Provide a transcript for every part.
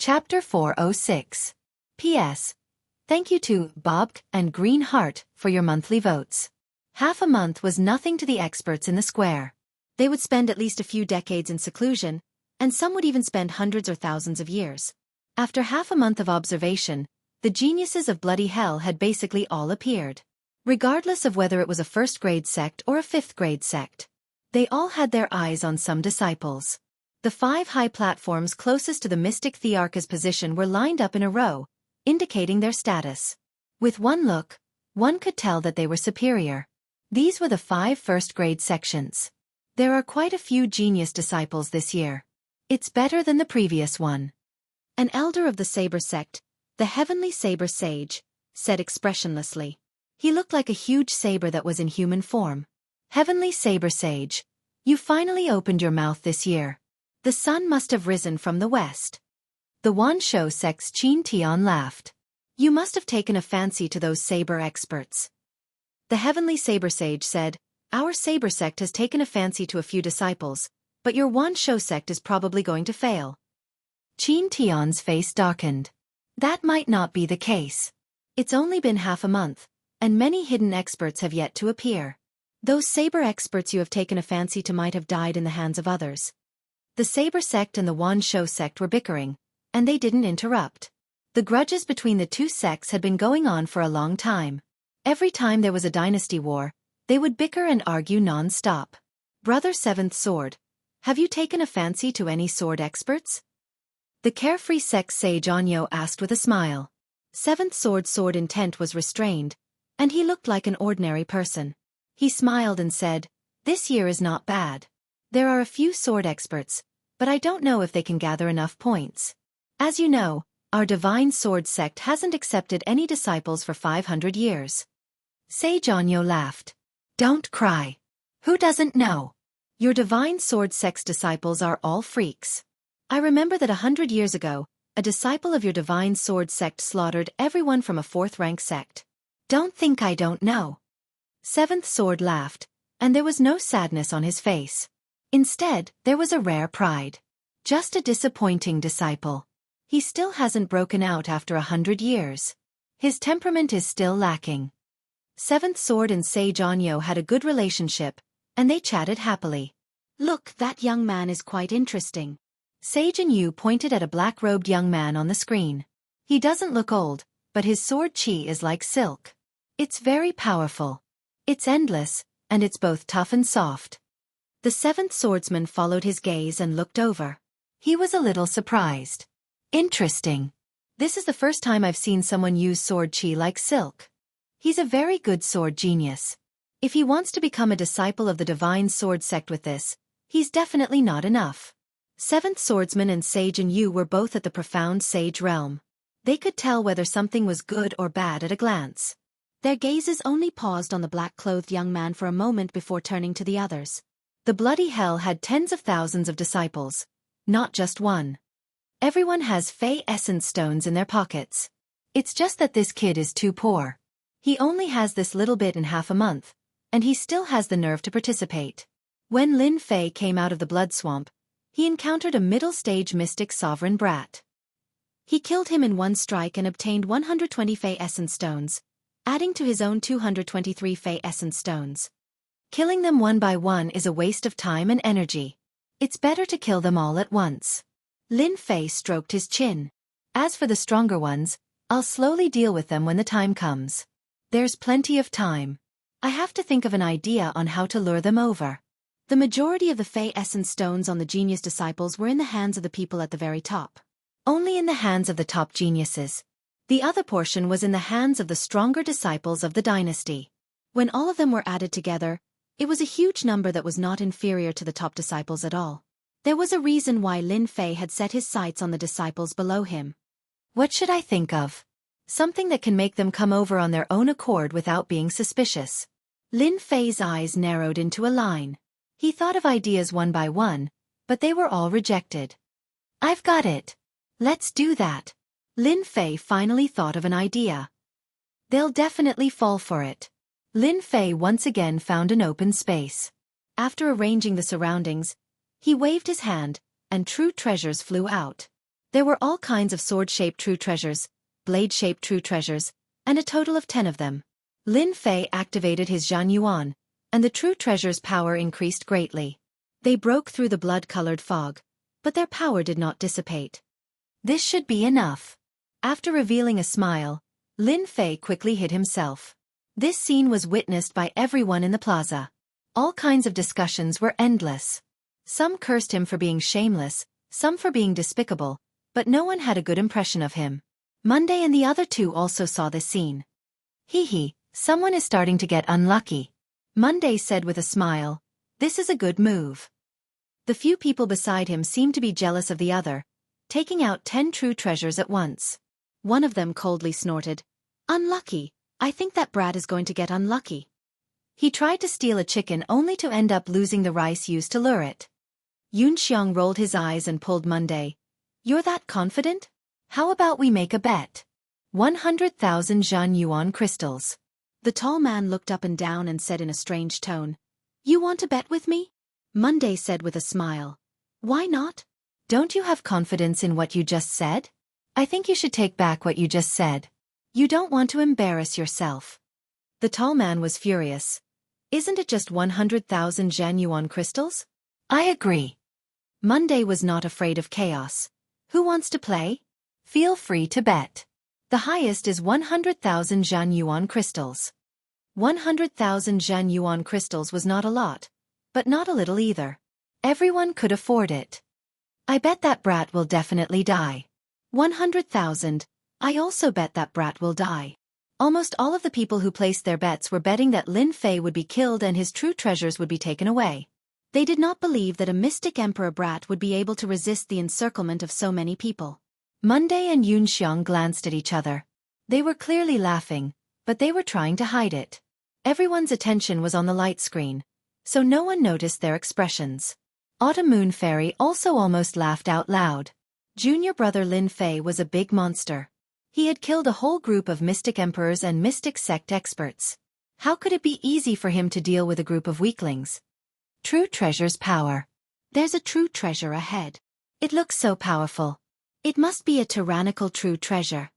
Chapter 406. P.S. Thank you to Bob and Green Heart for your monthly votes. Half a month was nothing to the experts in the square. They would spend at least a few decades in seclusion, and some would even spend hundreds or thousands of years. After half a month of observation, the geniuses of bloody hell had basically all appeared. Regardless of whether it was a first-grade sect or a fifth-grade sect. They all had their eyes on some disciples. The 5 high platforms closest to the mystic Thearcha's position were lined up in a row, indicating their status. With one look, one could tell that they were superior. These were the 5 first-grade sections. There are quite a few genius disciples this year. It's better than the previous one. An elder of the Saber sect, the Heavenly Saber Sage, said expressionlessly. He looked like a huge saber that was in human form. Heavenly Saber Sage, you finally opened your mouth this year. The sun must have risen from the west. The Wan Shou sect's Qin Tian laughed. You must have taken a fancy to those saber experts. The Heavenly Saber Sage said, our saber sect has taken a fancy to a few disciples, but your Wan Shou sect is probably going to fail. Qin Tian's face darkened. That might not be the case. It's only been half a month, and many hidden experts have yet to appear. Those saber experts you have taken a fancy to might have died in the hands of others. The Saber sect and the Wan Shou sect were bickering, and they didn't interrupt. The grudges between the two sects had been going on for a long time. Every time there was a dynasty war, they would bicker and argue non-stop. Brother Seventh Sword, have you taken a fancy to any sword experts? The carefree sect's sage Anyo asked with a smile. Seventh Sword's sword intent was restrained, and he looked like an ordinary person. He smiled and said, this year is not bad. There are a few sword experts, but I don't know if they can gather enough points. As you know, our Divine Sword sect hasn't accepted any disciples for 500 years. Sage Anyo laughed. Don't cry. Who doesn't know? Your Divine Sword sect's disciples are all freaks. I remember that 100 years ago, a disciple of your Divine Sword sect slaughtered everyone from a 4th-rank sect. Don't think I don't know. Seventh Sword laughed, and there was no sadness on his face. Instead, there was a rare pride. Just a disappointing disciple. He still hasn't broken out after 100 years. His temperament is still lacking. Seventh Sword and Sage Anyo had a good relationship, and they chatted happily. Look, that young man is quite interesting. Sage Anyo pointed at a black-robed young man on the screen. He doesn't look old, but his sword chi is like silk. It's very powerful. It's endless, and it's both tough and soft. The Seventh Swordsman followed his gaze and looked over. He was a little surprised. Interesting. This is the first time I've seen someone use sword chi like silk. He's a very good sword genius. If he wants to become a disciple of the Divine Sword sect with this, he's definitely not enough. Seventh Swordsman and Sage Anyo were both at the profound sage realm. They could tell whether something was good or bad at a glance. Their gazes only paused on the black-clothed young man for a moment before turning to the others. The bloody hell had tens of thousands of disciples, not just one. Everyone has Fey Essence stones in their pockets. It's just that this kid is too poor. He only has this little bit in half a month, and he still has the nerve to participate. When Lin Fei came out of the blood swamp, he encountered a middle-stage mystic sovereign brat. He killed him in one strike and obtained 120 Fey Essence stones, adding to his own 223 Fey Essence stones. Killing them one by one is a waste of time and energy. It's better to kill them all at once. Lin Fei stroked his chin. As for the stronger ones, I'll slowly deal with them when the time comes. There's plenty of time. I have to think of an idea on how to lure them over. The majority of the Fey Essence stones on the genius disciples were in the hands of the people at the very top. Only in the hands of the top geniuses. The other portion was in the hands of the stronger disciples of the dynasty. When all of them were added together, it was a huge number that was not inferior to the top disciples at all. There was a reason why Lin Fei had set his sights on the disciples below him. What should I think of? Something that can make them come over on their own accord without being suspicious. Lin Fei's eyes narrowed into a line. He thought of ideas one by one, but they were all rejected. I've got it. Let's do that. Lin Fei finally thought of an idea. They'll definitely fall for it. Lin Fei once again found an open space. After arranging the surroundings, he waved his hand, and true treasures flew out. There were all kinds of sword-shaped true treasures, blade-shaped true treasures, and a total of 10 of them. Lin Fei activated his Zhan Yuan, and the true treasure's power increased greatly. They broke through the blood-colored fog, but their power did not dissipate. This should be enough. After revealing a smile, Lin Fei quickly hid himself. This scene was witnessed by everyone in the plaza. All kinds of discussions were endless. Some cursed him for being shameless, some for being despicable, but no one had a good impression of him. Monday and the other two also saw this scene. Hee, someone is starting to get unlucky. Monday said with a smile, "This is a good move." The few people beside him seemed to be jealous of the other, taking out 10 true treasures at once. One of them coldly snorted, "Unlucky, I think that brat is going to get unlucky." He tried to steal a chicken only to end up losing the rice used to lure it. Yun Xiang rolled his eyes and pulled Monday. "You're that confident? How about we make a bet? 100,000 Zhan Yuan crystals." The tall man looked up and down and said in a strange tone, "You want to bet with me?" Monday said with a smile, "Why not? Don't you have confidence in what you just said? I think you should take back what you just said. You don't want to embarrass yourself." The tall man was furious. "Isn't it just 100,000 Zhan Yuan crystals?" "I agree." Monday was not afraid of chaos. "Who wants to play? Feel free to bet. The highest is 100,000 Zhan Yuan crystals." 100,000 Zhan Yuan crystals was not a lot, but not a little either. Everyone could afford it. "I bet that brat will definitely die." 100,000. "I also bet that brat will die." Almost all of the people who placed their bets were betting that Lin Fei would be killed and his true treasures would be taken away. They did not believe that a mystic emperor brat would be able to resist the encirclement of so many people. Monday and Yun Xiang glanced at each other. They were clearly laughing, but they were trying to hide it. Everyone's attention was on the light screen, so no one noticed their expressions. Autumn Moon Fairy also almost laughed out loud. Junior brother Lin Fei was a big monster. He had killed a whole group of mystic emperors and mystic sect experts. How could it be easy for him to deal with a group of weaklings? True treasure's power. There's a true treasure ahead. It looks so powerful. It must be a tyrannical true treasure.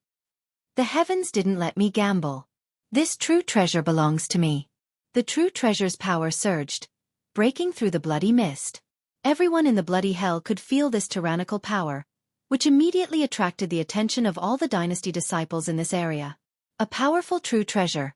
The heavens didn't let me gamble. This true treasure belongs to me. The true treasure's power surged, breaking through the bloody mist. Everyone in the bloody hell could feel this tyrannical power, which immediately attracted the attention of all the dynasty disciples in this area. A powerful true treasure.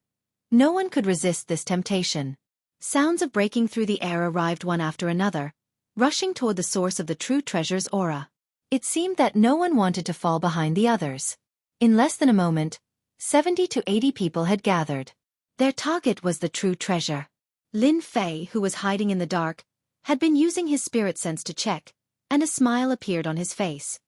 No one could resist this temptation. Sounds of breaking through the air arrived one after another, rushing toward the source of the true treasure's aura. It seemed that no one wanted to fall behind the others. In less than a moment, 70 to 80 people had gathered. Their target was the true treasure. Lin Fei, who was hiding in the dark, had been using his spirit sense to check, and a smile appeared on his face.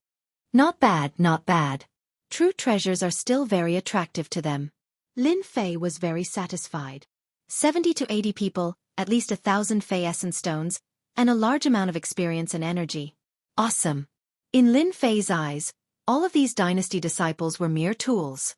Not bad, not bad. True treasures are still very attractive to them. Lin Fei was very satisfied. 70 to 80 people, at least 1,000 Fei essence stones, and a large amount of experience and energy. Awesome. In Lin Fei's eyes, all of these dynasty disciples were mere tools.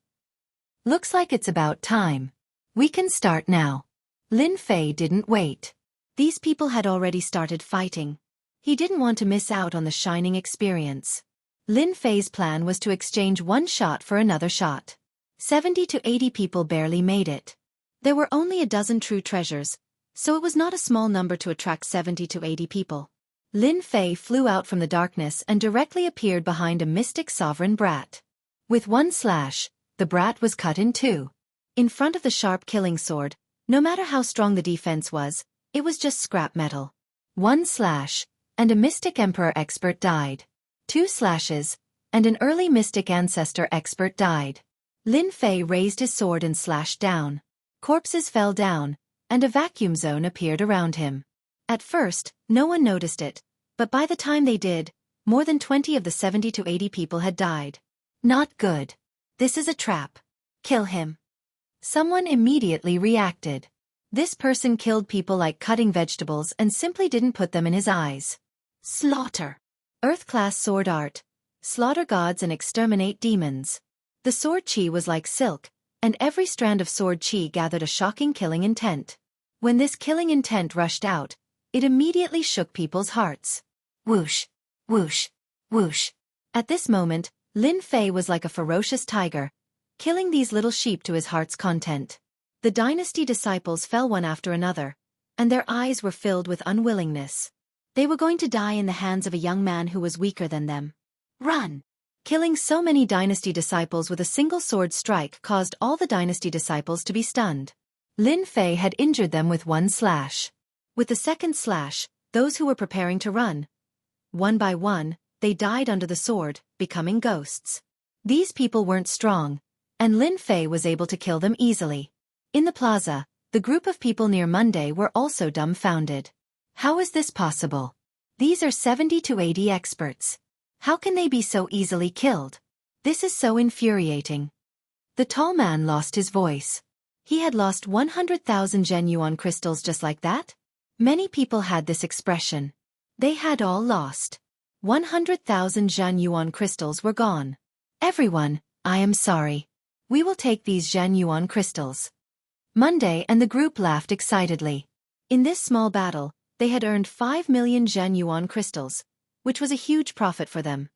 Looks like it's about time. We can start now. Lin Fei didn't wait. These people had already started fighting. He didn't want to miss out on the shining experience. Lin Fei's plan was to exchange one shot for another shot. 70 to 80 people barely made it. There were only a dozen true treasures, so it was not a small number to attract 70 to 80 people. Lin Fei flew out from the darkness and directly appeared behind a mystic sovereign brat. With one slash, the brat was cut in two. In front of the sharp killing sword, no matter how strong the defense was, it was just scrap metal. One slash, and a mystic emperor expert died. 2 slashes, and an early mystic ancestor expert died. Lin Fei raised his sword and slashed down. Corpses fell down, and a vacuum zone appeared around him. At first, no one noticed it, but by the time they did, more than 20 of the 70 to 80 people had died. Not good. This is a trap. Kill him. Someone immediately reacted. This person killed people like cutting vegetables and simply didn't put them in his eyes. Slaughter. Earth-class sword art. Slaughter gods and exterminate demons. The sword chi was like silk, and every strand of sword chi gathered a shocking killing intent. When this killing intent rushed out, it immediately shook people's hearts. Whoosh, whoosh, whoosh. At this moment, Lin Fei was like a ferocious tiger, killing these little sheep to his heart's content. The dynasty disciples fell one after another, and their eyes were filled with unwillingness. They were going to die in the hands of a young man who was weaker than them. Run! Killing so many dynasty disciples with a single sword strike caused all the dynasty disciples to be stunned. Lin Fei had injured them with one slash. With the second slash, those who were preparing to run, one by one, they died under the sword, becoming ghosts. These people weren't strong, and Lin Fei was able to kill them easily. In the plaza, the group of people near Monday were also dumbfounded. How is this possible? These are 70 to 80 experts. How can they be so easily killed? This is so infuriating. The tall man lost his voice. He had lost 100,000 genuine crystals just like that? Many people had this expression. They had all lost. 100,000 genuine crystals were gone. Everyone, I am sorry. We will take these genuine crystals. Monday and the group laughed excitedly. In this small battle, they had earned 5 million genuine crystals, which was a huge profit for them.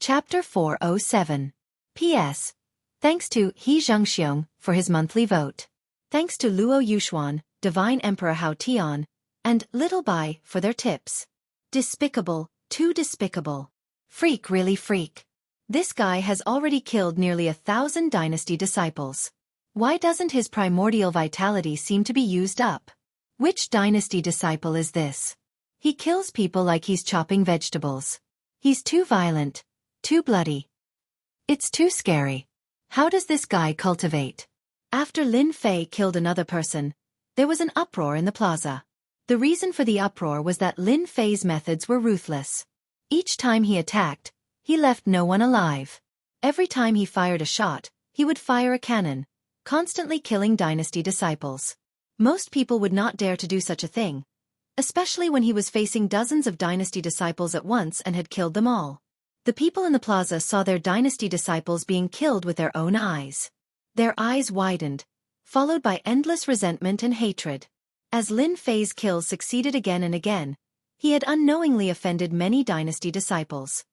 Chapter 407. P.S. Thanks to He Zhengxiong for his monthly vote. Thanks to Luo Yuxuan, Divine Emperor Hao Tian, and Little Bai for their tips. Despicable, too despicable. Freak, really freak. This guy has already killed nearly 1,000 dynasty disciples. Why doesn't his primordial vitality seem to be used up? Which dynasty disciple is this? He kills people like he's chopping vegetables. He's too violent, too bloody. It's too scary. How does this guy cultivate? After Lin Fei killed another person, there was an uproar in the plaza. The reason for the uproar was that Lin Fei's methods were ruthless. Each time he attacked, he left no one alive. Every time he fired a shot, he would fire a cannon, constantly killing dynasty disciples. Most people would not dare to do such a thing, especially when he was facing dozens of dynasty disciples at once and had killed them all. The people in the plaza saw their dynasty disciples being killed with their own eyes. Their eyes widened, followed by endless resentment and hatred. As Lin Fei's kills succeeded again and again, he had unknowingly offended many dynasty disciples.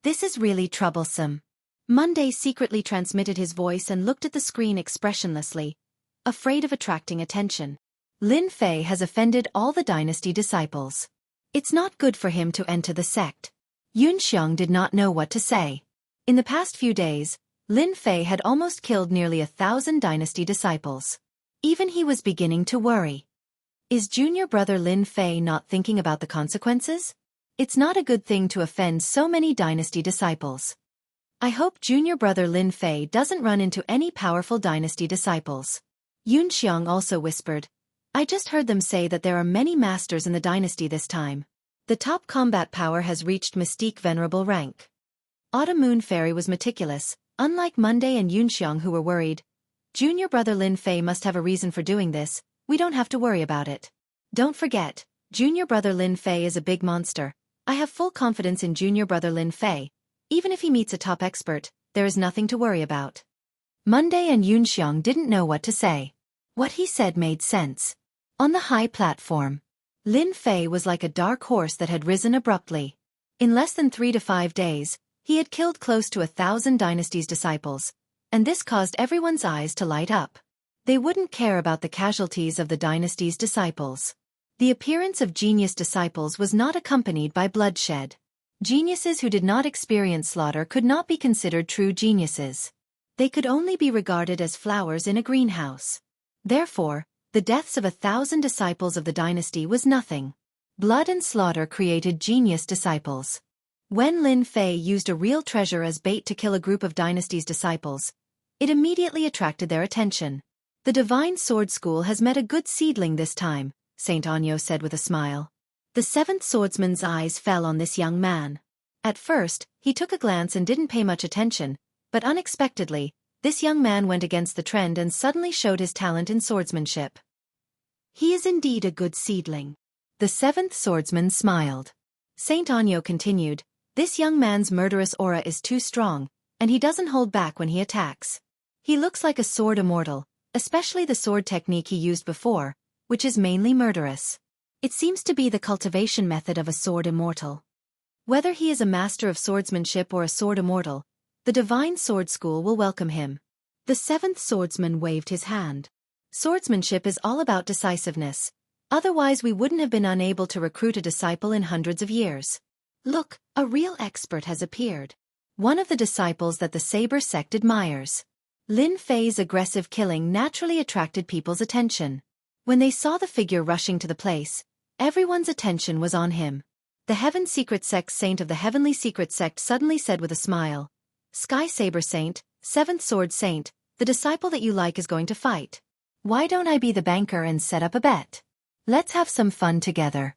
This is really troublesome. Monday secretly transmitted his voice and looked at the screen expressionlessly, afraid of attracting attention. Lin Fei has offended all the dynasty disciples. It's not good for him to enter the sect. Yunxiang did not know what to say. In the past few days, Lin Fei had almost killed nearly 1,000 dynasty disciples. Even he was beginning to worry. Is junior brother Lin Fei not thinking about the consequences? It's not a good thing to offend so many dynasty disciples. I hope junior brother Lin Fei doesn't run into any powerful dynasty disciples. Yunxiang also whispered, I just heard them say that there are many masters in the dynasty this time. The top combat power has reached Mystique Venerable rank. Autumn Moon Fairy was meticulous, unlike Monday and Yunxiang who were worried. Junior brother Lin Fei must have a reason for doing this, we don't have to worry about it. Don't forget, junior brother Lin Fei is a big monster. I have full confidence in junior brother Lin Fei. Even if he meets a top expert, there is nothing to worry about. Monday and Yunxiang didn't know what to say. What he said made sense. On the high platform, Lin Fei was like a dark horse that had risen abruptly. In less than 3 to 5 days, he had killed close to 1,000 dynasty's disciples, and this caused everyone's eyes to light up. They wouldn't care about the casualties of the dynasty's disciples. The appearance of genius disciples was not accompanied by bloodshed. Geniuses who did not experience slaughter could not be considered true geniuses. They could only be regarded as flowers in a greenhouse. Therefore, the deaths of 1,000 disciples of the dynasty was nothing. Blood and slaughter created genius disciples. When Lin Fei used a real treasure as bait to kill a group of dynasty's disciples, it immediately attracted their attention. The Divine Sword School has met a good seedling this time, Saint Anyo said with a smile. The 7th swordsman's eyes fell on this young man. At first, he took a glance and didn't pay much attention, but unexpectedly, this young man went against the trend and suddenly showed his talent in swordsmanship. He is indeed a good seedling. The 7th swordsman smiled. Saint Anyo continued, this young man's murderous aura is too strong, and he doesn't hold back when he attacks. He looks like a sword immortal, especially the sword technique he used before, which is mainly murderous. It seems to be the cultivation method of a sword immortal. Whether he is a master of swordsmanship or a sword immortal, the Divine Sword School will welcome him. The seventh swordsman waved his hand. Swordsmanship is all about decisiveness. Otherwise we wouldn't have been unable to recruit a disciple in hundreds of years. Look, a real expert has appeared. One of the disciples that the Saber sect admires. Lin Fei's aggressive killing naturally attracted people's attention. When they saw the figure rushing to the place, everyone's attention was on him. The Heaven Secret Sect Saint of the Heavenly Secret Sect suddenly said with a smile, "Sky Saber Saint, Seventh Sword Saint, the disciple that you like is going to fight. Why don't I be the banker and set up a bet? Let's have some fun together."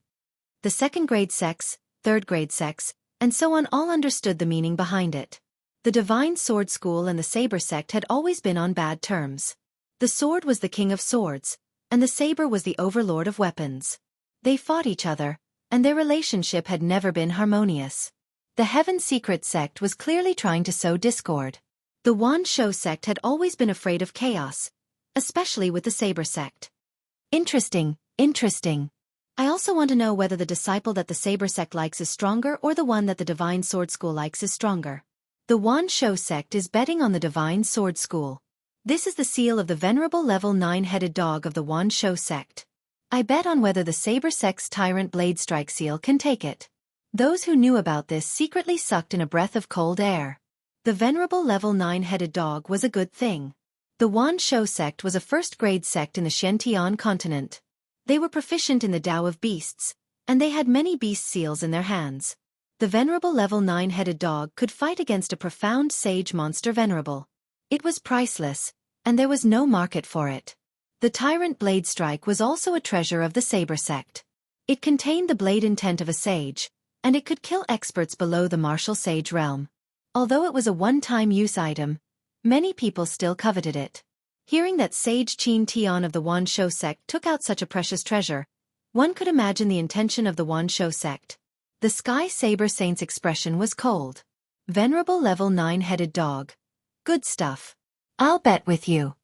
The second grade sects, third grade sects, and so on all understood the meaning behind it. The Divine Sword School and the Saber sect had always been on bad terms. The sword was the king of swords, and the saber was the overlord of weapons. They fought each other, and their relationship had never been harmonious. The Heaven Secret Sect was clearly trying to sow discord. The Wan Shou sect had always been afraid of chaos, especially with the Saber sect. Interesting. I also want to know whether the disciple that the Saber sect likes is stronger or the one that the Divine Sword School likes is stronger. The Wan Shou sect is betting on the Divine Sword School. This is the seal of the venerable level 9-headed dog of the Wan Shou sect. I bet on whether the Saber sect's Tyrant Blade Strike seal can take it. Those who knew about this secretly sucked in a breath of cold air. The venerable level 9-headed dog was a good thing. The Wan Shou sect was a first-grade sect in the Shen-Tian continent. They were proficient in the Tao of beasts, and they had many beast seals in their hands. The venerable level 9-headed dog could fight against a profound sage monster venerable. It was priceless, and there was no market for it. The Tyrant Blade Strike was also a treasure of the Saber sect. It contained the blade intent of a sage, and it could kill experts below the martial sage realm. Although it was a one-time use item, many people still coveted it. Hearing that Sage Qin Tian of the Wan Shou sect took out such a precious treasure, one could imagine the intention of the Wan Shou sect. The Sky Saber Saint's expression was cold. Venerable level 9-headed dog. Good stuff. I'll bet with you.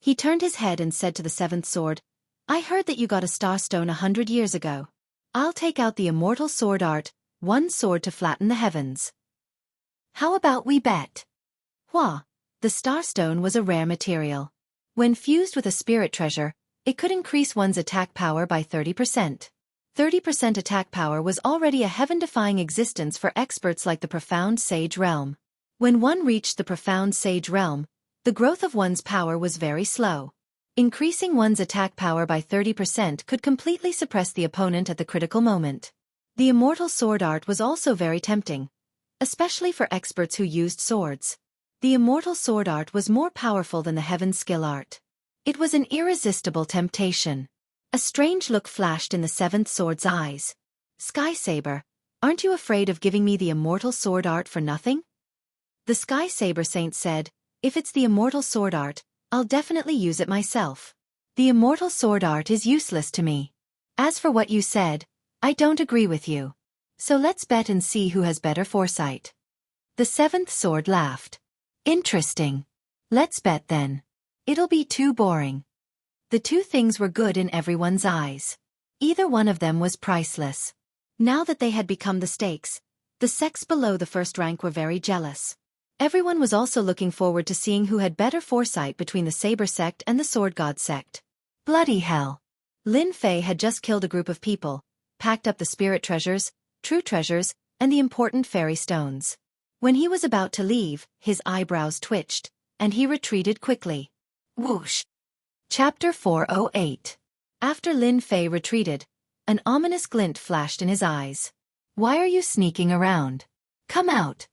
He turned his head and said to the seventh sword, "I heard that you got a starstone 100 years ago. I'll take out the immortal sword art, one sword to flatten the heavens. How about we bet?" Hua. The starstone was a rare material. When fused with a spirit treasure, it could increase one's attack power by 30%. 30% attack power was already a heaven-defying existence for experts like the Profound Sage Realm. When one reached the Profound Sage Realm, the growth of one's power was very slow. Increasing one's attack power by 30% could completely suppress the opponent at the critical moment. The immortal sword art was also very tempting, especially for experts who used swords. The immortal sword art was more powerful than the heaven skill art. It was an irresistible temptation. A strange look flashed in the seventh sword's eyes. "Sky Saber, aren't you afraid of giving me the immortal sword art for nothing?" The Sky Saber Saint said, "If it's the immortal sword art, I'll definitely use it myself. The immortal sword art is useless to me. As for what you said, I don't agree with you. So let's bet and see who has better foresight." The seventh sword laughed. "Interesting. Let's bet then. It'll be too boring." The two things were good in everyone's eyes. Either one of them was priceless. Now that they had become the stakes, the sects below the first rank were very jealous. Everyone was also looking forward to seeing who had better foresight between the Saber sect and the Sword God sect. Bloody hell. Lin Fei had just killed a group of people, packed up the spirit treasures, true treasures, and the important fairy stones. When he was about to leave, his eyebrows twitched, and he retreated quickly. Whoosh. Chapter 408. After Lin Fei retreated, an ominous glint flashed in his eyes. "Why are you sneaking around? Come out."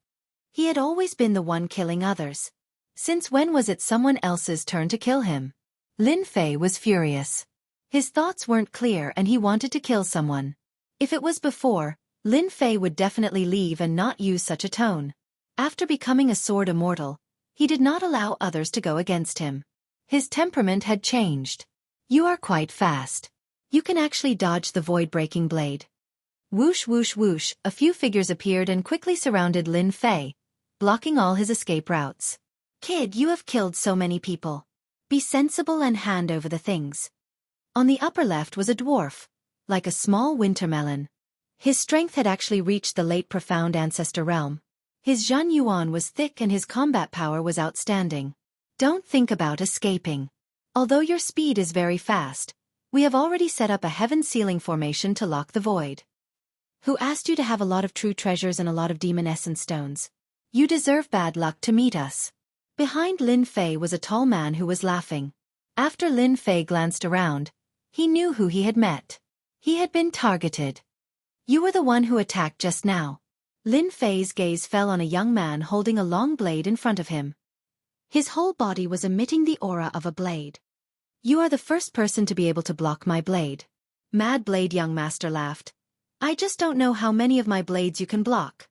He had always been the one killing others. Since when was it someone else's turn to kill him? Lin Fei was furious. His thoughts weren't clear and he wanted to kill someone. If it was before, Lin Fei would definitely leave and not use such a tone. After becoming a sword immortal, he did not allow others to go against him. His temperament had changed. "You are quite fast. You can actually dodge the void-breaking blade." Whoosh whoosh whoosh, a few figures appeared and quickly surrounded Lin Fei, blocking all his escape routes. "Kid, you have killed so many people. Be sensible and hand over the things." On the upper left was a dwarf, like a small winter melon. His strength had actually reached the late profound ancestor realm. His Zhan Yuan was thick and his combat power was outstanding. Don't think about escaping. Although your speed is very fast, we have already set up a heaven-sealing formation to lock the void. Who asked you to have a lot of true treasures and a lot of demon essence stones? You deserve bad luck to meet us. Behind Lin Fei was a tall man who was laughing. After Lin Fei glanced around, he knew who he had met. He had been targeted. You were the one who attacked just now. Lin Fei's gaze fell on a young man holding a long blade in front of him. His whole body was emitting the aura of a blade. You are the first person to be able to block my blade. Mad Blade young master laughed. I just don't know how many of my blades you can block.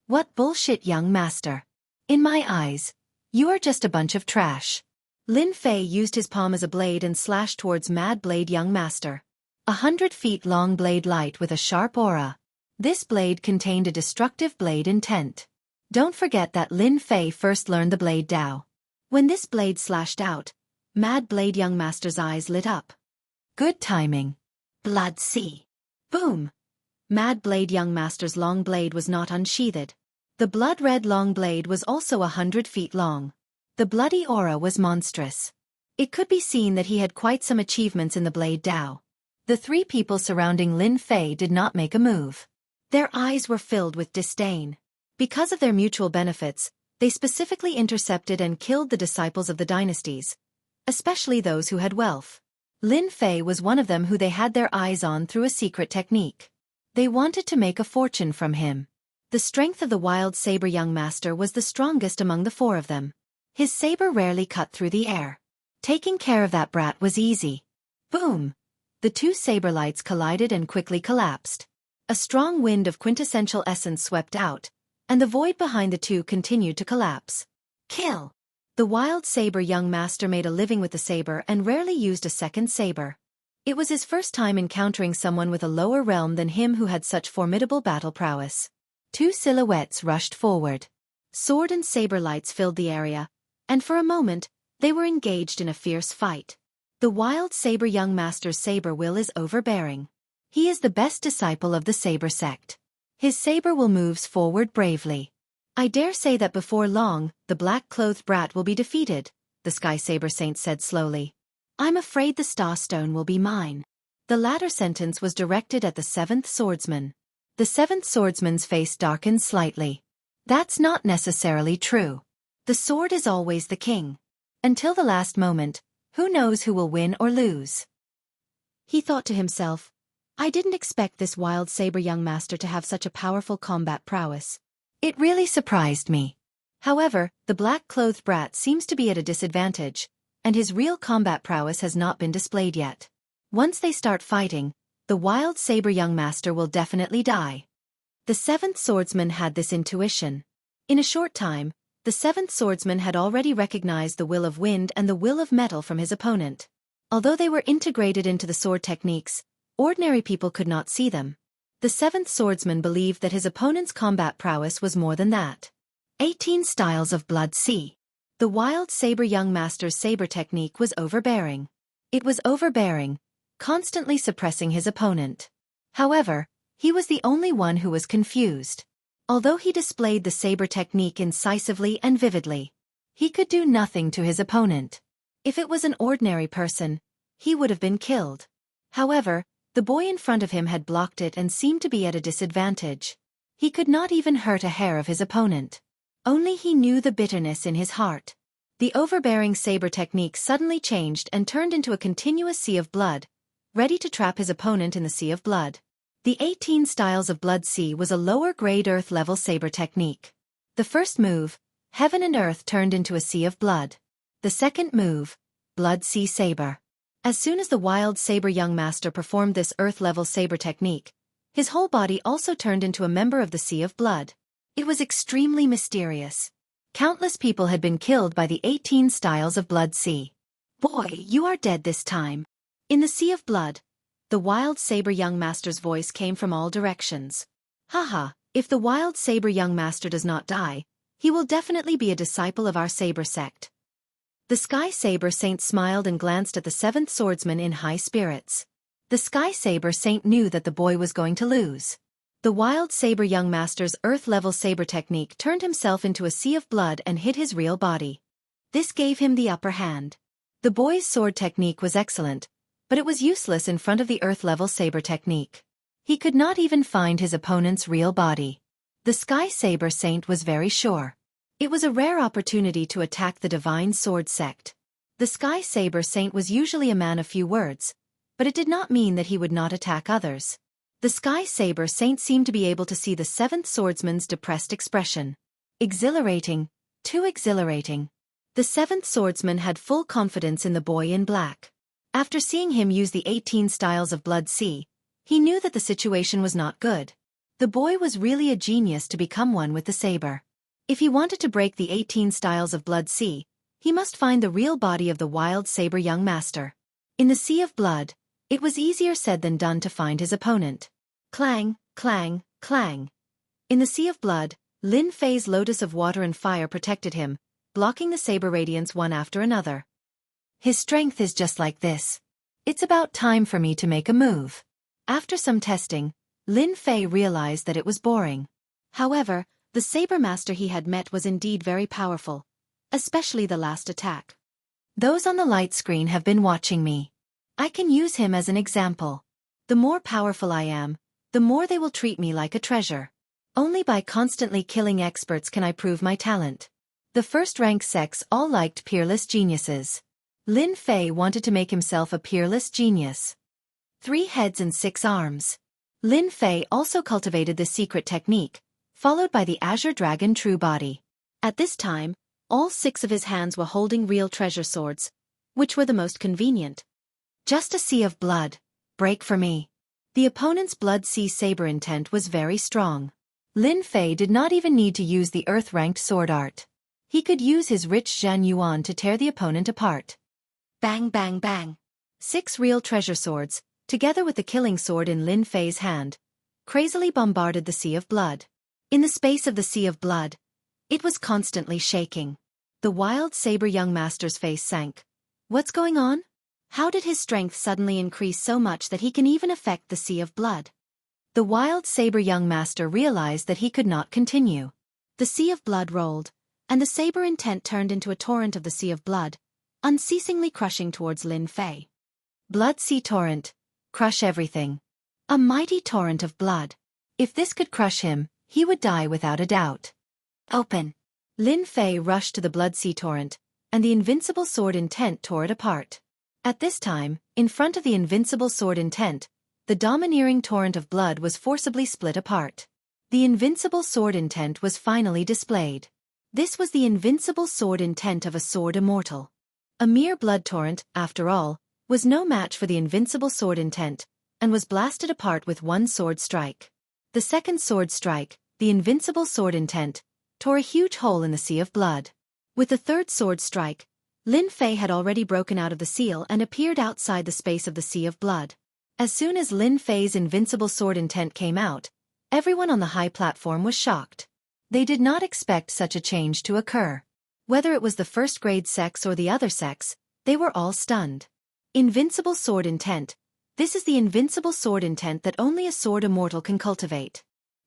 What bullshit, young master. In my eyes, you are just a bunch of trash. Lin Fei used his palm as a blade and slashed towards Mad Blade young master. 100 feet long blade light with a sharp aura. This blade contained a destructive blade intent. Don't forget that Lin Fei first learned the blade Dao. When this blade slashed out, Mad Blade young master's eyes lit up. Good timing. Blood Sea. Boom! Mad Blade young master's long blade was not unsheathed. The blood-red long blade was also 100 feet long. The bloody aura was monstrous. It could be seen that he had quite some achievements in the blade Dao. The three people surrounding Lin Fei did not make a move. Their eyes were filled with disdain. Because of their mutual benefits, they specifically intercepted and killed the disciples of the dynasties, especially those who had wealth. Lin Fei was one of them who they had their eyes on through a secret technique. They wanted to make a fortune from him. The strength of the wild saber young master was the strongest among the four of them. His saber rarely cut through the air. Taking care of that brat was easy. Boom! The two saber lights collided and quickly collapsed. A strong wind of quintessential essence swept out, and the void behind the two continued to collapse. Kill! The wild saber young master made a living with the saber and rarely used a second saber. It was his first time encountering someone with a lower realm than him who had such formidable battle prowess. Two silhouettes rushed forward. Sword and saber lights filled the area, and for a moment, they were engaged in a fierce fight. The wild saber young master's saber will is overbearing. He is the best disciple of the saber sect. His saber will moves forward bravely. I dare say that before long, the black-clothed brat will be defeated, the Sky Saber Saint said slowly. I'm afraid the Star Stone will be mine. The latter sentence was directed at the seventh swordsman. The seventh swordsman's face darkened slightly. That's not necessarily true. The sword is always the king. Until the last moment, who knows who will win or lose? He thought to himself, I didn't expect this wild saber young master to have such a powerful combat prowess. It really surprised me. However, the black-clothed brat seems to be at a disadvantage, and his real combat prowess has not been displayed yet. Once they start fighting, the wild saber young master will definitely die. The seventh swordsman had this intuition. In a short time, the seventh swordsman had already recognized the will of wind and the will of metal from his opponent. Although they were integrated into the sword techniques, ordinary people could not see them. The seventh swordsman believed that his opponent's combat prowess was more than that. 18 styles of Blood Sea. The wild saber young master's saber technique was overbearing. It was overbearing, constantly suppressing his opponent. However, he was the only one who was confused. Although he displayed the saber technique incisively and vividly, he could do nothing to his opponent. If it was an ordinary person, he would have been killed. However, the boy in front of him had blocked it and seemed to be at a disadvantage. He could not even hurt a hair of his opponent. Only he knew the bitterness in his heart. The overbearing saber technique suddenly changed and turned into a continuous sea of blood, ready to trap his opponent in the sea of blood. The 18 styles of Blood Sea was a lower-grade earth-level saber technique. The first move, Heaven and Earth turned into a sea of blood. The second move, Blood Sea Saber. As soon as the wild saber young master performed this earth-level saber technique, his whole body also turned into a member of the Sea of Blood. It was extremely mysterious. Countless people had been killed by the 18 styles of Blood Sea. Boy, you are dead this time. In the Sea of Blood, the wild saber young master's voice came from all directions. Haha, if the wild saber young master does not die, he will definitely be a disciple of our saber sect. The Sky Saber Saint smiled and glanced at the seventh swordsman in high spirits. The Sky Saber Saint knew that the boy was going to lose. The wild saber young master's earth-level saber technique turned himself into a sea of blood and hid his real body. This gave him the upper hand. The boy's sword technique was excellent, but it was useless in front of the earth-level saber technique. He could not even find his opponent's real body. The Sky Saber Saint was very sure. It was a rare opportunity to attack the Divine Sword sect. The Sky Saber Saint was usually a man of few words, but it did not mean that he would not attack others. The Sky Saber Saint seemed to be able to see the seventh swordsman's depressed expression. Exhilarating, too exhilarating. The seventh swordsman had full confidence in the boy in black. After seeing him use the 18 styles of Blood Sea, he knew that the situation was not good. The boy was really a genius to become one with the saber. If he wanted to break the 18 styles of Blood Sea, he must find the real body of the wild saber young master. In the Sea of Blood, it was easier said than done to find his opponent. Clang, clang, clang. In the Sea of Blood, Lin Fei's lotus of water and fire protected him, blocking the saber radiance one after another. His strength is just like this. It's about time for me to make a move. After some testing, Lin Fei realized that it was boring. However, the saber master he had met was indeed very powerful, especially the last attack. Those on the light screen have been watching me. I can use him as an example. The more powerful I am, the more they will treat me like a treasure. Only by constantly killing experts can I prove my talent. The first-rank sects all liked peerless geniuses. Lin Fei wanted to make himself a peerless genius. 3 heads and 6 arms. Lin Fei also cultivated the secret technique, followed by the Azure Dragon True Body. At this time, all 6 of his hands were holding real treasure swords, which were the most convenient. Just a sea of blood. Break for me. The opponent's Blood Sea saber intent was very strong. Lin Fei did not even need to use the earth-ranked sword art. He could use his rich Zhan Yuan to tear the opponent apart. Bang bang bang. 6 real treasure swords, together with the killing sword in Lin Fei's hand, crazily bombarded the Sea of Blood. In the space of the Sea of Blood, it was constantly shaking. The wild saber young master's face sank. What's going on? How did his strength suddenly increase so much that he can even affect the Sea of Blood? The wild saber young master realized that he could not continue. The Sea of Blood rolled, and the saber intent turned into a torrent of the Sea of Blood, unceasingly crushing towards Lin Fei. Blood Sea Torrent. Crush everything. A mighty torrent of blood. If this could crush him, he would die without a doubt. Open. Lin Fei rushed to the Blood Sea Torrent, and the invincible sword intent tore it apart. At this time, in front of the invincible sword intent, the domineering torrent of blood was forcibly split apart. The invincible sword intent was finally displayed. This was the invincible sword intent of a sword immortal. A mere blood torrent, after all, was no match for the invincible sword intent, and was blasted apart with one sword strike. The second sword strike, the invincible sword intent, tore a huge hole in the Sea of Blood. With the third sword strike, Lin Fei had already broken out of the seal and appeared outside the space of the Sea of Blood. As soon as Lin Fei's invincible sword intent came out, everyone on the high platform was shocked. They did not expect such a change to occur. Whether it was the first-grade sects or the other sects, they were all stunned. Invincible sword intent. This is the invincible sword intent that only a sword immortal can cultivate.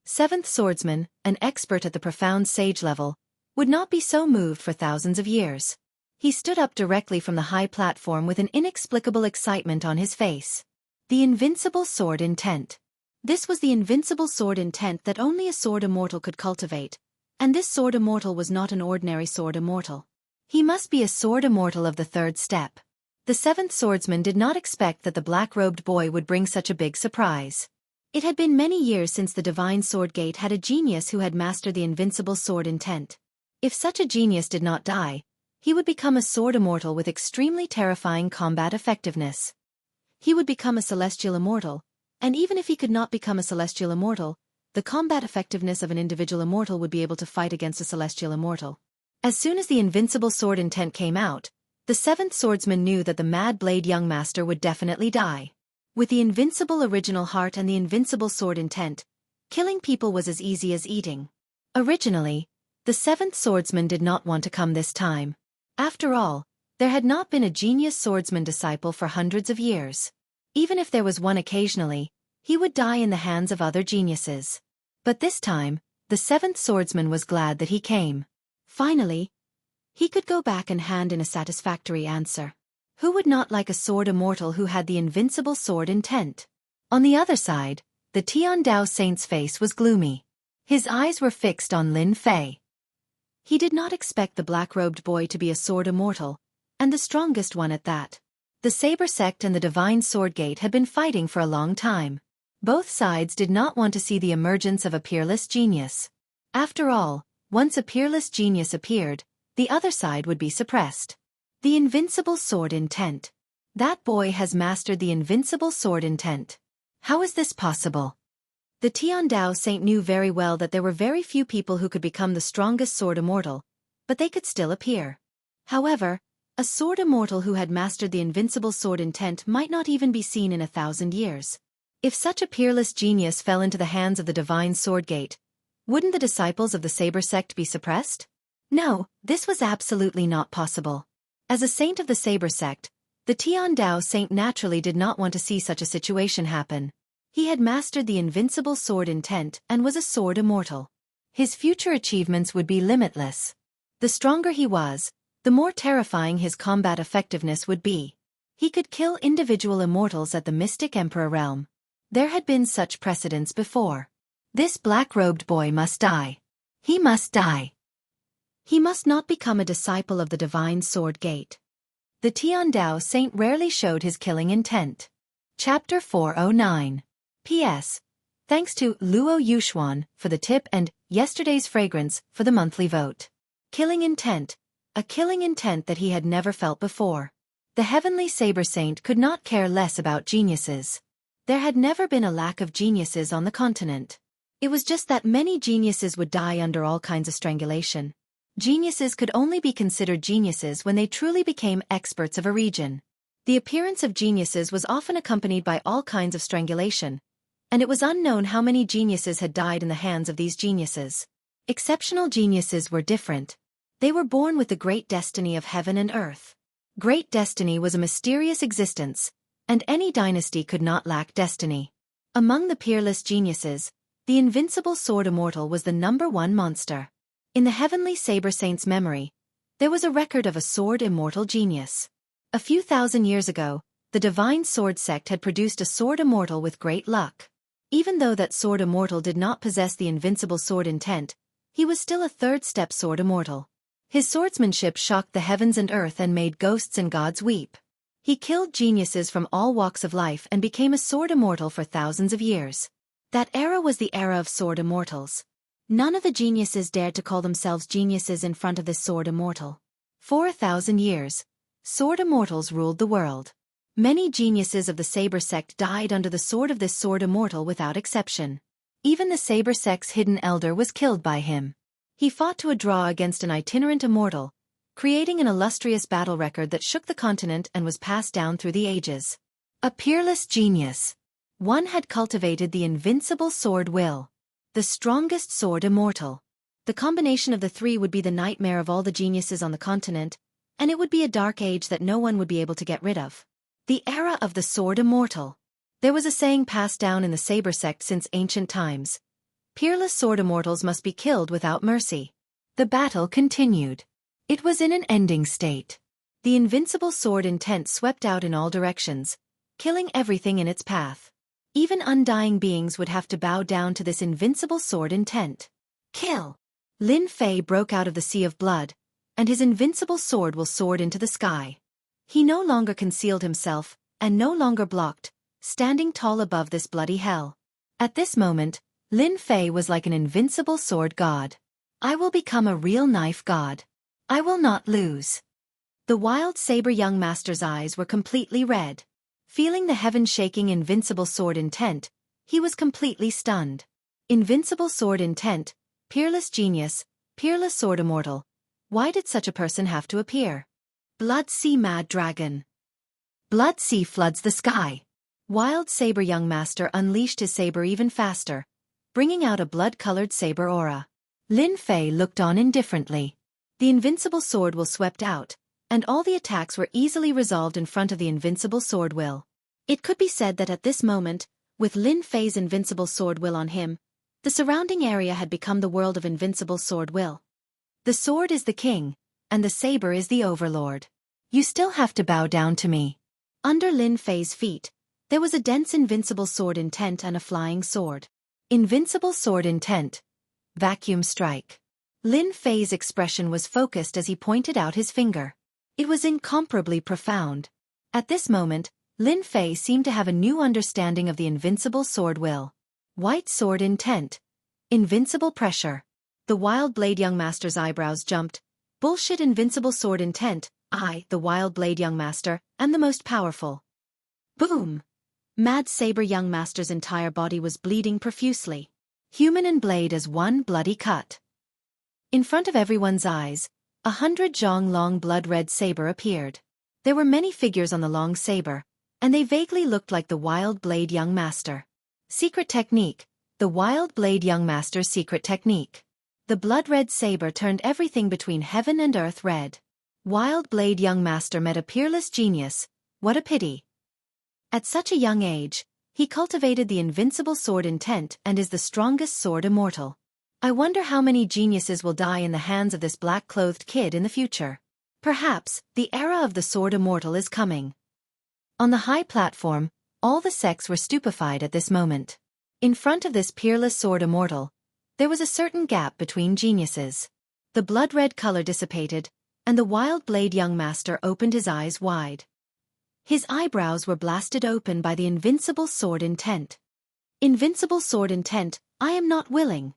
Seventh swordsman, an expert at the profound sage level, would not be so moved for thousands of years. He stood up directly from the high platform with an inexplicable excitement on his face. The invincible sword intent. This was the invincible sword intent that only a sword immortal could cultivate, and this sword immortal was not an ordinary sword immortal. He must be a sword immortal of the third step. The seventh swordsman did not expect that the black-robed boy would bring such a big surprise. It had been many years since the Divine Sword Gate had a genius who had mastered the invincible sword intent. If such a genius did not die, he would become a sword immortal with extremely terrifying combat effectiveness. He would become a celestial immortal, and even if he could not become a celestial immortal, the combat effectiveness of an individual immortal would be able to fight against a celestial immortal. As soon as the invincible sword intent came out, the seventh swordsman knew that the Mad Blade young master would definitely die. With the invincible original heart and the invincible sword intent, killing people was as easy as eating. Originally, the seventh swordsman did not want to come this time. After all, there had not been a genius swordsman disciple for hundreds of years. Even if there was one occasionally, he would die in the hands of other geniuses. But this time, the seventh swordsman was glad that he came. Finally, he could go back and hand in a satisfactory answer. Who would not like a sword immortal who had the invincible sword intent? On the other side, the Tiandao Saint's face was gloomy. His eyes were fixed on Lin Fei. He did not expect the black-robed boy to be a sword immortal, and the strongest one at that. The Saber Sect and the Divine Sword Gate had been fighting for a long time. Both sides did not want to see the emergence of a peerless genius. After all, once a peerless genius appeared, the other side would be suppressed. The invincible sword intent. That boy has mastered the invincible sword intent. How is this possible? The Tiandao Saint knew very well that there were very few people who could become the strongest sword immortal, but they could still appear. However, a sword immortal who had mastered the invincible sword intent might not even be seen in 1,000 years. If such a peerless genius fell into the hands of the Divine Sword Gate, wouldn't the disciples of the Saber Sect be suppressed? No, this was absolutely not possible. As a saint of the Saber Sect, the Tiandao Saint naturally did not want to see such a situation happen. He had mastered the invincible sword intent and was a sword immortal. His future achievements would be limitless. The stronger he was, the more terrifying his combat effectiveness would be. He could kill individual immortals at the Mystic Emperor realm. There had been such precedents before. This black-robed boy must die. He must die. He must not become a disciple of the Divine Sword Gate. The Tiandao Saint rarely showed his killing intent. Chapter 409. P.S. Thanks to Luo Yuxuan for the tip and Yesterday's Fragrance for the monthly vote. Killing intent. A killing intent that he had never felt before. The Heavenly Saber Saint could not care less about geniuses. There had never been a lack of geniuses on the continent. It was just that many geniuses would die under all kinds of strangulation. Geniuses could only be considered geniuses when they truly became experts of a region. The appearance of geniuses was often accompanied by all kinds of strangulation, and it was unknown how many geniuses had died in the hands of these geniuses. Exceptional geniuses were different. They were born with the great destiny of heaven and earth. Great destiny was a mysterious existence, and any dynasty could not lack destiny. Among the peerless geniuses, the invincible sword immortal was the #1 monster. In the Heavenly Saber Saint's memory, there was a record of a sword immortal genius. A few thousand years ago, the Divine Sword Sect had produced a sword immortal with great luck. Even though that sword immortal did not possess the invincible sword intent, he was still a third-step sword immortal. His swordsmanship shocked the heavens and earth and made ghosts and gods weep. He killed geniuses from all walks of life and became a sword immortal for thousands of years. That era was the era of sword immortals. None of the geniuses dared to call themselves geniuses in front of this sword immortal. For 1,000 years, sword immortals ruled the world. Many geniuses of the Saber Sect died under the sword of this sword immortal without exception. Even the Saber Sect's hidden elder was killed by him. He fought to a draw against an itinerant immortal, creating an illustrious battle record that shook the continent and was passed down through the ages. A peerless genius. One had cultivated the invincible sword will. The strongest sword immortal. The combination of the three would be the nightmare of all the geniuses on the continent, and it would be a dark age that no one would be able to get rid of. The era of the sword immortal. There was a saying passed down in the Saber Sect since ancient times. Peerless sword immortals must be killed without mercy. The battle continued. It was in an ending state. The invincible sword intent swept out in all directions, killing everything in its path. Even undying beings would have to bow down to this invincible sword intent. Kill! Lin Fei broke out of the sea of blood, and his invincible sword will soared into the sky. He no longer concealed himself, and no longer blocked, standing tall above this bloody hell. At this moment, Lin Fei was like an invincible sword god. I will become a real knife god. I will not lose. The wild saber young master's eyes were completely red. Feeling the heaven-shaking invincible sword intent, he was completely stunned. Invincible sword intent, peerless genius, peerless sword immortal. Why did such a person have to appear? Blood Sea Mad Dragon. Blood Sea floods the sky. Wild saber young master unleashed his saber even faster, bringing out a blood-colored saber aura. Lin Fei looked on indifferently. The invincible sword will swept out, and all the attacks were easily resolved in front of the invincible sword will. It could be said that at this moment, with Lin Fei's invincible sword will on him, The surrounding area had become the world of invincible sword will. The sword is the king, and the saber is the overlord. You still have to bow down to me. Under Lin Fei's feet, there was a dense invincible sword intent and a flying sword. Invincible sword intent. Vacuum strike. Lin Fei's expression was focused as he pointed out his finger. It was incomparably profound. At this moment, Lin Fei seemed to have a new understanding of the invincible sword will. White sword intent. Invincible pressure. The Wild Blade Young Master's eyebrows jumped. Bullshit, invincible sword intent. I, the Wild Blade Young Master, am the most powerful. Boom! Mad Saber Young Master's entire body was bleeding profusely. Human and blade as one bloody cut. In front of everyone's eyes, 100 zhong long blood-red saber appeared. There were many figures on the long saber, and they vaguely looked like the Wild Blade Young Master. Secret technique. The Wild Blade Young Master's secret technique. The blood-red saber turned everything between heaven and earth red. Wild Blade Young Master met a peerless genius. What a pity. At such a young age, he cultivated the invincible sword intent and is the strongest sword immortal. I wonder how many geniuses will die in the hands of this black-clothed kid in the future. Perhaps, the era of the sword immortal is coming. On the high platform, all the sects were stupefied at this moment. In front of this peerless sword immortal, there was a certain gap between geniuses. The blood-red color dissipated, and the Wild Blade Young Master opened his eyes wide. His eyebrows were blasted open by the invincible sword intent. Invincible sword intent, I am not willing.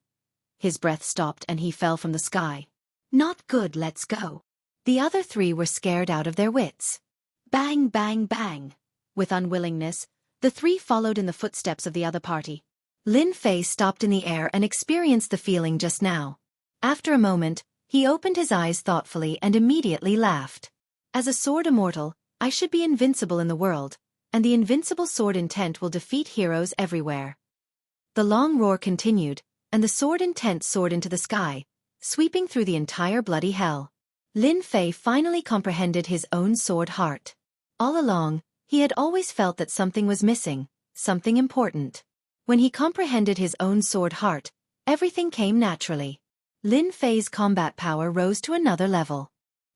His breath stopped and he fell from the sky. Not good, let's go. The other three were scared out of their wits. Bang, bang, bang. With unwillingness, the three followed in the footsteps of the other party. Lin Fei stopped in the air and experienced the feeling just now. After a moment, he opened his eyes thoughtfully and immediately laughed. As a sword immortal, I should be invincible in the world, and the invincible sword intent will defeat heroes everywhere. The long roar continued, and the sword intent soared into the sky, sweeping through the entire bloody hell. Lin Fei finally comprehended his own sword heart. All along, he had always felt that something was missing, something important. When he comprehended his own sword heart, everything came naturally. Lin Fei's combat power rose to another level.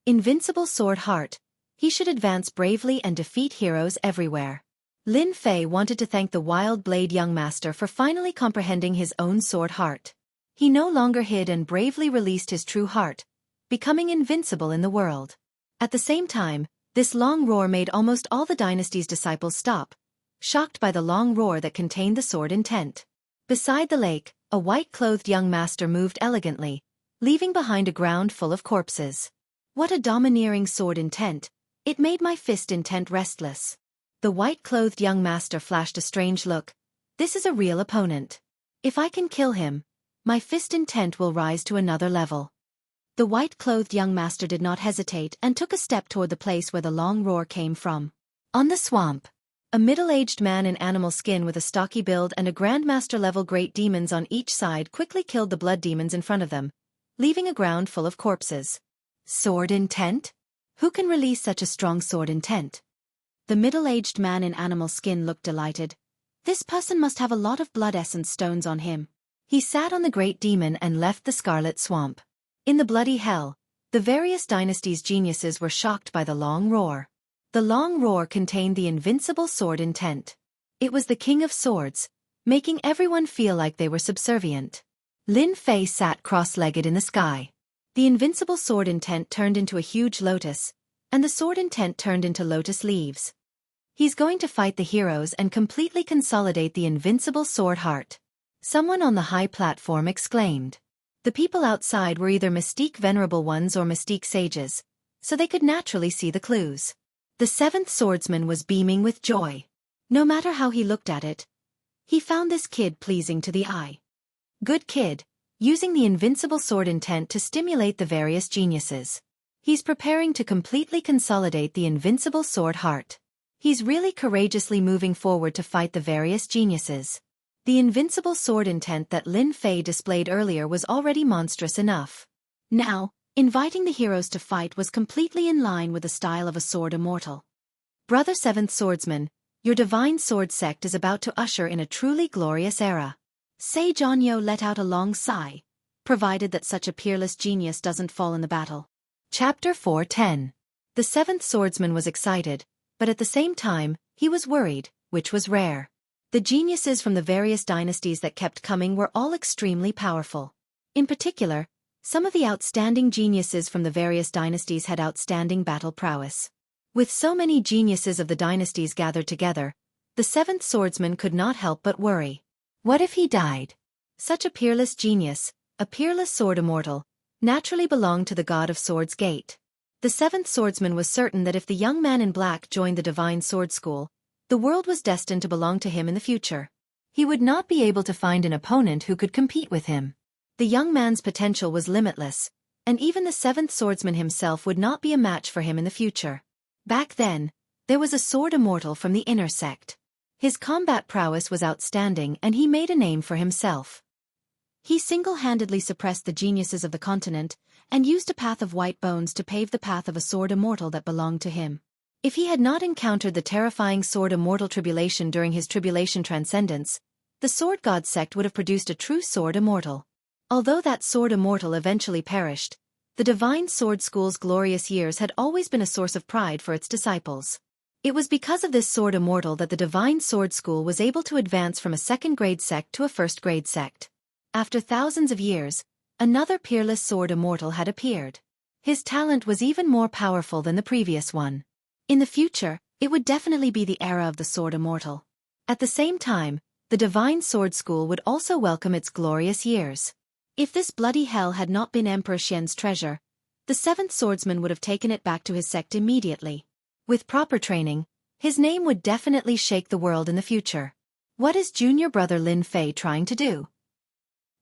Invincible sword heart. He should advance bravely and defeat heroes everywhere. Lin Fei wanted to thank the Wild Blade Young Master for finally comprehending his own sword heart. He no longer hid and bravely released his true heart, becoming invincible in the world. At the same time, this long roar made almost all the dynasty's disciples stop, shocked by the long roar that contained the sword intent. Beside the lake, a white-clothed young master moved elegantly, leaving behind a ground full of corpses. What a domineering sword intent! It made my fist intent restless. The white-clothed young master flashed a strange look. This is a real opponent. If I can kill him, my fist intent will rise to another level. The white-clothed young master did not hesitate and took a step toward the place where the long roar came from. On the swamp, a middle-aged man in animal skin with a stocky build and a grandmaster-level great demons on each side quickly killed the blood demons in front of them, leaving a ground full of corpses. Sword intent? Who can release such a strong sword intent? The middle-aged man in animal skin looked delighted. This person must have a lot of blood essence stones on him. He sat on the great demon and left the scarlet swamp. In the bloody hell, the various dynasties' geniuses were shocked by the long roar. The long roar contained the invincible sword intent. It was the king of swords, making everyone feel like they were subservient. Lin Fei sat cross-legged in the sky. The invincible sword intent turned into a huge lotus, and the sword intent turned into lotus leaves. He's going to fight the heroes and completely consolidate the invincible sword heart. Someone on the high platform exclaimed. The people outside were either mystique venerable ones or mystique sages, so they could naturally see the clues. The seventh swordsman was beaming with joy. No matter how he looked at it, he found this kid pleasing to the eye. Good kid, using the invincible sword intent to stimulate the various geniuses. He's preparing to completely consolidate the invincible sword heart. He's really courageously moving forward to fight the various geniuses. The invincible sword intent that Lin Fei displayed earlier was already monstrous enough. Now, inviting the heroes to fight was completely in line with the style of a sword immortal. Brother Seventh Swordsman, your divine sword sect is about to usher in a truly glorious era. Seijonyo let out a long sigh, provided that such a peerless genius doesn't fall in the battle. Chapter 4:10. The seventh swordsman was excited, but at the same time, he was worried, which was rare. The geniuses from the various dynasties that kept coming were all extremely powerful. In particular, some of the outstanding geniuses from the various dynasties had outstanding battle prowess. With so many geniuses of the dynasties gathered together, the seventh swordsman could not help but worry. What if he died? Such a peerless genius, a peerless sword immortal, naturally belonged to the god of swords gate. The seventh swordsman was certain that if the young man in black joined the divine sword school, the world was destined to belong to him in the future. He would not be able to find an opponent who could compete with him. The young man's potential was limitless, and even the seventh swordsman himself would not be a match for him in the future. Back then, there was a sword immortal from the inner sect. His combat prowess was outstanding and he made a name for himself. He single-handedly suppressed the geniuses of the continent, and used a path of white bones to pave the path of a sword immortal that belonged to him. If he had not encountered the terrifying sword immortal tribulation during his tribulation transcendence, the sword god sect would have produced a true sword immortal. Although that sword immortal eventually perished, the divine sword school's glorious years had always been a source of pride for its disciples. It was because of this sword immortal that the divine sword school was able to advance from a second-grade sect to a first-grade sect. After thousands of years, another peerless sword immortal had appeared. His talent was even more powerful than the previous one. In the future, it would definitely be the era of the sword immortal. At the same time, the divine sword school would also welcome its glorious years. If this bloody hell had not been Emperor Xian's treasure, the seventh swordsman would have taken it back to his sect immediately. With proper training, his name would definitely shake the world in the future. What is junior brother Lin Fei trying to do?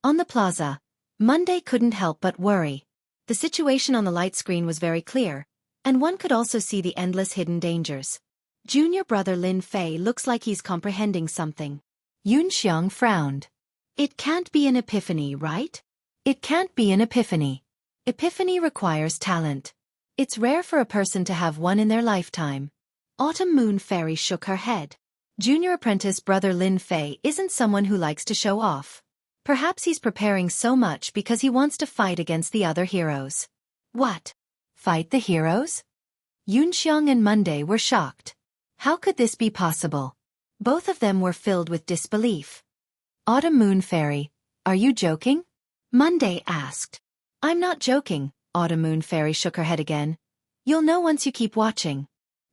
On the plaza, Monday couldn't help but worry. The situation on the light screen was very clear, and one could also see the endless hidden dangers. Junior brother Lin Fei looks like he's comprehending something. Yun Xiang frowned. It can't be an epiphany, right? It can't be an epiphany. Epiphany requires talent. It's rare for a person to have one in their lifetime. Autumn Moon Fairy shook her head. Junior apprentice brother Lin Fei isn't someone who likes to show off. Perhaps he's preparing so much because he wants to fight against the other heroes. What? Fight the heroes? Yunxiang and Monday were shocked. How could this be possible? Both of them were filled with disbelief. Autumn Moon Fairy, are you joking? Monday asked. I'm not joking, Autumn Moon Fairy shook her head again. You'll know once you keep watching.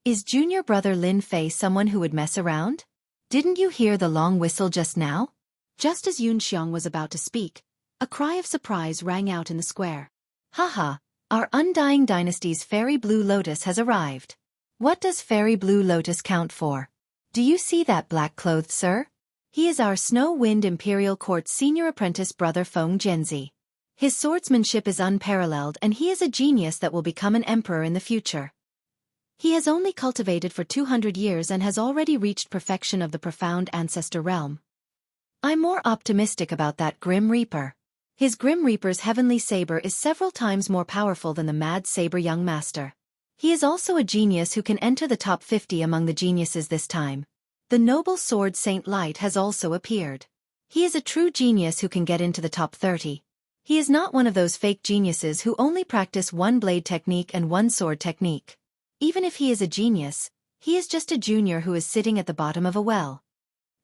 Is junior brother Lin Fei someone who would mess around? Didn't you hear the long whistle just now? Just as Yunxiang was about to speak, a cry of surprise rang out in the square. Haha, our undying dynasty's Fairy Blue Lotus has arrived. What does Fairy Blue Lotus count for? Do you see that black-clothed sir? He is our Snow Wind Imperial Court's senior apprentice brother Feng Zhenzi. His swordsmanship is unparalleled and he is a genius that will become an emperor in the future. He has only cultivated for 200 years and has already reached perfection of the profound ancestor realm. I'm more optimistic about that Grim Reaper. His Grim Reaper's heavenly saber is several times more powerful than the Mad Saber young master. He is also a genius who can enter the top 50 among the geniuses this time. The noble sword Saint Light has also appeared. He is a true genius who can get into the top 30. He is not one of those fake geniuses who only practice one blade technique and one sword technique. Even if he is a genius, he is just a junior who is sitting at the bottom of a well.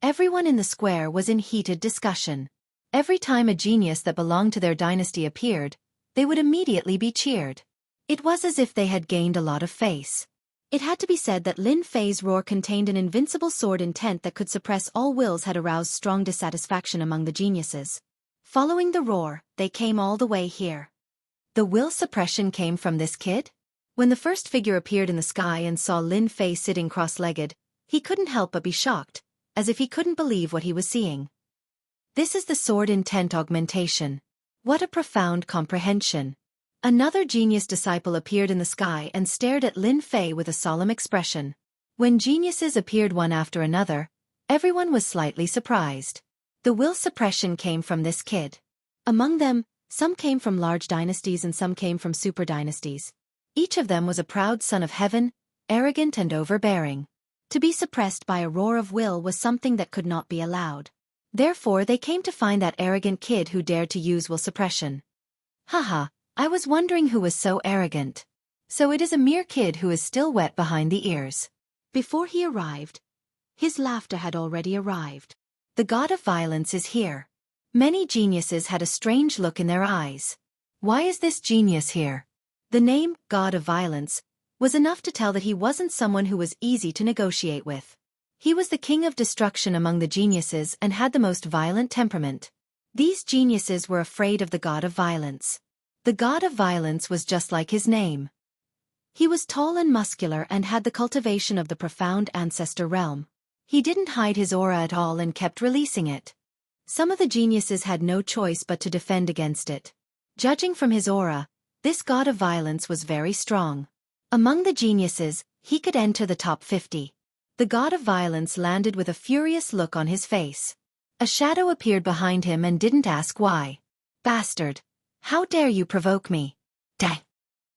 Everyone in the square was in heated discussion. Every time a genius that belonged to their dynasty appeared, they would immediately be cheered. It was as if they had gained a lot of face. It had to be said that Lin Fei's roar contained an invincible sword intent that could suppress all wills had aroused strong dissatisfaction among the geniuses. Following the roar, they came all the way here. The will suppression came from this kid? When the first figure appeared in the sky and saw Lin Fei sitting cross-legged, he couldn't help but be shocked, as if he couldn't believe what he was seeing. This is the sword intent augmentation. What a profound comprehension. Another genius disciple appeared in the sky and stared at Lin Fei with a solemn expression. When geniuses appeared one after another, everyone was slightly surprised. The will suppression came from this kid. Among them, some came from large dynasties and some came from super dynasties. Each of them was a proud son of heaven, arrogant and overbearing. To be suppressed by a roar of will was something that could not be allowed. Therefore they came to find that arrogant kid who dared to use will suppression. Haha, I was wondering who was so arrogant. So it is a mere kid who is still wet behind the ears. Before he arrived, his laughter had already arrived. The god of violence is here. Many geniuses had a strange look in their eyes. Why is this genius here? The name, God of Violence, was enough to tell that he wasn't someone who was easy to negotiate with. He was the king of destruction among the geniuses and had the most violent temperament. These geniuses were afraid of the god of violence. The god of violence was just like his name. He was tall and muscular and had the cultivation of the profound ancestor realm. He didn't hide his aura at all and kept releasing it. Some of the geniuses had no choice but to defend against it. Judging from his aura, this god of violence was very strong. Among the geniuses, he could enter the top 50. The god of violence landed with a furious look on his face. A shadow appeared behind him and didn't ask why. Bastard! How dare you provoke me? Dang!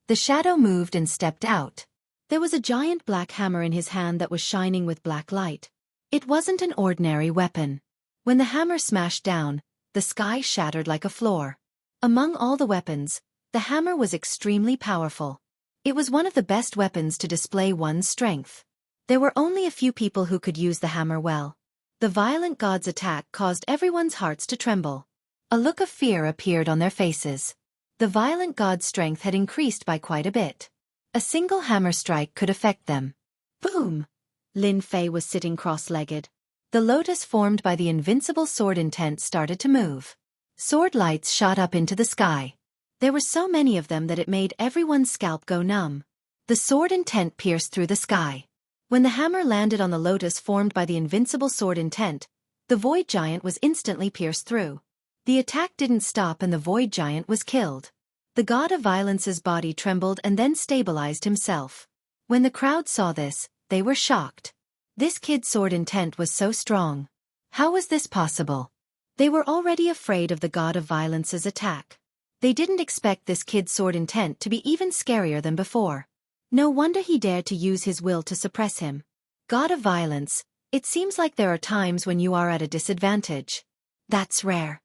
The shadow moved and stepped out. There was a giant black hammer in his hand that was shining with black light. It wasn't an ordinary weapon. When the hammer smashed down, the sky shattered like a floor. Among all the weapons, the hammer was extremely powerful. It was one of the best weapons to display one's strength. There were only a few people who could use the hammer well. The violent god's attack caused everyone's hearts to tremble. A look of fear appeared on their faces. The violent god's strength had increased by quite a bit. A single hammer strike could affect them. Boom! Lin Fei was sitting cross-legged. The lotus formed by the invincible sword intent started to move. Sword lights shot up into the sky. There were so many of them that it made everyone's scalp go numb. The sword intent pierced through the sky. When the hammer landed on the lotus formed by the invincible sword intent, the void giant was instantly pierced through. The attack didn't stop and the void giant was killed. The god of violence's body trembled and then stabilized himself. When the crowd saw this, they were shocked. This kid's sword intent was so strong. How was this possible? They were already afraid of the god of violence's attack. They didn't expect this kid's sword intent to be even scarier than before. No wonder he dared to use his will to suppress him. God of violence, it seems like there are times when you are at a disadvantage. That's rare.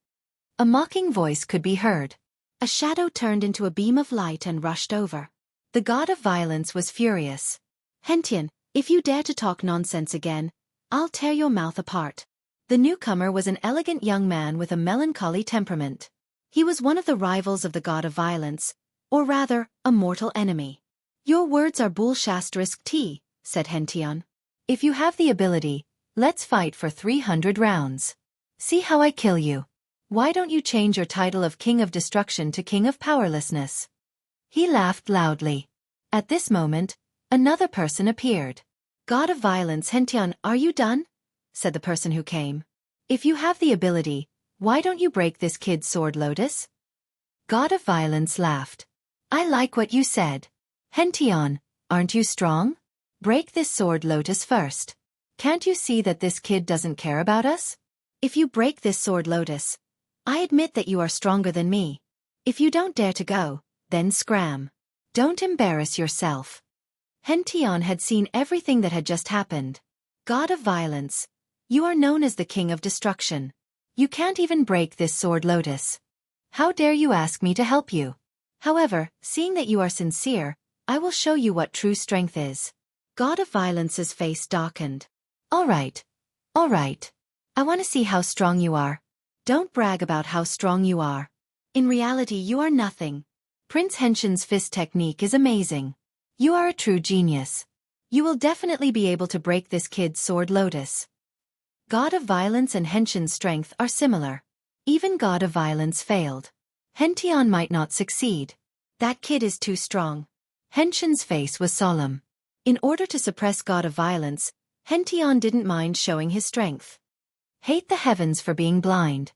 A mocking voice could be heard. A shadow turned into a beam of light and rushed over. The god of violence was furious. Hentian, if you dare to talk nonsense again, I'll tear your mouth apart. The newcomer was an elegant young man with a melancholy temperament. He was one of the rivals of the god of violence, or rather, a mortal enemy. Your words are bull**T, said Hentian. If you have the ability, let's fight for 300 rounds. See how I kill you. Why don't you change your title of King of Destruction to King of Powerlessness? He laughed loudly. At this moment, another person appeared. God of Violence Hentian, are you done? Said the person who came. If you have the ability, why don't you break this kid's sword lotus? God of Violence laughed. I like what you said. Hentian, aren't you strong? Break this sword lotus first. Can't you see that this kid doesn't care about us? If you break this sword lotus, I admit that you are stronger than me. If you don't dare to go, then scram. Don't embarrass yourself. Hentian had seen everything that had just happened. God of Violence, you are known as the King of Destruction. You can't even break this sword lotus. How dare you ask me to help you? However, seeing that you are sincere, I will show you what true strength is. God of Violence's face darkened. All right. I want to see how strong you are. Don't brag about how strong you are. In reality you are nothing. Prince Hentian's fist technique is amazing. You are a true genius. You will definitely be able to break this kid's sword lotus. God of Violence and Hentian's strength are similar. Even God of Violence failed. Hentian might not succeed. That kid is too strong. Hentian's face was solemn. In order to suppress God of Violence, Hentian didn't mind showing his strength. Hate the heavens for being blind.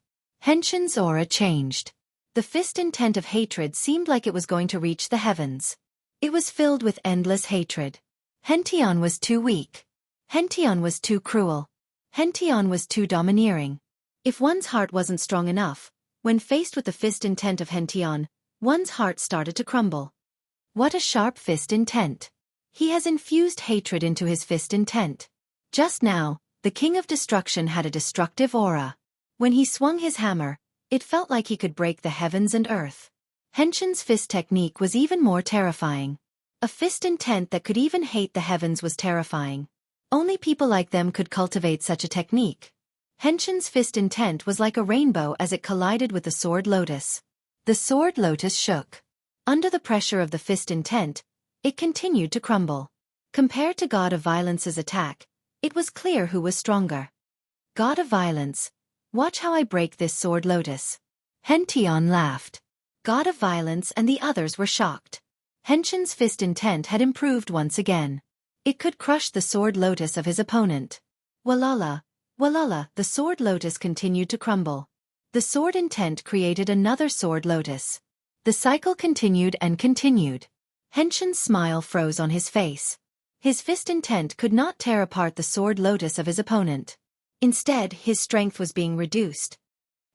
Hentian's aura changed. The fist intent of hatred seemed like it was going to reach the heavens. It was filled with endless hatred. Hentian was too weak. Hentian was too cruel. Hentian was too domineering. If one's heart wasn't strong enough, when faced with the fist intent of Hentian, one's heart started to crumble. What a sharp fist intent. He has infused hatred into his fist intent. Just now, the King of Destruction had a destructive aura. When he swung his hammer, it felt like he could break the heavens and earth. Henshin's fist technique was even more terrifying. A fist intent that could even hate the heavens was terrifying. Only people like them could cultivate such a technique. Henshin's fist intent was like a rainbow as it collided with the sword lotus. The sword lotus shook. Under the pressure of the fist intent, it continued to crumble. Compared to God of Violence's attack, it was clear who was stronger. God of Violence, watch how I break this sword lotus. Hentian laughed. God of Violence and the others were shocked. Henshin's fist intent had improved once again. It could crush the sword lotus of his opponent. Walala, walala, the sword lotus continued to crumble. The sword intent created another sword lotus. The cycle continued and continued. Henshin's smile froze on his face. His fist intent could not tear apart the sword lotus of his opponent. Instead, his strength was being reduced.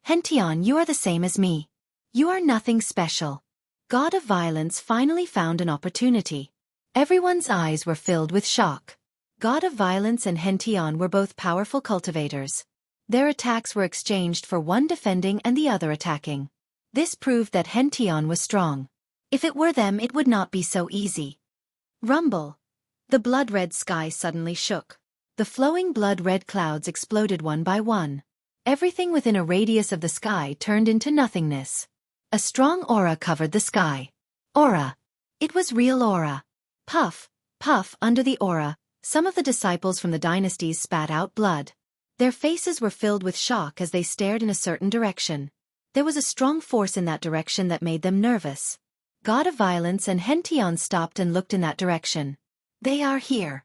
Hentian, you are the same as me. You are nothing special. God of Violence finally found an opportunity. Everyone's eyes were filled with shock. God of Violence and Hentian were both powerful cultivators. Their attacks were exchanged for one defending and the other attacking. This proved that Hentian was strong. If it were them, it would not be so easy. Rumble. The blood-red sky suddenly shook. The flowing blood-red clouds exploded one by one. Everything within a radius of the sky turned into nothingness. A strong aura covered the sky. Aura. It was real aura. Puff, puff, under the aura, some of the disciples from the dynasties spat out blood. Their faces were filled with shock as they stared in a certain direction. There was a strong force in that direction that made them nervous. God of Violence and Hentian stopped and looked in that direction. They are here.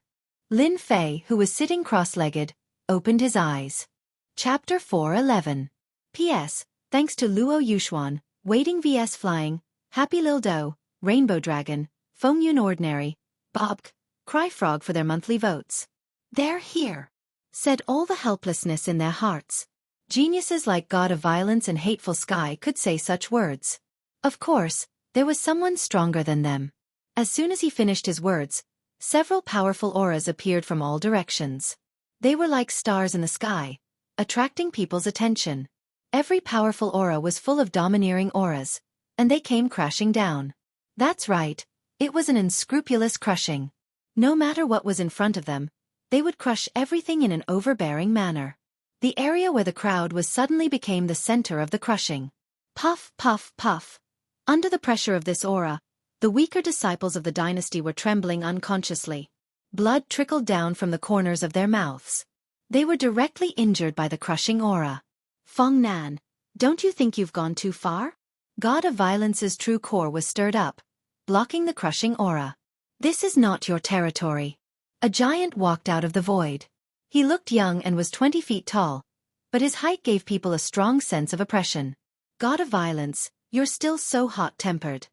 Lin Fei, who was sitting cross-legged, opened his eyes. Chapter 4:11. P.S. Thanks to Luo Yuxuan, Waiting vs Flying, Happy Lil Do, Rainbow Dragon, Feng Yun Ordinary, Bobk, Cryfrog for their monthly votes. They're here, said all the helplessness in their hearts. Geniuses like God of Violence and Hateful Sky could say such words. Of course, there was someone stronger than them. As soon as he finished his words, several powerful auras appeared from all directions. They were like stars in the sky, attracting people's attention. Every powerful aura was full of domineering auras, and they came crashing down. That's right, it was an unscrupulous crushing. No matter what was in front of them, they would crush everything in an overbearing manner. The area where the crowd was suddenly became the center of the crushing. Puff, puff, puff. Under the pressure of this aura, the weaker disciples of the dynasty were trembling unconsciously. Blood trickled down from the corners of their mouths. They were directly injured by the crushing aura. Feng Nan, don't you think you've gone too far? God of Violence's true core was stirred up, blocking the crushing aura. This is not your territory. A giant walked out of the void. He looked young and was 20 feet tall, but his height gave people a strong sense of oppression. God of Violence, you're still so hot-tempered.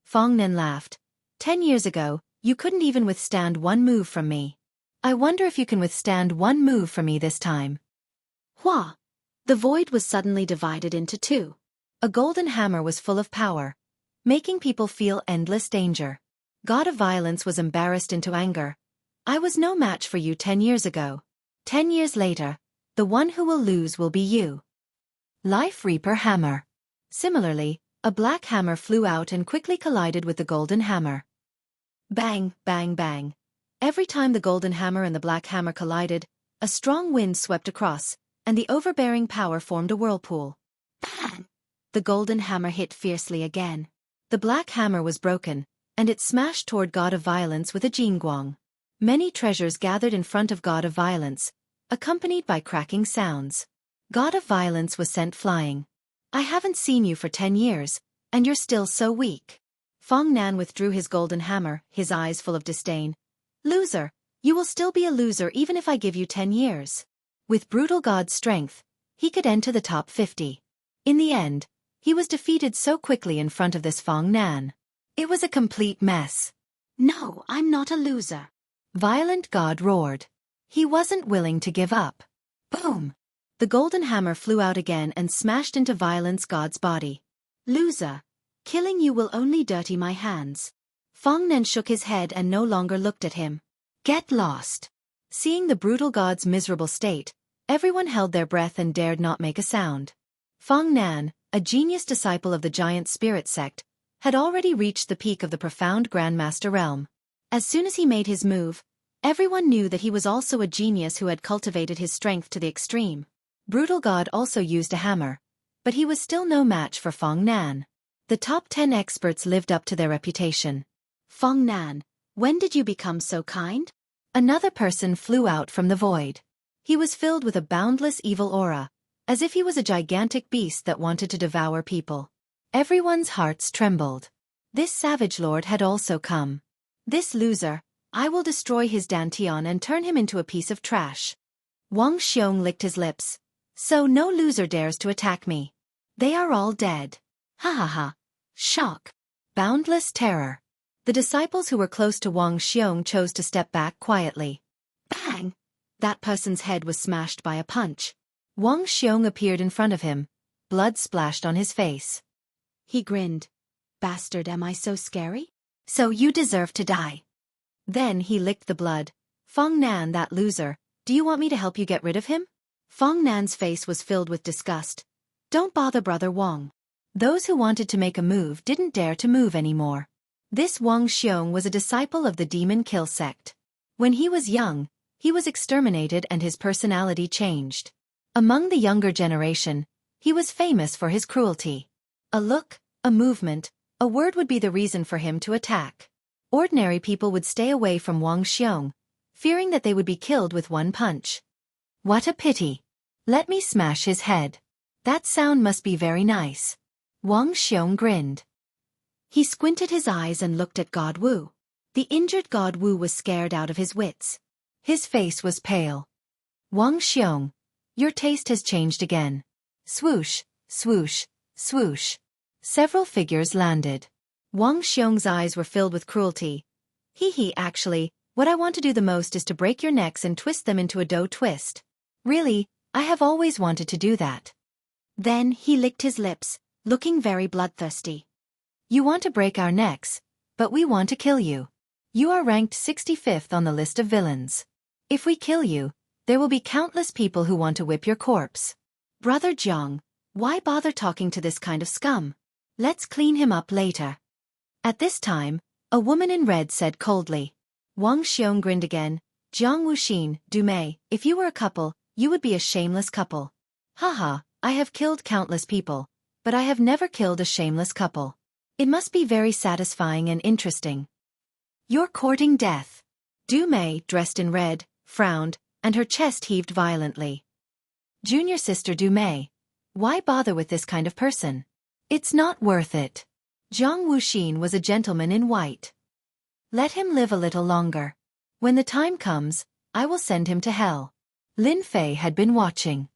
Feng Nan laughed. 10 years ago, you couldn't even withstand one move from me. I wonder if you can withstand one move from me this time. Hua! The void was suddenly divided into two. A golden hammer was full of power, making people feel endless danger. God of Violence was embarrassed into anger. I was no match for you 10 years ago. 10 years later, the one who will lose will be you. Life Reaper Hammer. Similarly, a black hammer flew out and quickly collided with the golden hammer. Bang, bang, bang. Every time the golden hammer and the black hammer collided, a strong wind swept across, and the overbearing power formed a whirlpool. Bang! The golden hammer hit fiercely again. The black hammer was broken, and it smashed toward God of Violence with a jingguang. Many treasures gathered in front of God of Violence, accompanied by cracking sounds. God of Violence was sent flying. I haven't seen you for 10 years, and you're still so weak. Feng Nan withdrew his golden hammer, his eyes full of disdain. Loser, you will still be a loser even if I give you 10 years. With brutal God's strength, he could enter the top 50. In the end, he was defeated so quickly in front of this Feng Nan. It was a complete mess. No, I'm not a loser. Violent God roared. He wasn't willing to give up. Boom! The golden hammer flew out again and smashed into Violence God's body. Loser, killing you will only dirty my hands. Feng Nan shook his head and no longer looked at him. Get lost. Seeing the brutal God's miserable state, Everyone held their breath and dared not make a sound. Feng Nan, a genius disciple of the giant spirit sect, had already reached the peak of the profound Grandmaster realm. As soon as he made his move, everyone knew that he was also a genius who had cultivated his strength to the extreme. Brutal God also used a hammer, but he was still no match for Feng Nan. The top 10 experts lived up to their reputation. Feng Nan, when did you become so kind? Another person flew out from the void. He was filled with a boundless evil aura, as if he was a gigantic beast that wanted to devour people. Everyone's hearts trembled. This savage lord had also come. This loser, I will destroy his dantian and turn him into a piece of trash. Wang Xiong licked his lips. So no loser dares to attack me. They are all dead. Ha ha ha. Shock. Boundless terror. The disciples who were close to Wang Xiong chose to step back quietly. Bang! That person's head was smashed by a punch. Wang Xiong appeared in front of him. Blood splashed on his face. He grinned. Bastard, am I so scary? So you deserve to die. Then he licked the blood. Feng Nan, that loser, do you want me to help you get rid of him? Feng Nan's face was filled with disgust. Don't bother Brother Wang. Those who wanted to make a move didn't dare to move anymore. This Wang Xiong was a disciple of the Demon Kill sect. When he was young, he was exterminated and his personality changed. Among the younger generation, he was famous for his cruelty. A look, a movement, a word would be the reason for him to attack. Ordinary people would stay away from Wang Xiong, fearing that they would be killed with one punch. What a pity. Let me smash his head. That sound must be very nice. Wang Xiong grinned. He squinted his eyes and looked at God Wu. The injured God Wu was scared out of his wits. His face was pale. Wang Xiong, your taste has changed again. Swoosh, swoosh, swoosh. Several figures landed. Wang Xiong's eyes were filled with cruelty. Actually, what I want to do the most is to break your necks and twist them into a dough twist. Really, I have always wanted to do that. Then he licked his lips, looking very bloodthirsty. You want to break our necks, but we want to kill you. You are ranked 65th on the list of villains. If we kill you, there will be countless people who want to whip your corpse. Brother Jiang, why bother talking to this kind of scum? Let's clean him up later. At this time, a woman in red said coldly. Wang Xiong grinned again. Jiang Wuxin, Dumei, if you were a couple, you would be a shameless couple. Haha, I have killed countless people, but I have never killed a shameless couple. It must be very satisfying and interesting. You're courting death. Dumei, dressed in red, frowned, and her chest heaved violently. Junior sister Dumei, why bother with this kind of person? It's not worth it. Jiang Wuxin was a gentleman in white. Let him live a little longer. When the time comes, I will send him to hell. Lin Fei had been watching.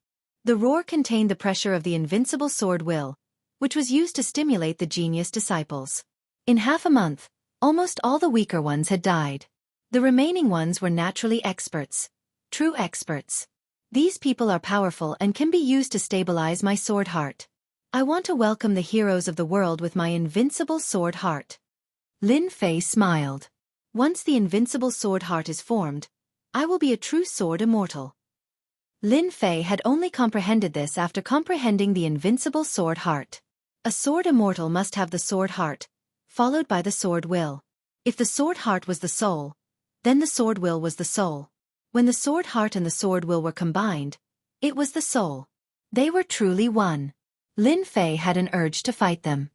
The roar contained the pressure of the invincible sword will, which was used to stimulate the genius disciples. In half a month, almost all the weaker ones had died. The remaining ones were naturally experts. True experts. These people are powerful and can be used to stabilize my sword heart. I want to welcome the heroes of the world with my invincible sword heart. Lin Fei smiled. Once the invincible sword heart is formed, I will be a true sword immortal. Lin Fei had only comprehended this after comprehending the invincible sword heart. A sword immortal must have the sword heart, followed by the sword will. If the sword heart was the soul, then the sword will was the soul. When the sword heart and the sword will were combined, it was the soul. They were truly one. Lin Fei had an urge to fight them.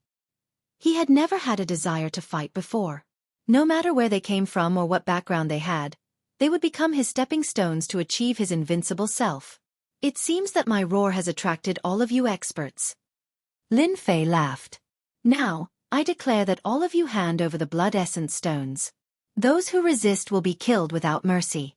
He had never had a desire to fight before. No matter where they came from or what background they had, they would become his stepping stones to achieve his invincible self. It seems that my roar has attracted all of you experts. Lin Fei laughed. Now, I declare that all of you hand over the blood essence stones. Those who resist will be killed without mercy.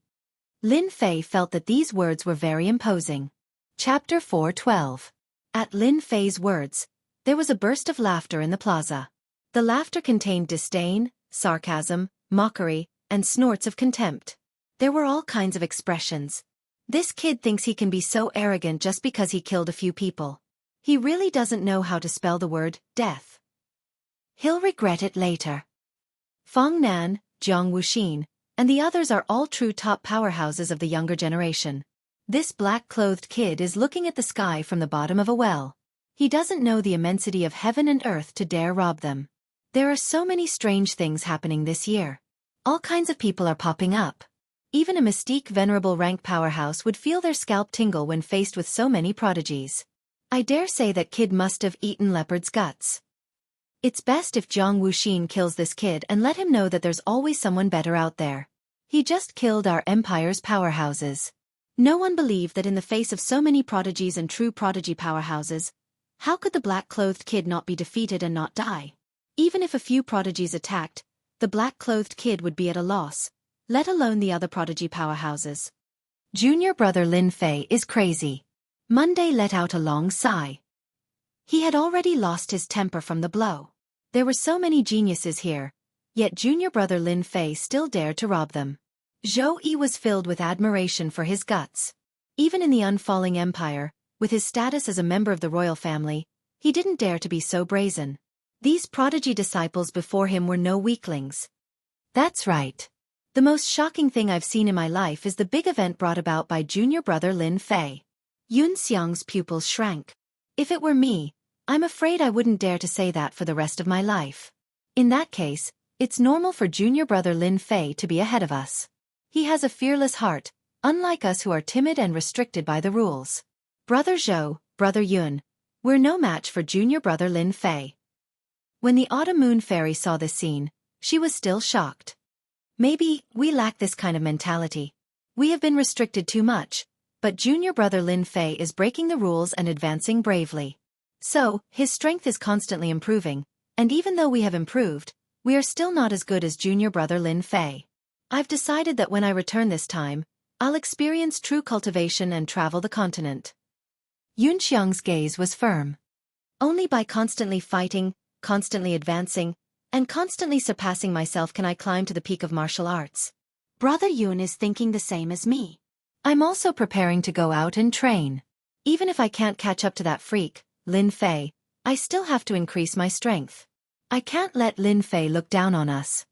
Lin Fei felt that these words were very imposing. Chapter 4:12. At Lin Fei's words, there was a burst of laughter in the plaza. The laughter contained disdain, sarcasm, mockery, and snorts of contempt. There were all kinds of expressions. This kid thinks he can be so arrogant just because he killed a few people. He really doesn't know how to spell the word death. He'll regret it later. Feng Nan, Jiang Wuxin, and the others are all true top powerhouses of the younger generation. This black-clothed kid is looking at the sky from the bottom of a well. He doesn't know the immensity of heaven and earth to dare rob them. There are so many strange things happening this year. All kinds of people are popping up. Even a mystique venerable rank powerhouse would feel their scalp tingle when faced with so many prodigies. I dare say that kid must have eaten leopard's guts. It's best if Jiang Wuxin kills this kid and let him know that there's always someone better out there. He just killed our empire's powerhouses. No one believed that in the face of so many prodigies and true prodigy powerhouses, how could the black-clothed kid not be defeated and not die? Even if a few prodigies attacked, the black-clothed kid would be at a loss, let alone the other prodigy powerhouses. Junior brother Lin Fei is crazy. Monday let out a long sigh. He had already lost his temper from the blow. There were so many geniuses here, yet junior brother Lin Fei still dared to rob them. Zhou Yi was filled with admiration for his guts. Even in the unfalling empire, with his status as a member of the royal family, he didn't dare to be so brazen. These prodigy disciples before him were no weaklings. That's right. The most shocking thing I've seen in my life is the big event brought about by junior brother Lin Fei. Yun Xiang's pupils shrank. If it were me, I'm afraid I wouldn't dare to say that for the rest of my life. In that case, it's normal for junior brother Lin Fei to be ahead of us. He has a fearless heart, unlike us who are timid and restricted by the rules. Brother Zhou, brother Yun, we're no match for junior brother Lin Fei. When the autumn moon fairy saw this scene, she was still shocked. Maybe we lack this kind of mentality. We have been restricted too much, but junior brother Lin Fei is breaking the rules and advancing bravely. So, his strength is constantly improving, and even though we have improved, we are still not as good as junior brother Lin Fei. I've decided that when I return this time, I'll experience true cultivation and travel the continent. Yun Xiang's gaze was firm. Only by constantly fighting, constantly advancing, and constantly surpassing myself can I climb to the peak of martial arts. Brother Yun is thinking the same as me. I'm also preparing to go out and train. Even if I can't catch up to that freak, Lin Fei, I still have to increase my strength. I can't let Lin Fei look down on us.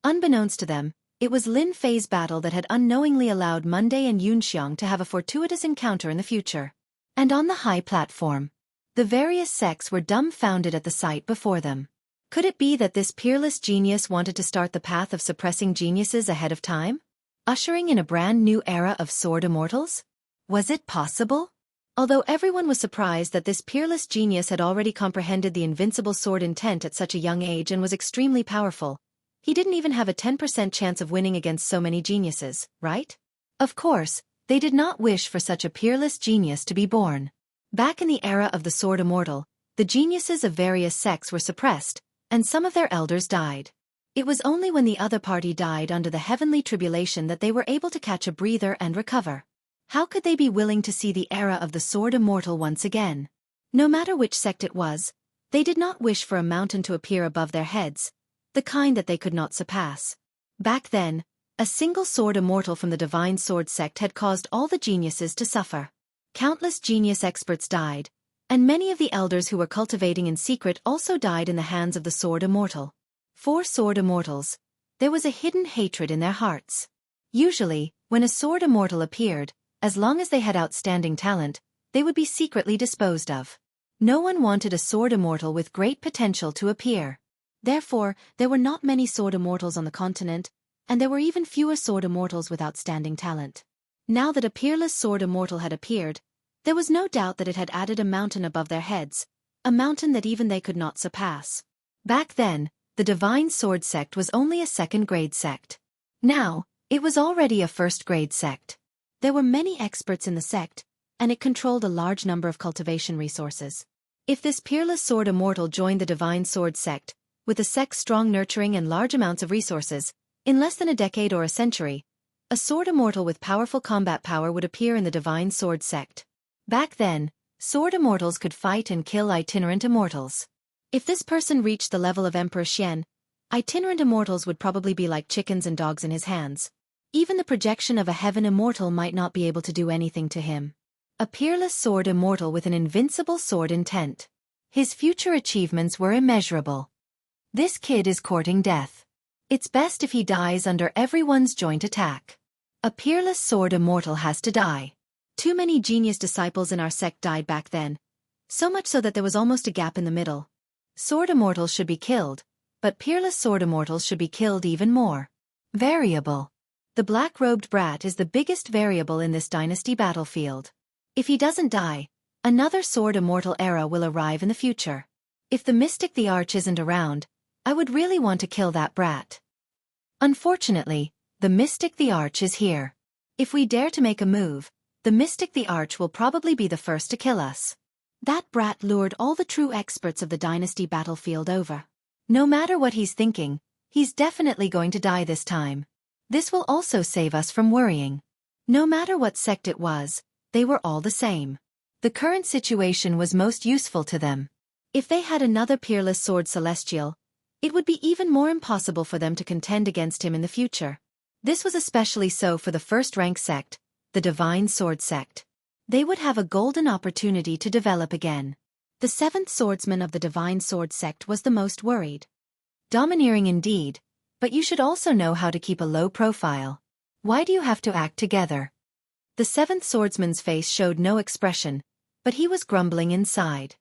Unbeknownst to them, it was Lin Fei's battle that had unknowingly allowed Monday and Yun Xiang to have a fortuitous encounter in the future. And on the high platform, the various sects were dumbfounded at the sight before them. Could it be that this peerless genius wanted to start the path of suppressing geniuses ahead of time? Ushering in a brand new era of sword immortals? Was it possible? Although everyone was surprised that this peerless genius had already comprehended the invincible sword intent at such a young age and was extremely powerful, he didn't even have a 10% chance of winning against so many geniuses, right? Of course, they did not wish for such a peerless genius to be born. Back in the era of the sword immortal, the geniuses of various sects were suppressed, and some of their elders died. It was only when the other party died under the heavenly tribulation that they were able to catch a breather and recover. How could they be willing to see the era of the sword immortal once again? No matter which sect it was, they did not wish for a mountain to appear above their heads, the kind that they could not surpass. Back then, a single sword immortal from the divine sword sect had caused all the geniuses to suffer. Countless genius experts died, and many of the elders who were cultivating in secret also died in the hands of the sword immortal. For sword immortals, there was a hidden hatred in their hearts. Usually, when a sword immortal appeared, as long as they had outstanding talent, they would be secretly disposed of. No one wanted a sword immortal with great potential to appear. Therefore, there were not many sword immortals on the continent, and there were even fewer sword immortals with outstanding talent. Now that a peerless sword immortal had appeared, there was no doubt that it had added a mountain above their heads, a mountain that even they could not surpass. Back then, the divine sword sect was only a second-grade sect. Now, it was already a first-grade sect. There were many experts in the sect, and it controlled a large number of cultivation resources. If this peerless sword immortal joined the divine sword sect, with the sect's strong nurturing and large amounts of resources, in less than a decade or a century, a sword immortal with powerful combat power would appear in the divine sword sect. Back then, sword immortals could fight and kill itinerant immortals. If this person reached the level of Emperor Xian, itinerant immortals would probably be like chickens and dogs in his hands. Even the projection of a heaven immortal might not be able to do anything to him. A peerless sword immortal with an invincible sword intent. His future achievements were immeasurable. This kid is courting death. It's best if he dies under everyone's joint attack. A peerless sword immortal has to die. Too many genius disciples in our sect died back then. So much so that there was almost a gap in the middle. Sword immortals should be killed, but peerless sword immortals should be killed even more. Variable. The black-robed brat is the biggest variable in this dynasty battlefield. If he doesn't die, another sword immortal era will arrive in the future. If the mystic the Arch isn't around, I would really want to kill that brat. Unfortunately, the mystic the Arch is here. If we dare to make a move, the mystic the Arch will probably be the first to kill us. That brat lured all the true experts of the dynasty battlefield over. No matter what he's thinking, he's definitely going to die this time. This will also save us from worrying. No matter what sect it was, they were all the same. The current situation was most useful to them. If they had another peerless sword celestial, it would be even more impossible for them to contend against him in the future. This was especially so for the first-rank sect, the Divine Sword sect. They would have a golden opportunity to develop again. The seventh swordsman of the Divine Sword sect was the most worried. Domineering indeed, but you should also know how to keep a low profile. Why do you have to act together? The seventh swordsman's face showed no expression, but he was grumbling inside.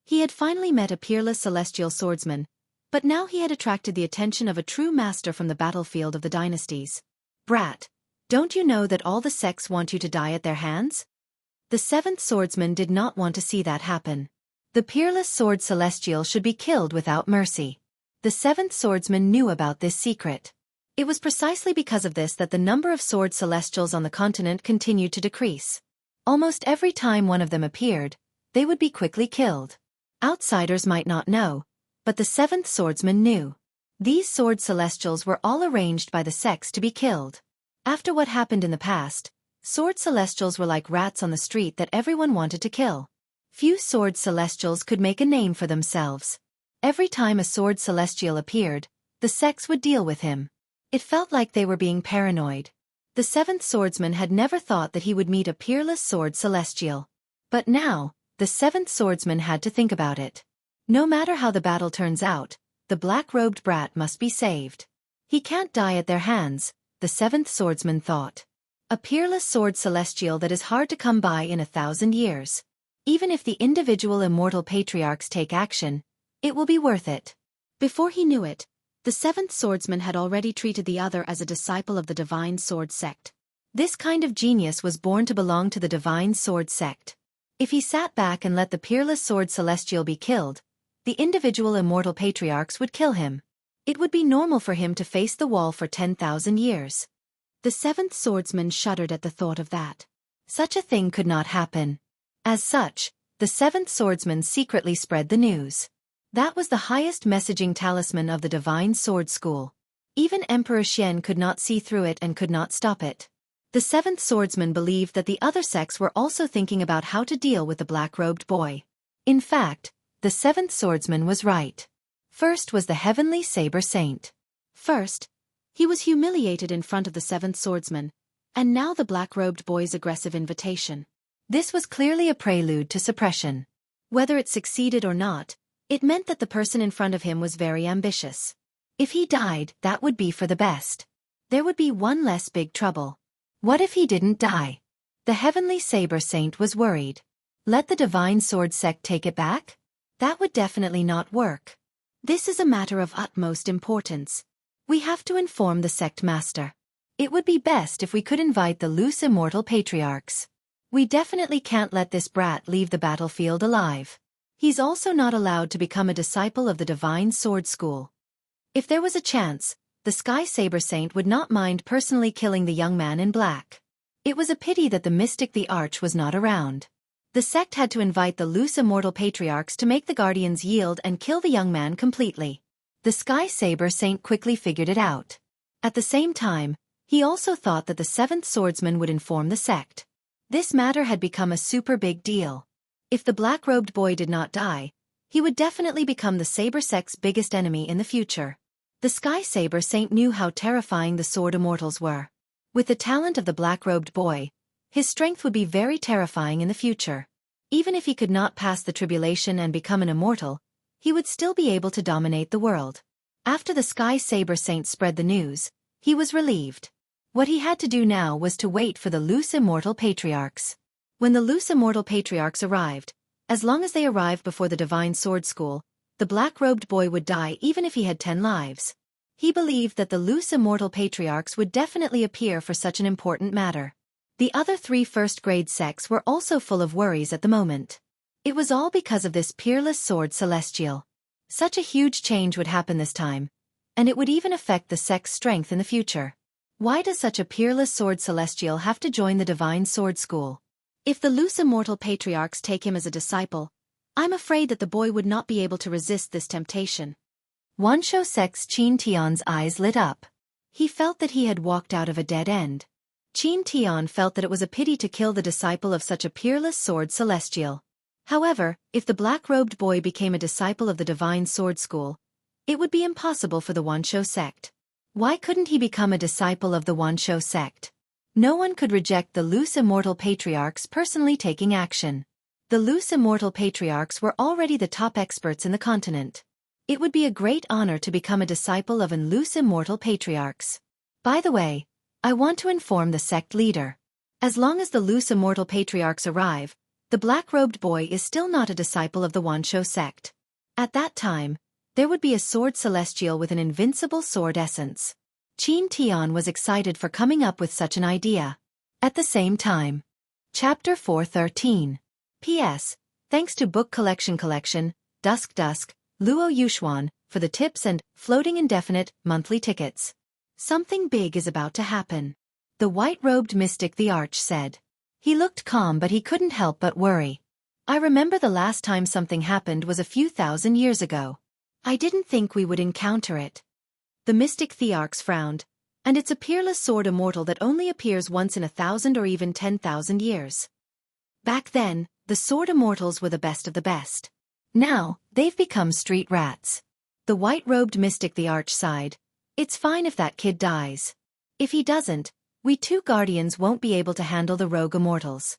He had finally met a peerless celestial swordsman, but now he had attracted the attention of a true master from the battlefield of the dynasties. Brat, don't you know that all the sects want you to die at their hands? The seventh swordsman did not want to see that happen. The peerless sword celestial should be killed without mercy. The seventh swordsman knew about this secret. It was precisely because of this that the number of sword celestials on the continent continued to decrease. Almost every time one of them appeared, they would be quickly killed. Outsiders might not know, but the seventh swordsman knew. These sword celestials were all arranged by the sects to be killed. After what happened in the past, sword celestials were like rats on the street that everyone wanted to kill. Few sword celestials could make a name for themselves. Every time a sword celestial appeared, the sects would deal with him. It felt like they were being paranoid. The seventh swordsman had never thought that he would meet a peerless sword celestial. But now, the seventh swordsman had to think about it. No matter how the battle turns out, the black-robed brat must be saved. He can't die at their hands, the seventh swordsman thought. A peerless sword celestial that is hard to come by in 1,000 years. Even if the individual immortal patriarchs take action, it will be worth it. Before he knew it, the seventh swordsman had already treated the other as a disciple of the Divine Sword sect. This kind of genius was born to belong to the Divine Sword sect. If he sat back and let the peerless sword celestial be killed, the individual immortal patriarchs would kill him. It would be normal for him to face the wall for 10,000 years. The seventh swordsman shuddered at the thought of that. Such a thing could not happen. As such, the seventh swordsman secretly spread the news. That was the highest messaging talisman of the Divine Sword School. Even Emperor Xian could not see through it and could not stop it. The seventh swordsman believed that the other sects were also thinking about how to deal with the black-robed boy. In fact, the seventh swordsman was right. First was the heavenly saber saint. First, he was humiliated in front of the seventh swordsman, and now the black-robed boy's aggressive invitation. This was clearly a prelude to suppression. Whether it succeeded or not, it meant that the person in front of him was very ambitious. If he died, that would be for the best. There would be one less big trouble. What if he didn't die? The heavenly saber saint was worried. Let the Divine Sword sect take it back? That would definitely not work. This is a matter of utmost importance. We have to inform the sect master. It would be best if we could invite the loose immortal patriarchs. We definitely can't let this brat leave the battlefield alive. He's also not allowed to become a disciple of the Divine Sword School. If there was a chance, the Sky Saber Saint would not mind personally killing the young man in black. It was a pity that the mystic the Arch was not around. The sect had to invite the loose immortal patriarchs to make the guardians yield and kill the young man completely. The Sky Saber Saint quickly figured it out. At the same time, he also thought that the seventh swordsman would inform the sect. This matter had become a super big deal. If the black-robed boy did not die, he would definitely become the Saber sect's biggest enemy in the future. The Sky Saber Saint knew how terrifying the sword immortals were. With the talent of the black-robed boy, his strength would be very terrifying in the future. Even if he could not pass the tribulation and become an immortal, he would still be able to dominate the world. After the Sky Saber Saint spread the news, he was relieved. What he had to do now was to wait for the loose immortal patriarchs. When the loose immortal patriarchs arrived, as long as they arrived before the Divine Sword School, the black-robed boy would die even if he had 10 lives. He believed that the loose immortal patriarchs would definitely appear for such an important matter. The other 3 first-grade sects were also full of worries at the moment. It was all because of this peerless sword celestial. Such a huge change would happen this time, and it would even affect the sect's strength in the future. Why does such a peerless sword celestial have to join the Divine Sword School? If the loose immortal patriarchs take him as a disciple, I'm afraid that the boy would not be able to resist this temptation. Wansho sect's Qin Tian's eyes lit up. He felt that he had walked out of a dead end. Qin Tian felt that it was a pity to kill the disciple of such a peerless sword celestial. However, if the black-robed boy became a disciple of the Divine Sword School, it would be impossible for the Wansho sect. Why couldn't he become a disciple of the Wansho sect? No one could reject the loose immortal patriarchs personally taking action. The loose immortal patriarchs were already the top experts in the continent. It would be a great honor to become a disciple of an loose immortal patriarchs. By the way, I want to inform the sect leader. As long as the loose immortal patriarchs arrive, the black-robed boy is still not a disciple of the Wansho sect. At that time, there would be a sword celestial with an invincible sword essence. Qin Tian was excited for coming up with such an idea. At the same time. Chapter 413. P.S. Thanks to Book Collection, Dusk, Luo Yuxuan, for the tips and floating indefinite monthly tickets. Something big is about to happen. The white-robed mystic the Arch said. He looked calm, but he couldn't help but worry. I remember the last time something happened was a few thousand years ago. I didn't think we would encounter it. The mystic Thearchs frowned, and it's a peerless sword immortal that only appears once in 1,000 or even 10,000 years. Back then, the sword immortals were the best of the best. Now, they've become street rats. The white-robed mystic the Arch sighed. It's fine if that kid dies. If he doesn't, we 2 guardians won't be able to handle the rogue immortals.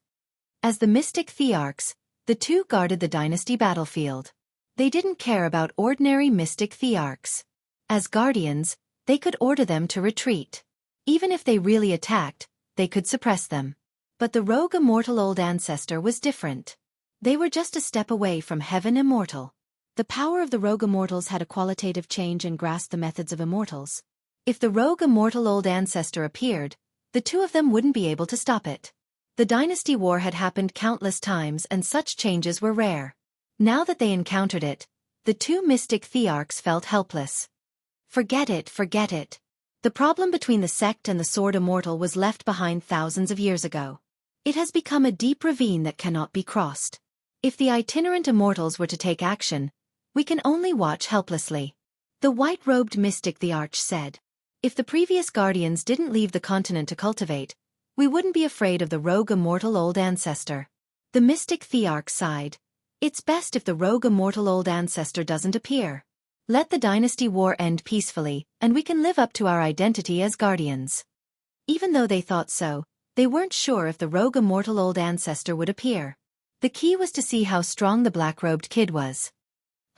As the mystic Thearchs, the 2 guarded the dynasty battlefield. They didn't care about ordinary mystic Thearchs. As guardians, they could order them to retreat. Even if they really attacked, they could suppress them. But the rogue immortal old ancestor was different. They were just a step away from heaven immortal. The power of the rogue immortals had a qualitative change and grasped the methods of immortals. If the rogue immortal old ancestor appeared, the 2 of them wouldn't be able to stop it. The dynasty war had happened countless times and such changes were rare. Now that they encountered it, the 2 mystic Thearchs felt helpless. Forget it. The problem between the sect and the sword immortal was left behind thousands of years ago. It has become a deep ravine that cannot be crossed. If the itinerant immortals were to take action, we can only watch helplessly. The white-robed mystic the Arch said. If the previous guardians didn't leave the continent to cultivate, we wouldn't be afraid of the rogue immortal old ancestor. The mystic Thearch sighed. It's best if the rogue immortal old ancestor doesn't appear. Let the dynasty war end peacefully, and we can live up to our identity as guardians. Even though they thought so, they weren't sure if the rogue immortal old ancestor would appear. The key was to see how strong the black-robed kid was.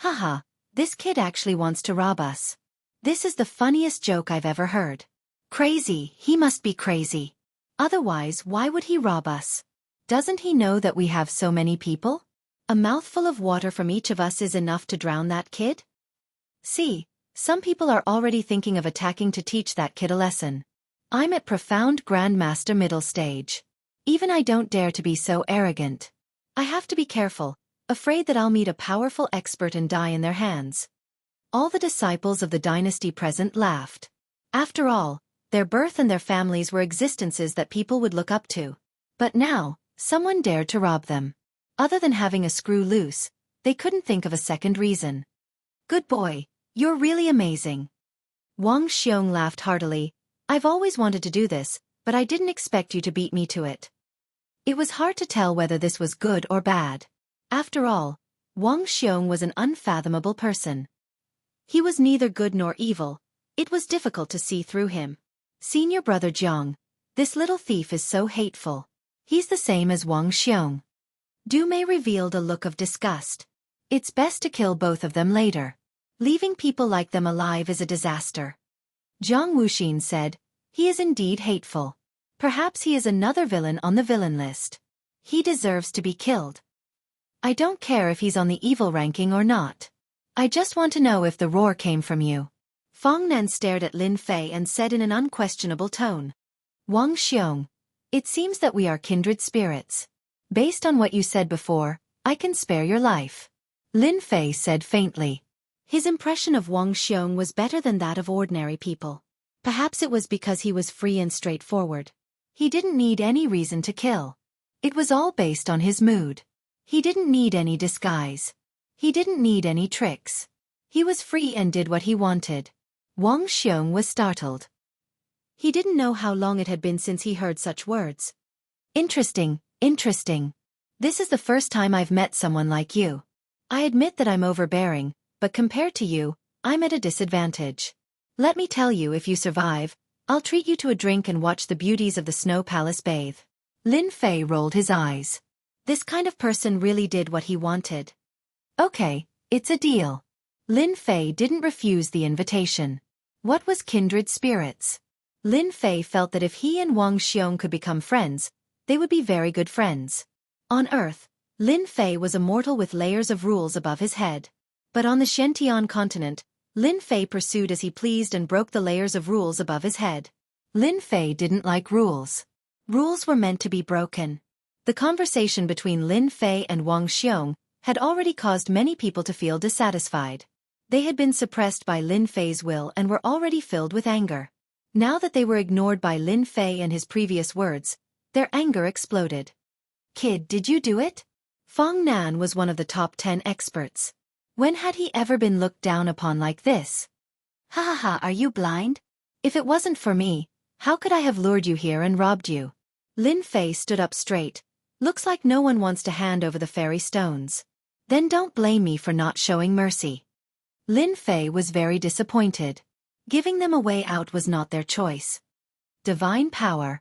Haha, this kid actually wants to rob us. This is the funniest joke I've ever heard. Crazy, he must be crazy. Otherwise, why would he rob us? Doesn't he know that we have so many people? A mouthful of water from each of us is enough to drown that kid? See, some people are already thinking of attacking to teach that kid a lesson. I'm at profound Grandmaster middle stage. Even I don't dare to be so arrogant. I have to be careful, afraid that I'll meet a powerful expert and die in their hands. All the disciples of the dynasty present laughed. After all, their birth and their families were existences that people would look up to. But now, someone dared to rob them. Other than having a screw loose, they couldn't think of a second reason. Good boy, you're really amazing. Wang Xiong laughed heartily. I've always wanted to do this, but I didn't expect you to beat me to it. It was hard to tell whether this was good or bad. After all, Wang Xiong was an unfathomable person. He was neither good nor evil. It was difficult to see through him. Senior brother Jiang, this little thief is so hateful. He's the same as Wang Xiong. Dumei revealed a look of disgust. It's best to kill both of them later. Leaving people like them alive is a disaster. Jiang Wuxin said, He is indeed hateful. Perhaps he is another villain on the villain list. He deserves to be killed. I don't care if he's on the evil ranking or not. I just want to know if the roar came from you. Fong Nan stared at Lin Fei and said in an unquestionable tone. Wang Xiong, it seems that we are kindred spirits. Based on what you said before, I can spare your life. Lin Fei said faintly. His impression of Wang Xiong was better than that of ordinary people. Perhaps it was because he was free and straightforward. He didn't need any reason to kill. It was all based on his mood. He didn't need any disguise. He didn't need any tricks. He was free and did what he wanted. Wang Xiong was startled. He didn't know how long it had been since he heard such words. Interesting, interesting. This is the first time I've met someone like you. I admit that I'm overbearing, but compared to you, I'm at a disadvantage. Let me tell you, if you survive, I'll treat you to a drink and watch the beauties of the Snow Palace bathe. Lin Fei rolled his eyes. This kind of person really did what he wanted. Okay, it's a deal. Lin Fei didn't refuse the invitation. What was kindred spirits? Lin Fei felt that if he and Wang Xiong could become friends, they would be very good friends. On Earth, Lin Fei was a mortal with layers of rules above his head. But on the Shentian continent, Lin Fei pursued as he pleased and broke the layers of rules above his head. Lin Fei didn't like rules. Rules were meant to be broken. The conversation between Lin Fei and Wang Xiong had already caused many people to feel dissatisfied. They had been suppressed by Lin Fei's will and were already filled with anger. Now that they were ignored by Lin Fei and his previous words, their anger exploded. Kid, did you do it? Fong Nan was one of the top 10 experts. When had he ever been looked down upon like this? Ha ha ha, are you blind? If it wasn't for me, how could I have lured you here and robbed you? Lin Fei stood up straight. Looks like no one wants to hand over the fairy stones. Then don't blame me for not showing mercy. Lin Fei was very disappointed. Giving them a way out was not their choice. Divine power.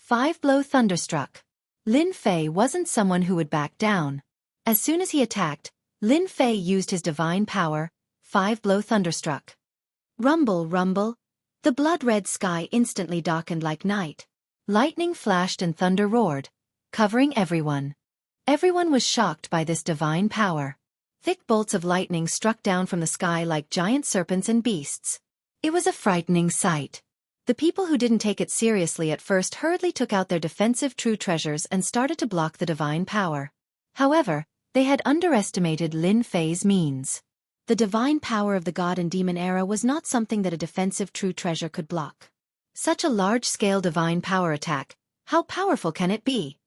5-blow thunderstruck. Lin Fei wasn't someone who would back down. As soon as he attacked, Lin Fei used his divine power, 5-blow thunderstruck. Rumble, rumble. The blood-red sky instantly darkened like night. Lightning flashed and thunder roared, covering everyone. Everyone was shocked by this divine power. Thick bolts of lightning struck down from the sky like giant serpents and beasts. It was a frightening sight. The people who didn't take it seriously at first hurriedly took out their defensive true treasures and started to block the divine power. However, they had underestimated Lin Fei's means. The divine power of the God and Demon era was not something that a defensive true treasure could block. Such a large-scale divine power attack, how powerful can it be?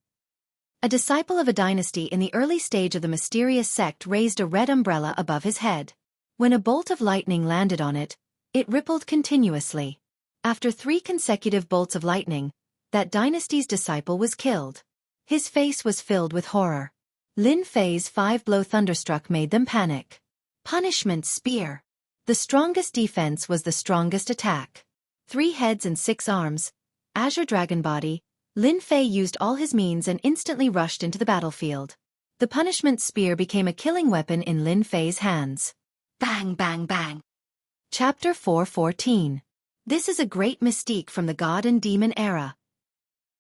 A disciple of a dynasty in the early stage of the mysterious sect raised a red umbrella above his head. When a bolt of lightning landed on it, it rippled continuously. After 3 consecutive bolts of lightning, that dynasty's disciple was killed. His face was filled with horror. Lin Fei's 5-blow thunderstruck made them panic. Punishment spear. The strongest defense was the strongest attack. 3 heads and 6 arms, Azure Dragon Body, Lin Fei used all his means and instantly rushed into the battlefield. The punishment spear became a killing weapon in Lin Fei's hands. Bang, bang, bang. Chapter 4:14. This is a great mystique from the God and Demon era.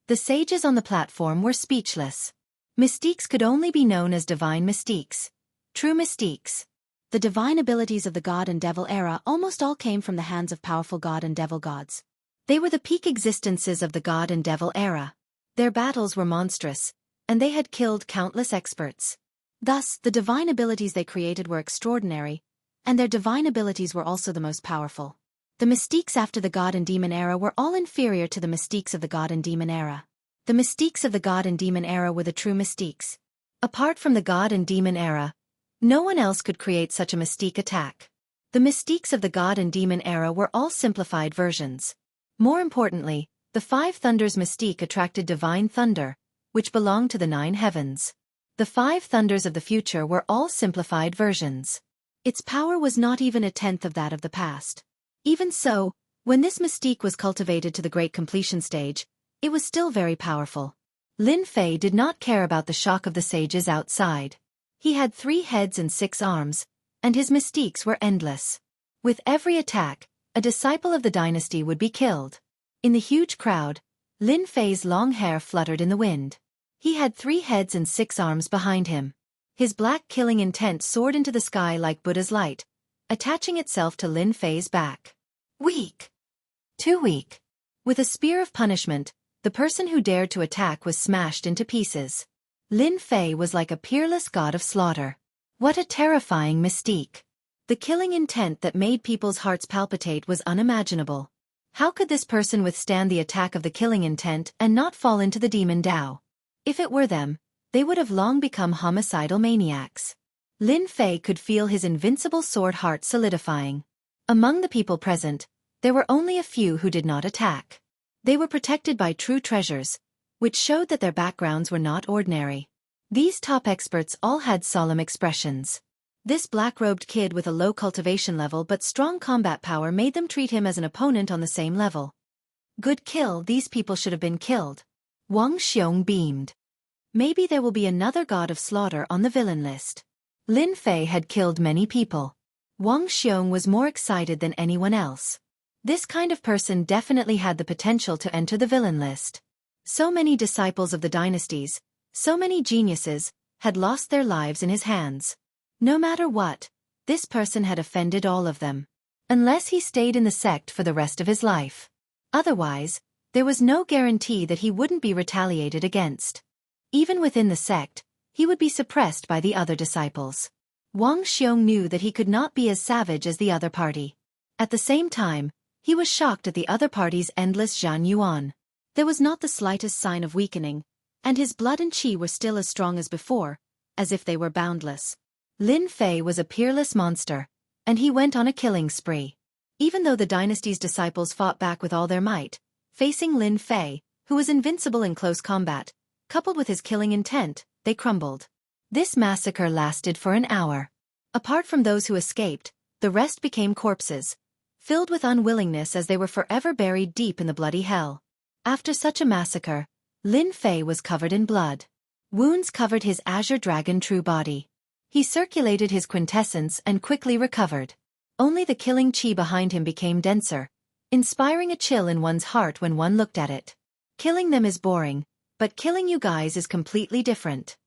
The sages on the platform were speechless. Mystiques could only be known as divine mystiques. True mystiques. The divine abilities of the God and Devil era almost all came from the hands of powerful God and Devil gods. They were the peak existences of the God and Devil era. Their battles were monstrous, and they had killed countless experts. Thus, the divine abilities they created were extraordinary, and their divine abilities were also the most powerful. The mystiques after the God and Demon era were all inferior to the mystiques of the God and Demon era. The mystiques of the God and Demon era were the true mystiques. Apart from the God and Demon era, no one else could create such a mystique attack. The mystiques of the God and Demon era were all simplified versions. More importantly, the 5 thunders mystique attracted divine thunder, which belonged to the 9 heavens. The 5 thunders of the future were all simplified versions. Its power was not even a tenth of that of the past. Even so, when this mystique was cultivated to the great completion stage, it was still very powerful. Lin Fei did not care about the shock of the sages outside. He had 3 heads and 6 arms, and his mystiques were endless. With every attack, a disciple of the dynasty would be killed. In the huge crowd, Lin Fei's long hair fluttered in the wind. He had 3 heads and 6 arms behind him. His black killing intent soared into the sky like Buddha's light, attaching itself to Lin Fei's back. Weak. Too weak. With a spear of punishment, the person who dared to attack was smashed into pieces. Lin Fei was like a peerless god of slaughter. What a terrifying mystique. The killing intent that made people's hearts palpitate was unimaginable. How could this person withstand the attack of the killing intent and not fall into the demon Dao? If it were them, they would have long become homicidal maniacs. Lin Fei could feel his invincible sword heart solidifying. Among the people present, there were only a few who did not attack. They were protected by true treasures, which showed that their backgrounds were not ordinary. These top experts all had solemn expressions. This black-robed kid with a low cultivation level but strong combat power made them treat him as an opponent on the same level. Good kill, these people should have been killed. Wang Xiong beamed. Maybe there will be another god of slaughter on the villain list. Lin Fei had killed many people. Wang Xiong was more excited than anyone else. This kind of person definitely had the potential to enter the villain list. So many disciples of the dynasties, so many geniuses, had lost their lives in his hands. No matter what, this person had offended all of them. Unless he stayed in the sect for the rest of his life. Otherwise, there was no guarantee that he wouldn't be retaliated against. Even within the sect, he would be suppressed by the other disciples. Wang Xiong knew that he could not be as savage as the other party. At the same time, he was shocked at the other party's endless Zhan Yuan. There was not the slightest sign of weakening, and his blood and qi were still as strong as before, as if they were boundless. Lin Fei was a peerless monster, and he went on a killing spree. Even though the dynasty's disciples fought back with all their might, facing Lin Fei, who was invincible in close combat, coupled with his killing intent, they crumbled. This massacre lasted for an hour. Apart from those who escaped, the rest became corpses, filled with unwillingness as they were forever buried deep in the bloody hell. After such a massacre, Lin Fei was covered in blood. Wounds covered his azure dragon true body. He circulated his quintessence and quickly recovered. Only the killing qi behind him became denser, inspiring a chill in one's heart when one looked at it. Killing them is boring, but killing you guys is completely different.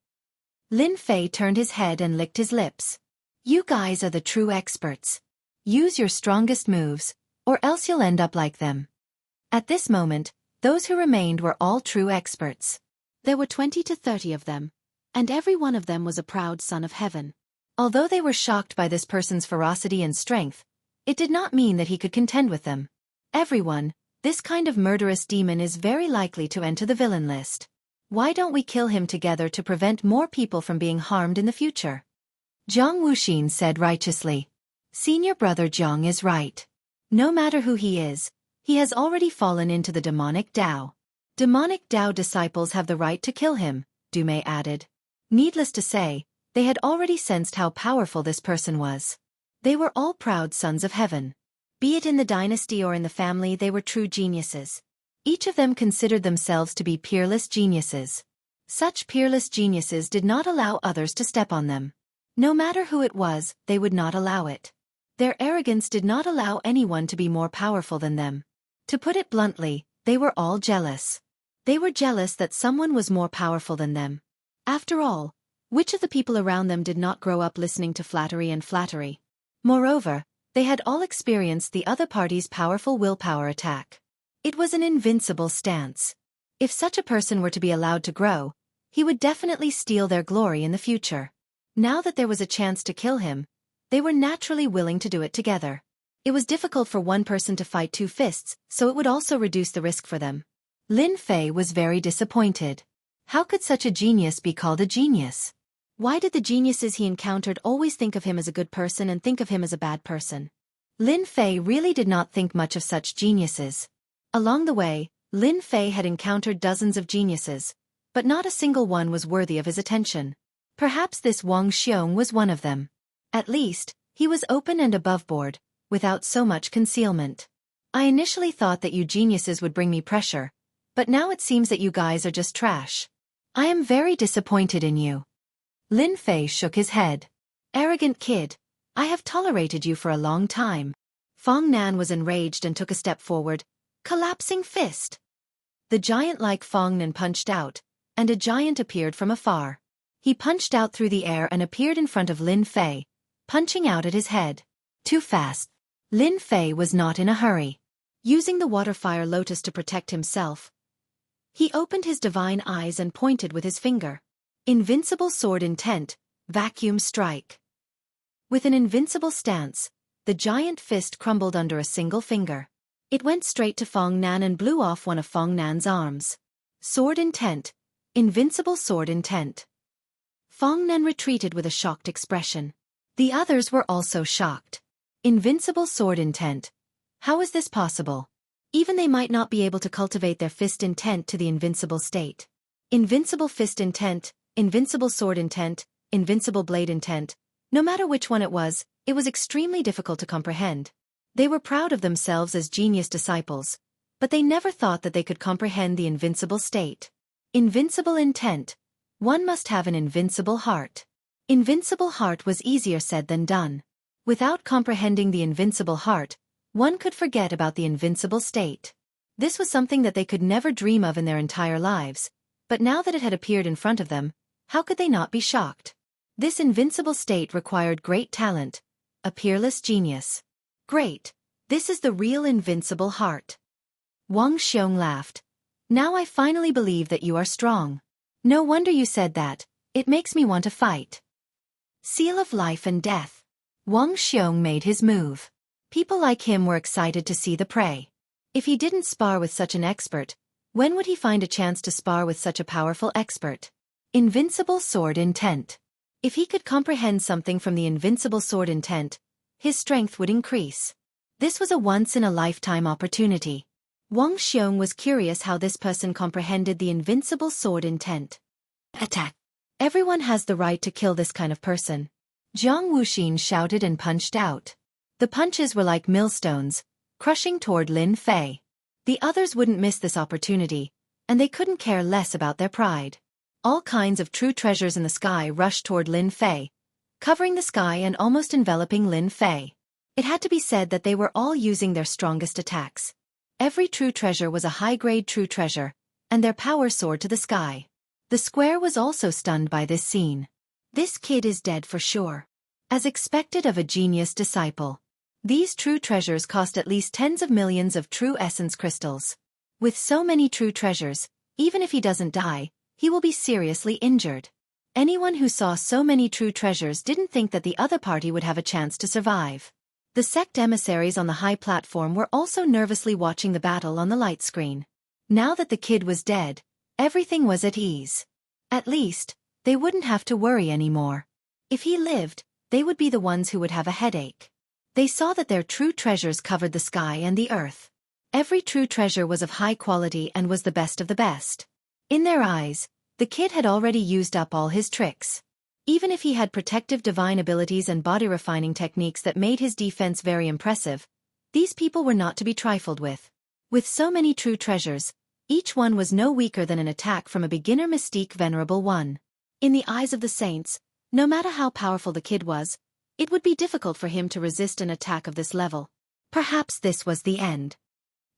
Lin Fei turned his head and licked his lips. You guys are the true experts. Use your strongest moves, or else you'll end up like them. At this moment, those who remained were all true experts. There were 20 to 30 of them, and every one of them was a proud son of heaven. Although they were shocked by this person's ferocity and strength, it did not mean that he could contend with them. Everyone, this kind of murderous demon is very likely to enter the villain list. Why don't we kill him together to prevent more people from being harmed in the future? Zhang Wuxin said righteously. Senior brother Zhang is right. No matter who he is, he has already fallen into the demonic Dao. Demonic Dao disciples have the right to kill him, Dumei added. Needless to say, they had already sensed how powerful this person was. They were all proud sons of heaven. Be it in the dynasty or in the family, they were true geniuses. Each of them considered themselves to be peerless geniuses. Such peerless geniuses did not allow others to step on them. No matter who it was, they would not allow it. Their arrogance did not allow anyone to be more powerful than them. To put it bluntly, they were all jealous. They were jealous that someone was more powerful than them. After all, which of the people around them did not grow up listening to flattery and flattery? Moreover, they had all experienced the other party's powerful willpower attack. It was an invincible stance. If such a person were to be allowed to grow, he would definitely steal their glory in the future. Now that there was a chance to kill him, they were naturally willing to do it together. It was difficult for one person to fight 2 fists, so it would also reduce the risk for them. Lin Fei was very disappointed. How could such a genius be called a genius? Why did the geniuses he encountered always think of him as a good person and think of him as a bad person? Lin Fei really did not think much of such geniuses. Along the way, Lin Fei had encountered dozens of geniuses, but not a single one was worthy of his attention. Perhaps this Wang Xiong was one of them. At least, he was open and aboveboard, without so much concealment. I initially thought that you geniuses would bring me pressure, but now it seems that you guys are just trash. I am very disappointed in you. Lin Fei shook his head. Arrogant kid, I have tolerated you for a long time. Fong Nan was enraged and took a step forward, Collapsing fist. The giant-like Fong Nan punched out, and a giant appeared from afar. He punched out through the air and appeared in front of Lin Fei, punching out at his head. Too fast. Lin Fei was not in a hurry. Using the water-fire lotus to protect himself, he opened his divine eyes and pointed with his finger. Invincible sword intent, vacuum strike. With an invincible stance, the giant fist crumbled under a single finger. It went straight to Fong Nan and blew off one of Fong Nan's arms. Sword intent, invincible sword intent. Fong Nan retreated with a shocked expression. The others were also shocked. Invincible sword intent. How is this possible? Even they might not be able to cultivate their fist intent to the invincible state. Invincible fist intent, invincible sword intent, invincible blade intent. No matter which one it was extremely difficult to comprehend. They were proud of themselves as genius disciples, but they never thought that they could comprehend the invincible state. Invincible intent. One must have an invincible heart. Invincible heart was easier said than done. Without comprehending the invincible heart, one could forget about the invincible state. This was something that they could never dream of in their entire lives, but now that it had appeared in front of them, how could they not be shocked? This invincible state required great talent, a peerless genius. Great, this is the real invincible heart. Wang Xiong laughed. Now I finally believe that you are strong. No wonder you said that, it makes me want to fight. Seal of life and death. Wang Xiong made his move. People like him were excited to see the prey. If he didn't spar with such an expert, when would he find a chance to spar with such a powerful expert? Invincible sword intent. If he could comprehend something from the invincible sword intent, his strength would increase. This was a once-in-a-lifetime opportunity. Wang Xiong was curious how this person comprehended the invincible sword intent. Attack! Everyone has the right to kill this kind of person. Jiang Wuxin shouted and punched out. The punches were like millstones, crushing toward Lin Fei. The others wouldn't miss this opportunity, and they couldn't care less about their pride. All kinds of true treasures in the sky rushed toward Lin Fei, covering the sky and almost enveloping Lin Fei. It had to be said that they were all using their strongest attacks. Every true treasure was a high-grade true treasure, and their power soared to the sky. The square was also stunned by this scene. This kid is dead for sure. As expected of a genius disciple. These true treasures cost at least tens of millions of true essence crystals. With so many true treasures, even if he doesn't die, he will be seriously injured. Anyone who saw so many true treasures didn't think that the other party would have a chance to survive. The sect emissaries on the high platform were also nervously watching the battle on the light screen. Now that the kid was dead, everything was at ease. At least, they wouldn't have to worry anymore. If he lived, they would be the ones who would have a headache. They saw that their true treasures covered the sky and the earth. Every true treasure was of high quality and was the best of the best. In their eyes, the kid had already used up all his tricks. Even if he had protective divine abilities and body-refining techniques that made his defense very impressive, these people were not to be trifled with. With so many true treasures, each one was no weaker than an attack from a beginner mystique venerable one. In the eyes of the saints, no matter how powerful the kid was, it would be difficult for him to resist an attack of this level. Perhaps this was the end.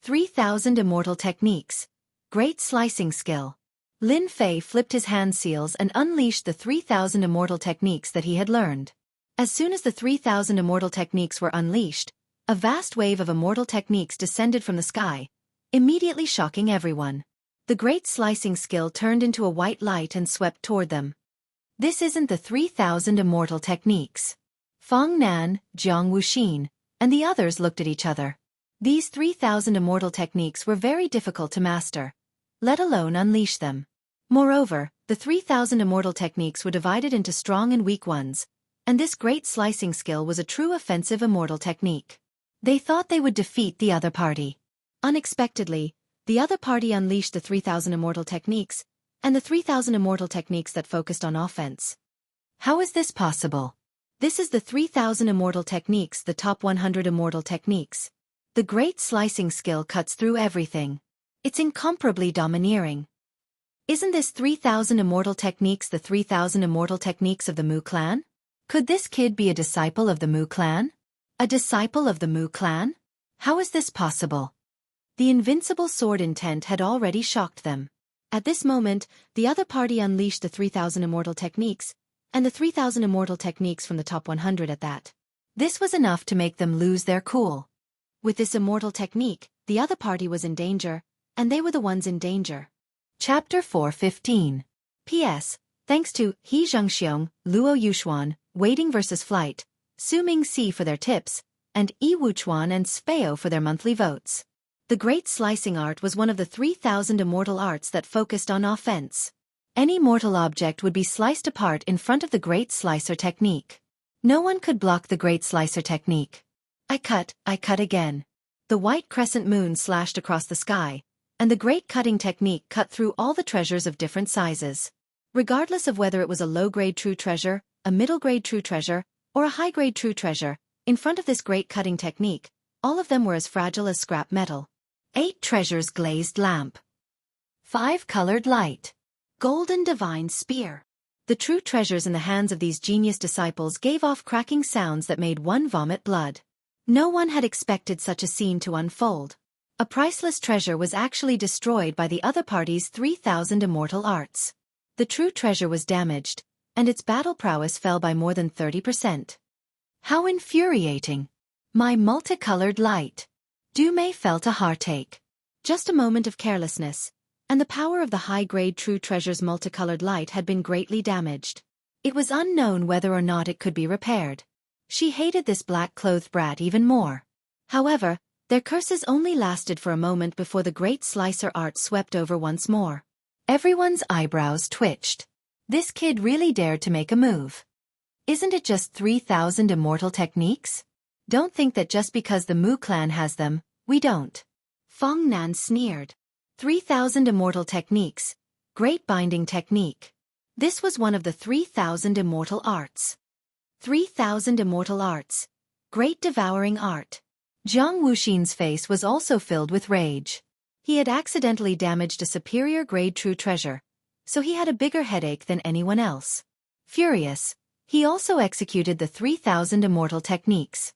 3,000 immortal techniques. Great slicing skill. Lin Fei flipped his hand seals and unleashed the 3,000 immortal techniques that he had learned. As soon as the 3,000 immortal techniques were unleashed, a vast wave of immortal techniques descended from the sky, immediately shocking everyone. The great slicing skill turned into a white light and swept toward them. This isn't the 3,000 immortal techniques. Fong Nan, Jiang Wuxin, and the others looked at each other. These 3,000 immortal techniques were very difficult to master, let alone unleash them. Moreover, the 3,000 immortal techniques were divided into strong and weak ones, and this great slicing skill was a true offensive immortal technique. They thought they would defeat the other party. Unexpectedly, the other party unleashed the 3,000 immortal techniques, and the 3,000 immortal techniques that focused on offense. How is this possible? This is the 3,000 immortal techniques, the top 100 immortal techniques. The great slicing skill cuts through everything. It's incomparably domineering. Isn't this 3,000 immortal techniques the 3,000 immortal techniques of the Mu clan? Could this kid be a disciple of the Mu clan? A disciple of the Mu clan? How is this possible? The invincible sword intent had already shocked them. At this moment, the other party unleashed the 3,000 immortal techniques, and the 3,000 immortal techniques from the top 100 at that. This was enough to make them lose their cool. With this immortal technique, the other party was in danger, and they were the ones in danger. Chapter 4:15. P.S. Thanks to He Zhengxiong, Luo Yuxuan, Waiting vs. Flight, Su Ming Si for their tips, and Yi Wuchuan and Sfeo for their monthly votes. The Great Slicing Art was one of the 3,000 immortal arts that focused on offense. Any mortal object would be sliced apart in front of the Great Slicer technique. No one could block the Great Slicer technique. I cut again. The white crescent moon slashed across the sky, and the Great Cutting technique cut through all the treasures of different sizes. Regardless of whether it was a low-grade true treasure, a middle-grade true treasure, or a high-grade true treasure, in front of this Great Cutting technique, all of them were as fragile as scrap metal. 8 treasures glazed lamp. 5 colored light. Golden divine spear. The true treasures in the hands of these genius disciples gave off cracking sounds that made one vomit blood. No one had expected such a scene to unfold. A priceless treasure was actually destroyed by the other party's 3,000 immortal arts. The true treasure was damaged, and its battle prowess fell by more than 30%. How infuriating! My multicolored light. Dumei felt a heartache. Just a moment of carelessness, and the power of the high-grade true treasure's multicolored light had been greatly damaged. It was unknown whether or not it could be repaired. She hated this black-clothed brat even more. However, their curses only lasted for a moment before the Great Slicer art swept over once more. Everyone's eyebrows twitched. This kid really dared to make a move. Isn't it just 3,000 immortal techniques? Don't think that just because the Mu clan has them, we don't. Feng Nan sneered. 3,000 immortal techniques. Great binding technique. This was one of the 3,000 immortal arts. 3,000 immortal arts. Great devouring art. Jiang Wuxin's face was also filled with rage. He had accidentally damaged a superior grade true treasure, so he had a bigger headache than anyone else. Furious, he also executed the 3,000 immortal techniques.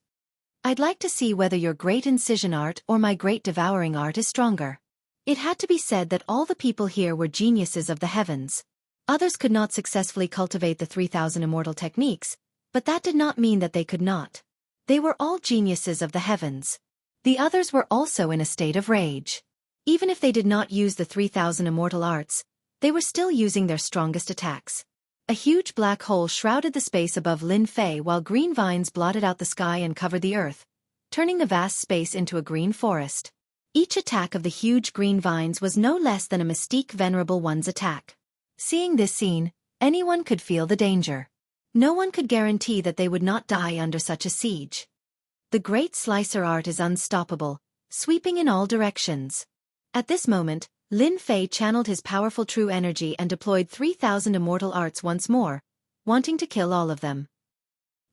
I'd like to see whether your great incision art or my great devouring art is stronger. It had to be said that all the people here were geniuses of the heavens. Others could not successfully cultivate the 3,000 immortal techniques, but that did not mean that they could not. They were all geniuses of the heavens. The others were also in a state of rage. Even if they did not use the 3,000 immortal arts, they were still using their strongest attacks. A huge black hole shrouded the space above Lin Fei while green vines blotted out the sky and covered the earth, turning the vast space into a green forest. Each attack of the huge green vines was no less than a mystique venerable one's attack. Seeing this scene, anyone could feel the danger. No one could guarantee that they would not die under such a siege. The Great Slicer art is unstoppable, sweeping in all directions. At this moment, Lin Fei channeled his powerful true energy and deployed 3,000 immortal arts once more, wanting to kill all of them.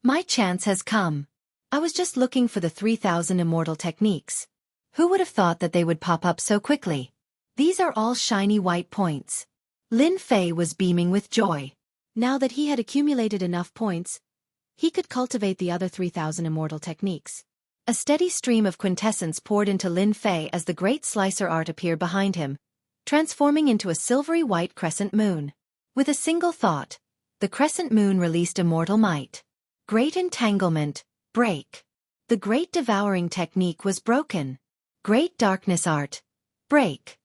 My chance has come. I was just looking for the 3,000 immortal techniques. Who would have thought that they would pop up so quickly? These are all shiny white points. Lin Fei was beaming with joy. Now that he had accumulated enough points, he could cultivate the other 3,000 immortal techniques. A steady stream of quintessence poured into Lin Fei as the Great Slicer art appeared behind him, transforming into a silvery white crescent moon. With a single thought, the crescent moon released immortal might. Great entanglement, break. The Great Devouring technique was broken. Great Darkness art, break.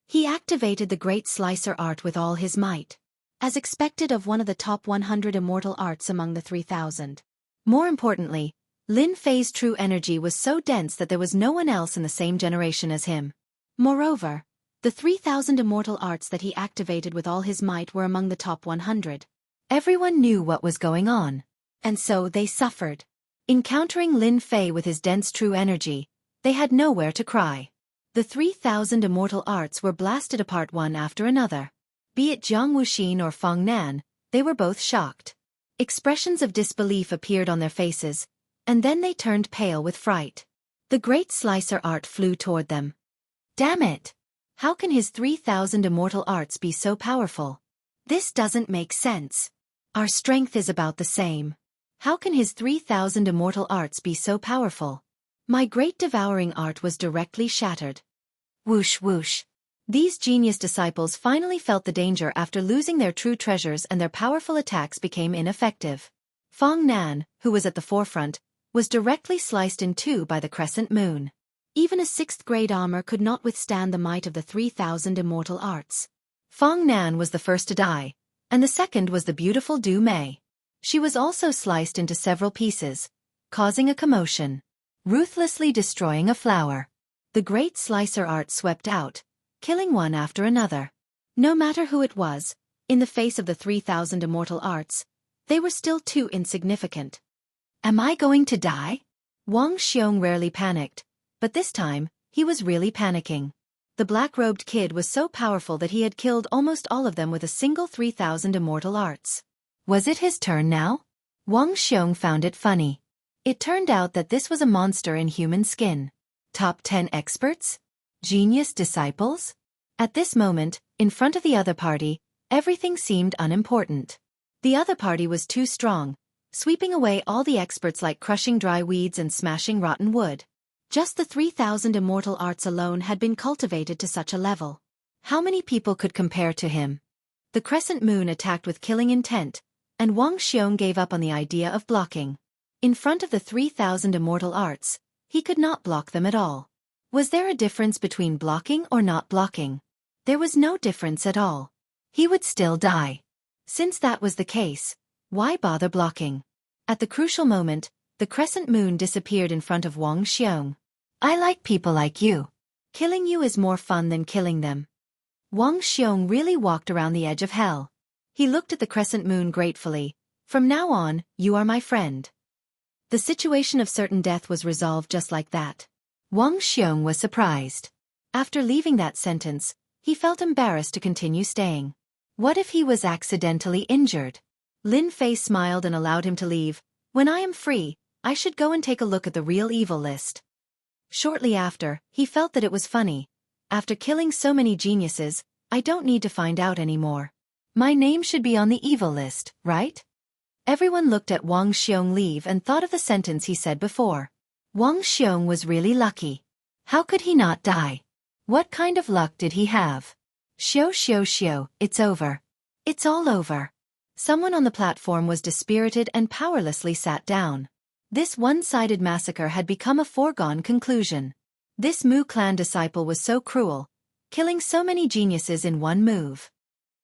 He activated the Great Slicer art with all his might, as expected of one of the top 100 immortal arts among the 3,000. More importantly, Lin Fei's true energy was so dense that there was no one else in the same generation as him. Moreover, the 3,000 immortal arts that he activated with all his might were among the top 100. Everyone knew what was going on, and so they suffered. Encountering Lin Fei with his dense true energy, they had nowhere to cry. The 3,000 immortal arts were blasted apart one after another. Be it Jiang Wuxin or Feng Nan, they were both shocked. Expressions of disbelief appeared on their faces, and then they turned pale with fright. The Great Slicer art flew toward them. Damn it! How can his 3,000 immortal arts be so powerful? This doesn't make sense. Our strength is about the same. How can his 3,000 immortal arts be so powerful? My great devouring art was directly shattered. Whoosh whoosh. These genius disciples finally felt the danger after losing their true treasures, and their powerful attacks became ineffective. Fong Nan, who was at the forefront, was directly sliced in two by the crescent moon. Even a 6th grade armor could not withstand the might of the 3,000 immortal arts. Fong Nan was the first to die, and the second was the beautiful Du Mei. She was also sliced into several pieces, causing a commotion, ruthlessly destroying a flower. The great slicer art swept out, killing one after another. No matter who it was, in the face of the 3,000 immortal arts, they were still too insignificant. Am I going to die? Wang Xiong rarely panicked, but this time, he was really panicking. The black-robed kid was so powerful that he had killed almost all of them with a single 3,000 immortal arts. Was it his turn now? Wang Xiong found it funny. It turned out that this was a monster in human skin. Top 10 experts? Genius disciples? At this moment, in front of the other party, everything seemed unimportant. The other party was too strong, sweeping away all the experts like crushing dry weeds and smashing rotten wood. Just the 3,000 immortal arts alone had been cultivated to such a level. How many people could compare to him? The crescent moon attacked with killing intent, and Wang Xiong gave up on the idea of blocking. In front of the 3,000 immortal arts, he could not block them at all. Was there a difference between blocking or not blocking? There was no difference at all. He would still die. Since that was the case, why bother blocking? At the crucial moment, the crescent moon disappeared in front of Wang Xiong. I like people like you. Killing you is more fun than killing them. Wang Xiong really walked around the edge of hell. He looked at the crescent moon gratefully. From now on, you are my friend. The situation of certain death was resolved just like that. Wang Xiong was surprised. After leaving that sentence, he felt embarrassed to continue staying. What if he was accidentally injured? Lin Fei smiled and allowed him to leave. When I am free, I should go and take a look at the real evil list. Shortly after, he felt that it was funny. After killing so many geniuses, I don't need to find out anymore. My name should be on the evil list, right? Everyone looked at Wang Xiong leave and thought of the sentence he said before. Wang Xiong was really lucky. How could he not die? What kind of luck did he have? Xiao, it's over. It's all over. Someone on the platform was dispirited and powerlessly sat down. This one-sided massacre had become a foregone conclusion. This Mu clan disciple was so cruel, killing so many geniuses in one move.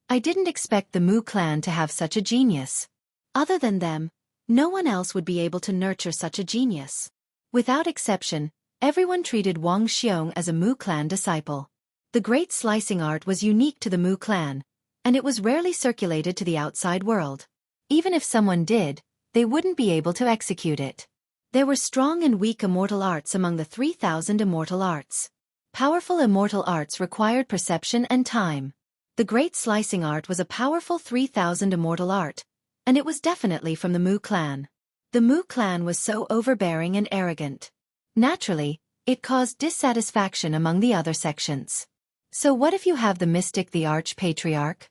I didn't expect the Mu clan to have such a genius. Other than them, no one else would be able to nurture such a genius. Without exception, everyone treated Wang Xiong as a Mu clan disciple. The great slicing art was unique to the Mu clan, and it was rarely circulated to the outside world. Even if someone did, they wouldn't be able to execute it. There were strong and weak immortal arts among the 3,000 immortal arts. Powerful immortal arts required perception and time. The great slicing art was a powerful 3,000 immortal art, and it was definitely from the Mu clan. The Mu clan was so overbearing and arrogant. Naturally, it caused dissatisfaction among the other sections. So what if you have the mystic, the arch-patriarch?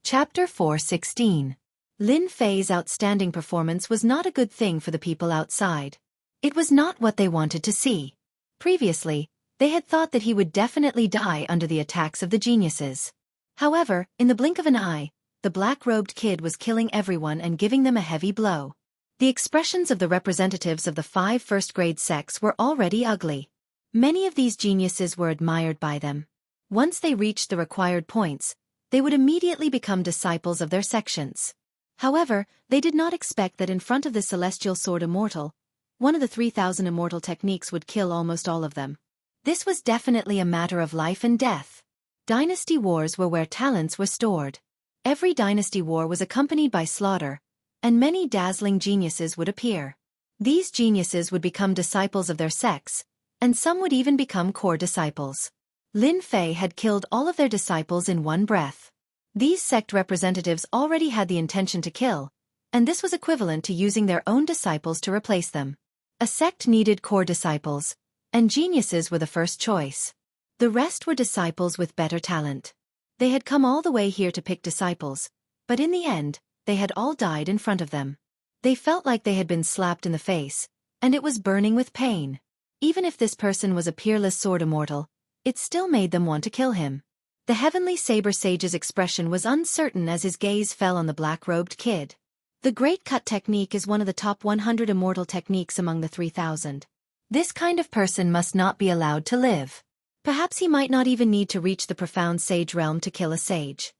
Chapter 4:16. Lin Fei's outstanding performance was not a good thing for the people outside. It was not what they wanted to see. Previously, they had thought that he would definitely die under the attacks of the geniuses. However, in the blink of an eye, the black-robed kid was killing everyone and giving them a heavy blow. The expressions of the representatives of the 5 first-grade sects were already ugly. Many of these geniuses were admired by them. Once they reached the required points, they would immediately become disciples of their sections. However, they did not expect that in front of the celestial sword immortal, one of the 3,000 immortal techniques would kill almost all of them. This was definitely a matter of life and death. Dynasty wars were where talents were stored. Every dynasty war was accompanied by slaughter, and many dazzling geniuses would appear. These geniuses would become disciples of their sects, and some would even become core disciples. Lin Fei had killed all of their disciples in one breath. These sect representatives already had the intention to kill, and this was equivalent to using their own disciples to replace them. A sect needed core disciples, and geniuses were the first choice. The rest were disciples with better talent. They had come all the way here to pick disciples, but in the end, they had all died in front of them. They felt like they had been slapped in the face, and it was burning with pain. Even if this person was a peerless sword immortal, it still made them want to kill him. The heavenly saber sage's expression was uncertain as his gaze fell on the black-robed kid. The Great Cut technique is one of the top 100 immortal techniques among the 3,000. This kind of person must not be allowed to live. Perhaps he might not even need to reach the profound sage realm to kill a sage.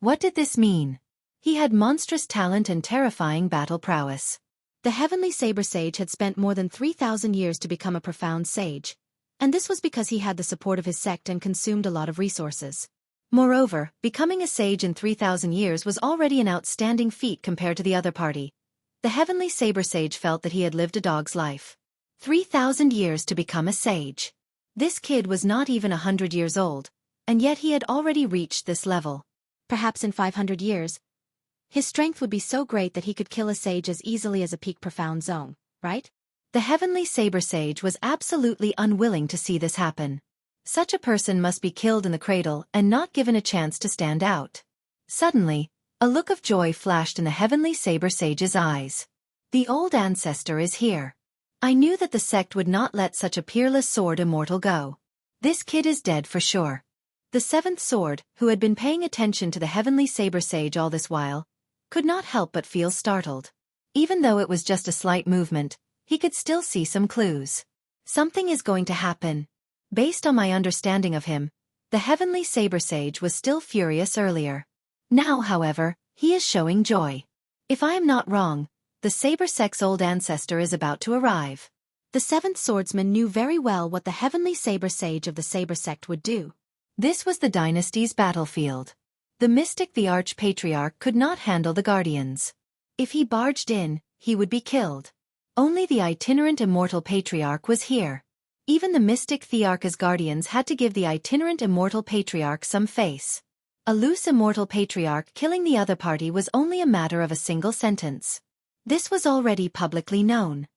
What did this mean? He had monstrous talent and terrifying battle prowess. The heavenly saber sage had spent more than 3,000 years to become a profound sage, and this was because he had the support of his sect and consumed a lot of resources. Moreover, becoming a sage in 3,000 years was already an outstanding feat compared to the other party. The heavenly saber sage felt that he had lived a dog's life. 3,000 years to become a sage. This kid was not even 100 years old, and yet he had already reached this level. Perhaps in 500 years, his strength would be so great that he could kill a sage as easily as a peak profound zone, right? The heavenly saber sage was absolutely unwilling to see this happen. Such a person must be killed in the cradle and not given a chance to stand out. Suddenly, a look of joy flashed in the heavenly saber sage's eyes. The old ancestor is here. I knew that the sect would not let such a peerless sword immortal go. This kid is dead for sure. The seventh sword, who had been paying attention to the heavenly saber sage all this while, could not help but feel startled. Even though it was just a slight movement, he could still see some clues. Something is going to happen. Based on my understanding of him, the heavenly saber sage was still furious earlier. Now, however, he is showing joy. If I am not wrong, the saber sect's old ancestor is about to arrive. The seventh swordsman knew very well what the heavenly saber sage of the saber sect would do. This was the dynasty's battlefield. The mystic, the arch-patriarch, could not handle the guardians. If he barged in, he would be killed. Only the itinerant immortal patriarch was here. Even the mystic thearch's guardians had to give the itinerant immortal patriarch some face. A loose immortal patriarch killing the other party was only a matter of a single sentence. This was already publicly known.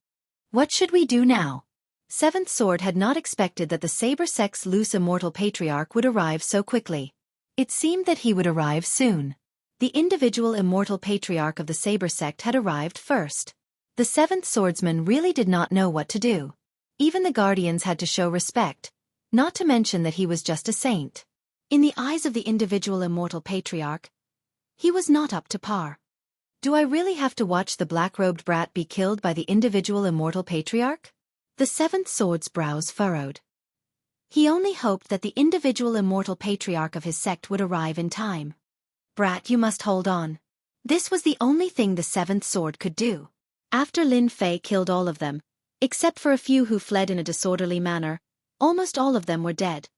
What should we do now? Seventh Sword had not expected that the saber sect's loose immortal patriarch would arrive so quickly. It seemed that he would arrive soon. The individual immortal patriarch of the saber sect had arrived first. The seventh swordsman really did not know what to do. Even the guardians had to show respect, not to mention that he was just a saint. In the eyes of the individual immortal patriarch, he was not up to par. Do I really have to watch the black-robed brat be killed by the individual immortal patriarch? The seventh sword's brows furrowed. He only hoped that the individual immortal patriarch of his sect would arrive in time. Brat, you must hold on. This was the only thing the seventh sword could do. After Lin Fei killed all of them, except for a few who fled in a disorderly manner, almost all of them were dead.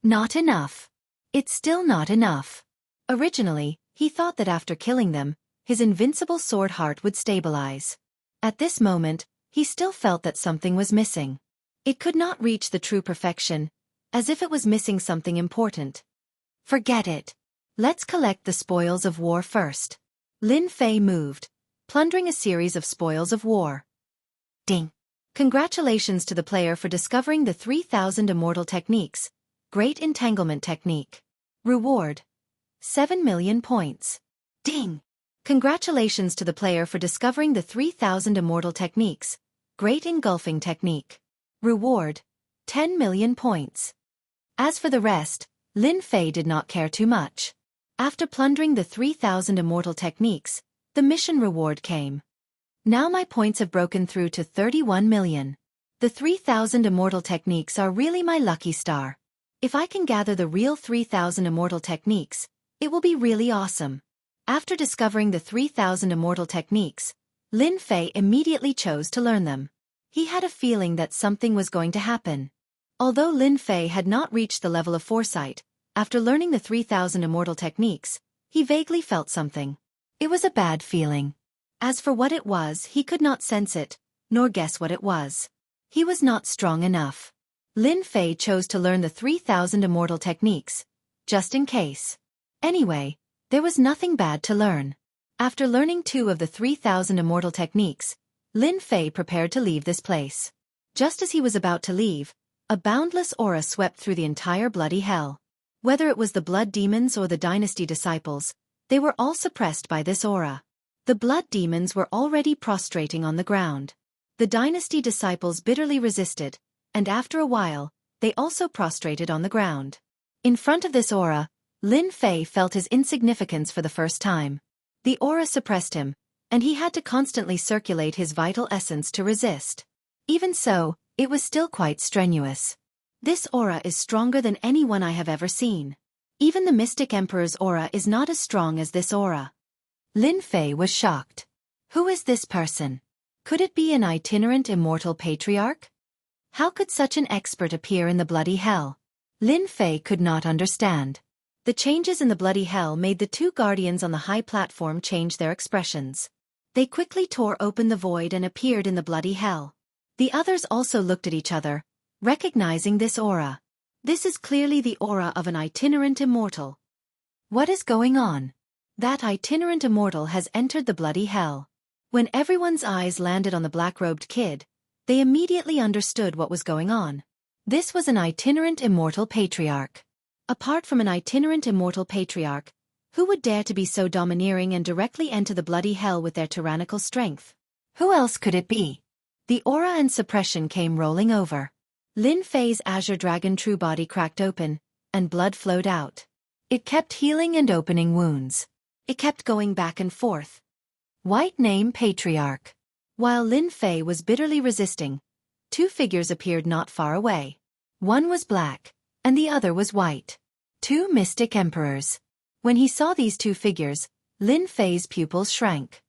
Not enough. It's still not enough. Originally, he thought that after killing them, his invincible sword heart would stabilize. At this moment, he still felt that something was missing. It could not reach the true perfection, as if it was missing something important. Forget it. Let's collect the spoils of war first. Lin Fei moved, plundering a series of spoils of war. Ding. Congratulations to the player for discovering the 3,000 immortal techniques. Great entanglement technique. Reward: 7 million points. Ding! Congratulations to the player for discovering the 3,000 immortal techniques. Great engulfing technique. Reward: 10 million points. As for the rest, Lin Fei did not care too much. After plundering the 3,000 immortal techniques, the mission reward came. Now my points have broken through to 31 million. The 3,000 immortal techniques are really my lucky star. If I can gather the real 3,000 immortal techniques, it will be really awesome. After discovering the 3,000 immortal techniques, Lin Fei immediately chose to learn them. He had a feeling that something was going to happen. Although Lin Fei had not reached the level of foresight, after learning the 3,000 immortal techniques, he vaguely felt something. It was a bad feeling. As for what it was, he could not sense it, nor guess what it was. He was not strong enough. Lin Fei chose to learn the 3,000 immortal techniques, just in case. Anyway, there was nothing bad to learn. After learning 2 of the 3,000 immortal techniques, Lin Fei prepared to leave this place. Just as he was about to leave, a boundless aura swept through the entire bloody hell. Whether it was the blood demons or the dynasty disciples, they were all suppressed by this aura. The blood demons were already prostrating on the ground. The dynasty disciples bitterly resisted, and after a while, they also prostrated on the ground. In front of this aura, Lin Fei felt his insignificance for the first time. The aura suppressed him, and he had to constantly circulate his vital essence to resist. Even so, it was still quite strenuous. This aura is stronger than anyone I have ever seen. Even the Mystic Emperor's aura is not as strong as this aura. Lin Fei was shocked. Who is this person? Could it be an itinerant immortal patriarch? How could such an expert appear in the bloody hell? Lin Fei could not understand. The changes in the bloody hell made the two guardians on the high platform change their expressions. They quickly tore open the void and appeared in the bloody hell. The others also looked at each other, recognizing this aura. This is clearly the aura of an itinerant immortal. What is going on? That itinerant immortal has entered the bloody hell. When everyone's eyes landed on the black-robed kid, they immediately understood what was going on. This was an itinerant immortal patriarch. Apart from an itinerant immortal patriarch, who would dare to be so domineering and directly enter the bloody hell with their tyrannical strength? Who else could it be? The aura and suppression came rolling over. Lin Fei's azure dragon true body cracked open, and blood flowed out. It kept healing and opening wounds. It kept going back and forth. White name patriarch. While Lin Fei was bitterly resisting, two figures appeared not far away. One was black, and the other was white. Two mystic emperors. When he saw these two figures, Lin Fei's pupils shrank.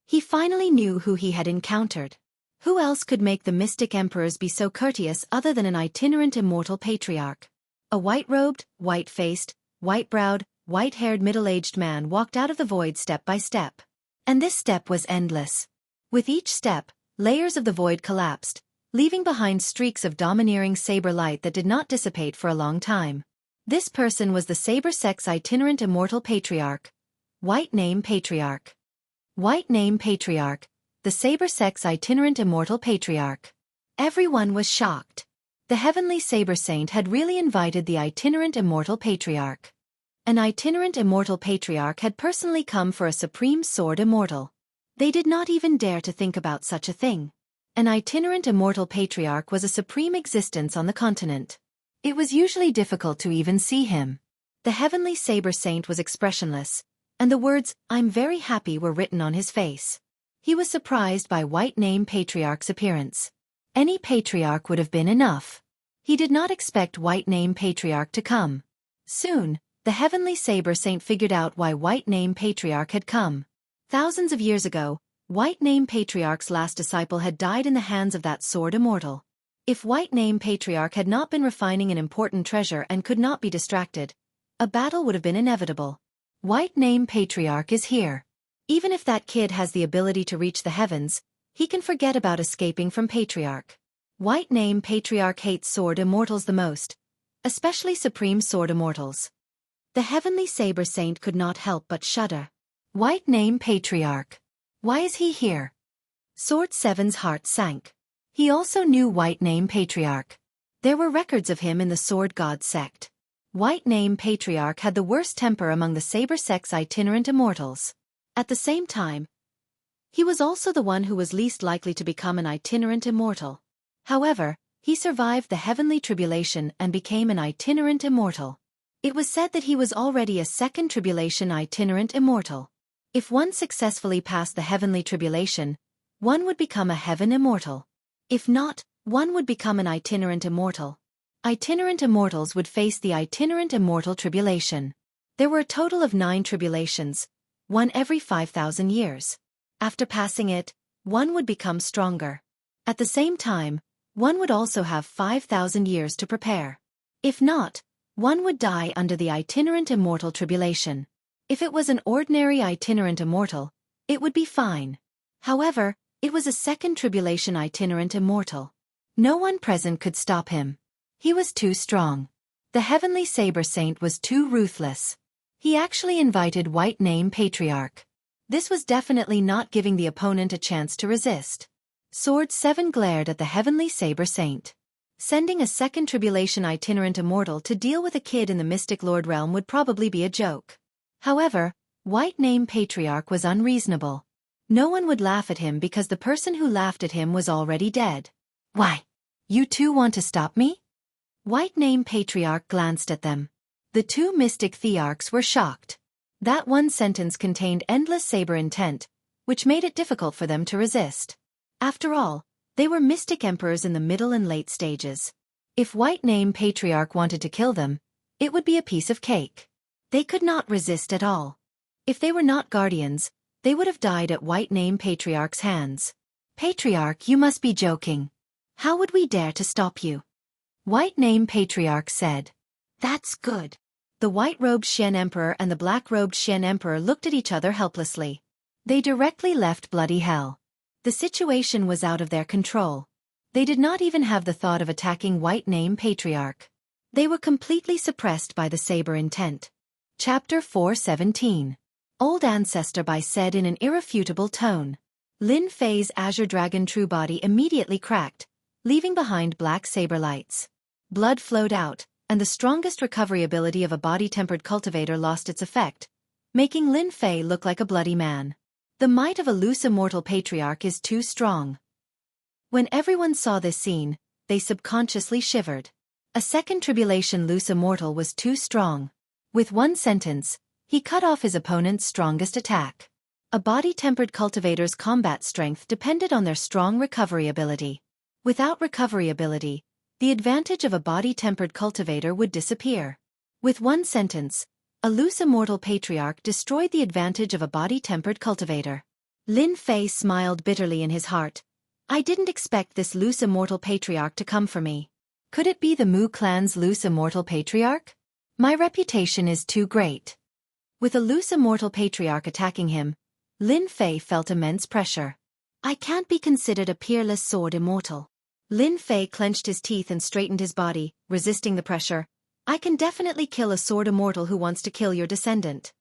He finally knew who he had encountered. Who else could make the mystic emperors be so courteous other than an itinerant immortal patriarch? A white-robed, white-faced, white-browed, white-haired middle-aged man walked out of the void step by step. And this step was endless. With each step, layers of the void collapsed, leaving behind streaks of domineering saber light that did not dissipate for a long time. This person was the saber-sex itinerant immortal patriarch. White name patriarch. White name patriarch, the saber-sex itinerant immortal patriarch. Everyone was shocked. The heavenly saber saint had really invited the itinerant immortal patriarch. An itinerant immortal patriarch had personally come for a supreme sword immortal. They did not even dare to think about such a thing. An itinerant immortal patriarch was a supreme existence on the continent. It was usually difficult to even see him. The heavenly saber saint was expressionless, and the words, "I'm very happy," were written on his face. He was surprised by White Name Patriarch's appearance. Any patriarch would have been enough. He did not expect White Name Patriarch to come. Soon, the heavenly saber saint figured out why White Name Patriarch had come. Thousands of years ago, White Name Patriarch's last disciple had died in the hands of that sword immortal. If White Name Patriarch had not been refining an important treasure and could not be distracted, a battle would have been inevitable. White Name Patriarch is here. Even if that kid has the ability to reach the heavens, he can forget about escaping from Patriarch. White Name Patriarch hates sword immortals the most, especially supreme sword immortals. The heavenly saber saint could not help but shudder. White Name Patriarch. Why is he here? Sword 7's heart sank. He also knew White Name Patriarch. There were records of him in the Sword God sect. White Name Patriarch had the worst temper among the saber-sex itinerant immortals. At the same time, he was also the one who was least likely to become an itinerant immortal. However, he survived the heavenly tribulation and became an itinerant immortal. It was said that he was already a second tribulation itinerant immortal. If one successfully passed the heavenly tribulation, one would become a heaven immortal. If not, one would become an itinerant immortal. Itinerant immortals would face the itinerant immortal tribulation. There were a total of 9 tribulations, one every 5,000 years. After passing it, one would become stronger. At the same time, one would also have 5,000 years to prepare. If not, one would die under the itinerant immortal tribulation. If it was an ordinary itinerant immortal, it would be fine. However, it was a second tribulation itinerant immortal. No one present could stop him. He was too strong. The heavenly saber saint was too ruthless. He actually invited White Name Patriarch. This was definitely not giving the opponent a chance to resist. Sword 7 glared at the heavenly saber saint. Sending a second tribulation itinerant immortal to deal with a kid in the Mystic Lord realm would probably be a joke. However, White Name Patriarch was unreasonable. No one would laugh at him because the person who laughed at him was already dead. Why? You two want to stop me? White Name Patriarch glanced at them. The two mystic thearchs were shocked. That one sentence contained endless saber intent, which made it difficult for them to resist. After all, they were mystic emperors in the middle and late stages. If White Name Patriarch wanted to kill them, it would be a piece of cake. They could not resist at all. If they were not guardians, they would have died at White Name Patriarch's hands. Patriarch, you must be joking. How would we dare to stop you? White Name Patriarch said. That's good. The white-robed Shen Emperor and the black-robed Shen Emperor looked at each other helplessly. They directly left bloody hell. The situation was out of their control. They did not even have the thought of attacking White Name Patriarch. They were completely suppressed by the saber intent. Chapter 4:17. Old Ancestor Bai said in an irrefutable tone. Lin Fei's Azure Dragon true body immediately cracked, leaving behind black saber lights. Blood flowed out, and the strongest recovery ability of a body-tempered cultivator lost its effect, making Lin Fei look like a bloody man. The might of a loose immortal patriarch is too strong. When everyone saw this scene, they subconsciously shivered. A second tribulation loose immortal was too strong. With one sentence, he cut off his opponent's strongest attack. A body-tempered cultivator's combat strength depended on their strong recovery ability. Without recovery ability, the advantage of a body-tempered cultivator would disappear. With one sentence, a loose immortal patriarch destroyed the advantage of a body-tempered cultivator. Lin Fei smiled bitterly in his heart. I didn't expect this loose immortal patriarch to come for me. Could it be the Mu clan's loose immortal patriarch? My reputation is too great. With a loose immortal patriarch attacking him, Lin Fei felt immense pressure. I can't be considered a peerless sword immortal. Lin Fei clenched his teeth and straightened his body, resisting the pressure. I can definitely kill a sword immortal who wants to kill your descendant.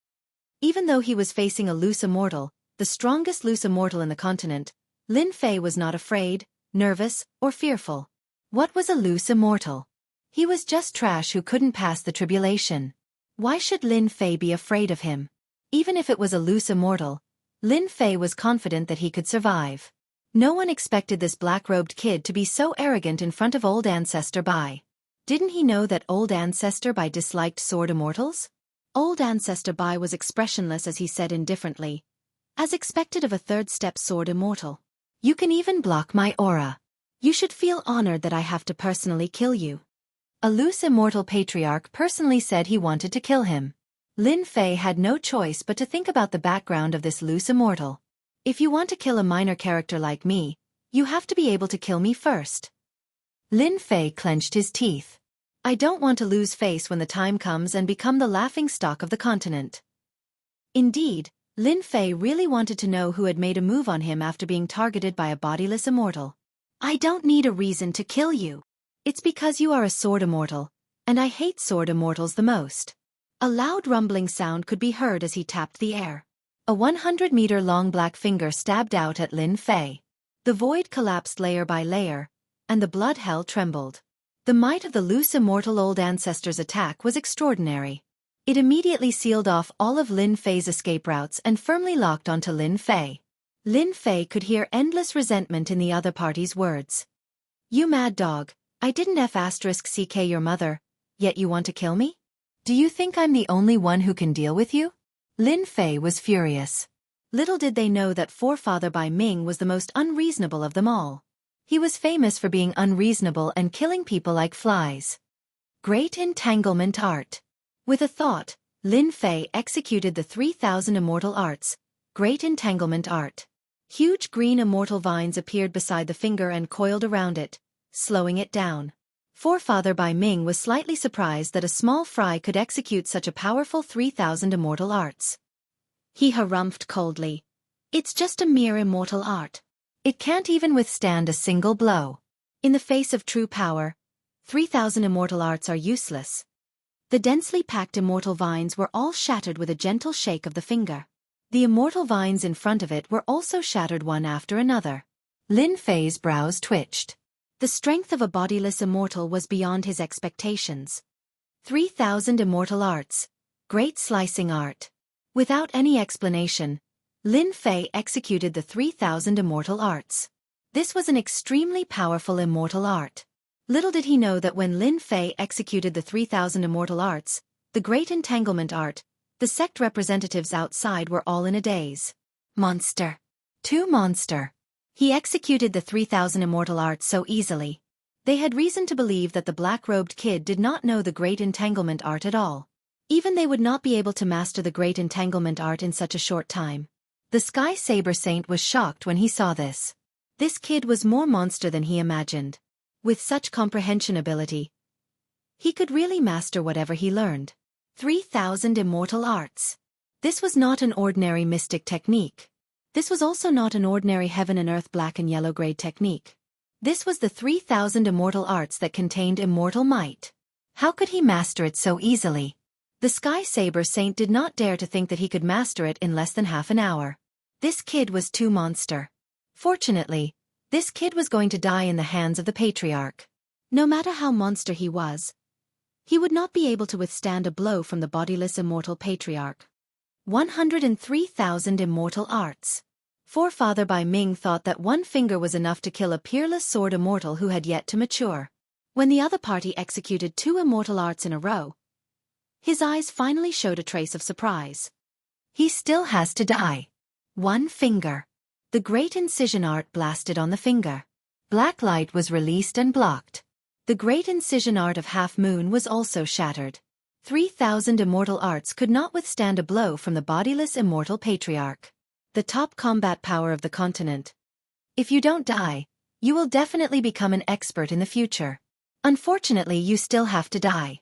Even though he was facing a loose immortal, the strongest loose immortal in the continent, Lin Fei was not afraid, nervous, or fearful. What was a loose immortal? He was just trash who couldn't pass the tribulation. Why should Lin Fei be afraid of him? Even if it was a loose immortal, Lin Fei was confident that he could survive. No one expected this black-robed kid to be so arrogant in front of Old Ancestor Bai. Didn't he know that Old Ancestor Bai disliked sword immortals? Old Ancestor Bai was expressionless as he said indifferently, as expected of a third-step sword immortal. You can even block my aura. You should feel honored that I have to personally kill you. A loose immortal patriarch personally said he wanted to kill him. Lin Fei had no choice but to think about the background of this loose immortal. If you want to kill a minor character like me, you have to be able to kill me first. Lin Fei clenched his teeth. I don't want to lose face when the time comes and become the laughingstock of the continent. Indeed, Lin Fei really wanted to know who had made a move on him after being targeted by a bodiless immortal. I don't need a reason to kill you. It's because you are a sword immortal, and I hate sword immortals the most. A loud rumbling sound could be heard as he tapped the air. A 100-meter-long black finger stabbed out at Lin Fei. The void collapsed layer by layer, and the blood hell trembled. The might of the loose immortal Old Ancestor's attack was extraordinary. It immediately sealed off all of Lin Fei's escape routes and firmly locked onto Lin Fei. Lin Fei could hear endless resentment in the other party's words. You mad dog, I didn't F***ck your mother, yet you want to kill me? Do you think I'm the only one who can deal with you? Lin Fei was furious. Little did they know that Forefather Bai Ming was the most unreasonable of them all. He was famous for being unreasonable and killing people like flies. Great entanglement art. With a thought, Lin Fei executed the 3,000 immortal arts. Great entanglement art. Huge green immortal vines appeared beside the finger and coiled around it, slowing it down. Forefather Bai Ming was slightly surprised that a small fry could execute such a powerful 3,000 immortal arts. He harumphed coldly. It's just a mere immortal art. It can't even withstand a single blow. In the face of true power, 3,000 immortal arts are useless. The densely packed immortal vines were all shattered with a gentle shake of the finger. The immortal vines in front of it were also shattered one after another. Lin Fei's brows twitched. The strength of a bodiless immortal was beyond his expectations. 3,000 immortal arts. Great slicing art. Without any explanation, Lin Fei executed the 3,000 immortal arts. This was an extremely powerful immortal art. Little did he know that when Lin Fei executed the 3,000 immortal arts, the great entanglement art, the sect representatives outside were all in a daze. Monster. Too monster. He executed the 3,000 immortal arts so easily. They had reason to believe that the black-robed kid did not know the great entanglement art at all. Even they would not be able to master the great entanglement art in such a short time. The Sky Saber Saint was shocked when he saw this. This kid was more monster than he imagined. With such comprehension ability, he could really master whatever he learned. 3,000 immortal arts. This was not an ordinary mystic technique. This was also not an ordinary heaven and earth black and yellow grade technique. This was the 3,000 immortal arts that contained immortal might. How could he master it so easily? The Sky Saber Saint did not dare to think that he could master it in less than half an hour. This kid was too monster. Fortunately, this kid was going to die in the hands of the Patriarch. No matter how monster he was, he would not be able to withstand a blow from the bodiless immortal Patriarch. 103,000 immortal arts. Forefather Bai Ming thought that one finger was enough to kill a peerless sword immortal who had yet to mature. When the other party executed 2 immortal arts in a row, his eyes finally showed a trace of surprise. He still has to die. 1 finger. The great incision art blasted on the finger. Black light was released and blocked. The great incision art of Half Moon was also shattered. 3,000 immortal arts could not withstand a blow from the bodiless immortal Patriarch. The top combat power of the continent. If you don't die, you will definitely become an expert in the future. Unfortunately, you still have to die.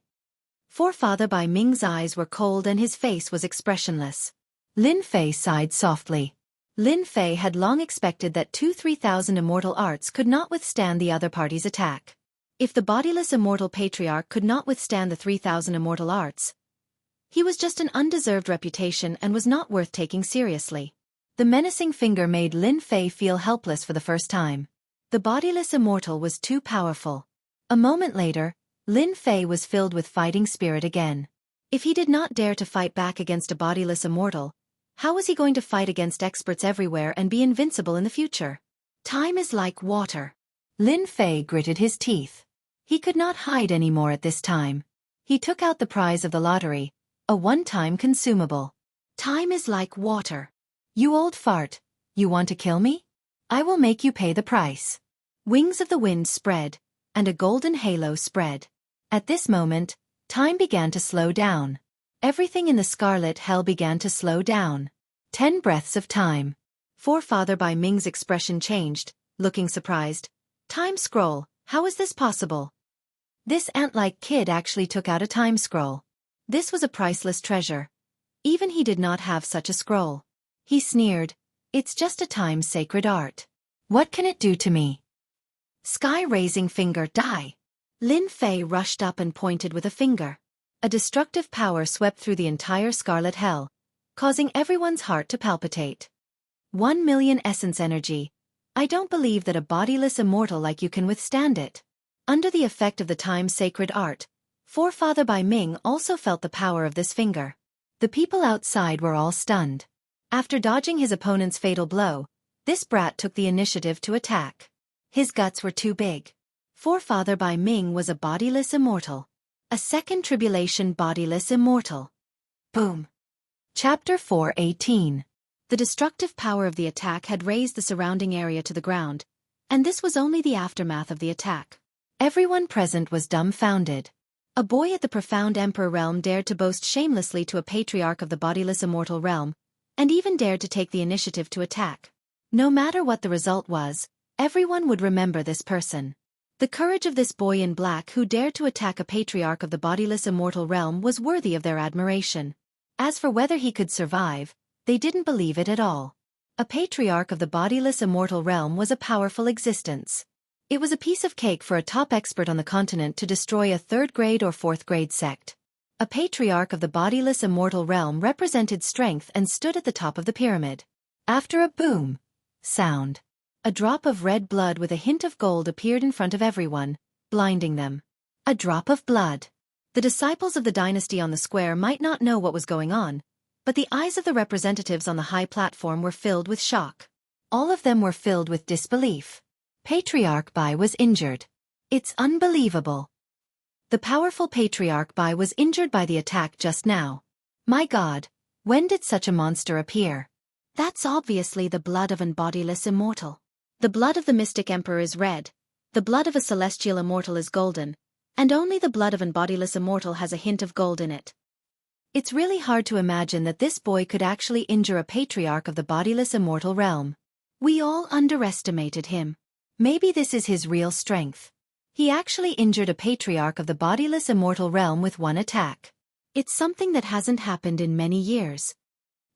Forefather Bai Ming's eyes were cold and his face was expressionless. Lin Fei sighed softly. Lin Fei had long expected that 3,000 immortal arts could not withstand the other party's attack. If the bodiless immortal Patriarch could not withstand the 3,000 immortal arts, he was just an undeserved reputation and was not worth taking seriously. The menacing finger made Lin Fei feel helpless for the first time. The bodiless immortal was too powerful. A moment later, Lin Fei was filled with fighting spirit again. If he did not dare to fight back against a bodiless immortal, how was he going to fight against experts everywhere and be invincible in the future? Time is like water. Lin Fei gritted his teeth. He could not hide anymore at this time. He took out the prize of the lottery, a one-time consumable. Time is like water. You old fart, you want to kill me? I will make you pay the price. Wings of the wind spread, and a golden halo spread. At this moment, time began to slow down. Everything in the scarlet hell began to slow down. 10 breaths of time. Forefather Bai Ming's expression changed, looking surprised. Time scroll, how is this possible? This ant-like kid actually took out a time scroll. This was a priceless treasure. Even he did not have such a scroll. He sneered, it's just a time-sacred art. What can it do to me? Sky-raising finger, die. Lin Fei rushed up and pointed with a finger. A destructive power swept through the entire scarlet hell, causing everyone's heart to palpitate. 1 million essence energy. I don't believe that a bodiless immortal like you can withstand it. Under the effect of the time-sacred art, Forefather Bai Ming also felt the power of this finger. The people outside were all stunned. After dodging his opponent's fatal blow, this brat took the initiative to attack. His guts were too big. Forefather Bai Ming was a bodiless immortal. A second tribulation bodiless immortal. Boom. Chapter 4:18. The destructive power of the attack had razed the surrounding area to the ground, and this was only the aftermath of the attack. Everyone present was dumbfounded. A boy at the profound Emperor realm dared to boast shamelessly to a patriarch of the bodiless immortal realm, and even dared to take the initiative to attack. No matter what the result was, everyone would remember this person. The courage of this boy in black who dared to attack a patriarch of the bodiless immortal realm was worthy of their admiration. As for whether he could survive, they didn't believe it at all. A patriarch of the bodiless immortal realm was a powerful existence. It was a piece of cake for a top expert on the continent to destroy a 3rd grade or 4th grade sect. A patriarch of the bodiless immortal realm represented strength and stood at the top of the pyramid. After a boom sound, a drop of red blood with a hint of gold appeared in front of everyone, blinding them. A drop of blood. The disciples of the dynasty on the square might not know what was going on, but the eyes of the representatives on the high platform were filled with shock. All of them were filled with disbelief. Patriarch Bai was injured. It's unbelievable. The powerful Patriarch Bai was injured by the attack just now. My God, when did such a monster appear? That's obviously the blood of an bodiless immortal. The blood of the mystic emperor is red, the blood of a celestial immortal is golden, and only the blood of an bodiless immortal has a hint of gold in it. It's really hard to imagine that this boy could actually injure a patriarch of the bodiless immortal realm. We all underestimated him. Maybe this is his real strength. He actually injured a patriarch of the bodiless immortal realm with one attack. It's something that hasn't happened in many years.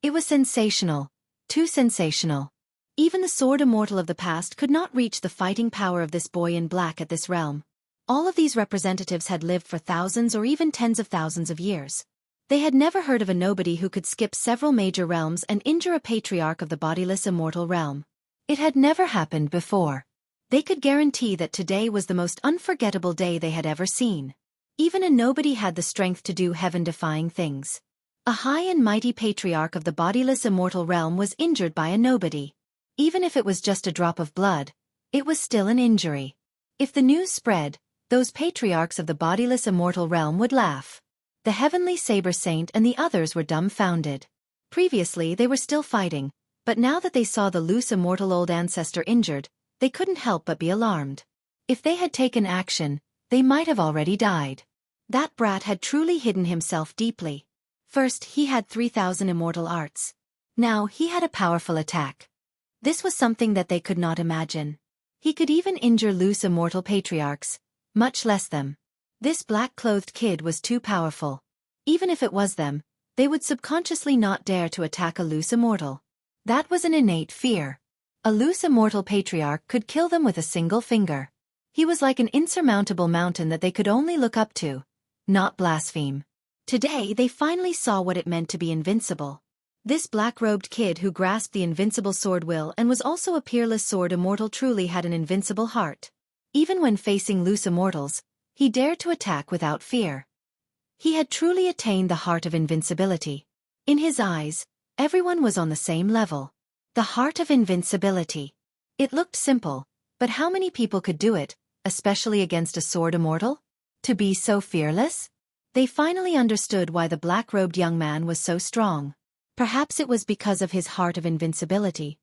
It was sensational. Too sensational. Even the sword immortal of the past could not reach the fighting power of this boy in black at this realm. All of these representatives had lived for thousands or even tens of thousands of years. They had never heard of a nobody who could skip several major realms and injure a patriarch of the bodiless immortal realm. It had never happened before. They could guarantee that today was the most unforgettable day they had ever seen. Even a nobody had the strength to do heaven-defying things. A high and mighty patriarch of the bodiless immortal realm was injured by a nobody. Even if it was just a drop of blood, it was still an injury. If the news spread, those patriarchs of the bodiless immortal realm would laugh. The heavenly saber saint and the others were dumbfounded. Previously they were still fighting, but now that they saw the loose immortal old ancestor injured, they couldn't help but be alarmed. If they had taken action, they might have already died. That brat had truly hidden himself deeply. First, he had 3,000 immortal arts. Now, he had a powerful attack. This was something that they could not imagine. He could even injure loose immortal patriarchs, much less them. This black-clothed kid was too powerful. Even if it was them, they would subconsciously not dare to attack a loose immortal. That was an innate fear. A loose immortal patriarch could kill them with a single finger. He was like an insurmountable mountain that they could only look up to, not blaspheme. Today they finally saw what it meant to be invincible. This black-robed kid who grasped the invincible sword will and was also a peerless sword immortal truly had an invincible heart. Even when facing loose immortals, he dared to attack without fear. He had truly attained the heart of invincibility. In his eyes, everyone was on the same level. The heart of invincibility. It looked simple, but how many people could do it, especially against a sword immortal? To be so fearless? They finally understood why the black-robed young man was so strong. Perhaps it was because of his heart of invincibility.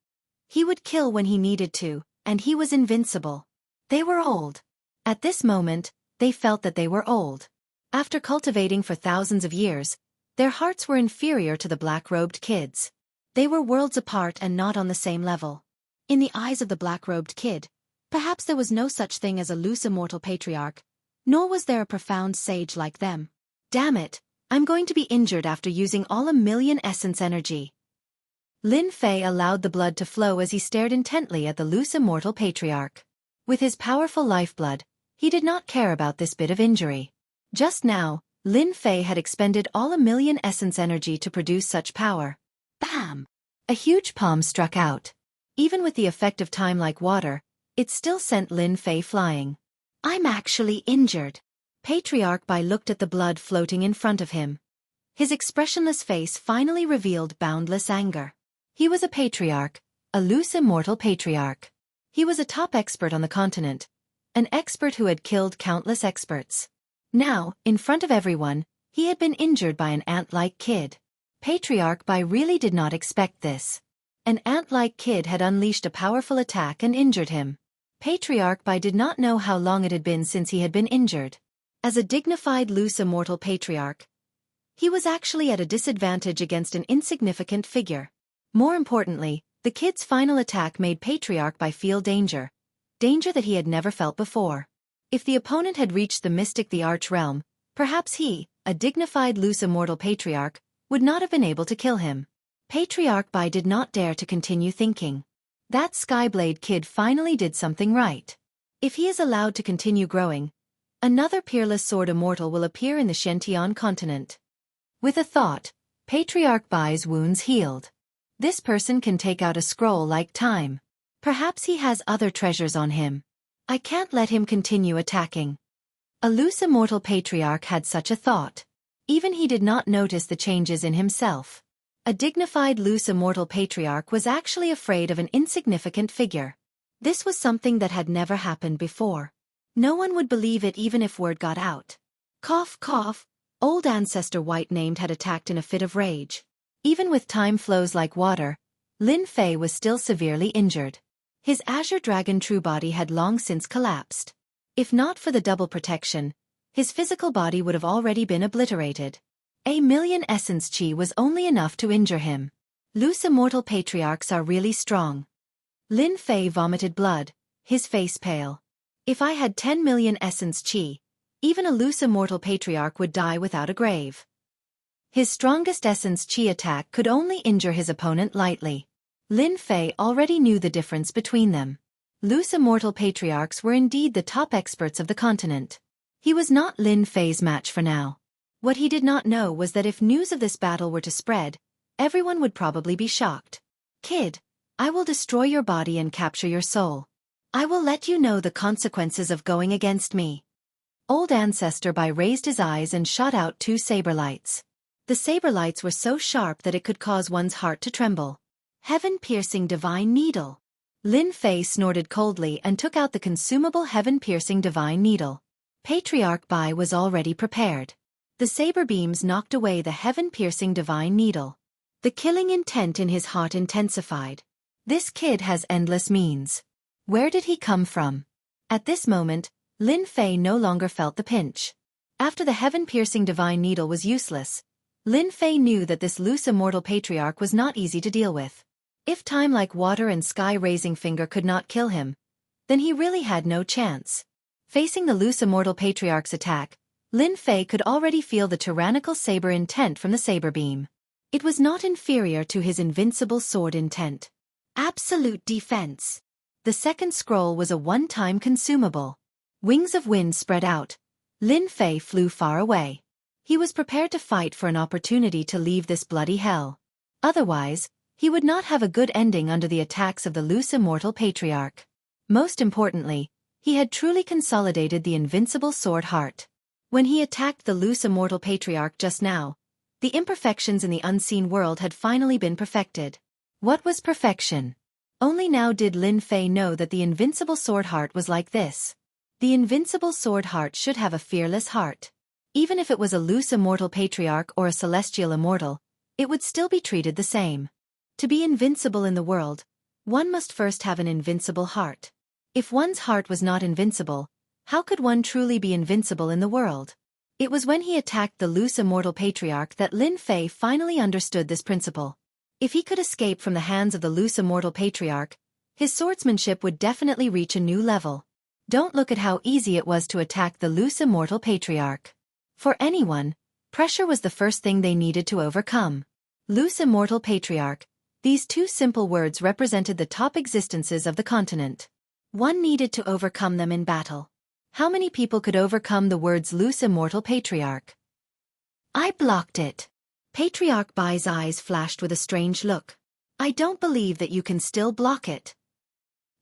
He would kill when he needed to, and he was invincible. They were old. At this moment, they felt that they were old. After cultivating for thousands of years, their hearts were inferior to the black-robed kids. They were worlds apart and not on the same level. In the eyes of the black-robed kid, perhaps there was no such thing as a loose immortal patriarch, nor was there a profound sage like them. Damn it, I'm going to be injured after using all 1,000,000 essence energy. Lin Fei allowed the blood to flow as he stared intently at the loose immortal patriarch. With his powerful lifeblood, he did not care about this bit of injury. Just now, Lin Fei had expended all 1,000,000 essence energy to produce such power. Bam! A huge palm struck out. Even with the effect of time like water, it still sent Lin Fei flying. I'm actually injured. Patriarch Bai looked at the blood floating in front of him. His expressionless face finally revealed boundless anger. He was a patriarch, a loose immortal patriarch. He was a top expert on the continent, an expert who had killed countless experts. Now, in front of everyone, he had been injured by an ant-like kid. Patriarch Bai really did not expect this. An ant-like kid had unleashed a powerful attack and injured him. Patriarch Bai did not know how long it had been since he had been injured. As a dignified loose immortal patriarch, he was actually at a disadvantage against an insignificant figure. More importantly, the kid's final attack made Patriarch Bai feel danger. Danger that he had never felt before. If the opponent had reached the mystic the arch realm, perhaps he, a dignified loose immortal patriarch, would not have been able to kill him. Patriarch Bai did not dare to continue thinking. That Skyblade kid finally did something right. If he is allowed to continue growing, another peerless sword immortal will appear in the Shentian continent. With a thought, Patriarch Bai's wounds healed. This person can take out a scroll like time. Perhaps he has other treasures on him. I can't let him continue attacking. A loose immortal patriarch had such a thought. Even he did not notice the changes in himself. A dignified loose immortal patriarch was actually afraid of an insignificant figure. This was something that had never happened before. No one would believe it even if word got out. Cough, cough. Old ancestor White-Named had attacked in a fit of rage. Even with time flows like water, Lin Fei was still severely injured. His Azure Dragon true body had long since collapsed. If not for the double protection, his physical body would have already been obliterated. 1,000,000 essence chi was only enough to injure him. Loose immortal patriarchs are really strong. Lin Fei vomited blood, his face pale. If I had 10 million essence chi, even a loose immortal patriarch would die without a grave. His strongest essence chi attack could only injure his opponent lightly. Lin Fei already knew the difference between them. Loose immortal patriarchs were indeed the top experts of the continent. He was not Lin Fei's match for now. What he did not know was that if news of this battle were to spread, everyone would probably be shocked. Kid, I will destroy your body and capture your soul. I will let you know the consequences of going against me. Old Ancestor Bai raised his eyes and shot out 2 saber lights. The saber lights were so sharp that it could cause one's heart to tremble. Heaven-piercing divine needle. Lin Fei snorted coldly and took out the consumable heaven-piercing divine needle. Patriarch Bai was already prepared. The saber beams knocked away the heaven-piercing divine needle. The killing intent in his heart intensified. This kid has endless means. Where did he come from? At this moment, Lin Fei no longer felt the pinch. After the heaven-piercing divine needle was useless, Lin Fei knew that this loose immortal patriarch was not easy to deal with. If time like water and sky-raising finger could not kill him, then he really had no chance. Facing the loose immortal patriarch's attack, Lin Fei could already feel the tyrannical saber intent from the saber beam. It was not inferior to his invincible sword intent. Absolute defense. The second scroll was a one-time consumable. Wings of wind spread out. Lin Fei flew far away. He was prepared to fight for an opportunity to leave this bloody hell. Otherwise, he would not have a good ending under the attacks of the loose immortal patriarch. Most importantly, he had truly consolidated the invincible sword heart. When he attacked the loose immortal patriarch just now, the imperfections in the unseen world had finally been perfected. What was perfection? Only now did Lin Fei know that the invincible sword heart was like this. The invincible sword heart should have a fearless heart. Even if it was a loose immortal patriarch or a celestial immortal, it would still be treated the same. To be invincible in the world, one must first have an invincible heart. If one's heart was not invincible, how could one truly be invincible in the world? It was when he attacked the loose immortal patriarch that Lin Fei finally understood this principle. If he could escape from the hands of the loose immortal patriarch, his swordsmanship would definitely reach a new level. Don't look at how easy it was to attack the loose immortal patriarch. For anyone, pressure was the first thing they needed to overcome. Loose immortal patriarch. These 2 simple words represented the top existences of the continent. One needed to overcome them in battle. How many people could overcome the words loose immortal patriarch? I blocked it. Patriarch Bai's eyes flashed with a strange look. I don't believe that you can still block it.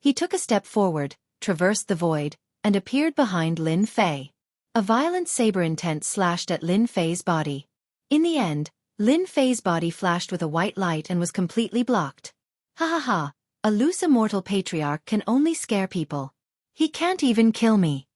He took a step forward, traversed the void, and appeared behind Lin Fei. A violent saber intent slashed at Lin Fei's body. In the end, Lin Fei's body flashed with a white light and was completely blocked. Ha ha ha, a loose immortal patriarch can only scare people. He can't even kill me.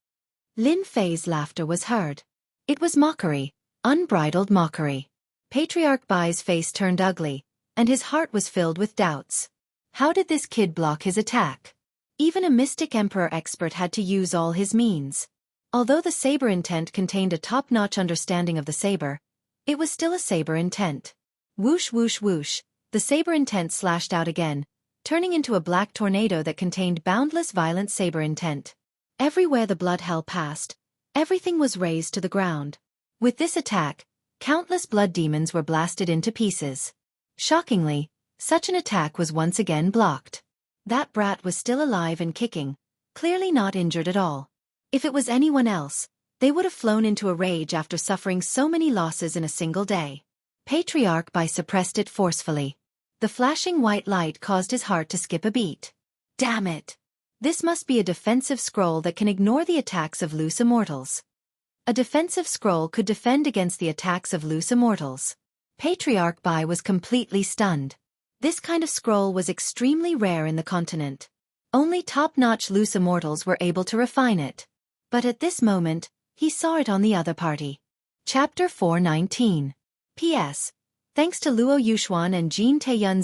Lin Fei's laughter was heard. It was mockery, unbridled mockery. Patriarch Bai's face turned ugly, and his heart was filled with doubts. How did this kid block his attack? Even a mystic emperor expert had to use all his means. Although the saber intent contained a top-notch understanding of the saber, it was still a saber intent. Whoosh whoosh whoosh, the saber intent slashed out again, turning into a black tornado that contained boundless violent saber intent. Everywhere the blood hell passed, everything was razed to the ground. With this attack, countless blood demons were blasted into pieces. Shockingly, such an attack was once again blocked. That brat was still alive and kicking, clearly not injured at all. If it was anyone else, they would have flown into a rage after suffering so many losses in a single day. Patriarch Bai suppressed it forcefully. The flashing white light caused his heart to skip a beat. Damn it! This must be a defensive scroll that can ignore the attacks of loose immortals. A defensive scroll could defend against the attacks of loose immortals. Patriarch Bai was completely stunned. This kind of scroll was extremely rare in the continent. Only top-notch loose immortals were able to refine it. But at this moment, he saw it on the other party. Chapter 419. P.S. Thanks to Luo Yuxuan and Jean Taeyun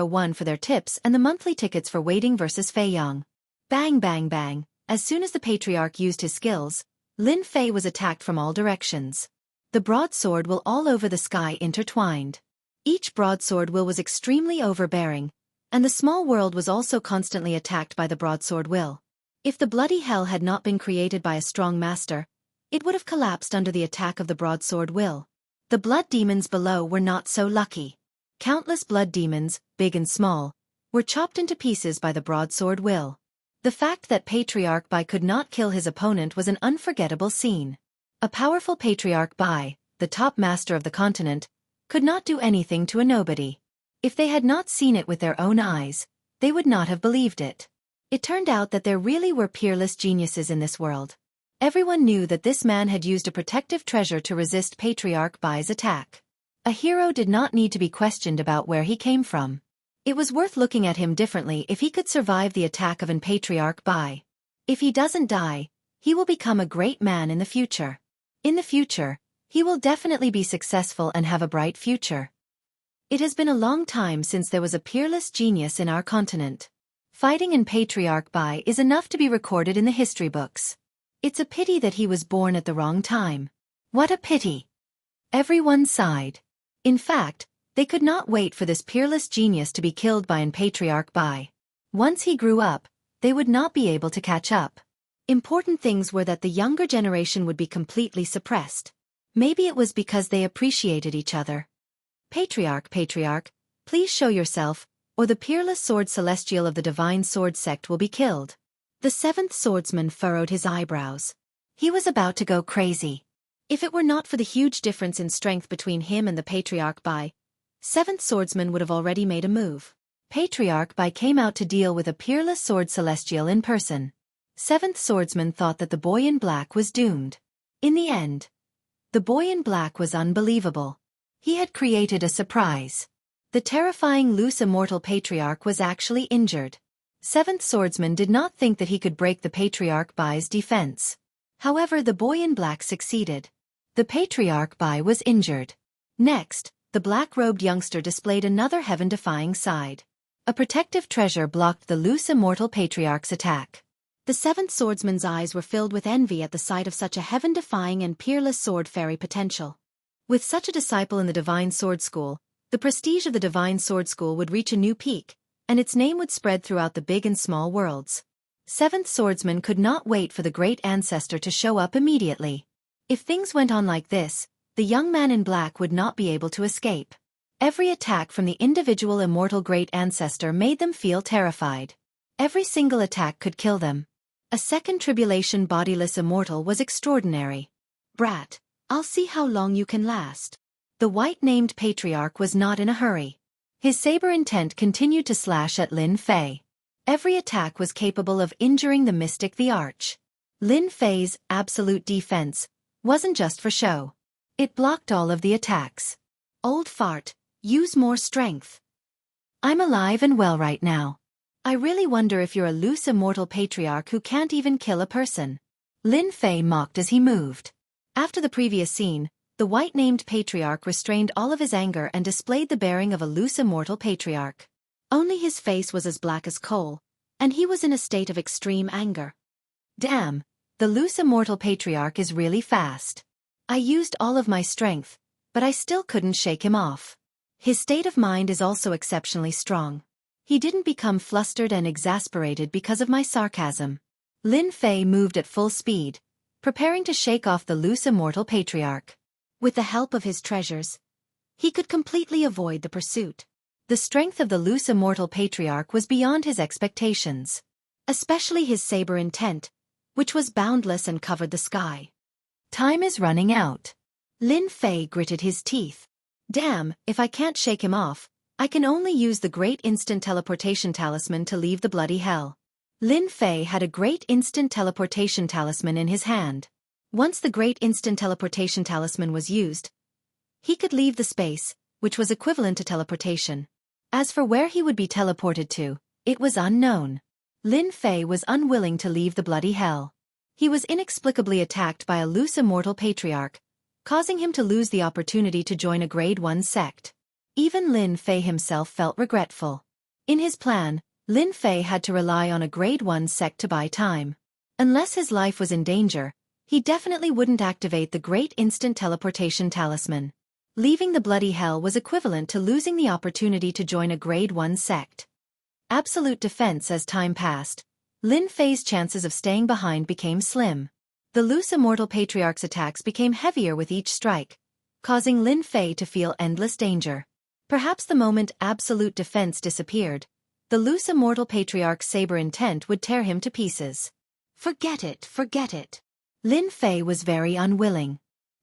001 for their tips and the monthly tickets for Waiting vs. Fei Yang. Bang bang bang. As soon as the patriarch used his skills, Lin Fei was attacked from all directions. The broadsword will all over the sky intertwined. Each broadsword will was extremely overbearing, and the small world was also constantly attacked by the broadsword will. If the bloody hell had not been created by a strong master, it would have collapsed under the attack of the broadsword will. The blood demons below were not so lucky. Countless blood demons, big and small, were chopped into pieces by the broadsword will. The fact that Patriarch Bai could not kill his opponent was an unforgettable scene. A powerful Patriarch Bai, the top master of the continent, could not do anything to a nobody. If they had not seen it with their own eyes, they would not have believed it. It turned out that there really were peerless geniuses in this world. Everyone knew that this man had used a protective treasure to resist Patriarch Bai's attack. A hero did not need to be questioned about where he came from. It was worth looking at him differently if he could survive the attack of an Patriarch Bai. If he doesn't die, he will become a great man in the future. In the future, he will definitely be successful and have a bright future. It has been a long time since there was a peerless genius in our continent. Fighting in Patriarch Bai is enough to be recorded in the history books. It's a pity that he was born at the wrong time. What a pity! Everyone sighed. In fact, they could not wait for this peerless genius to be killed by an Patriarch Bai. Once he grew up, they would not be able to catch up. Important things were that the younger generation would be completely suppressed. Maybe it was because they appreciated each other. Patriarch, please show yourself, or the peerless sword celestial of the divine sword sect will be killed. The seventh swordsman furrowed his eyebrows. He was about to go crazy. If it were not for the huge difference in strength between him and the Patriarch Bai, seventh swordsman would have already made a move. Patriarch Bai came out to deal with a peerless sword celestial in person. Seventh swordsman thought that the boy in black was doomed. In the end, the boy in black was unbelievable. He had created a surprise. The terrifying loose immortal Patriarch was actually injured. Seventh swordsman did not think that he could break the Patriarch Bai's defense. However, the boy in black succeeded. The Patriarch Bai was injured. Next, the black-robed youngster displayed another heaven-defying side. A protective treasure blocked the loose immortal Patriarch's attack. The seventh swordsman's eyes were filled with envy at the sight of such a heaven-defying and peerless sword fairy potential. With such a disciple in the Divine Sword School, the prestige of the Divine Sword School would reach a new peak, and its name would spread throughout the big and small worlds. Seventh swordsman could not wait for the great ancestor to show up immediately. If things went on like this, the young man in black would not be able to escape. Every attack from the individual immortal great ancestor made them feel terrified. Every single attack could kill them. A second tribulation bodiless immortal was extraordinary. Brat, I'll see how long you can last. The white-named Patriarch was not in a hurry. His saber intent continued to slash at Lin Fei. Every attack was capable of injuring the mystic the Arch. Lin Fei's absolute defense wasn't just for show. It blocked all of the attacks. Old fart, use more strength. I'm alive and well right now. I really wonder if you're a loose immortal Patriarch who can't even kill a person. Lin Fei mocked as he moved. After the previous scene, the white-named Patriarch restrained all of his anger and displayed the bearing of a loose immortal Patriarch. Only his face was as black as coal, and he was in a state of extreme anger. Damn, the loose immortal Patriarch is really fast. I used all of my strength, but I still couldn't shake him off. His state of mind is also exceptionally strong. He didn't become flustered and exasperated because of my sarcasm. Lin Fei moved at full speed, preparing to shake off the loose immortal Patriarch. With the help of his treasures, he could completely avoid the pursuit. The strength of the loose immortal Patriarch was beyond his expectations. Especially his saber intent, which was boundless and covered the sky. Time is running out. Lin Fei gritted his teeth. Damn, if I can't shake him off, I can only use the Great Instant Teleportation Talisman to leave the bloody hell. Lin Fei had a Great Instant Teleportation Talisman in his hand. Once the Great Instant Teleportation Talisman was used, he could leave the space, which was equivalent to teleportation. As for where he would be teleported to, it was unknown. Lin Fei was unwilling to leave the bloody hell. He was inexplicably attacked by a loose immortal patriarch, causing him to lose the opportunity to join a Grade 1 sect. Even Lin Fei himself felt regretful. In his plan, Lin Fei had to rely on a Grade 1 sect to buy time. Unless his life was in danger, he definitely wouldn't activate the Great Instant Teleportation Talisman. Leaving the bloody hell was equivalent to losing the opportunity to join a Grade 1 sect. Absolute defense. As time passed, Lin Fei's chances of staying behind became slim. The loose immortal patriarch's attacks became heavier with each strike, causing Lin Fei to feel endless danger. Perhaps the moment absolute defense disappeared, the loose immortal patriarch's saber intent would tear him to pieces. Forget it, forget it. Lin Fei was very unwilling.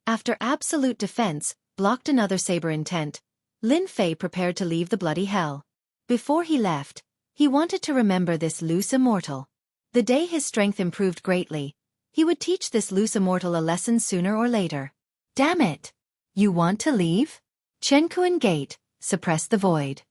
After absolute defense blocked another saber intent, Lin Fei prepared to leave the bloody hell. Before he left, he wanted to remember this loose immortal. The day his strength improved greatly, he would teach this loose immortal a lesson sooner or later. Damn it! You want to leave? Chenkuan Gate, suppress the void.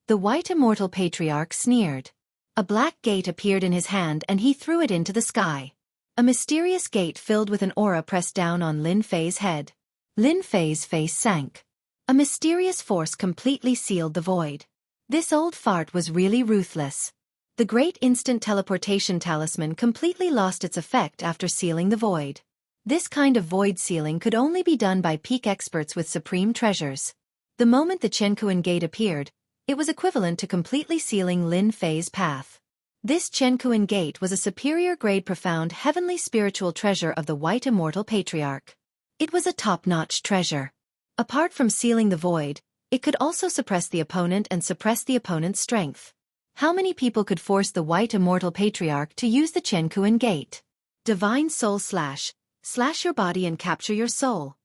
The white immortal patriarch sneered. A black gate appeared in his hand and he threw it into the sky. A mysterious gate filled with an aura pressed down on Lin Fei's head. Lin Fei's face sank. A mysterious force completely sealed the void. This old fart was really ruthless. The Great Instant Teleportation Talisman completely lost its effect after sealing the void. This kind of void sealing could only be done by peak experts with supreme treasures. The moment the Chenkuan Gate appeared, it was equivalent to completely sealing Lin Fei's path. This Chenkuan Gate was a superior grade profound heavenly spiritual treasure of the White Immortal Patriarch. It was a top-notch treasure. Apart from sealing the void, it could also suppress the opponent and suppress the opponent's strength. How many people could force the White Immortal Patriarch to use the Chenkuan Gate? Divine Soul Slash. Slash your body and capture your soul.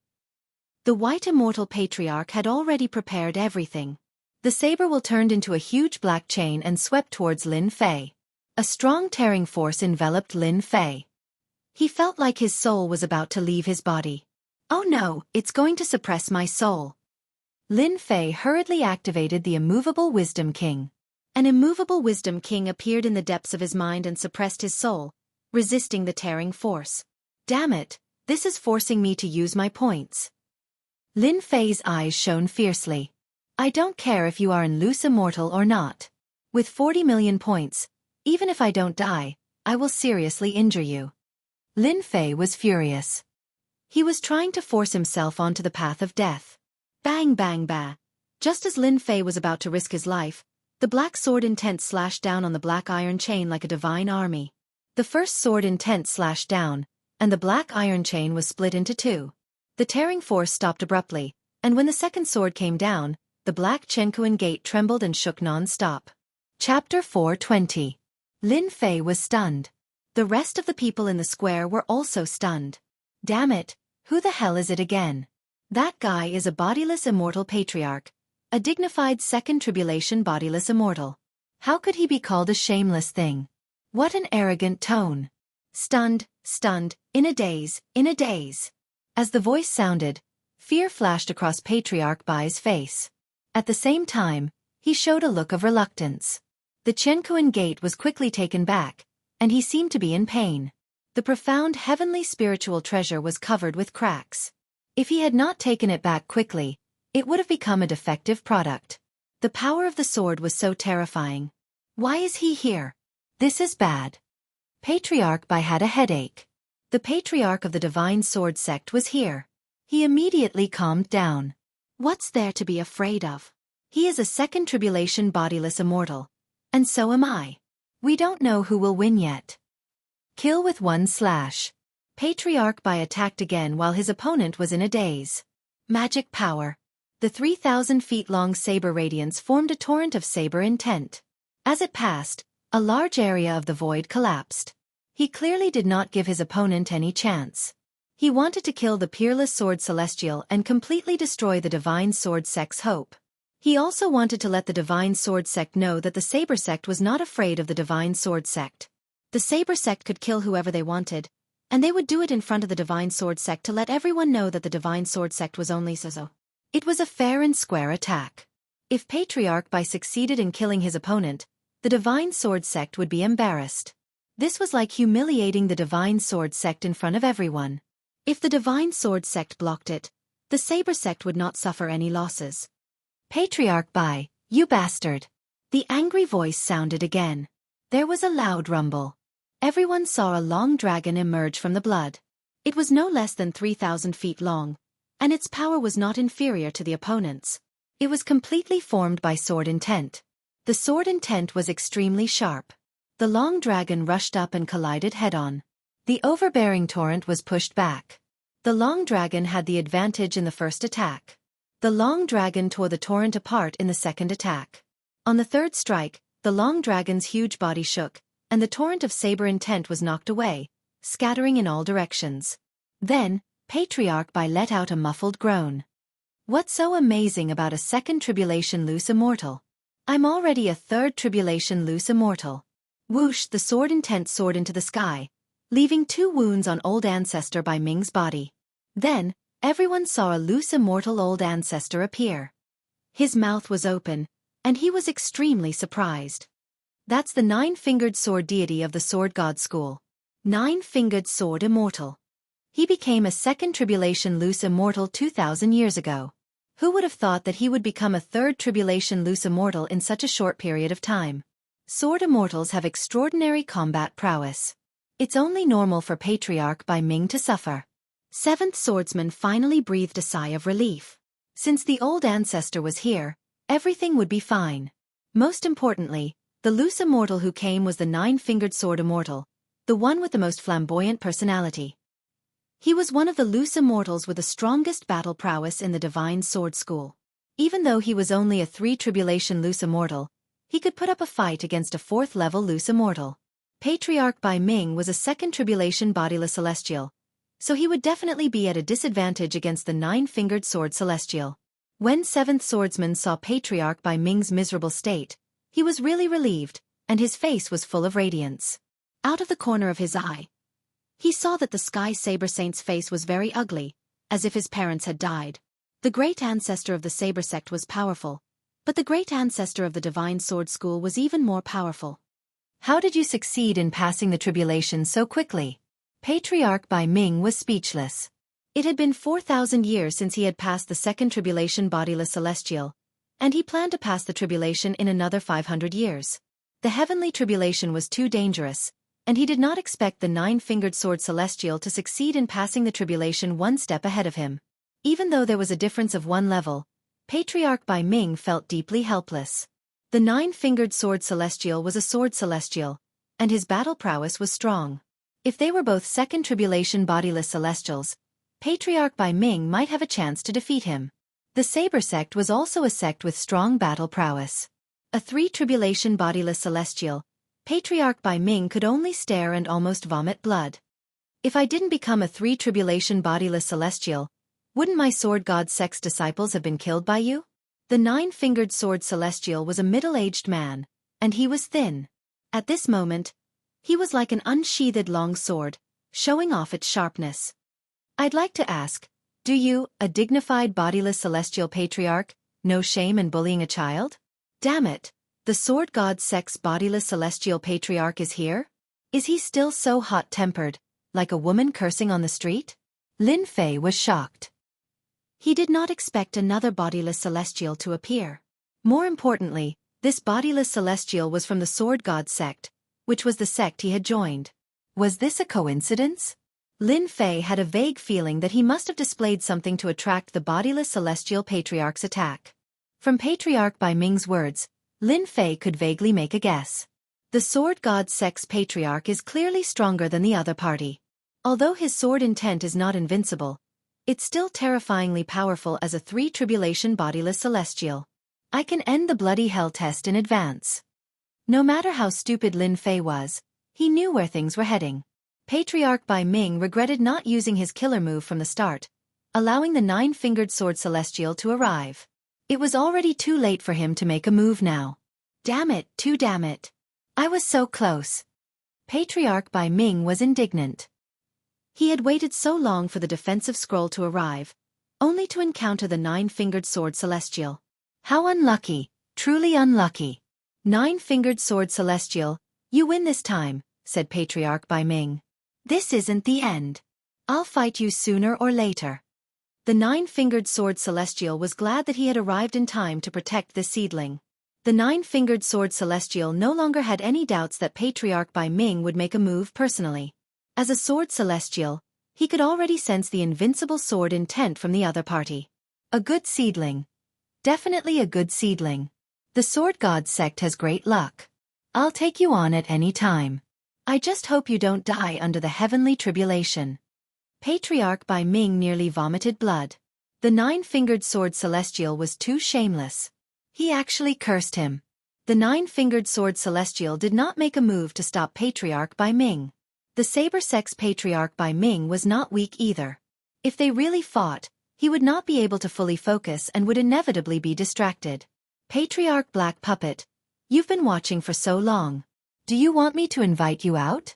The White Immortal Patriarch had already prepared everything. The saber will turned into a huge black chain and swept towards Lin Fei. A strong tearing force enveloped Lin Fei. He felt like his soul was about to leave his body. Oh no, it's going to suppress my soul. Lin Fei hurriedly activated the Immovable Wisdom King. An Immovable Wisdom King appeared in the depths of his mind and suppressed his soul, resisting the tearing force. Damn it, this is forcing me to use my points. Lin Fei's eyes shone fiercely. I don't care if you are in loose immortal or not. With 40 million points, even if I don't die, I will seriously injure you. Lin Fei was furious. He was trying to force himself onto the path of death. Bang bang ba. Just as Lin Fei was about to risk his life, the black sword intent slashed down on the black iron chain like a divine army. The first sword intent slashed down, and the black iron chain was split into two. The tearing force stopped abruptly, and when the second sword came down, the black Chenkuan Gate trembled and shook non-stop. Chapter 420. Lin Fei was stunned. The rest of the people in the square were also stunned. Damn it, who the hell is it again? That guy is a bodiless immortal patriarch, a dignified second tribulation bodiless immortal. How could he be called a shameless thing? What an arrogant tone. Stunned, in a daze. As the voice sounded, fear flashed across Patriarch Bai's face. At the same time, he showed a look of reluctance. The Chenkuan Gate was quickly taken back, and he seemed to be in pain. The profound heavenly spiritual treasure was covered with cracks. If he had not taken it back quickly, it would have become a defective product. The power of the sword was so terrifying. Why is he here? This is bad. Patriarch Bai had a headache. The Patriarch of the Divine Sword Sect was here. He immediately calmed down. What's there to be afraid of? He is a second tribulation bodiless immortal. And so am I. We don't know who will win yet. Kill with one slash. Patriarch Bai attacked again while his opponent was in a daze. Magic power. The 3,000 feet long saber radiance formed a torrent of saber intent. As it passed, a large area of the void collapsed. He clearly did not give his opponent any chance. He wanted to kill the peerless sword celestial and completely destroy the Divine Sword Sect's hope. He also wanted to let the Divine Sword Sect know that the Saber Sect was not afraid of the Divine Sword Sect. The Saber Sect could kill whoever they wanted, and they would do it in front of the Divine Sword Sect to let everyone know that the Divine Sword Sect was only so. It was a fair and square attack. If Patriarch Bai succeeded in killing his opponent, the Divine Sword Sect would be embarrassed. This was like humiliating the Divine Sword sect in front of everyone. If the Divine Sword sect blocked it, the Saber sect would not suffer any losses. Patriarch Bai, you bastard! The angry voice sounded again. There was a loud rumble. Everyone saw a long dragon emerge from the blood. It was no less than 3,000 feet long, and its power was not inferior to the opponent's. It was completely formed by sword intent. The sword intent was extremely sharp. The long dragon rushed up and collided head-on. The overbearing torrent was pushed back. The long dragon had the advantage in the first attack. The long dragon tore the torrent apart in the second attack. On the third strike, the long dragon's huge body shook, and the torrent of saber intent was knocked away, scattering in all directions. Then, Patriarch Bai let out a muffled groan. What's so amazing about a second tribulation loose immortal? I'm already a third tribulation loose immortal. Whoosh, the sword intent soared into the sky, leaving 2 wounds on Old Ancestor Bai Ming's body. Then, everyone saw a loose immortal Old Ancestor appear. His mouth was open, and he was extremely surprised. That's the 9-fingered sword deity of the Sword God School. 9-fingered sword immortal. He became a second tribulation loose immortal 2,000 years ago. Who would have thought that he would become a third tribulation loose immortal in such a short period of time? Sword immortals have extraordinary combat prowess. It's only normal for Patriarch Bai Ming to suffer. 7th Swordsman finally breathed a sigh of relief. Since the Old Ancestor was here, everything would be fine. Most importantly, the loose immortal who came was the 9-fingered sword immortal, the one with the most flamboyant personality. He was one of the loose immortals with the strongest battle prowess in the Divine Sword School. Even though he was only a 3 tribulation loose immortal, he could put up a fight against a 4th-level loose immortal. Patriarch Bai Ming was a 2nd tribulation bodiless celestial, so he would definitely be at a disadvantage against the 9-fingered sword celestial. When 7th Swordsman saw Patriarch Bai Ming's miserable state, he was really relieved, and his face was full of radiance. Out of the corner of his eye, he saw that the Sky Saber Saint's face was very ugly, as if his parents had died. The great ancestor of the Saber sect was powerful, but the great ancestor of the Divine Sword School was even more powerful. How did you succeed in passing the tribulation so quickly? Patriarch Bai Ming was speechless. It had been 4,000 years since he had passed the 2nd tribulation bodiless celestial, and he planned to pass the tribulation in another 500 years. The heavenly tribulation was too dangerous, and he did not expect the 9-fingered sword celestial to succeed in passing the tribulation one step ahead of him. Even though there was a difference of 1 level, Patriarch Bai Ming felt deeply helpless. The 9-fingered sword celestial was a sword celestial, and his battle prowess was strong. If they were both 2nd tribulation bodiless celestials, Patriarch Bai Ming might have a chance to defeat him. The Saber sect was also a sect with strong battle prowess. A 3 tribulation bodiless celestial, Patriarch Bai Ming could only stare and almost vomit blood. If I didn't become a 3 tribulation bodiless celestial, wouldn't my sword god sect's disciples have been killed by you? The 9-fingered sword celestial was a middle-aged man, and he was thin. At this moment, he was like an unsheathed long sword, showing off its sharpness. I'd like to ask, do you, a dignified bodiless celestial patriarch, know shame in bullying a child? Damn it, the sword god sect's bodiless celestial patriarch is here? Is he still so hot-tempered, like a woman cursing on the street? Lin Fei was shocked. He did not expect another bodiless celestial to appear. More importantly, this bodiless celestial was from the sword god sect, which was the sect he had joined. Was this a coincidence? Lin Fei had a vague feeling that he must have displayed something to attract the bodiless celestial patriarch's attack. From Patriarch Bai Ming's words, Lin Fei could vaguely make a guess. The sword god sect's patriarch is clearly stronger than the other party. Although his sword intent is not invincible, it's still terrifyingly powerful as a 3 tribulation bodiless celestial. I can end the bloody hell test in advance. No matter how stupid Lin Fei was, he knew where things were heading. Patriarch Bai Ming regretted not using his killer move from the start, allowing the 9-fingered sword celestial to arrive. It was already too late for him to make a move now. Damn it, damn it. I was so close. Patriarch Bai Ming was indignant. He had waited so long for the defensive scroll to arrive, only to encounter the 9-fingered sword celestial. How unlucky, truly unlucky. 9-fingered sword celestial, you win this time, said Patriarch Bai Ming. "This isn't the end. I'll fight you sooner or later." The nine-fingered sword celestial was glad that he had arrived in time to protect this seedling. The nine-fingered sword celestial no longer had any doubts that Patriarch Bai Ming would make a move personally. As a sword celestial, he could already sense the invincible sword intent from the other party. A good seedling. Definitely a good seedling. The Sword God sect has great luck. I'll take you on at any time. I just hope you don't die under the heavenly tribulation. Patriarch Bai Ming nearly vomited blood. The nine-fingered sword celestial was too shameless. He actually cursed him. The nine-fingered sword celestial did not make a move to stop Patriarch Bai Ming. The saber-sex Patriarch Bai Ming was not weak either. If they really fought, he would not be able to fully focus and would inevitably be distracted. Patriarch Black Puppet, you've been watching for so long. Do you want me to invite you out?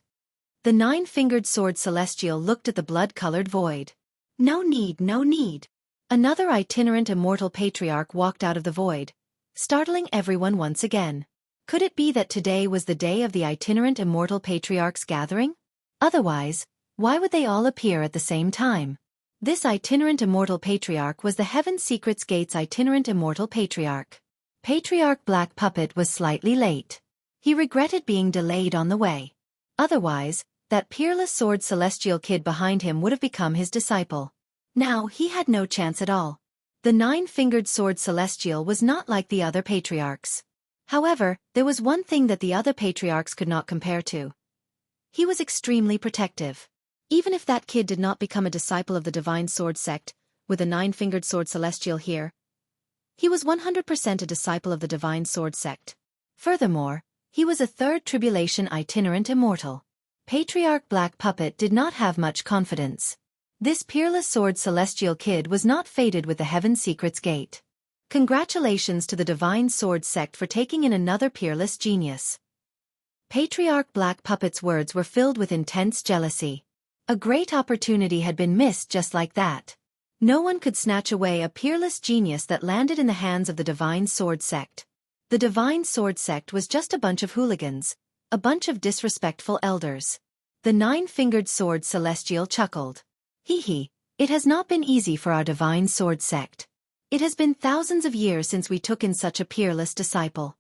The nine-fingered sword celestial looked at the blood-colored void. No need, no need. Another itinerant immortal patriarch walked out of the void, startling everyone once again. Could it be that today was the day of the itinerant immortal patriarch's gathering? Otherwise, why would they all appear at the same time? This itinerant immortal patriarch was the Heaven Secrets Gates itinerant immortal patriarch. Patriarch Black Puppet was slightly late. He regretted being delayed on the way. Otherwise, that peerless sword celestial kid behind him would have become his disciple. Now he had no chance at all. The nine-fingered sword celestial was not like the other patriarchs. However, there was one thing that the other patriarchs could not compare to. He was extremely protective. Even if that kid did not become a disciple of the Divine Sword Sect, with the nine-fingered sword celestial here, he was 100% a disciple of the Divine Sword Sect. Furthermore, he was a third tribulation itinerant immortal. Patriarch Black Puppet did not have much confidence. This peerless sword celestial kid was not fated with the Heaven Secrets Gate. Congratulations to the Divine Sword Sect for taking in another peerless genius. Patriarch Black Puppet's words were filled with intense jealousy. A great opportunity had been missed just like that. No one could snatch away a peerless genius that landed in the hands of the Divine Sword Sect. The Divine Sword Sect was just a bunch of hooligans, a bunch of disrespectful elders. The nine-fingered sword celestial chuckled. Hee hee, it has not been easy for our Divine Sword Sect. It has been thousands of years since we took in such a peerless disciple.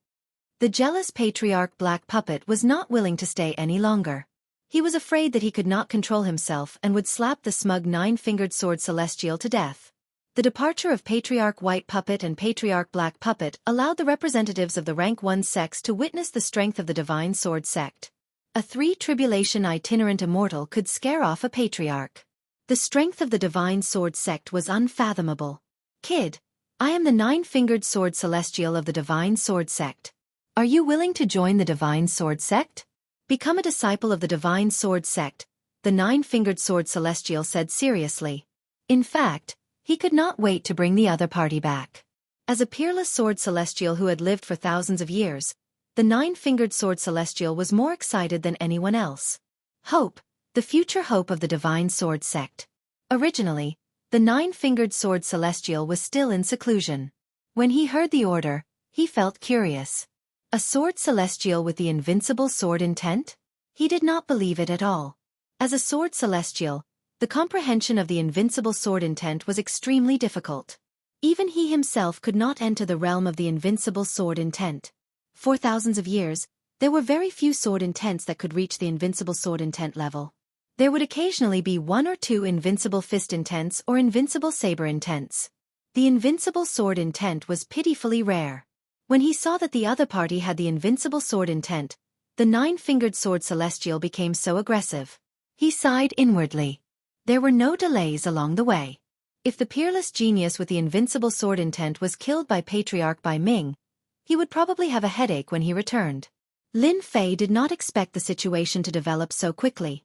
The jealous Patriarch Black Puppet was not willing to stay any longer. He was afraid that he could not control himself and would slap the smug nine-fingered sword celestial to death. The departure of Patriarch White Puppet and Patriarch Black Puppet allowed the representatives of the Rank 1 sects to witness the strength of the Divine Sword Sect. A three-tribulation itinerant immortal could scare off a patriarch. The strength of the Divine Sword Sect was unfathomable. Kid, I am the nine-fingered sword celestial of the Divine Sword Sect. Are you willing to join the Divine Sword Sect? Become a disciple of the Divine Sword Sect, the nine-fingered sword celestial said seriously. In fact, he could not wait to bring the other party back. As a peerless sword celestial who had lived for thousands of years, the nine-fingered sword celestial was more excited than anyone else. Hope, the future hope of the Divine Sword Sect. Originally, the nine-fingered sword celestial was still in seclusion. When he heard the order, he felt curious. A sword celestial with the invincible sword intent? He did not believe it at all. As a sword celestial, the comprehension of the invincible sword intent was extremely difficult. Even he himself could not enter the realm of the invincible sword intent. For thousands of years, there were very few sword intents that could reach the invincible sword intent level. There would occasionally be one or two invincible fist intents or invincible saber intents. The invincible sword intent was pitifully rare. When he saw that the other party had the invincible sword intent, the nine-fingered sword celestial became so aggressive. He sighed inwardly. There were no delays along the way. If the peerless genius with the invincible sword intent was killed by Patriarch Bai Ming, he would probably have a headache when he returned. Lin Fei did not expect the situation to develop so quickly.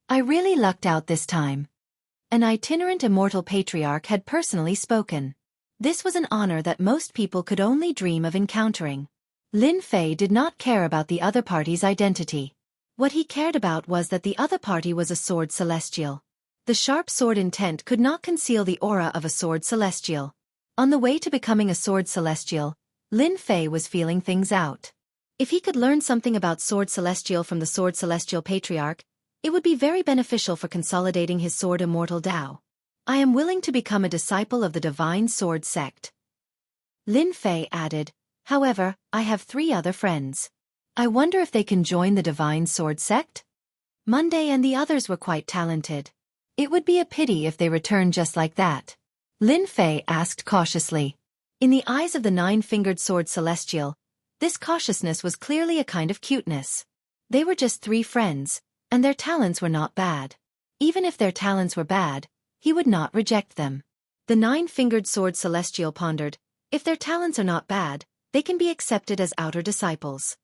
I really lucked out this time. An itinerant immortal patriarch had personally spoken. This was an honor that most people could only dream of encountering. Lin Fei did not care about the other party's identity. What he cared about was that the other party was a sword celestial. The sharp sword intent could not conceal the aura of a sword celestial. On the way to becoming a sword celestial, Lin Fei was feeling things out. If he could learn something about Sword Celestial from the Sword Celestial Patriarch, it would be very beneficial for consolidating his Sword Immortal Tao. I am willing to become a disciple of the Divine Sword Sect. Lin Fei added, however, I have 3 other friends. I wonder if they can join the Divine Sword Sect? Monday and the others were quite talented. It would be a pity if they returned just like that. Lin Fei asked cautiously. In the eyes of the 9-fingered Sword Celestial, this cautiousness was clearly a kind of cuteness. They were just 3 friends, and their talents were not bad. Even if their talents were bad, he would not reject them. The 9-fingered Sword Celestial pondered, if their talents are not bad, they can be accepted as outer disciples.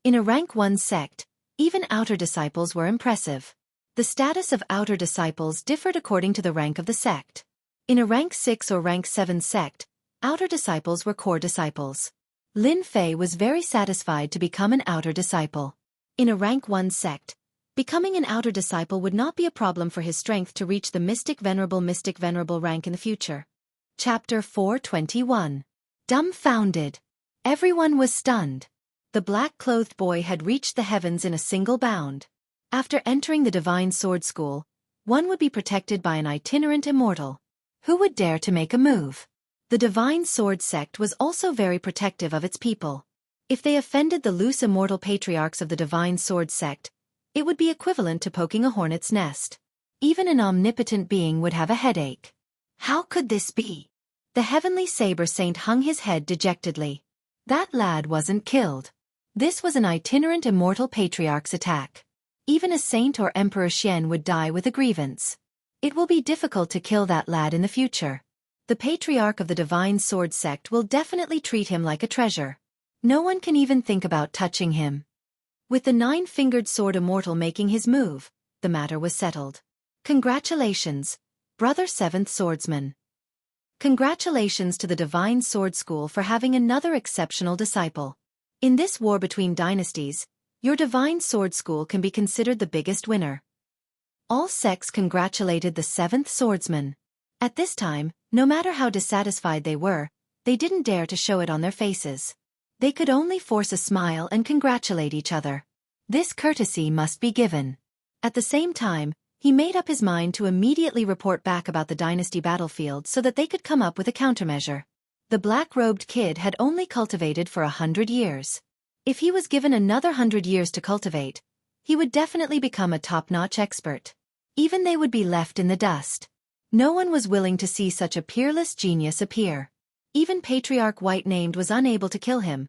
In a rank 1 sect, even outer disciples were impressive. The status of outer disciples differed according to the rank of the sect. In a rank 6 or rank 7 sect, outer disciples were core disciples. Lin Fei was very satisfied to become an outer disciple. In a rank 1 sect, becoming an outer disciple would not be a problem for his strength to reach the Mystic Venerable rank in the future. Chapter 421. Dumbfounded. Everyone was stunned. The black-clothed boy had reached the heavens in a single bound. After entering the Divine Sword School, one would be protected by an itinerant immortal. Who would dare to make a move? The Divine Sword Sect was also very protective of its people. If they offended the loose immortal patriarchs of the Divine Sword Sect, it would be equivalent to poking a hornet's nest. Even an omnipotent being would have a headache. How could this be? The heavenly saber saint hung his head dejectedly. That lad wasn't killed. This was an itinerant immortal patriarch's attack. Even a saint or Emperor Xian would die with a grievance. It will be difficult to kill that lad in the future. The patriarch of the Divine Sword Sect will definitely treat him like a treasure. No one can even think about touching him. With the 9-fingered sword immortal making his move, the matter was settled. Congratulations, brother 7th swordsman. Congratulations to the Divine Sword School for having another exceptional disciple. In this war between dynasties, your Divine Sword School can be considered the biggest winner. All sects congratulated the 7th swordsman. At this time, no matter how dissatisfied they were, they didn't dare to show it on their faces. They could only force a smile and congratulate each other. This courtesy must be given. At the same time, he made up his mind to immediately report back about the dynasty battlefield so that they could come up with a countermeasure. The black-robed kid had only cultivated for 100 years. If he was given another 100 years to cultivate, he would definitely become a top-notch expert. Even they would be left in the dust. No one was willing to see such a peerless genius appear. Even Patriarch White-Named was unable to kill him,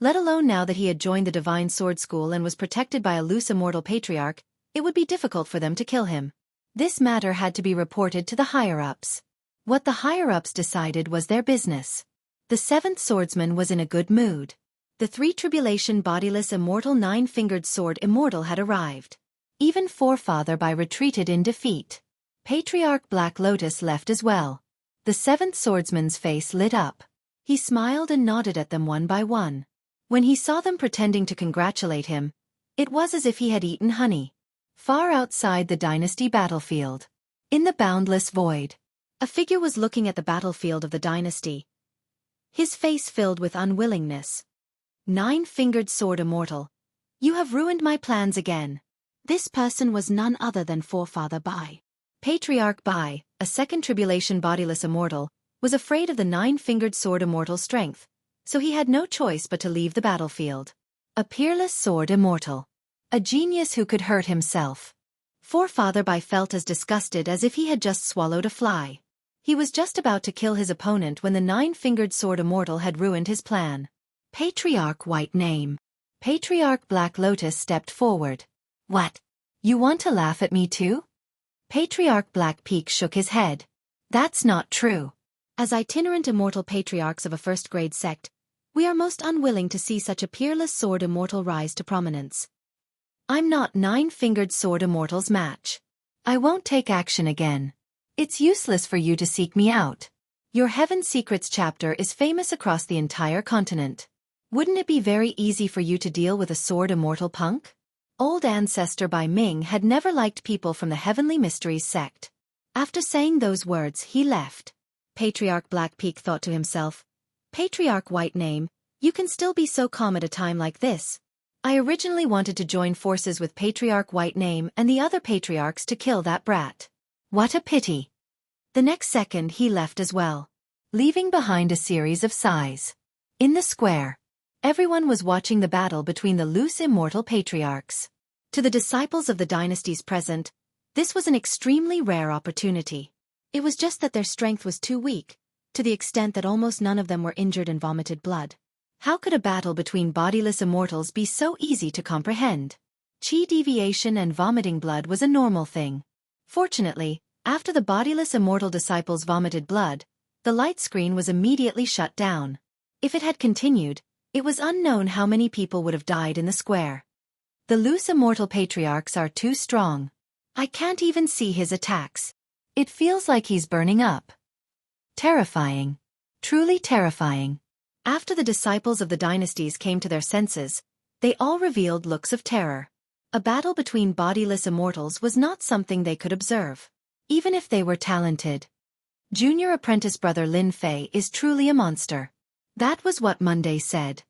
let alone now that he had joined the Divine Sword School and was protected by a loose immortal patriarch. It would be difficult for them to kill him. This matter had to be reported to the higher-ups. What the higher-ups decided was their business. The 7th swordsman was in a good mood. The 3-tribulation bodiless immortal 9-fingered sword immortal had arrived. Even Forefather Bai retreated in defeat. Patriarch Black Lotus left as well. The 7th swordsman's face lit up. He smiled and nodded at them one by one. When he saw them pretending to congratulate him, it was as if he had eaten honey. Far outside the dynasty battlefield, in the boundless void, a figure was looking at the battlefield of the dynasty. His face filled with unwillingness. 9-fingered sword immortal, you have ruined my plans again. This person was none other than Forefather Bai. Patriarch Bai, a 2nd tribulation bodiless immortal, was afraid of the 9-fingered sword immortal's strength, so he had no choice but to leave the battlefield. A peerless sword immortal. A genius who could hurt himself. Forefather Bai felt as disgusted as if he had just swallowed a fly. He was just about to kill his opponent when the 9-fingered sword immortal had ruined his plan. Patriarch White-Name. Patriarch Black Lotus stepped forward. What? You want to laugh at me too? Patriarch Black Peak shook his head. That's not true. As itinerant immortal patriarchs of a first-grade sect, we are most unwilling to see such a peerless sword immortal rise to prominence. I'm not 9-fingered sword immortal's match. I won't take action again. It's useless for you to seek me out. Your Heaven Secrets chapter is famous across the entire continent. Wouldn't it be very easy for you to deal with a sword immortal punk? Old Ancestor Bai Ming had never liked people from the Heavenly Mysteries sect. After saying those words, he left. Patriarch Black Peak thought to himself, Patriarch White-Name, You can still be so calm at a time like this. I originally wanted to join forces with Patriarch White Name and the other patriarchs to kill that brat. What a pity. The next second he left as well, leaving behind a series of sighs. In the square, everyone was watching the battle between the loose immortal patriarchs. To the disciples of the dynasties present, this was an extremely rare opportunity. It was just that their strength was too weak, to the extent that almost none of them were injured and vomited blood. How could a battle between bodiless immortals be so easy to comprehend? Chi deviation and vomiting blood was a normal thing. Fortunately, after the bodiless immortal disciples vomited blood, the light screen was immediately shut down. If it had continued, it was unknown how many people would have died in the square. The loose immortal patriarchs are too strong. I can't even see his attacks. It feels like he's burning up. Terrifying. Truly terrifying. After the disciples of the dynasties came to their senses, they all revealed looks of terror. A battle between bodiless immortals was not something they could observe, even if they were talented. Junior apprentice brother Lin Fei is truly a monster. That was what Monday said.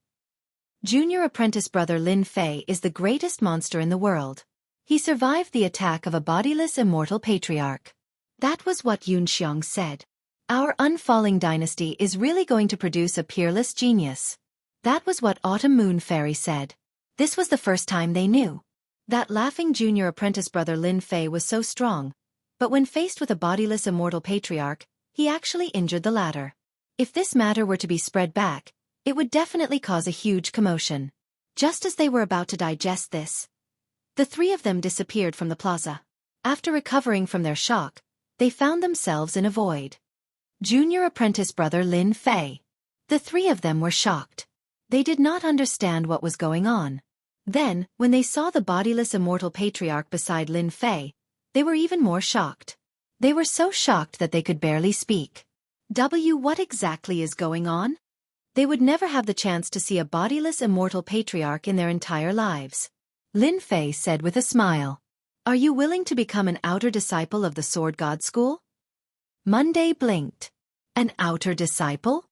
Junior apprentice brother Lin Fei is the greatest monster in the world. He survived the attack of a bodiless immortal patriarch. That was what Yun Xiong said. Our unfalling dynasty is really going to produce a peerless genius. That was what Autumn Moon Fairy said. This was the first time they knew. That laughing junior apprentice brother Lin Fei was so strong, but when faced with a bodiless immortal patriarch, he actually injured the latter. If this matter were to be spread back, it would definitely cause a huge commotion. Just as they were about to digest this, the three of them disappeared from the plaza. After recovering from their shock, they found themselves in a void. Junior apprentice brother Lin Fei. The three of them were shocked. They did not understand what was going on. Then, when they saw the bodiless immortal patriarch beside Lin Fei, they were even more shocked. They were so shocked that they could barely speak. What exactly is going on? They would never have the chance to see a bodiless immortal patriarch in their entire lives. Lin Fei said with a smile. Are you willing to become an outer disciple of the Sword God School? Monday blinked. An outer disciple?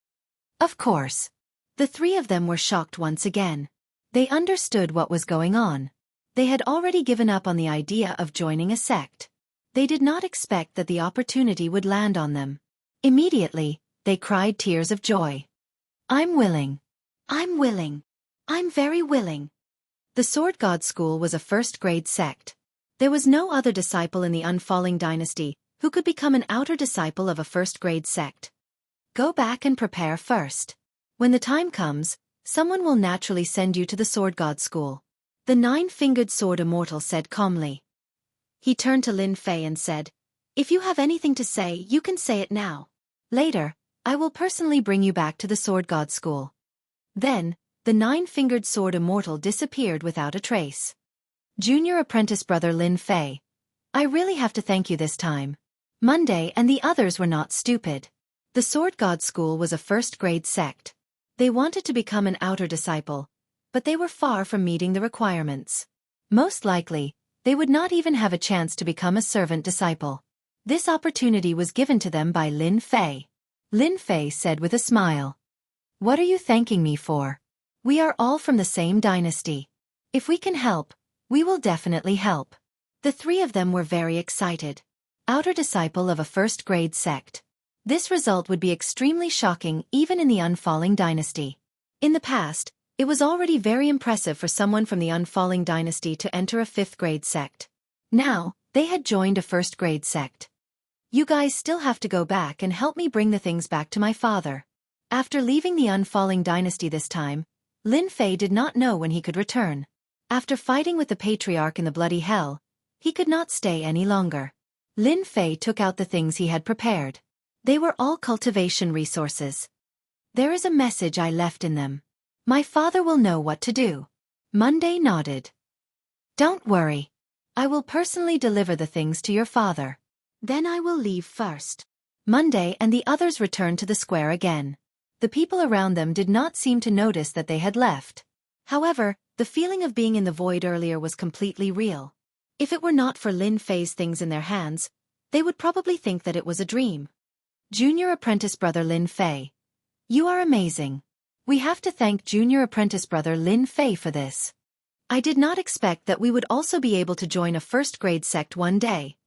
Of course. The three of them were shocked once again. They understood what was going on. They had already given up on the idea of joining a sect. They did not expect that the opportunity would land on them. Immediately, they cried tears of joy. I'm willing. I'm willing. I'm very willing. The Sword God School was a first-grade sect. There was no other disciple in the unfalling dynasty who could become an outer disciple of a first-grade sect. Go back and prepare first. When the time comes, someone will naturally send you to the Sword God School. The nine-fingered sword immortal said calmly. He turned to Lin Fei and said, If you have anything to say, you can say it now. Later, I will personally bring you back to the Sword God School. Then, the nine-fingered sword immortal disappeared without a trace. Junior apprentice brother Lin Fei. I really have to thank you this time. Monday and the others were not stupid. The Sword God School was a first-grade sect. They wanted to become an outer disciple, but they were far from meeting the requirements. Most likely, they would not even have a chance to become a servant disciple. This opportunity was given to them by Lin Fei. Lin Fei said with a smile. What are you thanking me for? We are all from the same dynasty. If we can help, we will definitely help. The three of them were very excited. Outer disciple of a first-grade sect. This result would be extremely shocking even in the unfalling dynasty. In the past, it was already very impressive for someone from the unfalling dynasty to enter a fifth-grade sect. Now, they had joined a first-grade sect. You guys still have to go back and help me bring the things back to my father. After leaving the unfalling dynasty this time, Lin Fei did not know when he could return. After fighting with the patriarch in the bloody hell, he could not stay any longer. Lin Fei took out the things he had prepared. They were all cultivation resources. There is a message I left in them. My father will know what to do. Monday nodded. Don't worry. I will personally deliver the things to your father. Then I will leave first. Monday and the others returned to the square again. The people around them did not seem to notice that they had left. However, the feeling of being in the void earlier was completely real. If it were not for Lin Fei's things in their hands, they would probably think that it was a dream. Junior apprentice brother Lin Fei. You are amazing. We have to thank junior apprentice brother Lin Fei for this. I did not expect that we would also be able to join a first-grade sect one day.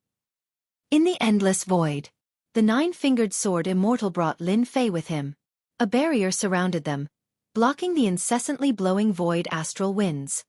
In the endless void, the nine-fingered sword immortal brought Lin Fei with him. A barrier surrounded them, blocking the incessantly blowing void astral winds.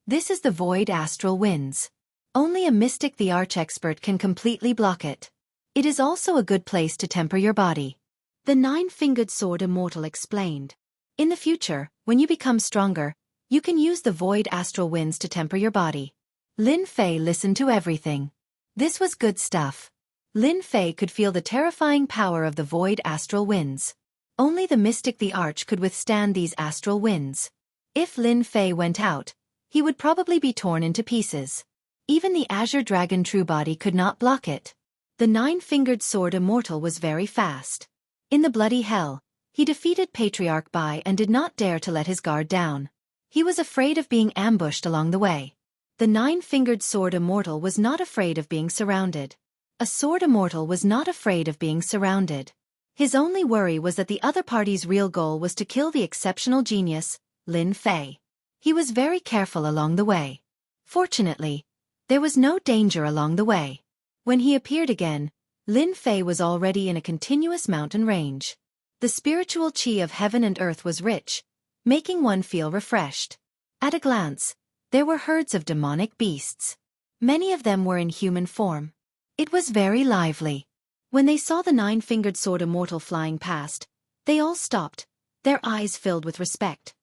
This is the void astral winds. Only a mystic the arch-expert can completely block it. It is also a good place to temper your body. The nine-fingered sword immortal explained. In the future, when you become stronger, you can use the void astral winds to temper your body. Lin Fei listened to everything. This was good stuff. Lin Fei could feel the terrifying power of the void astral winds. Only the mystic the arch could withstand these astral winds. If Lin Fei went out, he would probably be torn into pieces. Even the azure dragon true body could not block it. The nine-fingered sword immortal was very fast. In the bloody hell, he defeated Patriarch Bai and did not dare to let his guard down. He was afraid of being ambushed along the way. The nine-fingered sword immortal was not afraid of being surrounded. A sword immortal was not afraid of being surrounded. His only worry was that the other party's real goal was to kill the exceptional genius, Lin Fei. He was very careful along the way. Fortunately, there was no danger along the way. When he appeared again, Lin Fei was already in a continuous mountain range. The spiritual qi of heaven and earth was rich, making one feel refreshed. At a glance, there were herds of demonic beasts. Many of them were in human form. It was very lively. When they saw the nine-fingered sword immortal flying past, they all stopped, their eyes filled with respect.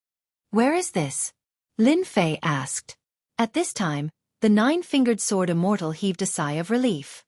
"Where is this?" Lin Fei asked. At this time, the nine-fingered sword immortal heaved a sigh of relief.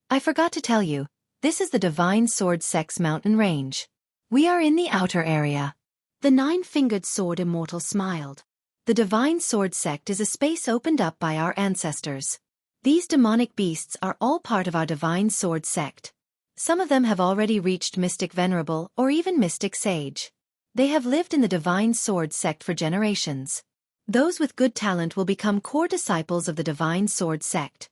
"I forgot to tell you, this is the Divine Sword Sect's mountain range. We are in the outer area." The nine-fingered sword immortal smiled. The Divine Sword Sect is a space opened up by our ancestors. These demonic beasts are all part of our Divine Sword Sect. Some of them have already reached Mystic Venerable or even Mystic Sage. They have lived in the Divine Sword Sect for generations. Those with good talent will become core disciples of the Divine Sword Sect.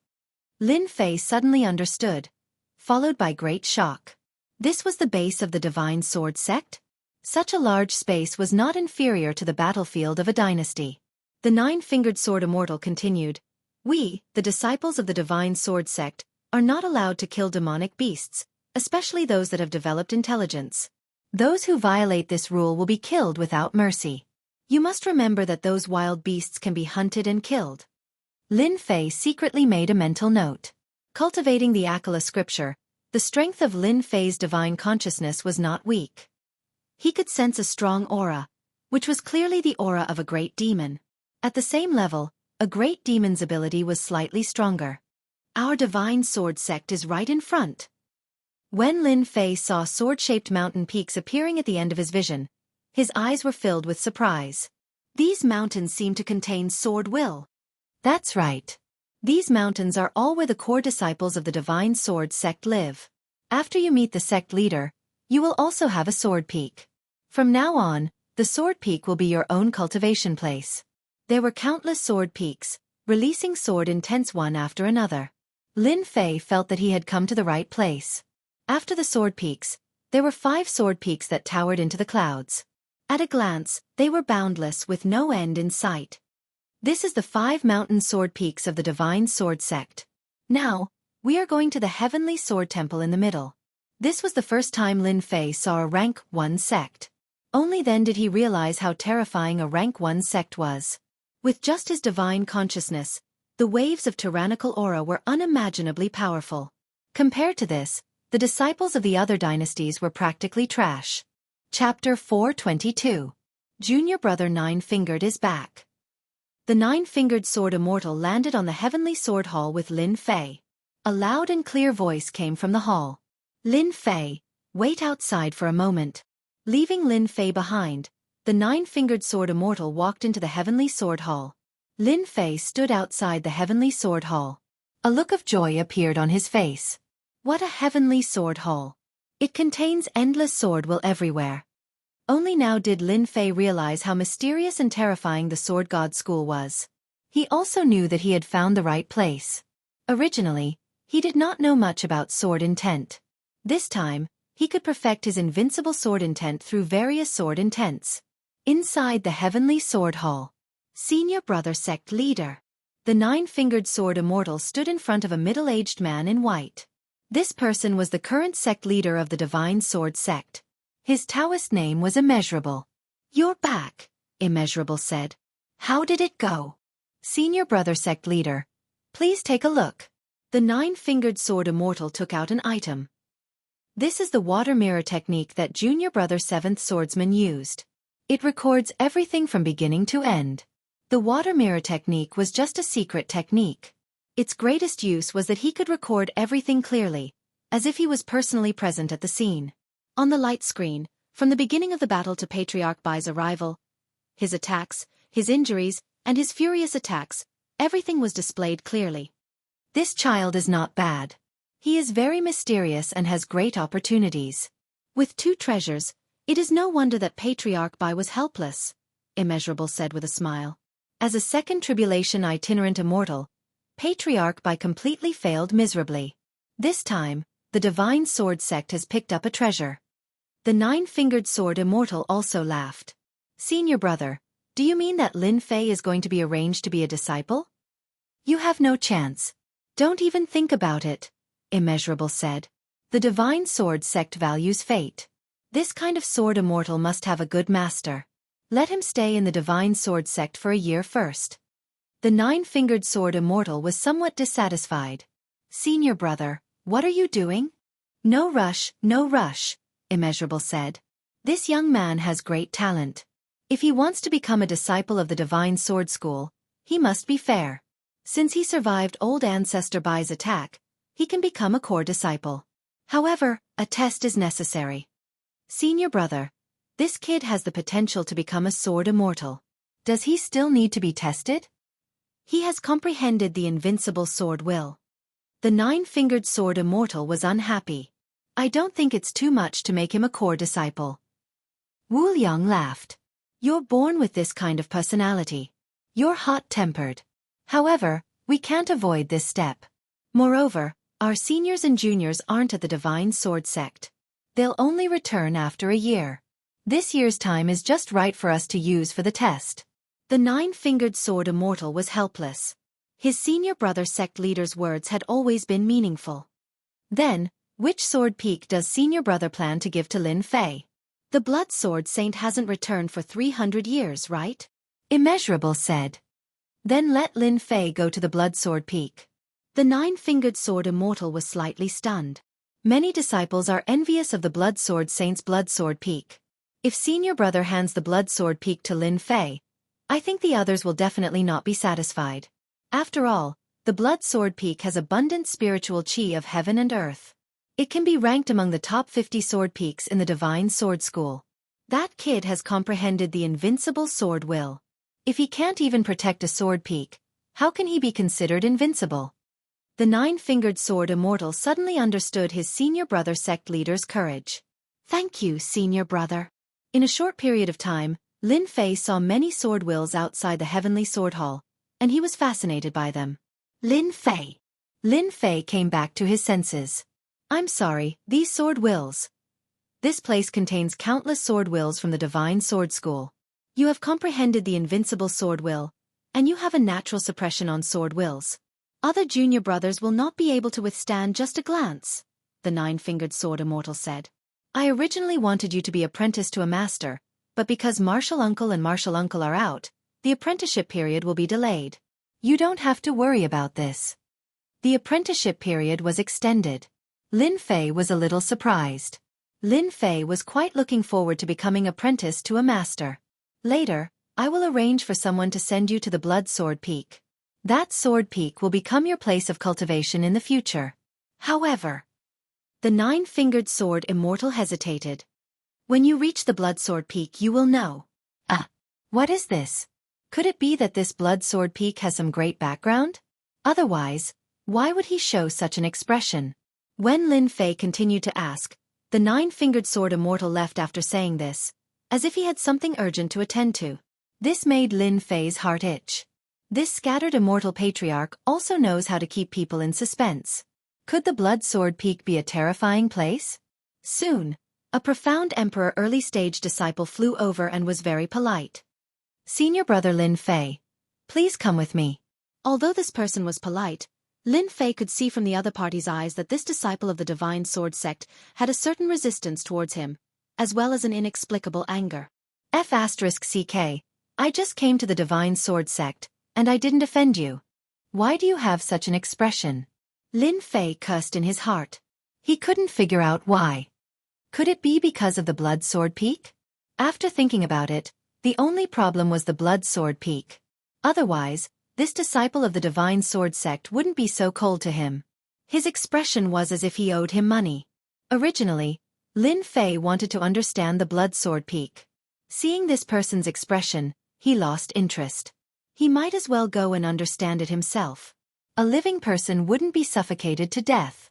Lin Fei suddenly understood, followed by great shock. This was the base of the Divine Sword Sect? Such a large space was not inferior to the battlefield of a dynasty. The nine-fingered sword immortal continued, "We, the disciples of the Divine Sword Sect, are not allowed to kill demonic beasts, especially those that have developed intelligence. Those who violate this rule will be killed without mercy. You must remember that those wild beasts can be hunted and killed." Lin Fei secretly made a mental note. Cultivating the Akala scripture, the strength of Lin Fei's divine consciousness was not weak. He could sense a strong aura, which was clearly the aura of a great demon. At the same level, a great demon's ability was slightly stronger. "Our Divine Sword Sect is right in front." When Lin Fei saw sword-shaped mountain peaks appearing at the end of his vision, his eyes were filled with surprise. These mountains seem to contain sword will. That's right. These mountains are all where the core disciples of the Divine Sword Sect live. After you meet the sect leader, you will also have a sword peak. From now on, the sword peak will be your own cultivation place. There were countless sword peaks, releasing sword intents one after another. Lin Fei felt that he had come to the right place. After the sword peaks, there were 5 sword peaks that towered into the clouds. At a glance, they were boundless with no end in sight. This is the 5 mountain sword peaks of the Divine Sword Sect. Now, we are going to the Heavenly Sword Temple in the middle. This was the first time Lin Fei saw a rank 1 sect. Only then did he realize how terrifying a rank 1 sect was. With just his divine consciousness, the waves of tyrannical aura were unimaginably powerful. Compared to this, the disciples of the other dynasties were practically trash. Chapter 422. Junior Brother Nine-Fingered is back. The nine-fingered sword immortal landed on the Heavenly Sword Hall with Lin Fei. A loud and clear voice came from the hall. "Lin Fei, wait outside for a moment." Leaving Lin Fei behind, the nine-fingered sword immortal walked into the Heavenly Sword Hall. Lin Fei stood outside the Heavenly Sword Hall. A look of joy appeared on his face. What a heavenly sword hall! It contains endless sword will everywhere. Only now did Lin Fei realize how mysterious and terrifying the Sword God School was. He also knew that he had found the right place. Originally, he did not know much about sword intent. This time, he could perfect his invincible sword intent through various sword intents. Inside the Heavenly Sword Hall. Senior Brother Sect Leader. The nine-fingered sword immortal stood in front of a middle-aged man in white. This person was the current sect leader of the Divine Sword Sect. His Taoist name was Immeasurable. "You're back," Immeasurable said. "How did it go?" "Senior Brother Sect Leader, please take a look." The nine-fingered sword immortal took out an item. This is the water mirror technique that Junior Brother 7th Swordsman used. It records everything from beginning to end. The water mirror technique was just a secret technique. Its greatest use was that he could record everything clearly, as if he was personally present at the scene. On the light screen, from the beginning of the battle to Patriarch Bai's arrival, his attacks, his injuries, and his furious attacks, everything was displayed clearly. This child is not bad. He is very mysterious and has great opportunities. With 2 treasures, it is no wonder that Patriarch Bai was helpless, Immeasurable said with a smile. As a second tribulation itinerant immortal, Patriarch Bai completely failed miserably. This time, the Divine Sword Sect has picked up a treasure. The nine-fingered sword immortal also laughed. "Senior Brother, do you mean that Lin Fei is going to be arranged to be a disciple?" "You have no chance. Don't even think about it," Immeasurable said. "The Divine Sword Sect values fate. This kind of sword immortal must have a good master. Let him stay in the Divine Sword Sect for a year first." The nine-fingered sword immortal was somewhat dissatisfied. "Senior Brother, what are you doing?" No rush, Immeasurable said. "This young man has great talent. If he wants to become a disciple of the Divine Sword School, he must be fair. Since he survived old ancestor Bai's attack, he can become a core disciple. However, a test is necessary. Senior Brother, this kid has the potential to become a sword immortal. Does he still need to be tested?" "He has comprehended the invincible sword will." The nine-fingered sword immortal was unhappy. "I don't think it's too much to make him a core disciple." Wu Liang laughed. "You're born with this kind of personality. You're hot-tempered. However, we can't avoid this step. Moreover, our seniors and juniors aren't at the Divine Sword Sect. They'll only return after a year. This year's time is just right for us to use for the test." The nine-fingered sword immortal was helpless. His senior brother sect leader's words had always been meaningful. "Then, which sword peak does senior brother plan to give to Lin Fei? The Blood Sword Saint hasn't returned for 300 years, right?" Immeasurable said. "Then let Lin Fei go to the Blood Sword Peak." The nine-fingered sword immortal was slightly stunned. Many disciples are envious of the Blood Sword Saint's Blood Sword Peak. If senior brother hands the Blood Sword Peak to Lin Fei, I think the others will definitely not be satisfied. After all, the Blood Sword Peak has abundant spiritual chi of heaven and earth. It can be ranked among the top 50 sword peaks in the Divine Sword School. That kid has comprehended the invincible sword will. If he can't even protect a sword peak, how can he be considered invincible? The nine-fingered sword immortal suddenly understood his senior brother sect leader's courage. "Thank you, senior brother." In a short period of time, Lin Fei saw many sword wills outside the Heavenly Sword Hall, and he was fascinated by them. Lin Fei. Lin Fei came back to his senses. "I'm sorry, these sword wills. This place contains countless sword wills from the Divine Sword School. You have comprehended the invincible sword will, and you have a natural suppression on sword wills. Other junior brothers will not be able to withstand just a glance," the nine-fingered sword immortal said. "I originally wanted you to be apprenticed to a master, but because Martial Uncle and Martial Uncle are out, the apprenticeship period will be delayed. You don't have to worry about this." The apprenticeship period was extended. Lin Fei was a little surprised. Lin Fei was quite looking forward to becoming apprenticed to a master. "Later, I will arrange for someone to send you to the Blood Sword Peak. That sword peak will become your place of cultivation in the future." However, the nine-fingered sword immortal hesitated. "When you reach the Blood Sword Peak you will know." What is this? Could it be that this Blood Sword Peak has some great background? Otherwise, why would he show such an expression? When Lin Fei continued to ask, the nine-fingered sword immortal left after saying this, as if he had something urgent to attend to. This made Lin Fei's heart itch. This scattered immortal patriarch also knows how to keep people in suspense. Could the Blood Sword Peak be a terrifying place? Soon, A profound emperor early-stage disciple flew over and was very polite. Senior brother Lin Fei, please come with me. Although this person was polite, Lin Fei could see from the other party's eyes that this disciple of the Divine Sword sect had a certain resistance towards him, as well as an inexplicable anger. F***CK, I just came to the Divine Sword sect, and I didn't offend you. Why do you have such an expression? Lin Fei cursed in his heart. He couldn't figure out why. Could it be because of the Blood Sword Peak? After thinking about it, the only problem was the Blood Sword Peak. Otherwise, this disciple of the Divine Sword sect wouldn't be so cold to him. His expression was as if he owed him money. Originally, Lin Fei wanted to understand the Blood Sword Peak. Seeing this person's expression, he lost interest. He might as well go and understand it himself. A living person wouldn't be suffocated to death.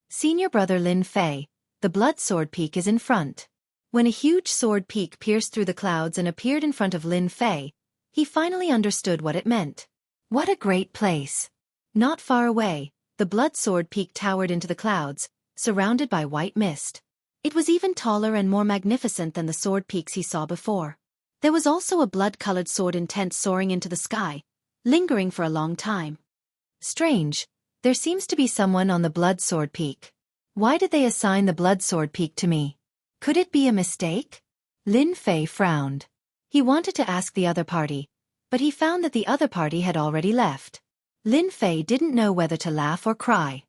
Senior brother Lin Fei, the Blood Sword Peak is in front. When a huge sword peak pierced through the clouds and appeared in front of Lin Fei, he finally understood what it meant. What a great place! Not far away, the Blood Sword Peak towered into the clouds, surrounded by white mist. It was even taller and more magnificent than the sword peaks he saw before. There was also a blood-colored sword intent soaring into the sky, lingering for a long time. Strange, there seems to be someone on the Blood Sword Peak. Why did they assign the Blood Sword Peak to me? Could it be a mistake? Lin Fei frowned. He wanted to ask the other party, but he found that the other party had already left. Lin Fei didn't know whether to laugh or cry.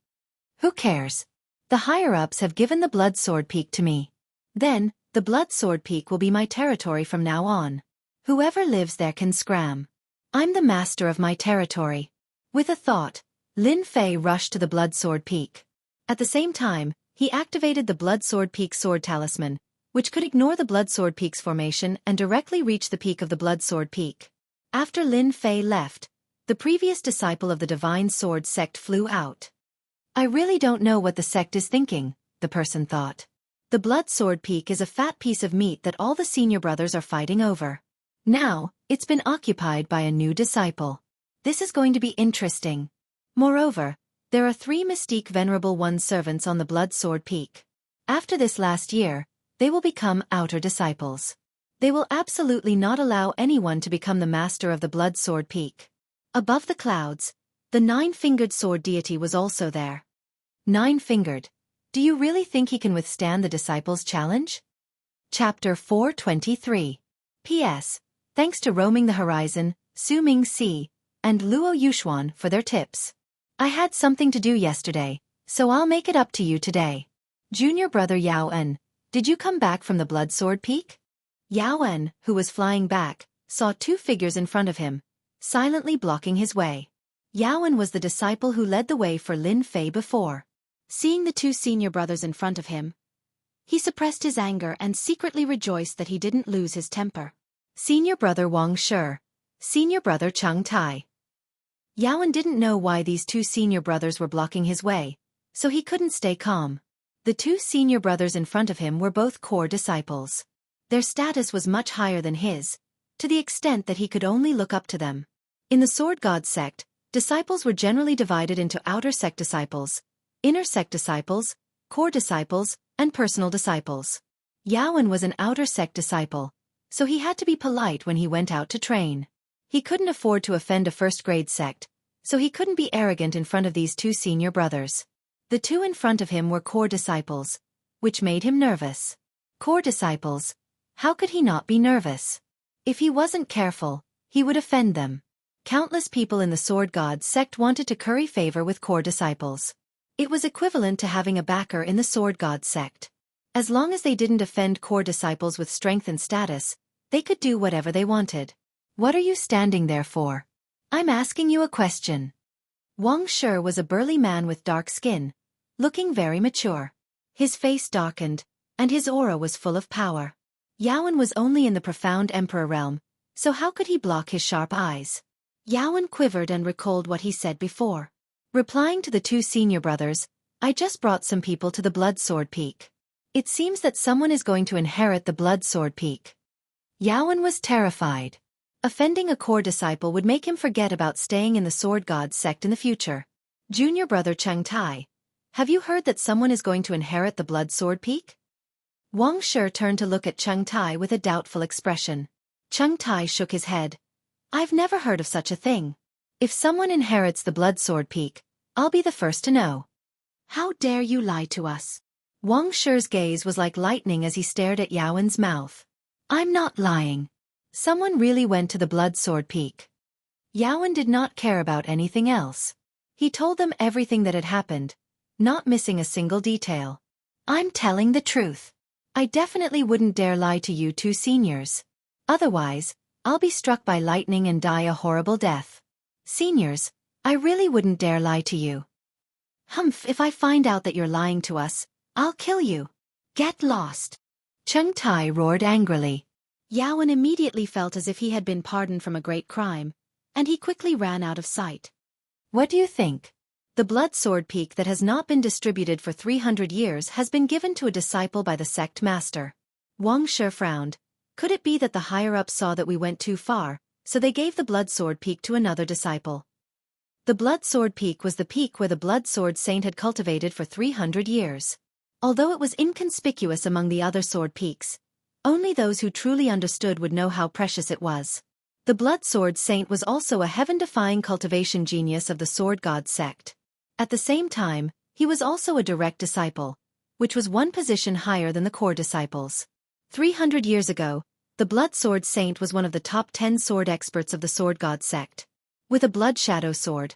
Who cares? The higher-ups have given the Blood Sword Peak to me. Then, the Blood Sword Peak will be my territory from now on. Whoever lives there can scram. I'm the master of my territory. With a thought, Lin Fei rushed to the Blood Sword Peak. At the same time, he activated the Blood Sword Peak Sword Talisman, which could ignore the Blood Sword Peak's formation and directly reach the peak of the Blood Sword Peak. After Lin Fei left, the previous disciple of the Divine Sword sect flew out. I really don't know what the sect is thinking, the person thought. The Blood Sword Peak is a fat piece of meat that all the senior brothers are fighting over. Now, it's been occupied by a new disciple. This is going to be interesting. Moreover, there are 3 Mystique Venerable One servants on the Blood Sword Peak. After this last year, they will become outer disciples. They will absolutely not allow anyone to become the master of the Blood Sword Peak. Above the clouds, the 9-fingered sword deity was also there. 9-fingered. Do you really think he can withstand the disciples' challenge? Chapter 423. P.S. Thanks to Roaming the Horizon, Su Ming Si, and Luo Yuxuan for their tips. I had something to do yesterday, so I'll make it up to you today. Junior brother Yao En, did you come back from the Blood Sword Peak? Yao En, who was flying back, saw 2 figures in front of him, silently blocking his way. Yao En was the disciple who led the way for Lin Fei before. Seeing the 2 senior brothers in front of him, he suppressed his anger and secretly rejoiced that he didn't lose his temper. Senior brother Wang Shi, senior brother Cheng Tai. Yao En didn't know why these 2 senior brothers were blocking his way, so he couldn't stay calm. The 2 senior brothers in front of him were both core disciples. Their status was much higher than his, to the extent that he could only look up to them. In the Sword God sect, disciples were generally divided into outer sect disciples, inner sect disciples, core disciples, and personal disciples. Yao En was an outer sect disciple, so he had to be polite when he went out to train. He couldn't afford to offend a first-grade sect, so he couldn't be arrogant in front of these 2 senior brothers. The 2 in front of him were core disciples, which made him nervous. Core disciples. How could he not be nervous? If he wasn't careful, he would offend them. Countless people in the Sword God sect wanted to curry favor with core disciples. It was equivalent to having a backer in the Sword God sect. As long as they didn't offend core disciples with strength and status, they could do whatever they wanted. What are you standing there for? I'm asking you a question. Wang Shi was a burly man with dark skin, looking very mature. His face darkened, and his aura was full of power. Yao En was only in the profound emperor realm, so how could he block his sharp eyes? Yao En quivered and recalled what he said before. Replying to the 2 senior brothers, I just brought some people to the Blood Sword Peak. It seems that someone is going to inherit the Blood Sword Peak. Yao En was terrified. Offending a core disciple would make him forget about staying in the Sword God sect in the future. Junior brother Cheng Tai, have you heard that someone is going to inherit the Blood Sword Peak? Wang Shi turned to look at Cheng Tai with a doubtful expression. Cheng Tai shook his head. I've never heard of such a thing. If someone inherits the Blood Sword Peak, I'll be the first to know. How dare you lie to us? Wang Shi's gaze was like lightning as he stared at Yaowen's mouth. I'm not lying. Someone really went to the Blood Sword Peak. Yaowen did not care about anything else. He told them everything that had happened, not missing a single detail. I'm telling the truth. I definitely wouldn't dare lie to you two seniors. Otherwise, I'll be struck by lightning and die a horrible death. Seniors, I really wouldn't dare lie to you. Humph, if I find out that you're lying to us, I'll kill you. Get lost. Cheng Tai roared angrily. Yaowen immediately felt as if he had been pardoned from a great crime, and he quickly ran out of sight. What do you think? The Blood Sword Peak that has not been distributed for 300 years has been given to a disciple by the sect master. Wang Shi frowned. Could it be that the higher-ups saw that we went too far, so they gave the Blood Sword Peak to another disciple? The Blood Sword Peak was the peak where the Blood Sword Saint had cultivated for 300 years. Although it was inconspicuous among the other sword peaks, only those who truly understood would know how precious it was. The Blood Sword Saint was also a heaven-defying cultivation genius of the Sword God sect. At the same time, he was also a direct disciple, which was one position higher than the core disciples. 300 years ago, the Blood Sword Saint was one of the top 10 sword experts of the Sword God sect. With a blood shadow sword,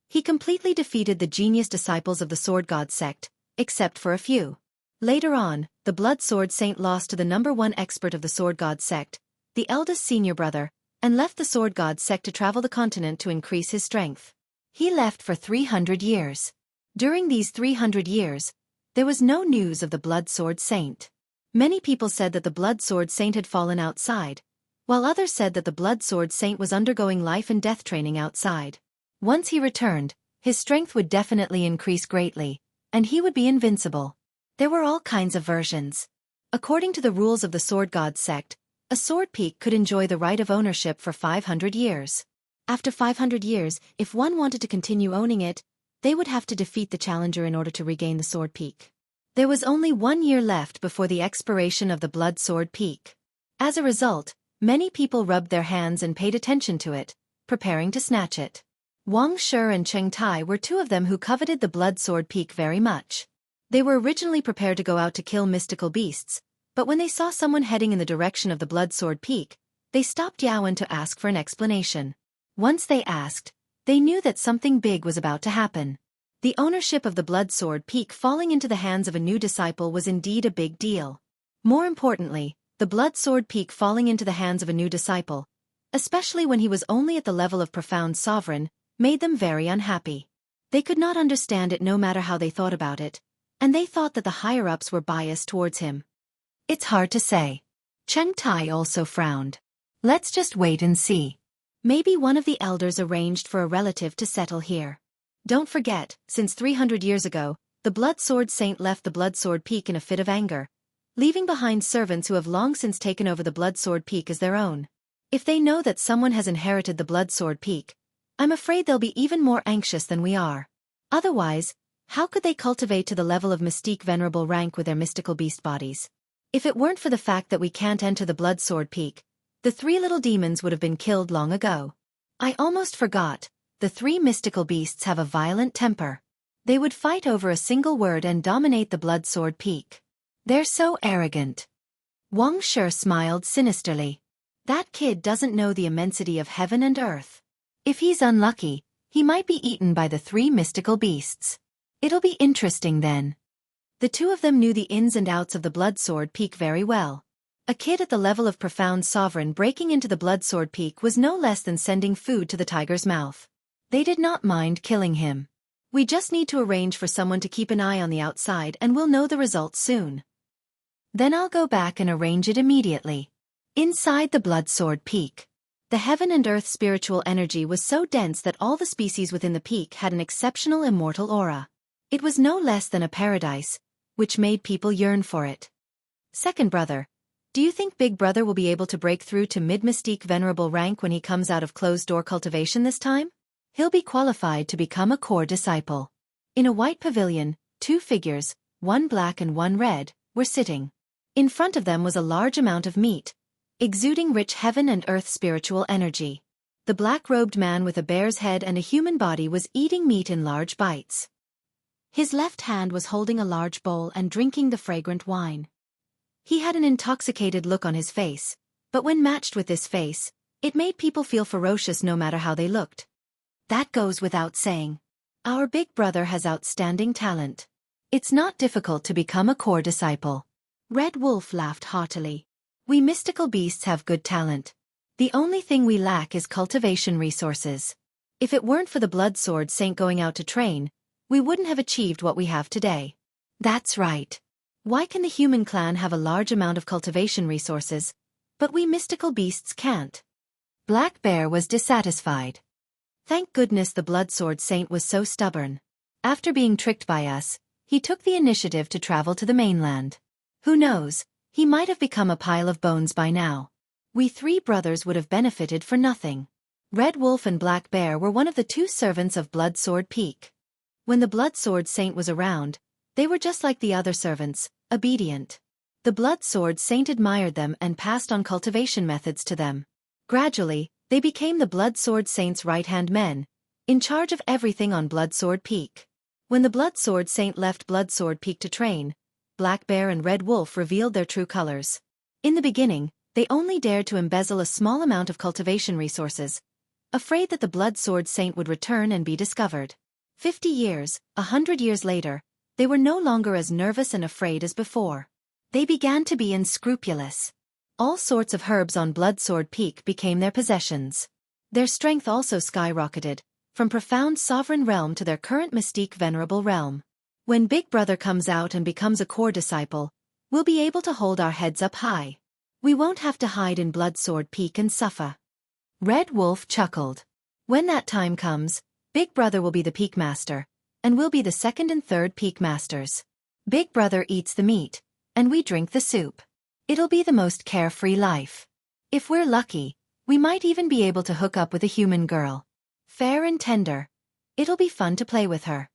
he completely defeated the genius disciples of the Sword God sect, except for a few. Later on, the Blood Sword Saint lost to the #1 expert of the Sword God sect, the eldest senior brother, and left the Sword God sect to travel the continent to increase his strength. He left for 300 years. During these 300 years, there was no news of the Blood Sword Saint. Many people said that the Blood Sword Saint had fallen outside, while others said that the Blood Sword Saint was undergoing life and death training outside. Once he returned, his strength would definitely increase greatly, and he would be invincible. There were all kinds of versions. According to the rules of the Sword God sect, a sword peak could enjoy the right of ownership for 500 years. After 500 years, if one wanted to continue owning it, they would have to defeat the challenger in order to regain the sword peak. There was only 1 year left before the expiration of the Blood Sword Peak. As a result, many people rubbed their hands and paid attention to it, preparing to snatch it. Wang Shi and Cheng Tai were two of them who coveted the Blood Sword Peak very much. They were originally prepared to go out to kill mystical beasts, but when they saw someone heading in the direction of the Blood Sword Peak, they stopped Yaowen to ask for an explanation. Once they asked, they knew that something big was about to happen. The ownership of the Blood Sword Peak falling into the hands of a new disciple was indeed a big deal. More importantly, the Blood Sword Peak falling into the hands of a new disciple, especially when he was only at the level of profound sovereign, made them very unhappy. They could not understand it no matter how they thought about it, and they thought that the higher-ups were biased towards him. It's hard to say. Cheng Tai also frowned. Let's just wait and see. Maybe one of the elders arranged for a relative to settle here. Don't forget, since 300 years ago, the Blood Sword Saint left the Blood Sword Peak in a fit of anger, leaving behind servants who have long since taken over the Blood Sword Peak as their own. If they know that someone has inherited the Blood Sword Peak, I'm afraid they'll be even more anxious than we are. Otherwise, how could they cultivate to the level of mystique venerable rank with their mystical beast bodies? If it weren't for the fact that we can't enter the Blood Sword Peak, the 3 little demons would have been killed long ago. I almost forgot, the 3 mystical beasts have a violent temper. They would fight over a single word and dominate the Blood Sword Peak. They're so arrogant. Wang Shi smiled sinisterly. That kid doesn't know the immensity of heaven and earth. If he's unlucky, he might be eaten by the 3 mystical beasts. It'll be interesting then. The two of them knew the ins and outs of the Blood Sword Peak very well. A kid at the level of profound sovereign breaking into the Blood Sword Peak was no less than sending food to the tiger's mouth. They did not mind killing him. We just need to arrange for someone to keep an eye on the outside and we'll know the results soon. Then I'll go back and arrange it immediately. Inside the Blood Sword Peak, the heaven and earth spiritual energy was so dense that all the species within the peak had an exceptional immortal aura. It was no less than a paradise, which made people yearn for it. Second brother, do you think Big Brother will be able to break through to mid-mystique venerable rank when he comes out of closed-door cultivation this time? He'll be qualified to become a core disciple. In a white pavilion, 2 figures, one black and one red, were sitting. In front of them was a large amount of meat, exuding rich heaven and earth spiritual energy. The black-robed man with a bear's head and a human body was eating meat in large bites. His left hand was holding a large bowl and drinking the fragrant wine. He had an intoxicated look on his face, but when matched with this face, it made people feel ferocious no matter how they looked. That goes without saying. Our big brother has outstanding talent. It's not difficult to become a core disciple. Red Wolf laughed heartily. We mystical beasts have good talent. The only thing we lack is cultivation resources. If it weren't for the Blood Sword Saint going out to train, we wouldn't have achieved what we have today. That's right. Why can the human clan have a large amount of cultivation resources, but we mystical beasts can't? Black Bear was dissatisfied. Thank goodness the Blood Sword Saint was so stubborn. After being tricked by us, he took the initiative to travel to the mainland. Who knows, he might have become a pile of bones by now. We three brothers would have benefited for nothing. Red Wolf and Black Bear were one of the two servants of Blood Sword Peak. When the Blood Sword Saint was around, they were just like the other servants, obedient. The Blood Sword Saint admired them and passed on cultivation methods to them. Gradually, they became the Blood Sword Saint's right-hand men, in charge of everything on Blood Sword Peak. When the Blood Sword Saint left Blood Sword Peak to train, Black Bear and Red Wolf revealed their true colors. In the beginning, they only dared to embezzle a small amount of cultivation resources, afraid that the Blood Sword Saint would return and be discovered. 50 years, 100 years later, they were no longer as nervous and afraid as before. They began to be unscrupulous. All sorts of herbs on Blood Sword Peak became their possessions. Their strength also skyrocketed, from profound sovereign realm to their current mystique venerable realm. When Big Brother comes out and becomes a core disciple, we'll be able to hold our heads up high. We won't have to hide in Blood Sword Peak and suffer. Red Wolf chuckled. When that time comes, Big Brother will be the Peak Master, and we'll be the second and third Peak Masters. Big Brother eats the meat, and we drink the soup. It'll be the most carefree life. If we're lucky, we might even be able to hook up with a human girl. Fair and tender. It'll be fun to play with her.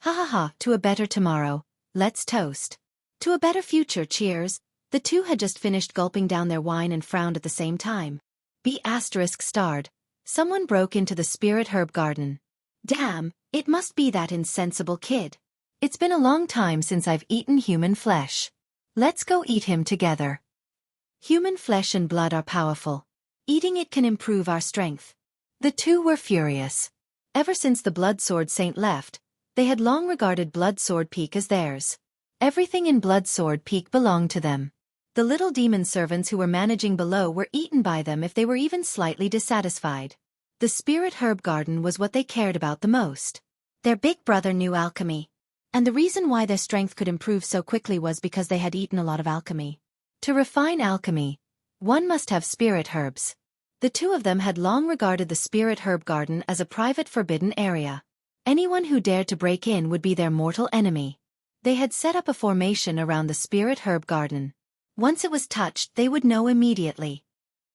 Ha ha ha, to a better tomorrow, let's toast. To a better future, cheers. The two had just finished gulping down their wine and frowned at the same time. *****. Someone broke into the spirit herb garden. Damn, it must be that insensible kid. It's been a long time since I've eaten human flesh. Let's go eat him together. Human flesh and blood are powerful. Eating it can improve our strength. The two were furious. Ever since the Blood Sword Saint left, they had long regarded Blood Sword Peak as theirs. Everything in Blood Sword Peak belonged to them. The little demon servants who were managing below were eaten by them if they were even slightly dissatisfied. The spirit herb garden was what they cared about the most. Their big brother knew alchemy. And the reason why their strength could improve so quickly was because they had eaten a lot of alchemy. To refine alchemy, one must have spirit herbs. The two of them had long regarded the spirit herb garden as a private forbidden area. Anyone who dared to break in would be their mortal enemy. They had set up a formation around the spirit herb garden. Once it was touched, they would know immediately.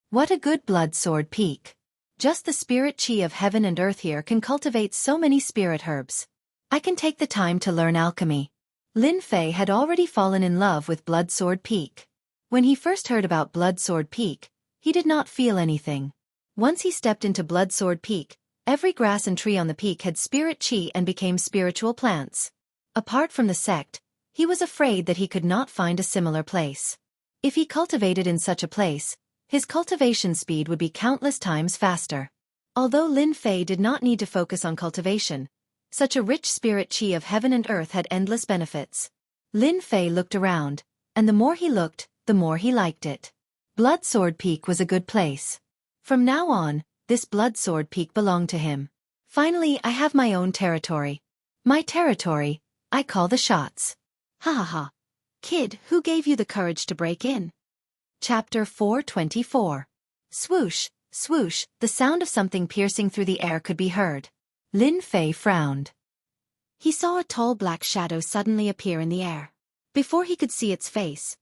What a good Blood Sword Peak. Just the spirit chi of heaven and earth here can cultivate so many spirit herbs. I can take the time to learn alchemy. Lin Fei had already fallen in love with Blood Sword Peak. When he first heard about Blood Sword Peak, he did not feel anything. Once he stepped into Blood Sword Peak, every grass and tree on the peak had spirit chi and became spiritual plants. Apart from the sect, he was afraid that he could not find a similar place. If he cultivated in such a place, his cultivation speed would be countless times faster. Although Lin Fei did not need to focus on cultivation, such a rich spirit chi of heaven and earth had endless benefits. Lin Fei looked around, and the more he looked, the more he liked it. Blood Sword Peak was a good place. From now on, this Blood Sword Peak belonged to him. Finally, I have my own territory. My territory, I call the shots. Ha ha ha. Kid, who gave you the courage to break in? Chapter 424. Swoosh, swoosh, the sound of something piercing through the air could be heard. Lin Fei frowned. He saw a tall black shadow suddenly appear in the air. Before he could see its face,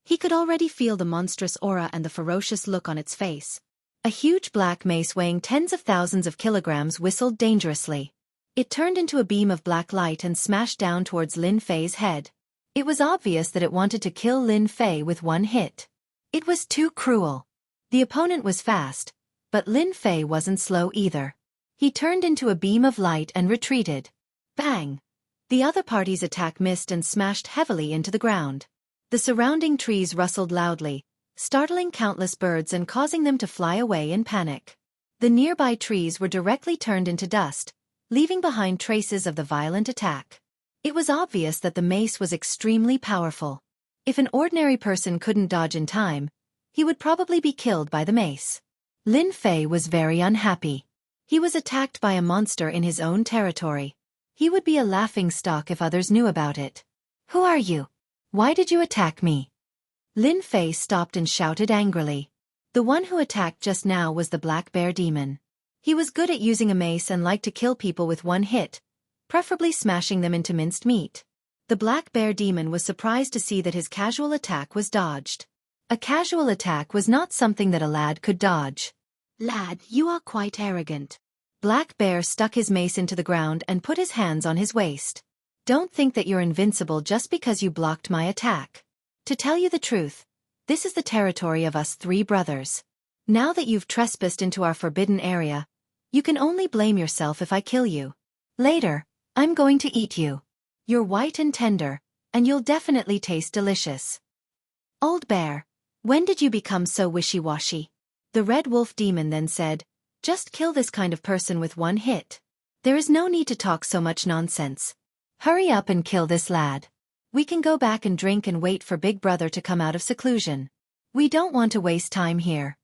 he could already feel the monstrous aura and the ferocious look on its face. A huge black mace weighing tens of thousands of kilograms whistled dangerously. It turned into a beam of black light and smashed down towards Lin Fei's head. It was obvious that it wanted to kill Lin Fei with one hit. It was too cruel. The opponent was fast, but Lin Fei wasn't slow either. He turned into a beam of light and retreated. Bang! The other party's attack missed and smashed heavily into the ground. The surrounding trees rustled loudly, startling countless birds and causing them to fly away in panic. The nearby trees were directly turned into dust, leaving behind traces of the violent attack. It was obvious that the mace was extremely powerful. If an ordinary person couldn't dodge in time, he would probably be killed by the mace. Lin Fei was very unhappy. He was attacked by a monster in his own territory. He would be a laughingstock if others knew about it. Who are you? Why did you attack me? Lin Fei stopped and shouted angrily. The one who attacked just now was the Black Bear Demon. He was good at using a mace and liked to kill people with one hit, preferably smashing them into minced meat. The Black Bear Demon was surprised to see that his casual attack was dodged. A casual attack was not something that a lad could dodge. Lad, you are quite arrogant. Black Bear stuck his mace into the ground and put his hands on his waist. Don't think that you're invincible just because you blocked my attack. To tell you the truth, this is the territory of us three brothers. Now that you've trespassed into our forbidden area, you can only blame yourself if I kill you. Later, I'm going to eat you. You're white and tender, and you'll definitely taste delicious. Old Bear, when did you become so wishy-washy? The Red Wolf Demon then said, just kill this kind of person with one hit. There is no need to talk so much nonsense. Hurry up and kill this lad. We can go back and drink and wait for Big Brother to come out of seclusion. We don't want to waste time here.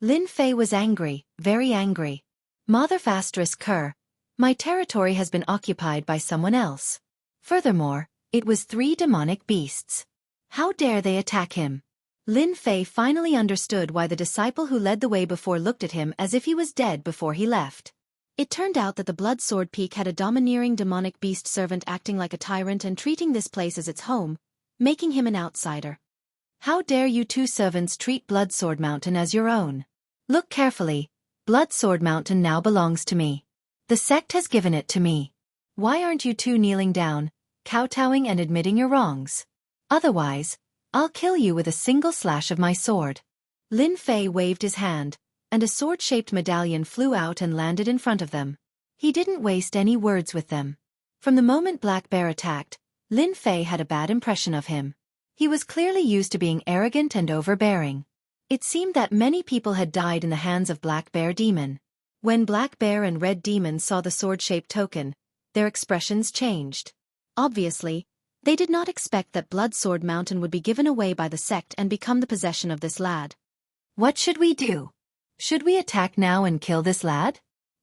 Lin Fei was angry, very angry. Mother Fastris Kerr, my territory has been occupied by someone else. Furthermore, it was 3 demonic beasts. How dare they attack him? Lin Fei finally understood why the disciple who led the way before looked at him as if he was dead before he left. It turned out that the Blood Sword Peak had a domineering demonic beast servant acting like a tyrant and treating this place as its home, making him an outsider. How dare you two servants treat Blood Sword Mountain as your own? Look carefully, Blood Sword Mountain now belongs to me. The sect has given it to me. Why aren't you two kneeling down, kowtowing and admitting your wrongs? Otherwise, I'll kill you with a single slash of my sword. Lin Fei waved his hand, and a sword-shaped medallion flew out and landed in front of them. He didn't waste any words with them. From the moment Black Bear attacked, Lin Fei had a bad impression of him. He was clearly used to being arrogant and overbearing. It seemed that many people had died in the hands of Black Bear Demon. When Black Bear and Red Demon saw the sword-shaped token, their expressions changed. Obviously, they did not expect that Blood Sword Mountain would be given away by the sect and become the possession of this lad. What should we do? Should we attack now and kill this lad?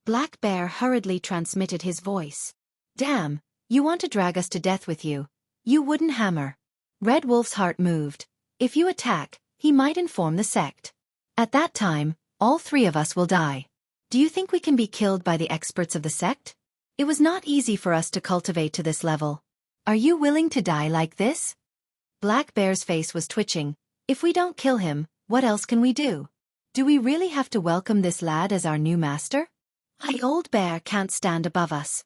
Black Bear hurriedly transmitted his voice. Damn, you want to drag us to death with you, you wooden hammer. Red Wolf's heart moved. If you attack, he might inform the sect. At that time, all 3 of us will die. Do you think we can be killed by the experts of the sect? It was not easy for us to cultivate to this level. Are you willing to die like this? Black Bear's face was twitching. If we don't kill him, what else can we do? Do we really have to welcome this lad as our new master? The Old Bear can't stand above us.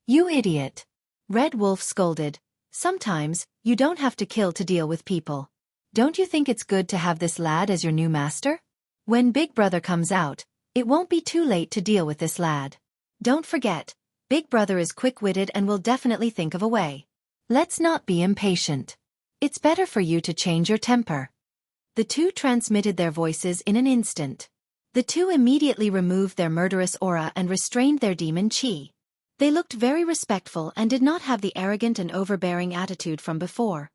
You idiot. Red Wolf scolded. Sometimes, you don't have to kill to deal with people. Don't you think it's good to have this lad as your new master? When Big Brother comes out, it won't be too late to deal with this lad. Don't forget, Big Brother is quick-witted and will definitely think of a way. Let's not be impatient. It's better for you to change your temper. The two transmitted their voices in an instant. The two immediately removed their murderous aura and restrained their demon chi. They looked very respectful and did not have the arrogant and overbearing attitude from before.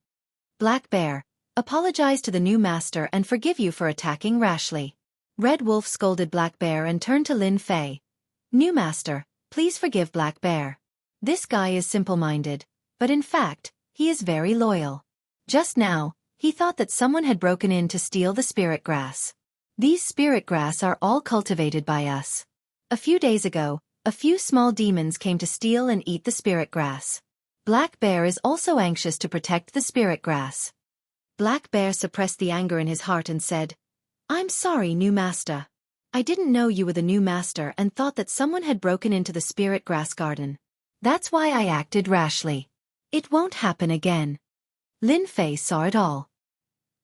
Black Bear, apologize to the new master and forgive you for attacking rashly. Red Wolf scolded Black Bear and turned to Lin Fei. New master, please forgive Black Bear. This guy is simple-minded, but in fact, he is very loyal. Just now, he thought that someone had broken in to steal the spirit grass. These spirit grass are all cultivated by us. A few days ago, a few small demons came to steal and eat the spirit grass. Black Bear is also anxious to protect the spirit grass. Black Bear suppressed the anger in his heart and said, I'm sorry, new master. I didn't know you were the new master and thought that someone had broken into the spirit grass garden. That's why I acted rashly. It won't happen again. Lin Fei saw it all.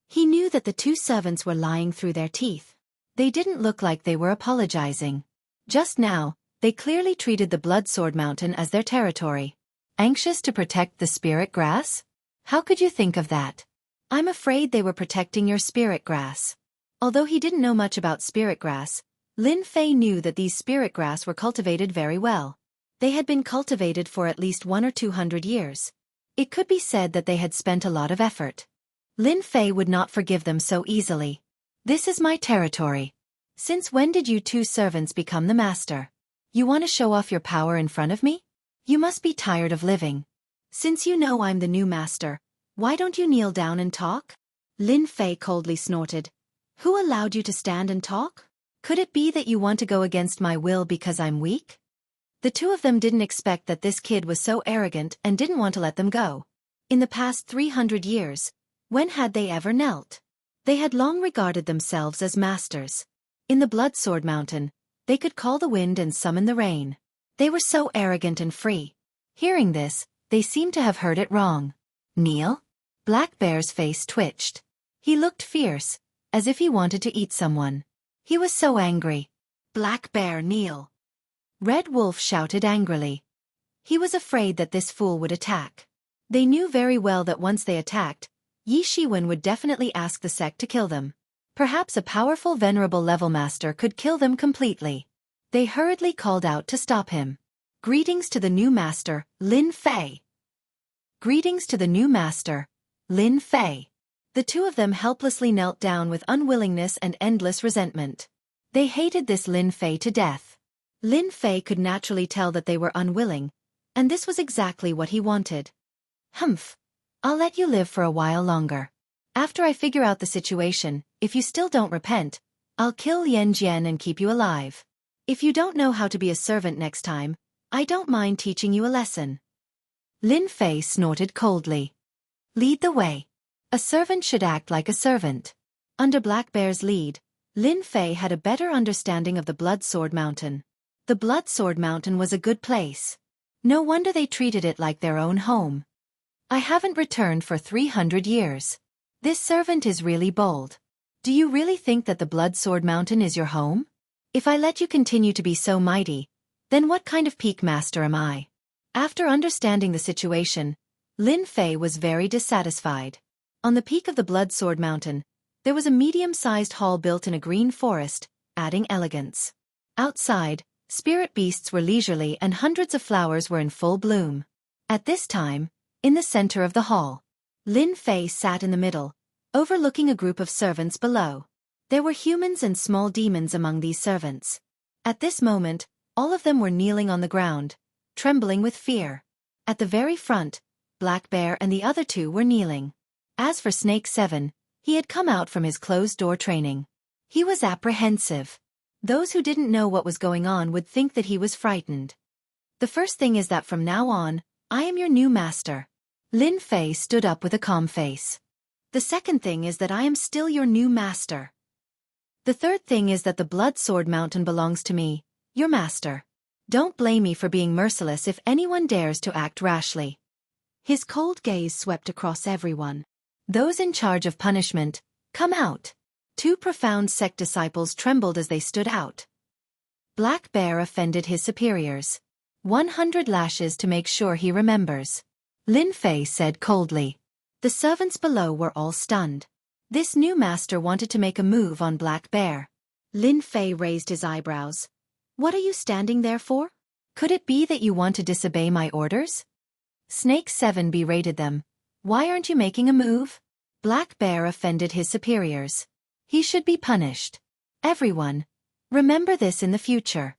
He knew that the two servants were lying through their teeth. They didn't look like they were apologizing. Just now, they clearly treated the Blood Sword Mountain as their territory. Anxious to protect the spirit grass? How could you think of that? I'm afraid they were protecting your spirit grass. Although he didn't know much about spirit grass, Lin Fei knew that these spirit grass were cultivated very well. They had been cultivated for at least 100 or 200 years. It could be said that they had spent a lot of effort. Lin Fei would not forgive them so easily. This is my territory. Since when did you two servants become the master? You want to show off your power in front of me? You must be tired of living. Since you know I'm the new master, why don't you kneel down and talk? Lin Fei coldly snorted. Who allowed you to stand and talk? Could it be that you want to go against my will because I'm weak? The two of them didn't expect that this kid was so arrogant and didn't want to let them go. In the past 300 years, when had they ever knelt? They had long regarded themselves as masters. In the Blood Sword Mountain, they could call the wind and summon the rain. They were so arrogant and free. Hearing this, they seemed to have heard it wrong. Kneel? Black Bear's face twitched. He looked fierce, as if he wanted to eat someone. He was so angry. Black Bear, kneel! Red Wolf shouted angrily. He was afraid that this fool would attack. They knew very well that once they attacked, Yi Shiwen would definitely ask the sect to kill them. Perhaps a powerful venerable level master could kill them completely. They hurriedly called out to stop him. Greetings to the new master, Lin Fei. Greetings to the new master, Lin Fei. The two of them helplessly knelt down with unwillingness and endless resentment. They hated this Lin Fei to death. Lin Fei could naturally tell that they were unwilling, and this was exactly what he wanted. Humph. I'll let you live for a while longer. After I figure out the situation, if you still don't repent, I'll kill Yan Jian and keep you alive. If you don't know how to be a servant next time, I don't mind teaching you a lesson. Lin Fei snorted coldly. Lead the way. A servant should act like a servant. Under Black Bear's lead, Lin Fei had a better understanding of the Blood Sword Mountain. The Blood Sword Mountain was a good place. No wonder they treated it like their own home. I haven't returned for 300 years. This servant is really bold. Do you really think that the Blood Sword Mountain is your home? If I let you continue to be so mighty, then what kind of peak master am I? After understanding the situation, Lin Fei was very dissatisfied. On the peak of the Blood Sword Mountain, there was a medium-sized hall built in a green forest, adding elegance. Outside, spirit beasts were leisurely and hundreds of flowers were in full bloom. At this time, in the center of the hall, Lin Fei sat in the middle, overlooking a group of servants below. There were humans and small demons among these servants. At this moment, all of them were kneeling on the ground, trembling with fear. At the very front, Black Bear and the other two were kneeling. As for Snake 7, he had come out from his closed-door training. He was apprehensive. Those who didn't know what was going on would think that he was frightened. The first thing is that from now on, I am your new master. Lin Fei stood up with a calm face. The second thing is that I am still your new master. The third thing is that the Blood Sword Mountain belongs to me, your master. Don't blame me for being merciless if anyone dares to act rashly. His cold gaze swept across everyone. Those in charge of punishment, come out. Two profound sect disciples trembled as they stood out. Black Bear offended his superiors. 100 lashes to make sure he remembers. Lin Fei said coldly. The servants below were all stunned. This new master wanted to make a move on Black Bear. Lin Fei raised his eyebrows. What are you standing there for? Could it be that you want to disobey my orders? Snake 7 berated them. Why aren't you making a move? Black Bear offended his superiors. He should be punished. Everyone, remember this in the future.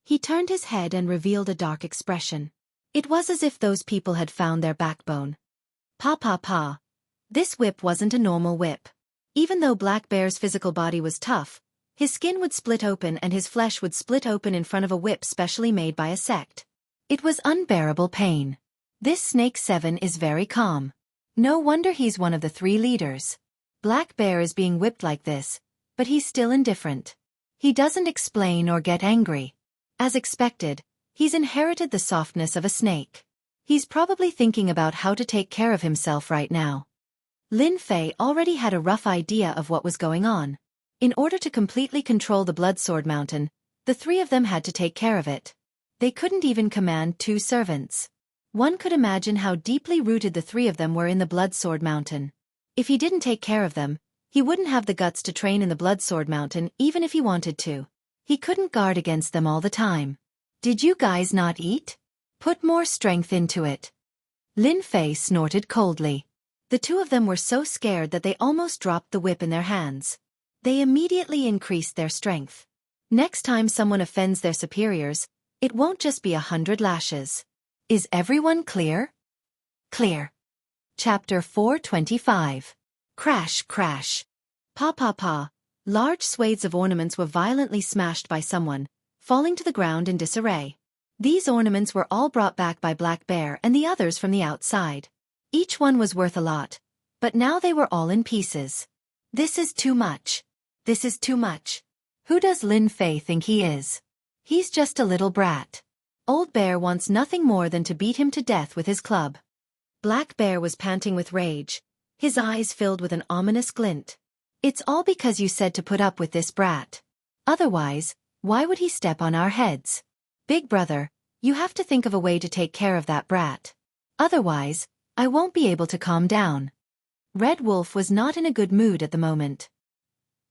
He turned his head and revealed a dark expression. It was as if those people had found their backbone. Pa pa pa. This whip wasn't a normal whip. Even though Black Bear's physical body was tough, his skin would split open and his flesh would split open in front of a whip specially made by a sect. It was unbearable pain. This Snake 7 is very calm. No wonder he's one of the 3 leaders. Black Bear is being whipped like this, but he's still indifferent. He doesn't explain or get angry. As expected, he's inherited the softness of a snake. He's probably thinking about how to take care of himself right now. Lin Fei already had a rough idea of what was going on. In order to completely control the Bloodsword Mountain, the three of them had to take care of it. They couldn't even command 2 servants. One could imagine how deeply rooted the three of them were in the Bloodsword Mountain. If he didn't take care of them, he wouldn't have the guts to train in the Bloodsword Mountain even if he wanted to. He couldn't guard against them all the time. Did you guys not eat? Put more strength into it. Lin Fei snorted coldly. The two of them were so scared that they almost dropped the whip in their hands. They immediately increased their strength. Next time someone offends their superiors, it won't just be 100 lashes. Is everyone clear? Clear. Chapter 425. Crash, crash. Pa pa pa. Large swathes of ornaments were violently smashed by someone, falling to the ground in disarray. These ornaments were all brought back by Black Bear and the others from the outside. Each one was worth a lot, but now they were all in pieces. This is too much. This is too much. Who does Lin Fei think he is? He's just a little brat. Old Bear wants nothing more than to beat him to death with his club. Black Bear was panting with rage, his eyes filled with an ominous glint. It's all because you said to put up with this brat. Otherwise, why would he step on our heads? Big brother, you have to think of a way to take care of that brat. Otherwise, I won't be able to calm down. Red Wolf was not in a good mood at the moment.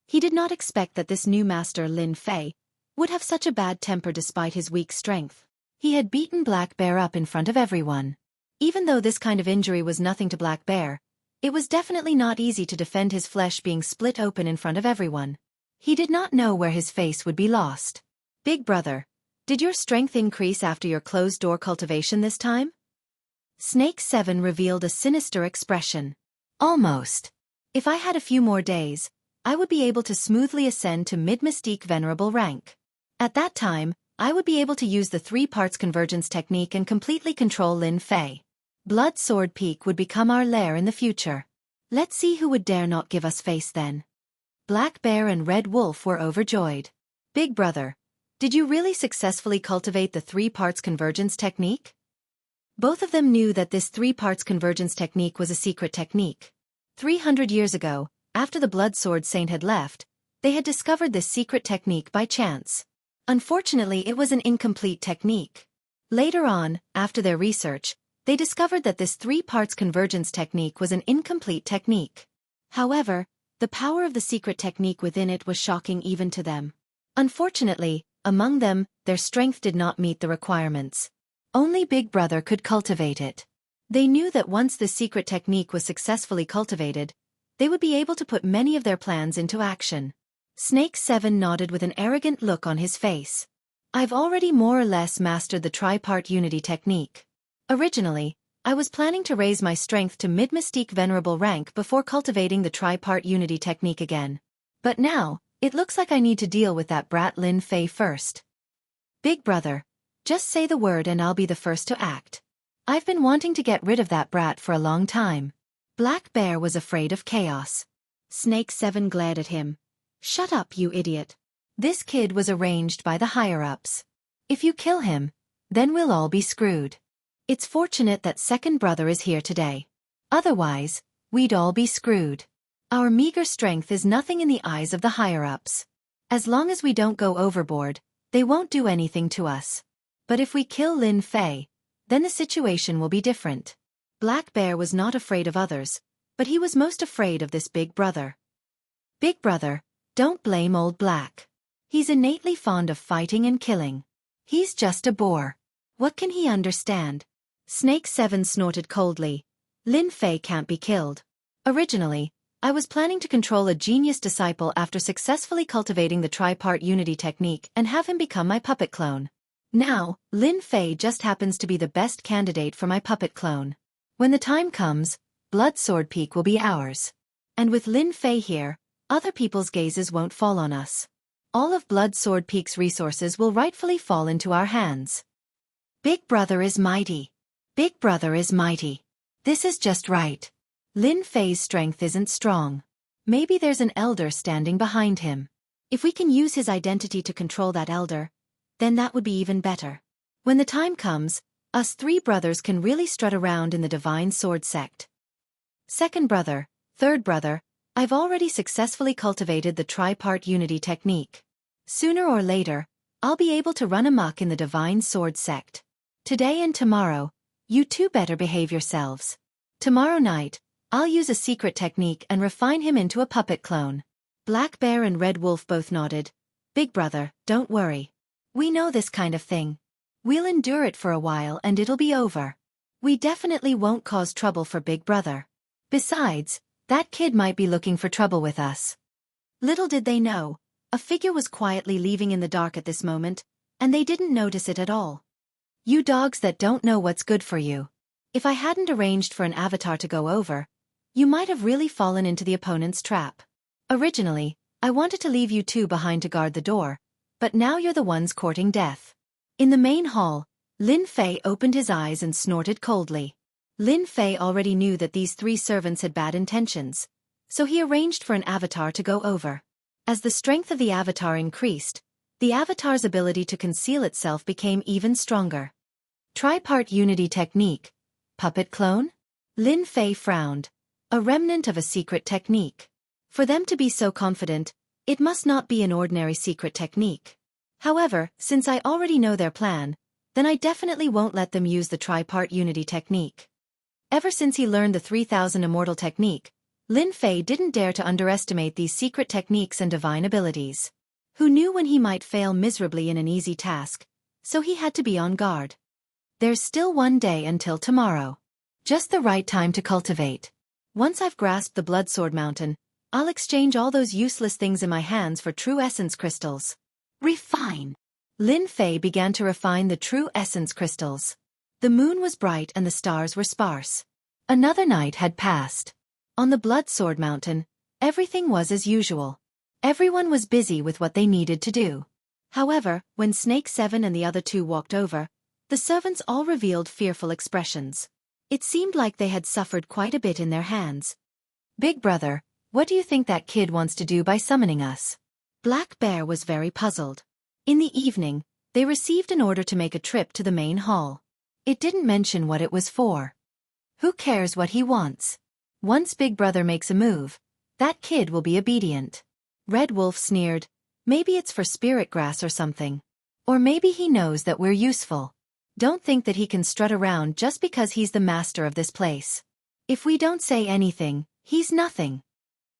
He did not expect that this new master Lin Fei would have such a bad temper despite his weak strength. He had beaten Black Bear up in front of everyone. Even though this kind of injury was nothing to Black Bear, it was definitely not easy to defend his flesh being split open in front of everyone. He did not know where his face would be lost. Big brother, did your strength increase after your closed-door cultivation this time? Snake 7 revealed a sinister expression. Almost. If I had a few more days, I would be able to smoothly ascend to mid-mystique venerable rank. At that time, I would be able to use the 3 parts convergence technique and completely control Lin Fei. Blood Sword Peak would become our lair in the future. Let's see who would dare not give us face then. Black Bear and Red Wolf were overjoyed. Big brother, did you really successfully cultivate the 3 parts convergence technique? Both of them knew that this 3 parts convergence technique was a secret technique. 300 years ago, after the Blood Sword Saint had left, they had discovered this secret technique by chance. Unfortunately, it was an incomplete technique. Later on, after their research, they discovered that this 3 parts convergence technique was an incomplete technique. However, the power of the secret technique within it was shocking even to them. Unfortunately, among them, their strength did not meet the requirements. Only Big Brother could cultivate it. They knew that once this secret technique was successfully cultivated, they would be able to put many of their plans into action. Snake 7 nodded with an arrogant look on his face. I've already more or less mastered the tri-part unity technique. Originally, I was planning to raise my strength to mid-mystique venerable rank before cultivating the tri-part unity technique again. But now, it looks like I need to deal with that brat Lin Fei first. Big brother, just say the word and I'll be the first to act. I've been wanting to get rid of that brat for a long time. Black Bear was afraid of chaos. Snake 7 glared at him. Shut up, you idiot. This kid was arranged by the higher-ups. If you kill him, then we'll all be screwed. It's fortunate that second brother is here today. Otherwise, we'd all be screwed. Our meager strength is nothing in the eyes of the higher-ups. As long as we don't go overboard, they won't do anything to us. But if we kill Lin Fei, then the situation will be different. Black Bear was not afraid of others, but he was most afraid of this big brother. Big brother, don't blame old Black. He's innately fond of fighting and killing. He's just a bore. What can he understand? Snake 7 snorted coldly. Lin Fei can't be killed. Originally, I was planning to control a genius disciple after successfully cultivating the tri-part unity technique and have him become my puppet clone. Now, Lin Fei just happens to be the best candidate for my puppet clone. When the time comes, Blood Sword Peak will be ours. And with Lin Fei here, other people's gazes won't fall on us. All of Blood Sword Peak's resources will rightfully fall into our hands. Big brother is mighty. Big brother is mighty. This is just right. Lin Fei's strength isn't strong. Maybe there's an elder standing behind him. If we can use his identity to control that elder, then that would be even better. When the time comes, Us three brothers can really strut around in the divine sword sect. Second brother, third brother, I've already successfully cultivated the tripart unity technique. Sooner or later, I'll be able to run amok in the divine sword sect. Today and tomorrow, you two better behave yourselves. Tomorrow night, I'll use a secret technique and refine him into a puppet clone. Black Bear and Red Wolf both nodded. Big brother, don't worry. We know this kind of thing. We'll endure it for a while and it'll be over. We definitely won't cause trouble for Big Brother. Besides, that kid might be looking for trouble with us. Little did they know, a figure was quietly leaving in the dark at this moment, and they didn't notice it at all. You dogs that don't know what's good for you. If I hadn't arranged for an avatar to go over, you might have really fallen into the opponent's trap. Originally, I wanted to leave you two behind to guard the door, but now you're the ones courting death. In the main hall, Lin Fei opened his eyes and snorted coldly. Lin Fei already knew that these three servants had bad intentions, so he arranged for an avatar to go over. As the strength of the avatar increased, the avatar's ability to conceal itself became even stronger. Tripart unity technique. Puppet clone? Lin Fei frowned. A remnant of a secret technique. For them to be so confident, it must not be an ordinary secret technique. However, since I already know their plan, then I definitely won't let them use the tripart unity technique. Ever since he learned the 3000 immortal technique, Lin Fei didn't dare to underestimate these secret techniques and divine abilities. Who knew when he might fail miserably in an easy task, so he had to be on guard. There's still one day until tomorrow. Just the right time to cultivate. Once I've grasped the Bloodsword Mountain, I'll exchange all those useless things in my hands for true essence crystals. Refine. Lin Fei began to refine the true essence crystals. The moon was bright and the stars were sparse. Another night had passed. On the Bloodsword Mountain, everything was as usual. Everyone was busy with what they needed to do. However, when Snake 7 and the other two walked over, the servants all revealed fearful expressions. It seemed like they had suffered quite a bit in their hands. Big brother, what do you think that kid wants to do by summoning us? Black Bear was very puzzled. In the evening, they received an order to make a trip to the main hall. It didn't mention what it was for. Who cares what he wants? Once Big Brother makes a move, that kid will be obedient. Red Wolf sneered. Maybe it's for spirit grass or something. Or maybe he knows that we're useful. Don't think that he can strut around just because he's the master of this place. If we don't say anything, he's nothing.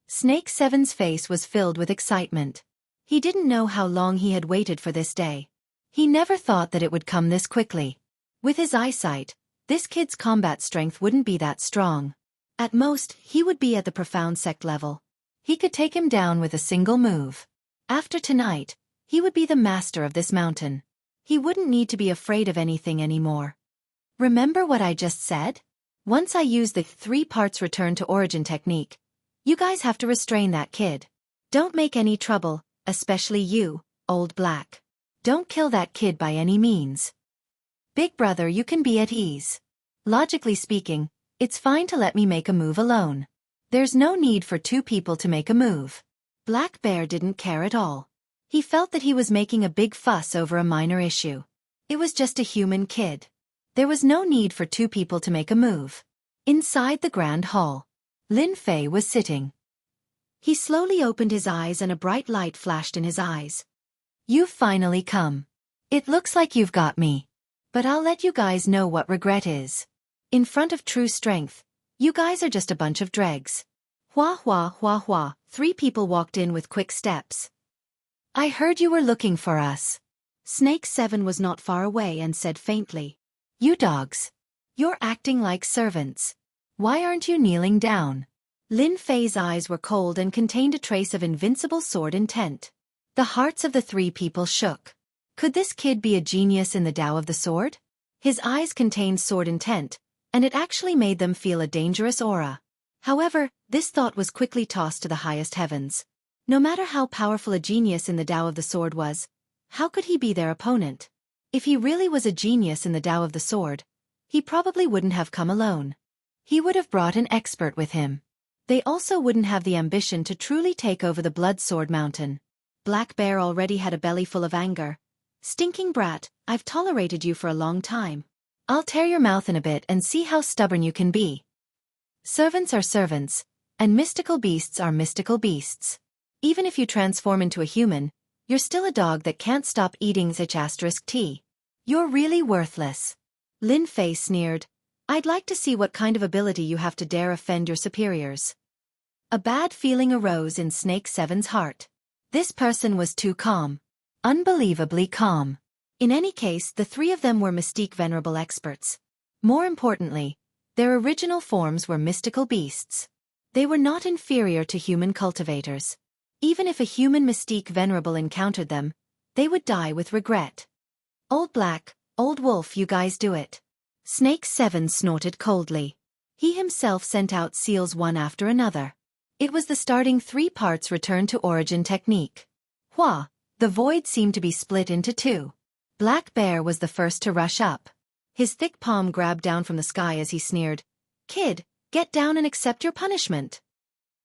Snake 7's face was filled with excitement. He didn't know how long he had waited for this day. He never thought that it would come this quickly. With his eyesight, this kid's combat strength wouldn't be that strong. At most, he would be at the profound sect level. He could take him down with a single move. After tonight, he would be the master of this mountain. He wouldn't need to be afraid of anything anymore. Remember what I just said? Once I use the 3 parts return to origin technique, you guys have to restrain that kid. Don't make any trouble, especially you, Old Black. Don't kill that kid by any means. Big brother, you can be at ease. Logically speaking, it's fine to let me make a move alone. There's no need for 2 people to make a move. Black Bear didn't care at all. He felt that he was making a big fuss over a minor issue. It was just a human kid. There was no need for 2 people to make a move. Inside the grand hall, Lin Fei was sitting. He slowly opened his eyes and a bright light flashed in his eyes. You've finally come. It looks like you've got me. But I'll let you guys know what regret is. In front of true strength, you guys are just a bunch of dregs. Hua hua hua hua, 3 people walked in with quick steps. I heard you were looking for us. Snake 7 was not far away and said faintly. You dogs. You're acting like servants. Why aren't you kneeling down? Lin Fei's eyes were cold and contained a trace of invincible sword intent. The hearts of the 3 people shook. Could this kid be a genius in the Tao of the sword? His eyes contained sword intent, and it actually made them feel a dangerous aura. However, this thought was quickly tossed to the highest heavens. No matter how powerful a genius in the Tao of the sword was, how could he be their opponent? If he really was a genius in the Tao of the sword, he probably wouldn't have come alone. He would have brought an expert with him. They also wouldn't have the ambition to truly take over the Bloodsword Mountain. Black Bear already had a belly full of anger. Stinking brat, I've tolerated you for a long time. I'll tear your mouth in a bit and see how stubborn you can be. Servants are servants, and mystical beasts are mystical beasts. Even if you transform into a human, you're still a dog that can't stop eating *T. You're really worthless. Lin Fei sneered. I'd like to see what kind of ability you have to dare offend your superiors. A bad feeling arose in Snake Seven's heart. This person was too calm. Unbelievably calm. In any case, the three of them were mystique venerable experts. More importantly, their original forms were mystical beasts. They were not inferior to human cultivators. Even if a human mystique venerable encountered them, they would die with regret. Old Black, Old Wolf, you guys do it. Snake Seven snorted coldly. He himself sent out seals one after another. It was the starting 3 parts return to origin technique. Hua, the void seemed to be split into 2. Black Bear was the first to rush up. His thick palm grabbed down from the sky as he sneered. Kid, get down and accept your punishment.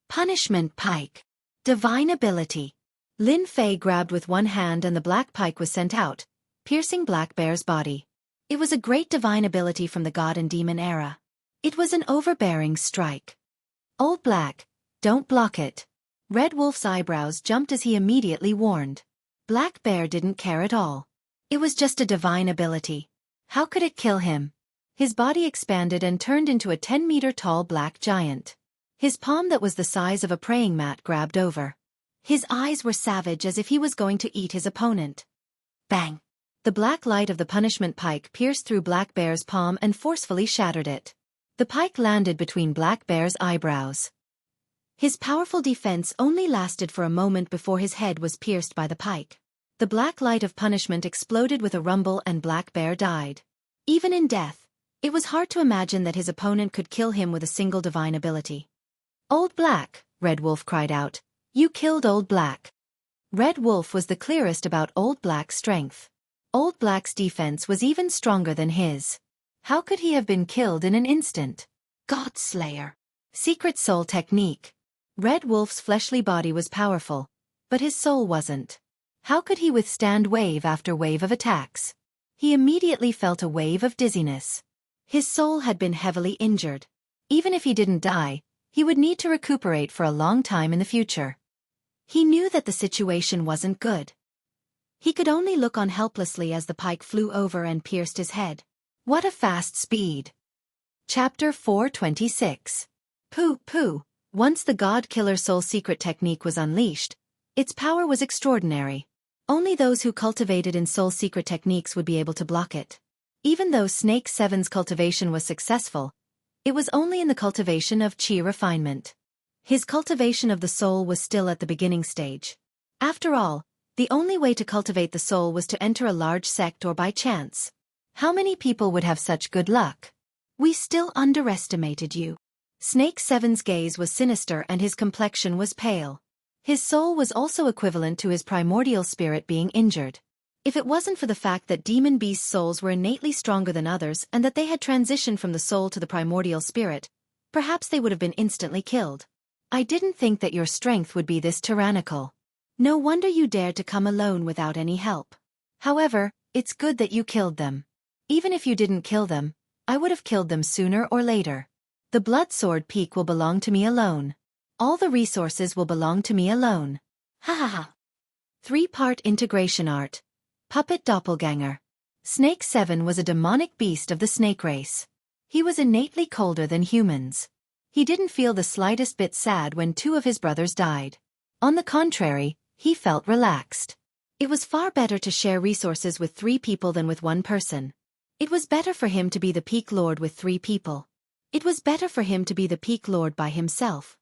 Punishment pike. Divine ability. Lin Fei grabbed with one hand and the black pike was sent out, piercing Black Bear's body. It was a great divine ability from the god and demon era. It was an overbearing strike. Old Black, don't block it. Red Wolf's eyebrows jumped as he immediately warned. Black Bear didn't care at all. It was just a divine ability. How could it kill him? His body expanded and turned into a 10-meter-tall black giant. His palm that was the size of a praying mat grabbed over. His eyes were savage as if he was going to eat his opponent. Bang! The black light of the punishment pike pierced through Black Bear's palm and forcefully shattered it. The pike landed between Black Bear's eyebrows. His powerful defense only lasted for a moment before his head was pierced by the pike. The black light of punishment exploded with a rumble and Black Bear died. Even in death, it was hard to imagine that his opponent could kill him with a single divine ability. Old Black, Red Wolf cried out. You killed Old Black. Red Wolf was the clearest about Old Black's strength. Old Black's defense was even stronger than his. How could he have been killed in an instant? Godslayer. Secret soul technique. Red Wolf's fleshly body was powerful, but his soul wasn't. How could he withstand wave after wave of attacks? He immediately felt a wave of dizziness. His soul had been heavily injured. Even if he didn't die, he would need to recuperate for a long time in the future. He knew that the situation wasn't good. He could only look on helplessly as the pike flew over and pierced his head. What a fast speed! Chapter 426. Pooh. Once the God Killer Soul Secret technique was unleashed, its power was extraordinary. Only those who cultivated in Soul Secret techniques would be able to block it. Even though Snake Seven's cultivation was successful, it was only in the cultivation of chi refinement. His cultivation of the soul was still at the beginning stage. After all, the only way to cultivate the soul was to enter a large sect or by chance. How many people would have such good luck? We still underestimated you. Snake Seven's gaze was sinister and his complexion was pale. His soul was also equivalent to his primordial spirit being injured. If it wasn't for the fact that demon beast souls were innately stronger than others and that they had transitioned from the soul to the primordial spirit, perhaps they would have been instantly killed. I didn't think that your strength would be this tyrannical. No wonder you dared to come alone without any help. However, it's good that you killed them. Even if you didn't kill them, I would have killed them sooner or later. The Blood Sword Peak will belong to me alone. All the resources will belong to me alone. Ha ha ha. 3-part integration art. Puppet Doppelganger. Snake Seven was a demonic beast of the snake race. He was innately colder than humans. He didn't feel the slightest bit sad when 2 of his brothers died. On the contrary, he felt relaxed. It was far better to share resources with 3 people than with 1 person. It was better for him to be the Peak Lord with 3 people. It was better for him to be the Peak Lord by himself.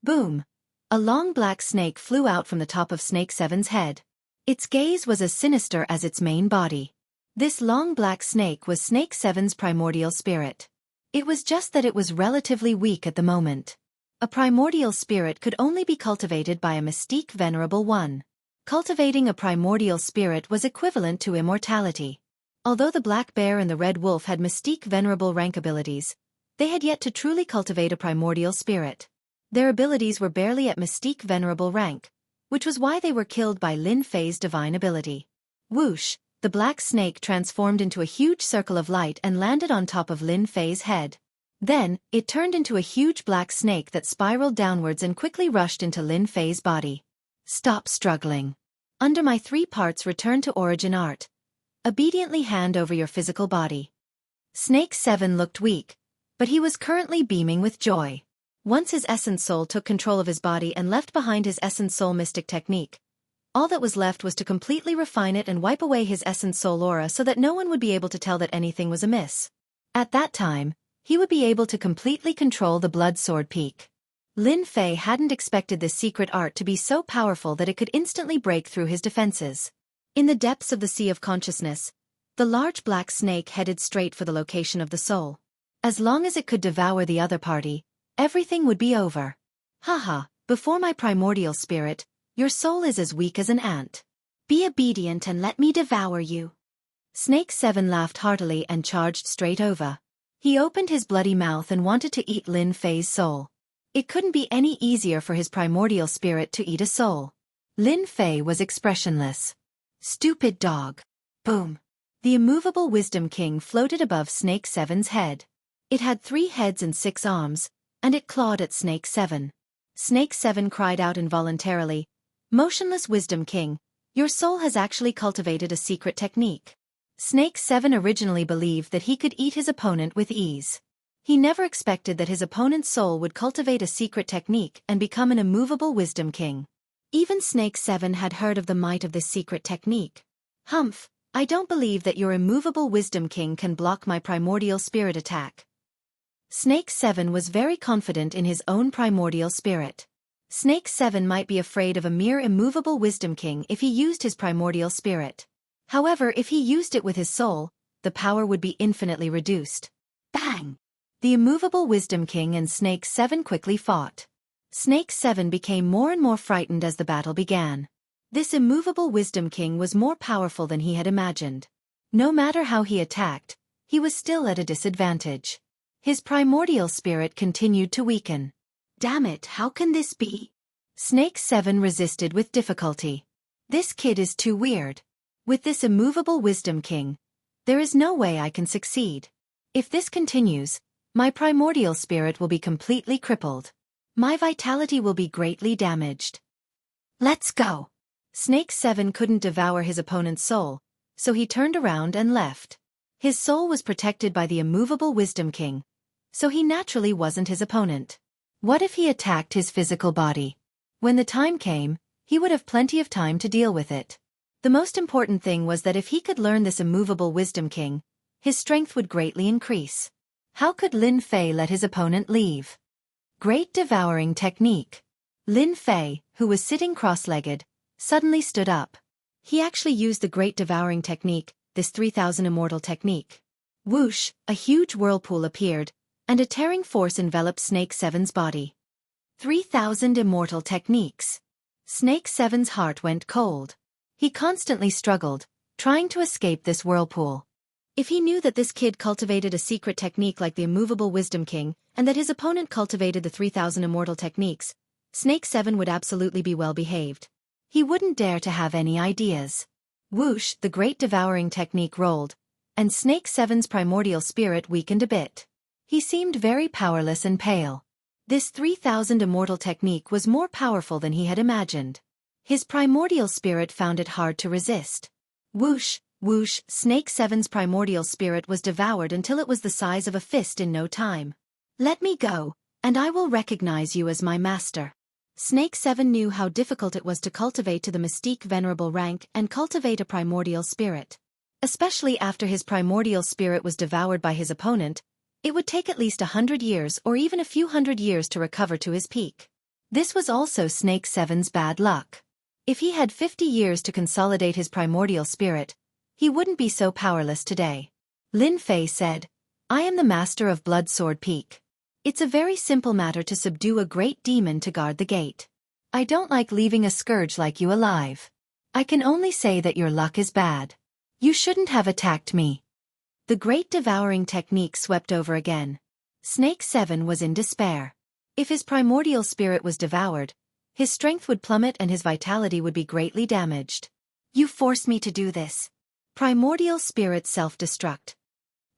Boom! A long black snake flew out from the top of Snake Seven's head. Its gaze was as sinister as its main body. This long black snake was Snake Seven's primordial spirit. It was just that it was relatively weak at the moment. A primordial spirit could only be cultivated by a mystique venerable one. Cultivating a primordial spirit was equivalent to immortality. Although the Black Bear and the Red Wolf had mystique venerable rank abilities, they had yet to truly cultivate a primordial spirit. Their abilities were barely at mystique venerable rank, which was why they were killed by Lin Fei's divine ability. Whoosh! the black snake transformed into a huge circle of light and landed on top of Lin Fei's head. Then, it turned into a huge black snake that spiraled downwards and quickly rushed into Lin Fei's body. Stop struggling. Under my 3 parts return to origin art. Obediently hand over your physical body. Snake 7 looked weak, but he was currently beaming with joy. Once his essence soul took control of his body and left behind his essence soul mystic technique, all that was left was to completely refine it and wipe away his essence soul aura so that no one would be able to tell that anything was amiss. At that time, he would be able to completely control the blood sword peak. Lin Fei hadn't expected this secret art to be so powerful that it could instantly break through his defenses. In the depths of the sea of consciousness, the large black snake headed straight for the location of the soul. As long as it could devour the other party, everything would be over. Haha, before my primordial spirit, your soul is as weak as an ant. Be obedient and let me devour you. Snake 7 laughed heartily and charged straight over. He opened his bloody mouth and wanted to eat Lin Fei's soul. It couldn't be any easier for his primordial spirit to eat a soul. Lin Fei was expressionless. Stupid dog. Boom. The immovable Wisdom King floated above Snake 7's head. It had 3 heads and 6 arms, and it clawed at Snake 7. Snake 7 cried out involuntarily, "Motionless Wisdom King, your soul has actually cultivated a secret technique." Snake 7 originally believed that he could eat his opponent with ease. He never expected that his opponent's soul would cultivate a secret technique and become an immovable Wisdom King. Even Snake 7 had heard of the might of this secret technique. "Humph, I don't believe that your immovable Wisdom King can block my primordial spirit attack." Snake 7 was very confident in his own primordial spirit. Snake 7 might be afraid of a mere immovable Wisdom King if he used his primordial spirit. However, if he used it with his soul, the power would be infinitely reduced. Bang! The immovable Wisdom King and Snake 7 quickly fought. Snake 7 became more and more frightened as the battle began. This immovable Wisdom King was more powerful than he had imagined. No matter how he attacked, he was still at a disadvantage. His primordial spirit continued to weaken. Damn it, how can this be? Snake 7 resisted with difficulty. This kid is too weird. With this immovable Wisdom King, there is no way I can succeed. If this continues, my primordial spirit will be completely crippled. My vitality will be greatly damaged. Let's go. Snake 7 couldn't devour his opponent's soul, so he turned around and left. His soul was protected by the immovable Wisdom King, so he naturally wasn't his opponent. What if he attacked his physical body? When the time came, he would have plenty of time to deal with it. The most important thing was that if he could learn this immovable Wisdom King, his strength would greatly increase. How could Lin Fei let his opponent leave? Great devouring technique. Lin Fei, who was sitting cross-legged, suddenly stood up. He actually used the Great Devouring Technique, this 3000 immortal technique. Whoosh, a huge whirlpool appeared, and a tearing force enveloped Snake 7's body. 3000 immortal techniques. Snake 7's heart went cold. He constantly struggled, trying to escape this whirlpool. If he knew that this kid cultivated a secret technique like the immovable Wisdom King, and that his opponent cultivated the 3000 immortal techniques, Snake 7 would absolutely be well behaved. He wouldn't dare to have any ideas. Whoosh, the Great Devouring Technique rolled, and Snake 7's primordial spirit weakened a bit. He seemed very powerless and pale. This 3000 immortal technique was more powerful than he had imagined. His primordial spirit found it hard to resist. Whoosh, whoosh, Snake 7's primordial spirit was devoured until it was the size of a fist in no time. Let me go, and I will recognize you as my master. Snake 7 knew how difficult it was to cultivate to the mystique venerable rank and cultivate a primordial spirit. Especially after his primordial spirit was devoured by his opponent, it would take at least 100 years or even a few hundred years to recover to his peak. This was also Snake 7's bad luck. If he had 50 years to consolidate his primordial spirit, he wouldn't be so powerless today. Lin Fei said, "I am the master of Blood Sword Peak. It's a very simple matter to subdue a great demon to guard the gate. I don't like leaving a scourge like you alive. I can only say that your luck is bad. You shouldn't have attacked me." The Great Devouring Technique swept over again. Snake 7 was in despair. If his primordial spirit was devoured, his strength would plummet and his vitality would be greatly damaged. "You forced me to do this. Primordial Spirit Self-Destruct.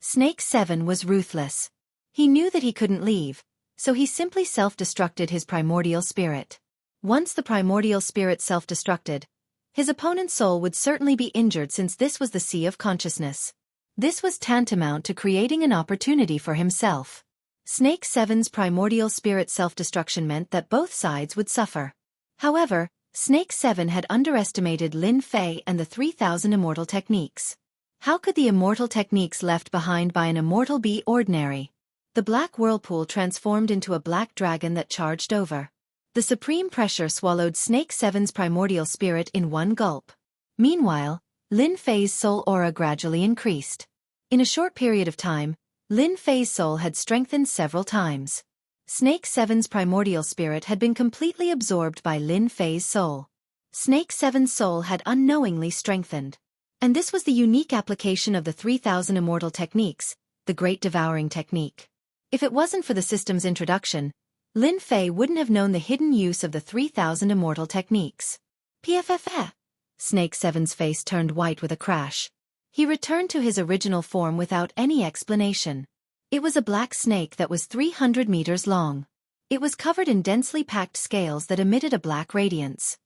Snake 7 was ruthless. He knew that he couldn't leave, so he simply self-destructed his primordial spirit. Once the primordial spirit self-destructed, his opponent's soul would certainly be injured since this was the sea of consciousness. This was tantamount to creating an opportunity for himself. Snake 7's primordial spirit self-destruction meant that both sides would suffer. However, Snake 7 had underestimated Lin Fei and the 3,000 immortal techniques. How could the immortal techniques left behind by an immortal be ordinary? The black whirlpool transformed into a black dragon that charged over. The supreme pressure swallowed Snake 7's primordial spirit in one gulp. Meanwhile, Lin Fei's soul aura gradually increased. In a short period of time, Lin Fei's soul had strengthened several times. Snake 7's primordial spirit had been completely absorbed by Lin Fei's soul. Snake 7's soul had unknowingly strengthened. And this was the unique application of the 3,000 immortal techniques, the Great Devouring Technique. If it wasn't for the system's introduction, Lin Fei wouldn't have known the hidden use of the 3,000 immortal techniques. PFFF. Snake 7's face turned white with a crash. He returned to his original form without any explanation. It was a black snake that was 300 meters long. It was covered in densely packed scales that emitted a black radiance.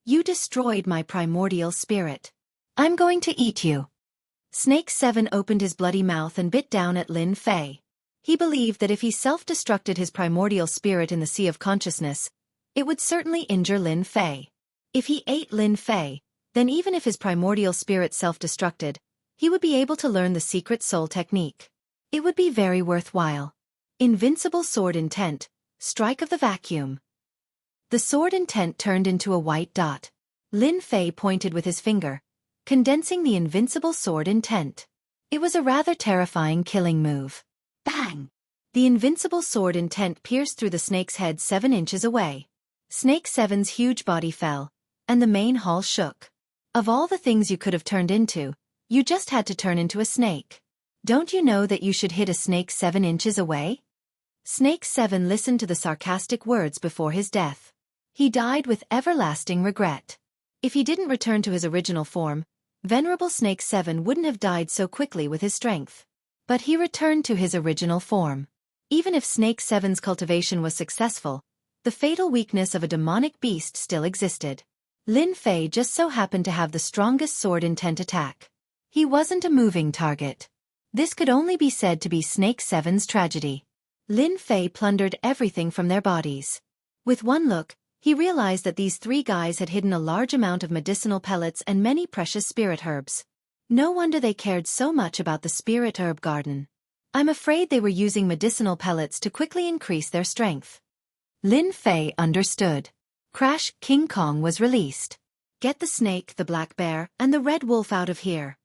You destroyed my primordial spirit. I'm going to eat you. Snake 7 opened his bloody mouth and bit down at Lin Fei. He believed that if he self-destructed his primordial spirit in the sea of consciousness, it would certainly injure Lin Fei. If he ate Lin Fei, then even if his primordial spirit self-destructed, he would be able to learn the secret soul technique. It would be very worthwhile. Invincible Sword Intent, Strike of the Vacuum. The sword intent turned into a white dot. Lin Fei pointed with his finger, condensing the invincible sword intent. It was a rather terrifying killing move. Bang! The invincible sword intent pierced through the snake's head 7 inches away. Snake 7's huge body fell, and the main hall shook. Of all the things you could have turned into, you just had to turn into a snake. Don't you know that you should hit a snake 7 inches away? Snake 7 listened to the sarcastic words before his death. He died with everlasting regret. If he didn't return to his original form, Venerable Snake 7 wouldn't have died so quickly with his strength. But he returned to his original form. Even if Snake 7's cultivation was successful, the fatal weakness of a demonic beast still existed. Lin Fei just so happened to have the strongest sword intent attack. He wasn't a moving target. This could only be said to be Snake 7's tragedy. Lin Fei plundered everything from their bodies. With one look, he realized that these 3 guys had hidden a large amount of medicinal pellets and many precious spirit herbs. No wonder they cared so much about the spirit herb garden. I'm afraid they were using medicinal pellets to quickly increase their strength. Lin Fei understood. Crash, King Kong was released. Get the snake, the black bear, and the red wolf out of here.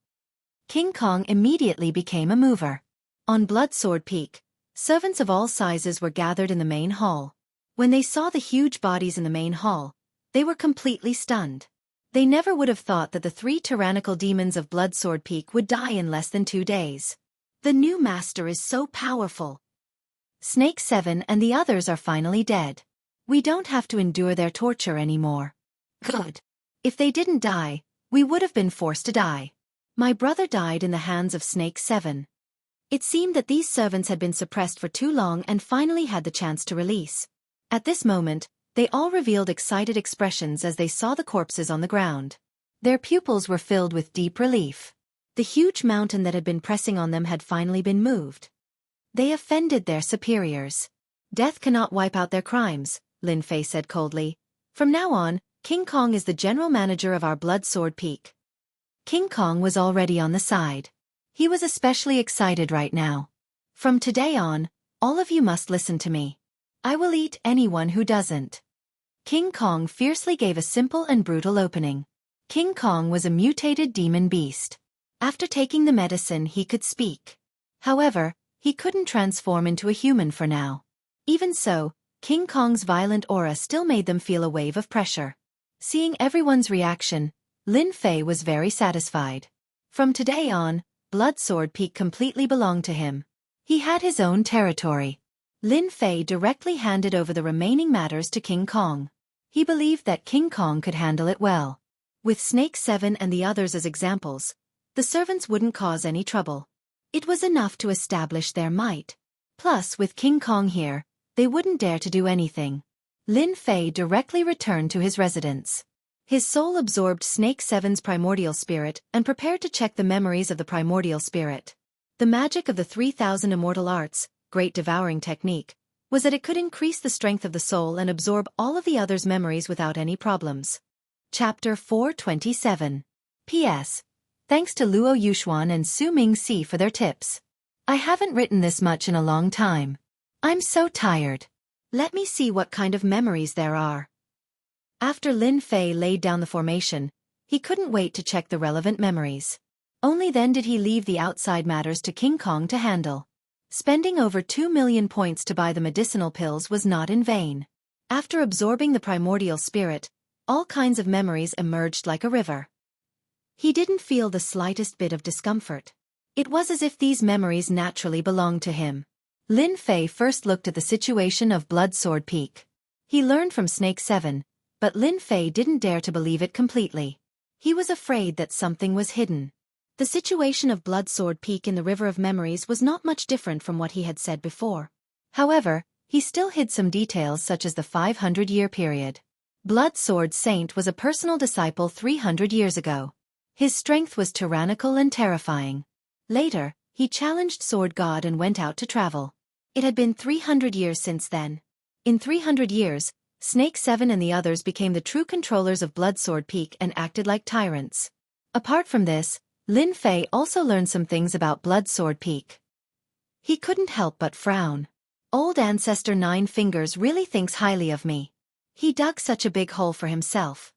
King Kong immediately became a mover. On Bloodsword Peak, servants of all sizes were gathered in the main hall. When they saw the huge bodies in the main hall, they were completely stunned. They never would have thought that the 3 tyrannical demons of Bloodsword Peak would die in less than 2 days. The new master is so powerful. Snake 7 and the others are finally dead. We don't have to endure their torture anymore. Good. If they didn't die, we would have been forced to die. My brother died in the hands of Snake 7. It seemed that these servants had been suppressed for too long and finally had the chance to release. At this moment, they all revealed excited expressions as they saw the corpses on the ground. Their pupils were filled with deep relief. The huge mountain that had been pressing on them had finally been moved. They offended their superiors. Death cannot wipe out their crimes, Lin Fei said coldly. From now on, King Kong is the general manager of our Bloodsword Peak. King Kong was already on the side. He was especially excited right now. From today on, all of you must listen to me. I will eat anyone who doesn't. King Kong fiercely gave a simple and brutal opening. King Kong was a mutated demon beast. After taking the medicine, he could speak. However, he couldn't transform into a human for now. Even so, King Kong's violent aura still made them feel a wave of pressure. Seeing everyone's reaction, Lin Fei was very satisfied. From today on, Bloodsword Peak completely belonged to him. He had his own territory. Lin Fei directly handed over the remaining matters to King Kong. He believed that King Kong could handle it well. With Snake 7 and the others as examples, The servants wouldn't cause any trouble. It was enough to establish their might. Plus, with King Kong here, they wouldn't dare to do anything. Lin Fei directly returned to his residence. His soul absorbed Snake Seven's primordial spirit and prepared to check the memories of the primordial spirit. The magic of the 3,000 immortal arts, great devouring technique, was that it could increase the strength of the soul and absorb all of the others' memories without any problems. Chapter 427. P.S. Thanks to Luo Yuxuan and Su Ming Si for their tips. I haven't written this much in a long time. I'm so tired. Let me see what kind of memories there are. After Lin Fei laid down the formation, he couldn't wait to check the relevant memories. Only then did he leave the outside matters to King Kong to handle. Spending over 2 million points to buy the medicinal pills was not in vain. After absorbing the primordial spirit, all kinds of memories emerged like a river. He didn't feel the slightest bit of discomfort. It was as if these memories naturally belonged to him. Lin Fei first looked at the situation of Blood Sword Peak. He learned from Snake 7, but Lin Fei didn't dare to believe it completely. He was afraid that something was hidden. The situation of Blood Sword Peak in the River of Memories was not much different from what he had said before. However, he still hid some details such as the 500-year period. Blood Sword Saint was a personal disciple 300 years ago. His strength was tyrannical and terrifying. Later, he challenged Sword God and went out to travel. It had been 300 years since then. In 300 years, Snake 7 and the others became the true controllers of Blood Sword Peak and acted like tyrants. Apart from this, Lin Fei also learned some things about Blood Sword Peak. He couldn't help but frown. Old Ancestor Nine Fingers really thinks highly of me. He dug such a big hole for himself.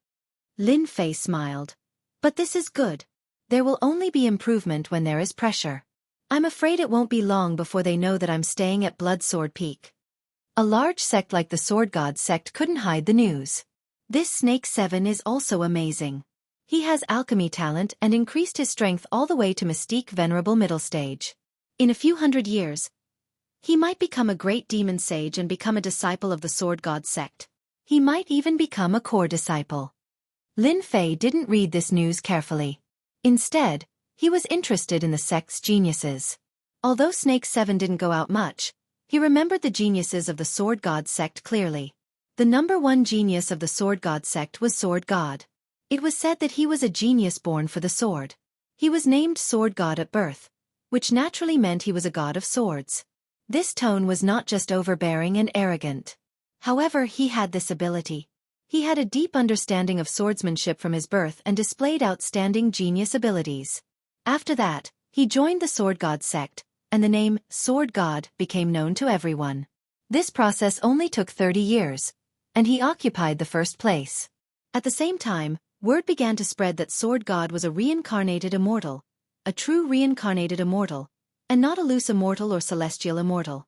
Lin Fei smiled. But this is good. There will only be improvement when there is pressure. I'm afraid it won't be long before they know that I'm staying at Blood Sword Peak. A large sect like the Sword God sect couldn't hide the news. This Snake 7 is also amazing. He has alchemy talent and increased his strength all the way to Mystique Venerable Middle Stage. In a few hundred years, he might become a great demon sage and become a disciple of the Sword God sect. He might even become a core disciple. Lin Fei didn't read this news carefully. Instead, he was interested in the sect's geniuses. Although Snake 7 didn't go out much, he remembered the geniuses of the Sword God sect clearly. The number one genius of the Sword God sect was Sword God. It was said that he was a genius born for the sword. He was named Sword God at birth, which naturally meant he was a god of swords. This tone was not just overbearing and arrogant. However, he had this ability. He had a deep understanding of swordsmanship from his birth and displayed outstanding genius abilities. After that, he joined the Sword God sect, and the name Sword God became known to everyone. This process only took 30 years, and he occupied the first place. At the same time, word began to spread that Sword God was a reincarnated immortal, a true reincarnated immortal, and not a loose immortal or celestial immortal.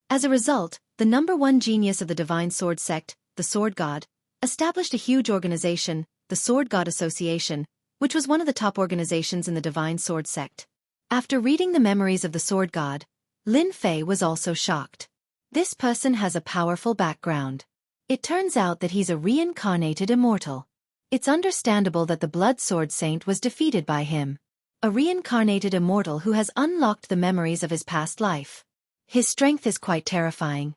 As a result, the number one genius of the Divine Sword sect, the Sword God, established a huge organization, the Sword God Association, which was one of the top organizations in the Divine Sword sect. After reading the memories of the Sword God, Lin Fei was also shocked. This person has a powerful background. It turns out that he's a reincarnated immortal. It's understandable that the Blood Sword Saint was defeated by him. A reincarnated immortal who has unlocked the memories of his past life. His strength is quite terrifying.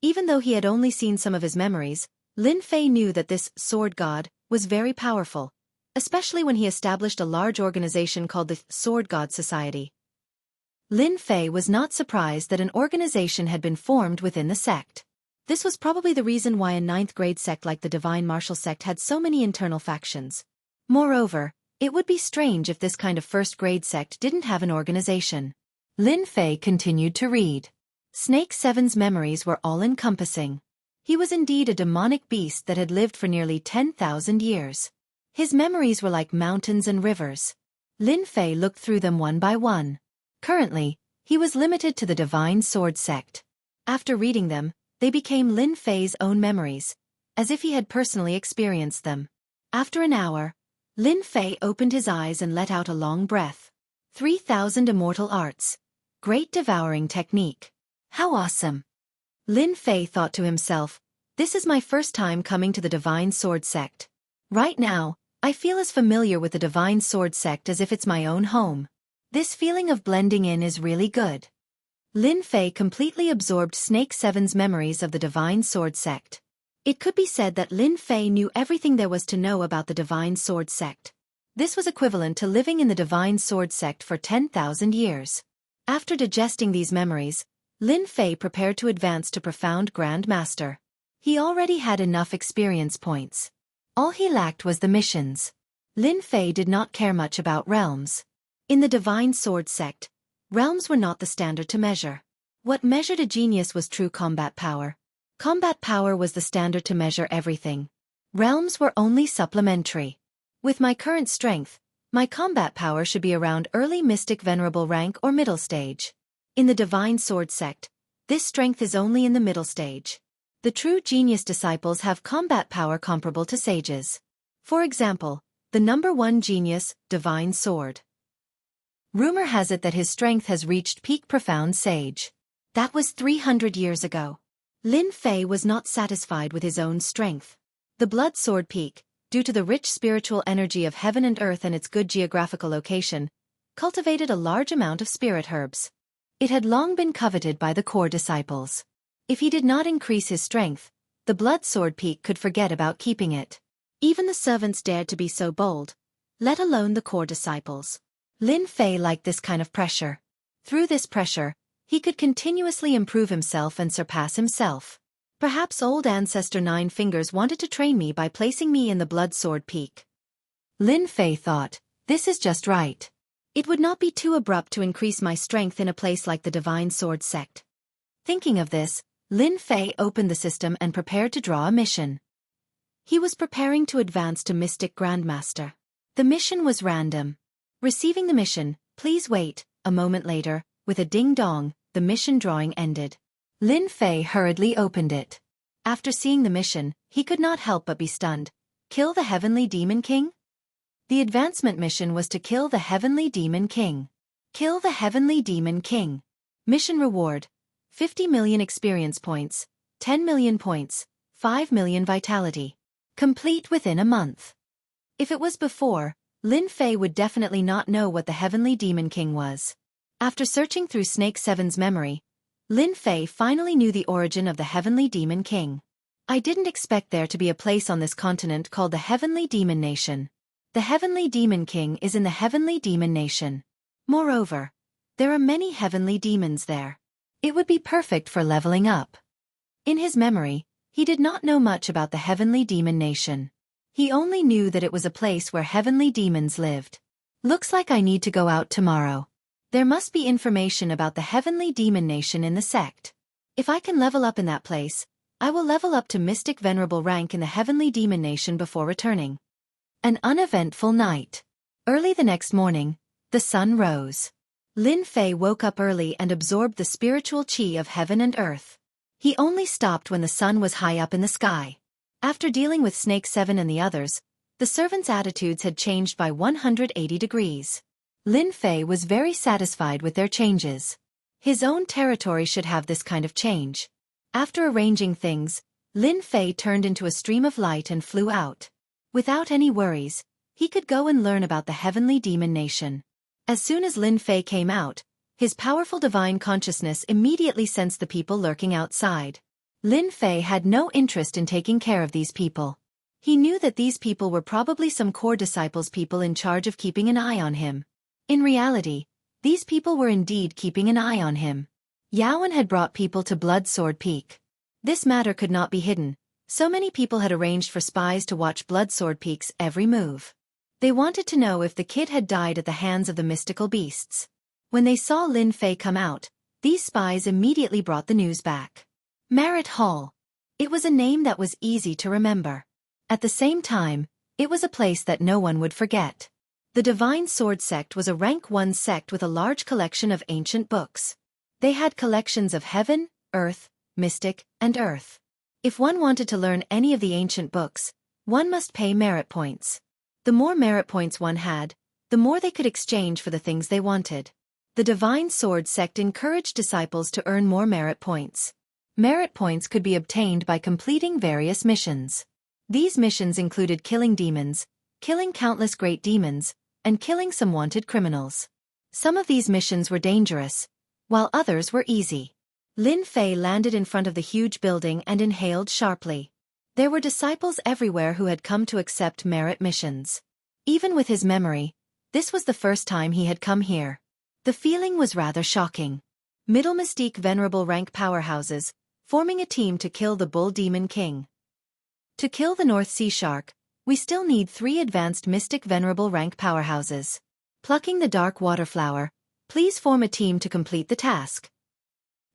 Even though he had only seen some of his memories, Lin Fei knew that this Sword God was very powerful, especially when he established a large organization called the Sword God Society. Lin Fei was not surprised that an organization had been formed within the sect. This was probably the reason why a 9th grade sect like the Divine Martial sect had so many internal factions. Moreover, it would be strange if this kind of 1st grade sect didn't have an organization. Lin Fei continued to read. Snake 7's memories were all-encompassing. He was indeed a demonic beast that had lived for nearly 10,000 years. His memories were like mountains and rivers. Lin Fei looked through them one by one. Currently, he was limited to the Divine Sword sect. After reading them, they became Lin Fei's own memories, as if he had personally experienced them. After an hour, Lin Fei opened his eyes and let out a long breath. 3,000 immortal arts. Great devouring technique. How awesome! Lin Fei thought to himself, this is my first time coming to the Divine Sword sect. Right now, I feel as familiar with the Divine Sword sect as if it's my own home. This feeling of blending in is really good. Lin Fei completely absorbed Snake Seven's memories of the Divine Sword sect. It could be said that Lin Fei knew everything there was to know about the Divine Sword sect. This was equivalent to living in the Divine Sword sect for 10,000 years. After digesting these memories, Lin Fei prepared to advance to Profound Grand Master. He already had enough experience points. All he lacked was the missions. Lin Fei did not care much about realms. In the Divine Sword sect, realms were not the standard to measure. What measured a genius was true combat power. Combat power was the standard to measure everything. Realms were only supplementary. With my current strength, my combat power should be around early mystic venerable rank or middle stage. In the Divine Sword sect, this strength is only in the middle stage. The true genius disciples have combat power comparable to sages. For example, the number 1 genius, Divine Sword. Rumor has it that his strength has reached peak profound sage. That was 300 years ago. Lin Fei was not satisfied with his own strength. The Blood Sword Peak, due to the rich spiritual energy of heaven and earth and its good geographical location, cultivated a large amount of spirit herbs. It had long been coveted by the core disciples. If he did not increase his strength, the Blood Sword Peak could forget about keeping it. Even the servants dared to be so bold, let alone the core disciples. Lin Fei liked this kind of pressure. Through this pressure, he could continuously improve himself and surpass himself. Perhaps old ancestor Nine Fingers wanted to train me by placing me in the Blood Sword Peak. Lin Fei thought, this is just right. It would not be too abrupt to increase my strength in a place like the Divine Sword sect. Thinking of this, Lin Fei opened the system and prepared to draw a mission. He was preparing to advance to Mystic Grandmaster. The mission was random. Receiving the mission, please wait, a moment later, with a ding-dong, the mission drawing ended. Lin Fei hurriedly opened it. After seeing the mission, he could not help but be stunned. Kill the Heavenly Demon King? The advancement mission was to kill the Heavenly Demon King. Kill the Heavenly Demon King. Mission reward: 50 million experience points, 10 million points, 5 million vitality. Complete within a month. If it was before, Lin Fei would definitely not know what the Heavenly Demon King was. After searching through Snake Seven's memory, Lin Fei finally knew the origin of the Heavenly Demon King. I didn't expect there to be a place on this continent called the Heavenly Demon Nation. The Heavenly Demon King is in the Heavenly Demon Nation. Moreover, there are many heavenly demons there. It would be perfect for leveling up. In his memory, he did not know much about the Heavenly Demon Nation. He only knew that it was a place where heavenly demons lived. Looks like I need to go out tomorrow. There must be information about the Heavenly Demon Nation in the sect. If I can level up in that place, I will level up to Mystic Venerable rank in the Heavenly Demon Nation before returning. An uneventful night. Early the next morning, the sun rose. Lin Fei woke up early and absorbed the spiritual chi of heaven and earth. He only stopped when the sun was high up in the sky. After dealing with Snake Seven and the others, the servants' attitudes had changed by 180 degrees. Lin Fei was very satisfied with their changes. His own territory should have this kind of change. After arranging things, Lin Fei turned into a stream of light and flew out. Without any worries, he could go and learn about the Heavenly Demon Nation. As soon as Lin Fei came out, his powerful divine consciousness immediately sensed the people lurking outside. Lin Fei had no interest in taking care of these people. He knew that these people were probably some core disciples, people in charge of keeping an eye on him. In reality, these people were indeed keeping an eye on him. Yaowen had brought people to Blood Sword Peak. This matter could not be hidden. So many people had arranged for spies to watch Blood Sword Peak's every move. They wanted to know if the kid had died at the hands of the mystical beasts. When they saw Lin Fei come out, these spies immediately brought the news back. Merit Hall. It was a name that was easy to remember. At the same time, it was a place that no one would forget. The Divine Sword Sect was a rank 1 sect with a large collection of ancient books. They had collections of heaven, earth, mystic, and earth. If one wanted to learn any of the ancient books, one must pay merit points. The more merit points one had, the more they could exchange for the things they wanted. The Divine Sword Sect encouraged disciples to earn more merit points. Merit points could be obtained by completing various missions. These missions included killing demons, killing countless great demons, and killing some wanted criminals. Some of these missions were dangerous, while others were easy. Lin Fei landed in front of the huge building and inhaled sharply. There were disciples everywhere who had come to accept merit missions. Even with his memory, this was the first time he had come here. The feeling was rather shocking. Middle Mystique Venerable rank powerhouses, forming a team to kill the Bull Demon King. To kill the North Sea Shark, we still need 3 advanced Mystic Venerable rank powerhouses. Plucking the Dark Water Flower, please form a team to complete the task.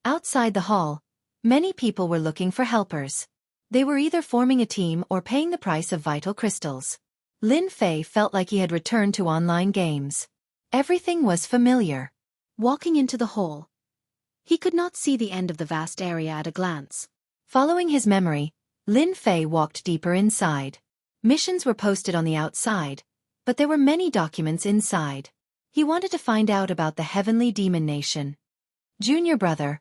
Outside the hall, many people were looking for helpers. They were either forming a team or paying the price of vital crystals. Lin Fei felt like he had returned to online games. Everything was familiar. Walking into the hall, he could not see the end of the vast area at a glance. Following his memory, Lin Fei walked deeper inside. Missions were posted on the outside, but there were many documents inside. He wanted to find out about the Heavenly Demon Nation. Junior brother,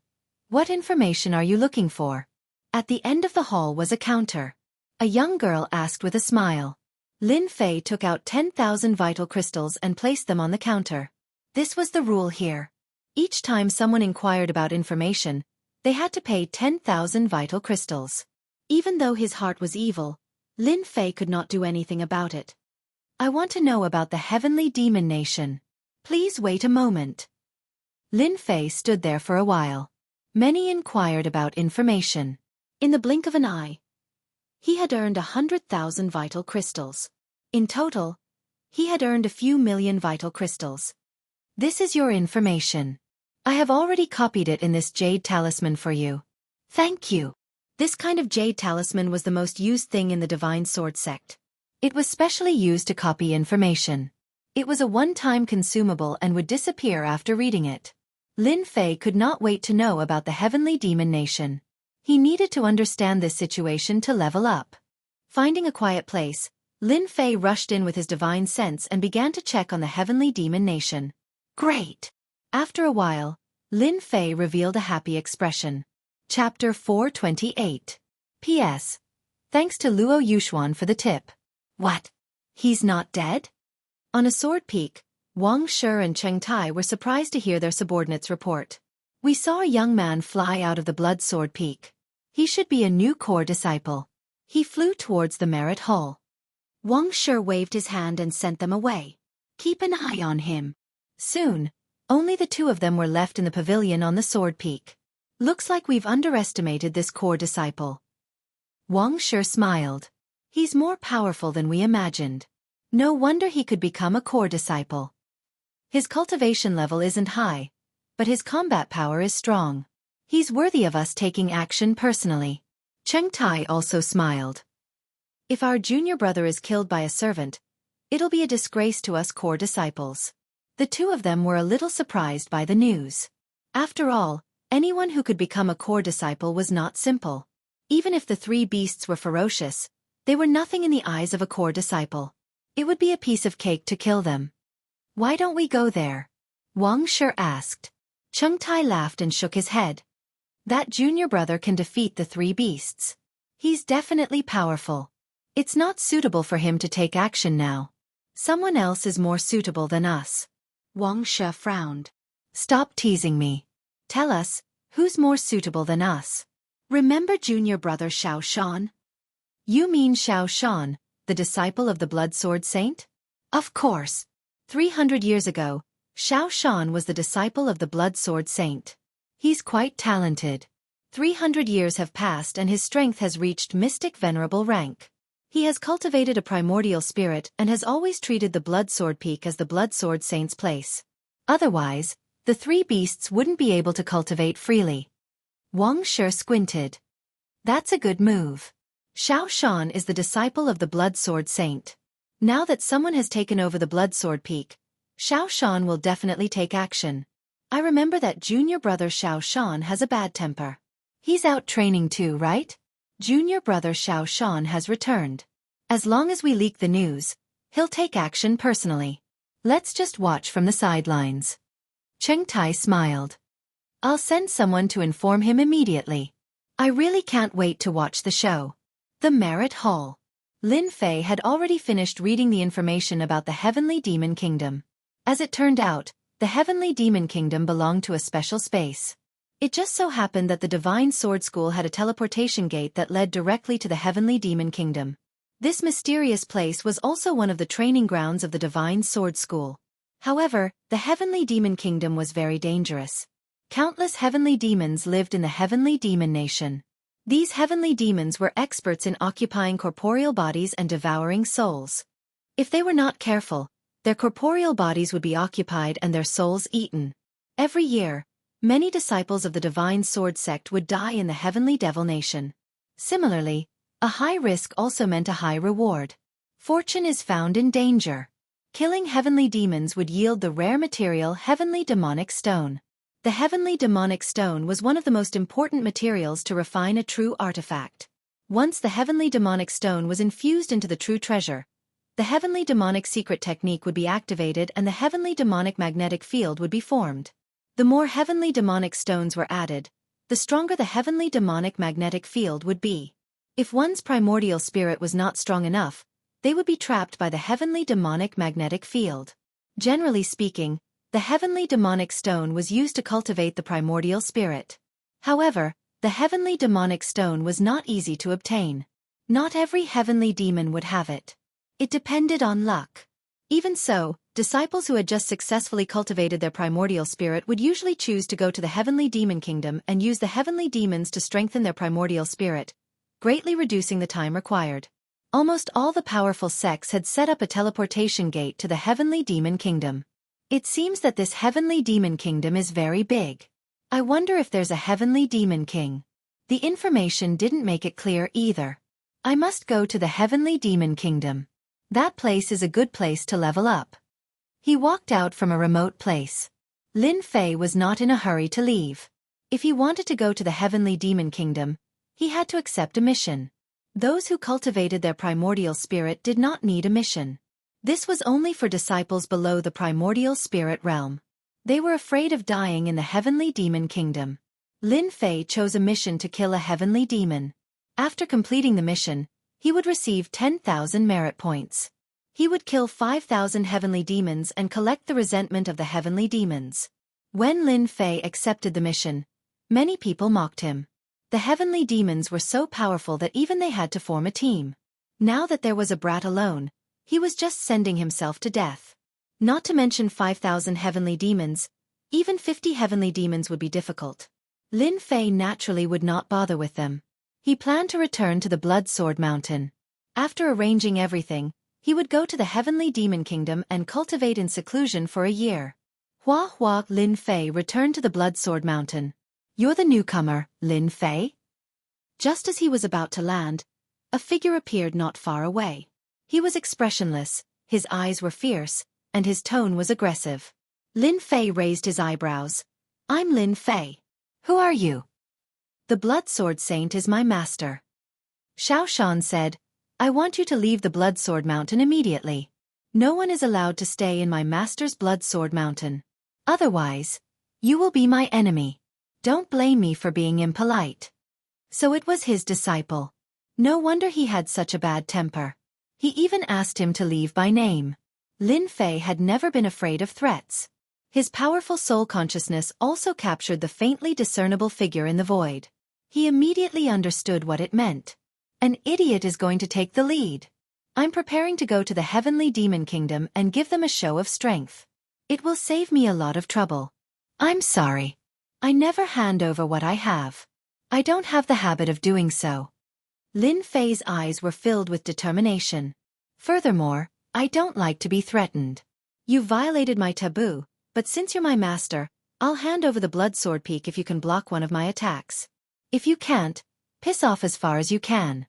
what information are you looking for? At the end of the hall was a counter. A young girl asked with a smile. Lin Fei took out 10,000 vital crystals and placed them on the counter. This was the rule here. Each time someone inquired about information, they had to pay 10,000 vital crystals. Even though his heart was evil, Lin Fei could not do anything about it. I want to know about the Heavenly Demon Nation. Please wait a moment. Lin Fei stood there for a while. Many inquired about information. In the blink of an eye, he had earned 100,000 vital crystals. In total, he had earned a few million vital crystals. This is your information. I have already copied it in this jade talisman for you. Thank you. This kind of jade talisman was the most used thing in the Divine Sword sect. It was specially used to copy information. It was a one-time consumable and would disappear after reading it. Lin Fei could not wait to know about the Heavenly Demon Nation. He needed to understand this situation to level up. Finding a quiet place, Lin Fei rushed in with his divine sense and began to check on the Heavenly Demon Nation. Great! After a while, Lin Fei revealed a happy expression. Chapter 428. P.S. Thanks to Luo Yuxuan for the tip. What? He's not dead? On a sword peak, Wang Shi and Cheng Tai were surprised to hear their subordinates report. We saw a young man fly out of the Blood Sword Peak. He should be a new core disciple. He flew towards the Merit Hall. Wang Shi waved his hand and sent them away. Keep an eye on him. Soon, only the 2 of them were left in the pavilion on the Sword Peak. Looks like we've underestimated this core disciple. Wang Shi smiled. He's more powerful than we imagined. No wonder he could become a core disciple. His cultivation level isn't high, but his combat power is strong. He's worthy of us taking action personally. Cheng Tai also smiled. If our junior brother is killed by a servant, it'll be a disgrace to us core disciples. The 2 of them were a little surprised by the news. After all, anyone who could become a core disciple was not simple. Even if the 3 beasts were ferocious, they were nothing in the eyes of a core disciple. It would be a piece of cake to kill them. Why don't we go there? Wang Shi asked. Cheng Tai laughed and shook his head. That junior brother can defeat the 3 beasts. He's definitely powerful. It's not suitable for him to take action now. Someone else is more suitable than us. Wang Shi frowned. Stop teasing me. Tell us, who's more suitable than us? Remember junior brother Xiao Shan? You mean Xiao Shan, the disciple of the Blood Sword Saint? Of course. 300 years ago, Xiao Shan was the disciple of the Blood Sword Saint. He's quite talented. 300 years have passed and his strength has reached Mystic Venerable rank. He has cultivated a primordial spirit and has always treated the Blood Sword Peak as the Blood Sword Saint's place. Otherwise, the 3 beasts wouldn't be able to cultivate freely. Wang Shi squinted. That's a good move. Xiao Shan is the disciple of the Blood Sword Saint. Now that someone has taken over the Blood Sword Peak, Xiao Shan will definitely take action. I remember that junior brother Xiao Shan has a bad temper. He's out training too, right? Junior brother Xiao Shan has returned. As long as we leak the news, he'll take action personally. Let's just watch from the sidelines. Cheng Tai smiled. I'll send someone to inform him immediately. I really can't wait to watch the show. The Merit Hall. Lin Fei had already finished reading the information about the Heavenly Demon Kingdom. As it turned out, the Heavenly Demon Kingdom belonged to a special space. It just so happened that the Divine Sword School had a teleportation gate that led directly to the Heavenly Demon Kingdom. This mysterious place was also one of the training grounds of the Divine Sword School. However, the Heavenly Demon Kingdom was very dangerous. Countless heavenly demons lived in the Heavenly Demon Nation. These heavenly demons were experts in occupying corporeal bodies and devouring souls. If they were not careful, their corporeal bodies would be occupied and their souls eaten. Every year, many disciples of the Divine Sword Sect would die in the Heavenly Devil Nation. Similarly, a high risk also meant a high reward. Fortune is found in danger. Killing heavenly demons would yield the rare material Heavenly Demonic Stone. The Heavenly Demonic Stone was one of the most important materials to refine a true artifact. Once the Heavenly Demonic Stone was infused into the true treasure, the Heavenly Demonic Secret Technique would be activated and the Heavenly Demonic Magnetic Field would be formed. The more Heavenly Demonic Stones were added, the stronger the Heavenly Demonic Magnetic Field would be. If one's primordial spirit was not strong enough, they would be trapped by the Heavenly Demonic Magnetic Field. Generally speaking, the Heavenly Demonic Stone was used to cultivate the primordial spirit. However, the Heavenly Demonic Stone was not easy to obtain. Not every heavenly demon would have it. It depended on luck. Even so, disciples who had just successfully cultivated their primordial spirit would usually choose to go to the Heavenly Demon Kingdom and use the heavenly demons to strengthen their primordial spirit, greatly reducing the time required. Almost all the powerful sects had set up a teleportation gate to the Heavenly Demon Kingdom. It seems that this Heavenly Demon Kingdom is very big. I wonder if there's a Heavenly Demon King. The information didn't make it clear either. I must go to the Heavenly Demon Kingdom. That place is a good place to level up. He walked out from a remote place. Lin Fei was not in a hurry to leave. If he wanted to go to the Heavenly Demon Kingdom, he had to accept a mission. Those who cultivated their primordial spirit did not need a mission. This was only for disciples below the primordial spirit realm. They were afraid of dying in the Heavenly Demon Kingdom. Lin Fei chose a mission to kill a heavenly demon. After completing the mission, he would receive 10,000 merit points. He would kill 5,000 heavenly demons and collect the resentment of the heavenly demons. When Lin Fei accepted the mission, many people mocked him. The heavenly demons were so powerful that even they had to form a team. Now that there was a brat alone, he was just sending himself to death. Not to mention 5,000 heavenly demons, even 50 heavenly demons would be difficult. Lin Fei naturally would not bother with them. He planned to return to the Blood Sword Mountain. After arranging everything, he would go to the Heavenly Demon Kingdom and cultivate in seclusion for a year. Lin Fei returned to the Blood Sword Mountain. "You're the newcomer, Lin Fei?" Just as he was about to land, a figure appeared not far away. He was expressionless, his eyes were fierce, and his tone was aggressive. Lin Fei raised his eyebrows. "I'm Lin Fei. Who are you?" "The Blood Sword Saint is my master." Xiao Shan said, "I want you to leave the Blood Sword Mountain immediately. No one is allowed to stay in my master's Blood Sword Mountain. Otherwise, you will be my enemy. Don't blame me for being impolite." So it was his disciple. No wonder he had such a bad temper. He even asked him to leave by name. Lin Fei had never been afraid of threats. His powerful soul consciousness also captured the faintly discernible figure in the void. He immediately understood what it meant. An idiot is going to take the lead. I'm preparing to go to the Heavenly Demon Kingdom and give them a show of strength. It will save me a lot of trouble. I'm sorry. I never hand over what I have. I don't have the habit of doing so. Lin Fei's eyes were filled with determination. Furthermore, I don't like to be threatened. You violated my taboo, but since you're my master, I'll hand over the Blood Sword Peak if you can block one of my attacks. If you can't, piss off as far as you can.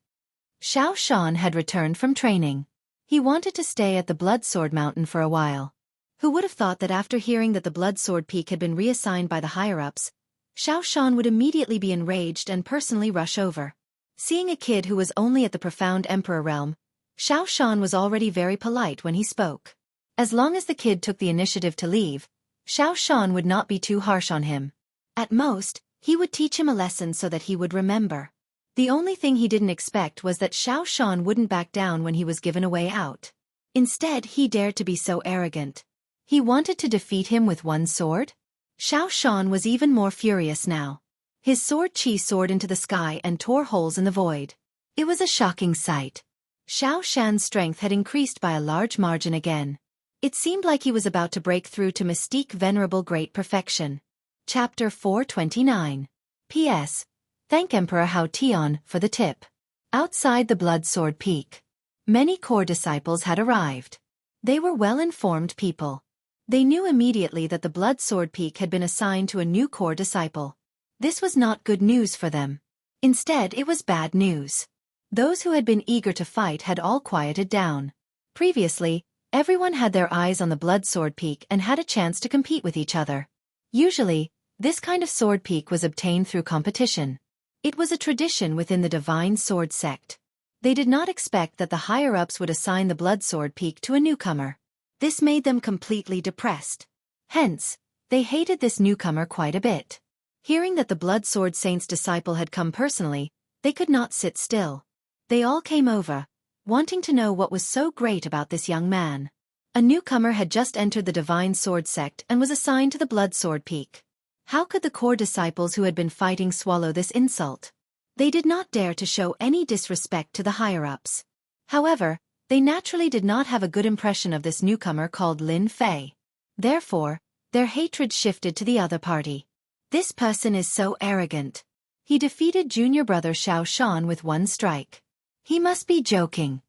Xiao Shan had returned from training. He wanted to stay at the Blood Sword Mountain for a while. Who would have thought that after hearing that the Blood Sword Peak had been reassigned by the higher-ups, Xiao Shan would immediately be enraged and personally rush over. Seeing a kid who was only at the profound Emperor realm, Xiao Shan was already very polite when he spoke. As long as the kid took the initiative to leave, Xiao Shan would not be too harsh on him. At most, he would teach him a lesson so that he would remember. The only thing he didn't expect was that Xiao Shan wouldn't back down when he was given a way out. Instead, he dared to be so arrogant. He wanted to defeat him with one sword? Xiao Shan was even more furious now. His sword Qi soared into the sky and tore holes in the void. It was a shocking sight. Xiao Shan's strength had increased by a large margin again. It seemed like he was about to break through to mystique venerable great perfection. Chapter 429. P.S. Thank Emperor Hao Tian for the tip. Outside the Blood Sword Peak, many core disciples had arrived. They were well-informed people. They knew immediately that the Blood Sword Peak had been assigned to a new core disciple. This was not good news for them. Instead, it was bad news. Those who had been eager to fight had all quieted down. Previously, everyone had their eyes on the Blood Sword Peak and had a chance to compete with each other. Usually, this kind of sword peak was obtained through competition. It was a tradition within the Divine Sword sect. They did not expect that the higher-ups would assign the Blood Sword Peak to a newcomer. This made them completely depressed. Hence, they hated this newcomer quite a bit. Hearing that the Blood Sword Saint's disciple had come personally, they could not sit still. They all came over, wanting to know what was so great about this young man. A newcomer had just entered the Divine Sword sect and was assigned to the Blood Sword Peak. How could the core disciples who had been fighting swallow this insult? They did not dare to show any disrespect to the higher-ups. However, they naturally did not have a good impression of this newcomer called Lin Fei. Therefore, their hatred shifted to the other party. This person is so arrogant. He defeated junior brother Xiao Shan with one strike. He must be joking.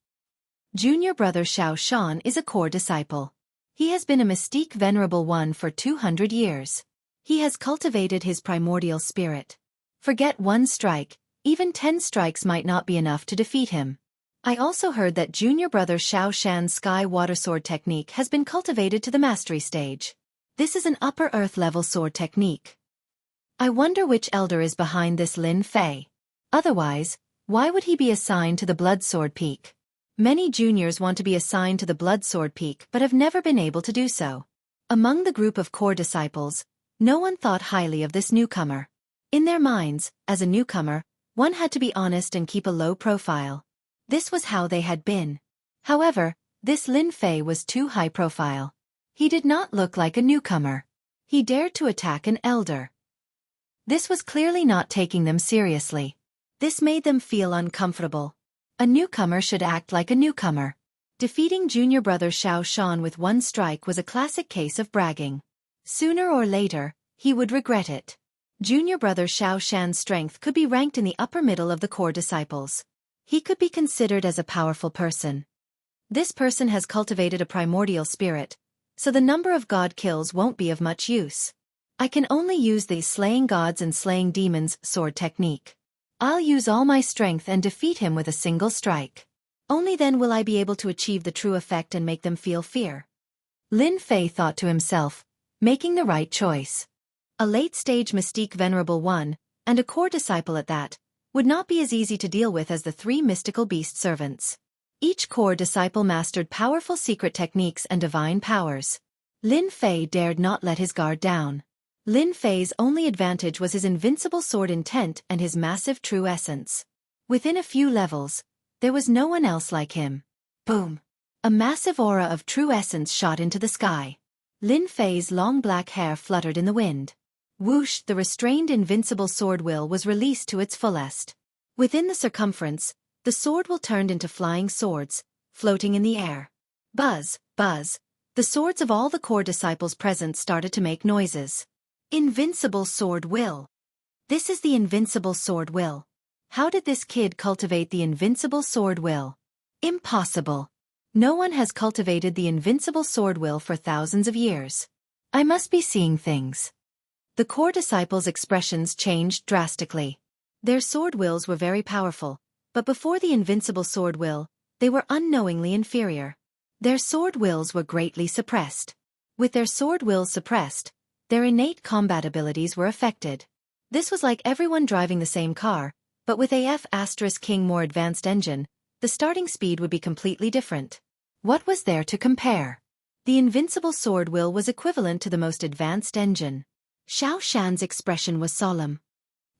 Junior brother Xiao Shan is a core disciple. He has been a mystique venerable one for 200 years. He has cultivated his primordial spirit. Forget one strike, even 10 strikes might not be enough to defeat him. I also heard that junior brother Xiao Shan's Sky Water Sword technique has been cultivated to the mastery stage. This is an upper earth level sword technique. I wonder which elder is behind this Lin Fei. Otherwise, why would he be assigned to the Blood Sword Peak? Many juniors want to be assigned to the Blood Sword Peak but have never been able to do so. Among the group of core disciples, no one thought highly of this newcomer. In their minds, as a newcomer, one had to be honest and keep a low profile. This was how they had been. However, this Lin Fei was too high profile. He did not look like a newcomer. He dared to attack an elder. This was clearly not taking them seriously. This made them feel uncomfortable. A newcomer should act like a newcomer. Defeating junior brother Xiao Shan with one strike was a classic case of bragging. Sooner or later, he would regret it. Junior brother Xiao Shan's strength could be ranked in the upper middle of the core disciples. He could be considered as a powerful person. This person has cultivated a primordial spirit, so the number of god kills won't be of much use. I can only use the slaying gods and slaying demons sword technique. I'll use all my strength and defeat him with a single strike. Only then will I be able to achieve the true effect and make them feel fear. Lin Fei thought to himself, making the right choice. A late-stage mystique venerable one, and a core disciple at that, would not be as easy to deal with as the 3 mystical beast servants. Each core disciple mastered powerful secret techniques and divine powers. Lin Fei dared not let his guard down. Lin Fei's only advantage was his invincible sword intent and his massive true essence. Within a few levels, there was no one else like him. Boom! A massive aura of true essence shot into the sky. Lin Fei's long black hair fluttered in the wind. Whoosh! The restrained invincible sword will was released to its fullest. Within the circumference, the sword will turned into flying swords, floating in the air. Buzz, buzz. The swords of all the core disciples present started to make noises. Invincible sword will. This is the invincible sword will. How did this kid cultivate the invincible sword will? Impossible. No one has cultivated the invincible sword will for thousands of years. I must be seeing things. The core disciples' expressions changed drastically. Their sword wills were very powerful, but before the invincible sword will, they were unknowingly inferior. Their sword wills were greatly suppressed. With their sword wills suppressed, their innate combat abilities were affected. This was like everyone driving the same car, but with King more advanced engine, the starting speed would be completely different. What was there to compare? The invincible sword will was equivalent to the most advanced engine. Xiao Shan's expression was solemn.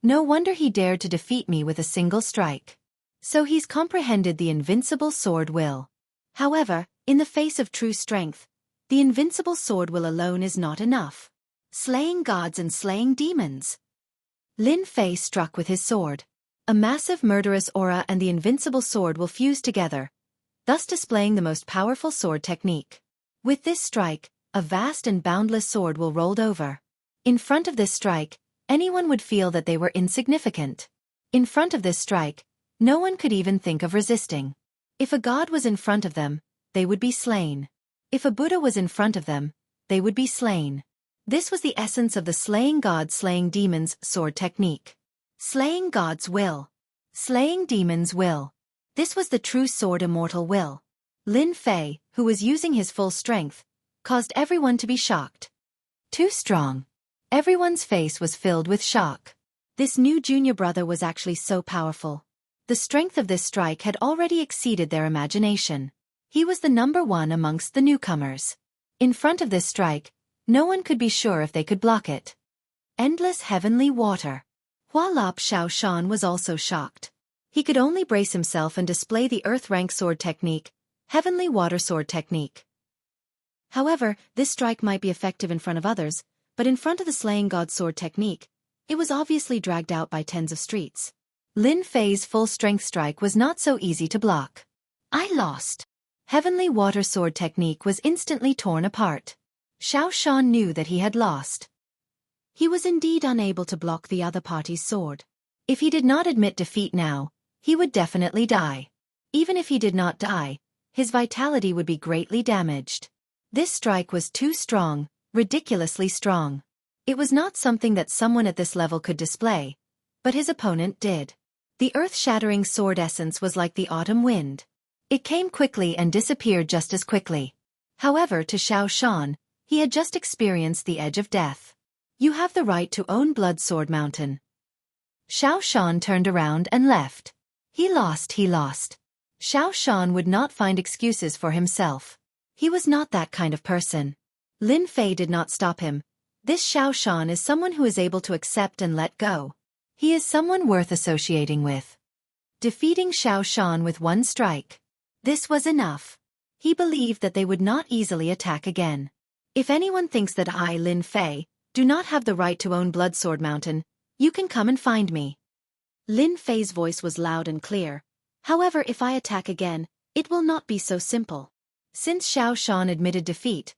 No wonder he dared to defeat me with a single strike. So he's comprehended the invincible sword will. However, in the face of true strength, the invincible sword will alone is not enough. Slaying gods and slaying demons. Lin Fei struck with his sword. A massive murderous aura and the invincible sword will fuse together, thus displaying the most powerful sword technique. With this strike, a vast and boundless sword will rolled over. In front of this strike, anyone would feel that they were insignificant. In front of this strike, no one could even think of resisting. If a god was in front of them, they would be slain. If a Buddha was in front of them, they would be slain. This was the essence of the slaying gods slaying demons sword technique. Slaying gods will. Slaying demons will. This was the true sword immortal will. Lin Fei, who was using his full strength, caused everyone to be shocked. Too strong. Everyone's face was filled with shock. This new junior brother was actually so powerful. The strength of this strike had already exceeded their imagination. He was the number one amongst the newcomers. In front of this strike, no one could be sure if they could block it. Endless heavenly water. Hua Lop Xiao Shan was also shocked. He could only brace himself and display the earth rank sword technique, heavenly water sword technique. However, this strike might be effective in front of others, but in front of the slaying god sword technique, it was obviously dragged out by tens of streets. Lin Fei's full strength strike was not so easy to block. I lost. Heavenly water sword technique was instantly torn apart. Xiao Shan knew that he had lost. He was indeed unable to block the other party's sword. If he did not admit defeat now, he would definitely die. Even if he did not die, his vitality would be greatly damaged. This strike was too strong, ridiculously strong. It was not something that someone at this level could display, but his opponent did. The earth-shattering sword essence was like the autumn wind. It came quickly and disappeared just as quickly. However, to Xiao Shan, he had just experienced the edge of death. You have the right to own Blood Sword Mountain. Xiao Shan turned around and left. He lost. Xiao Shan would not find excuses for himself. He was not that kind of person. Lin Fei did not stop him. This Xiao Shan is someone who is able to accept and let go. He is someone worth associating with. Defeating Xiao Shan with one strike. This was enough. He believed that they would not easily attack again. If anyone thinks that I, Lin Fei, do not have the right to own Blood Sword Mountain, you can come and find me. Lin Fei's voice was loud and clear. However, if I attack again, it will not be so simple. Since Xiao Shan admitted defeat,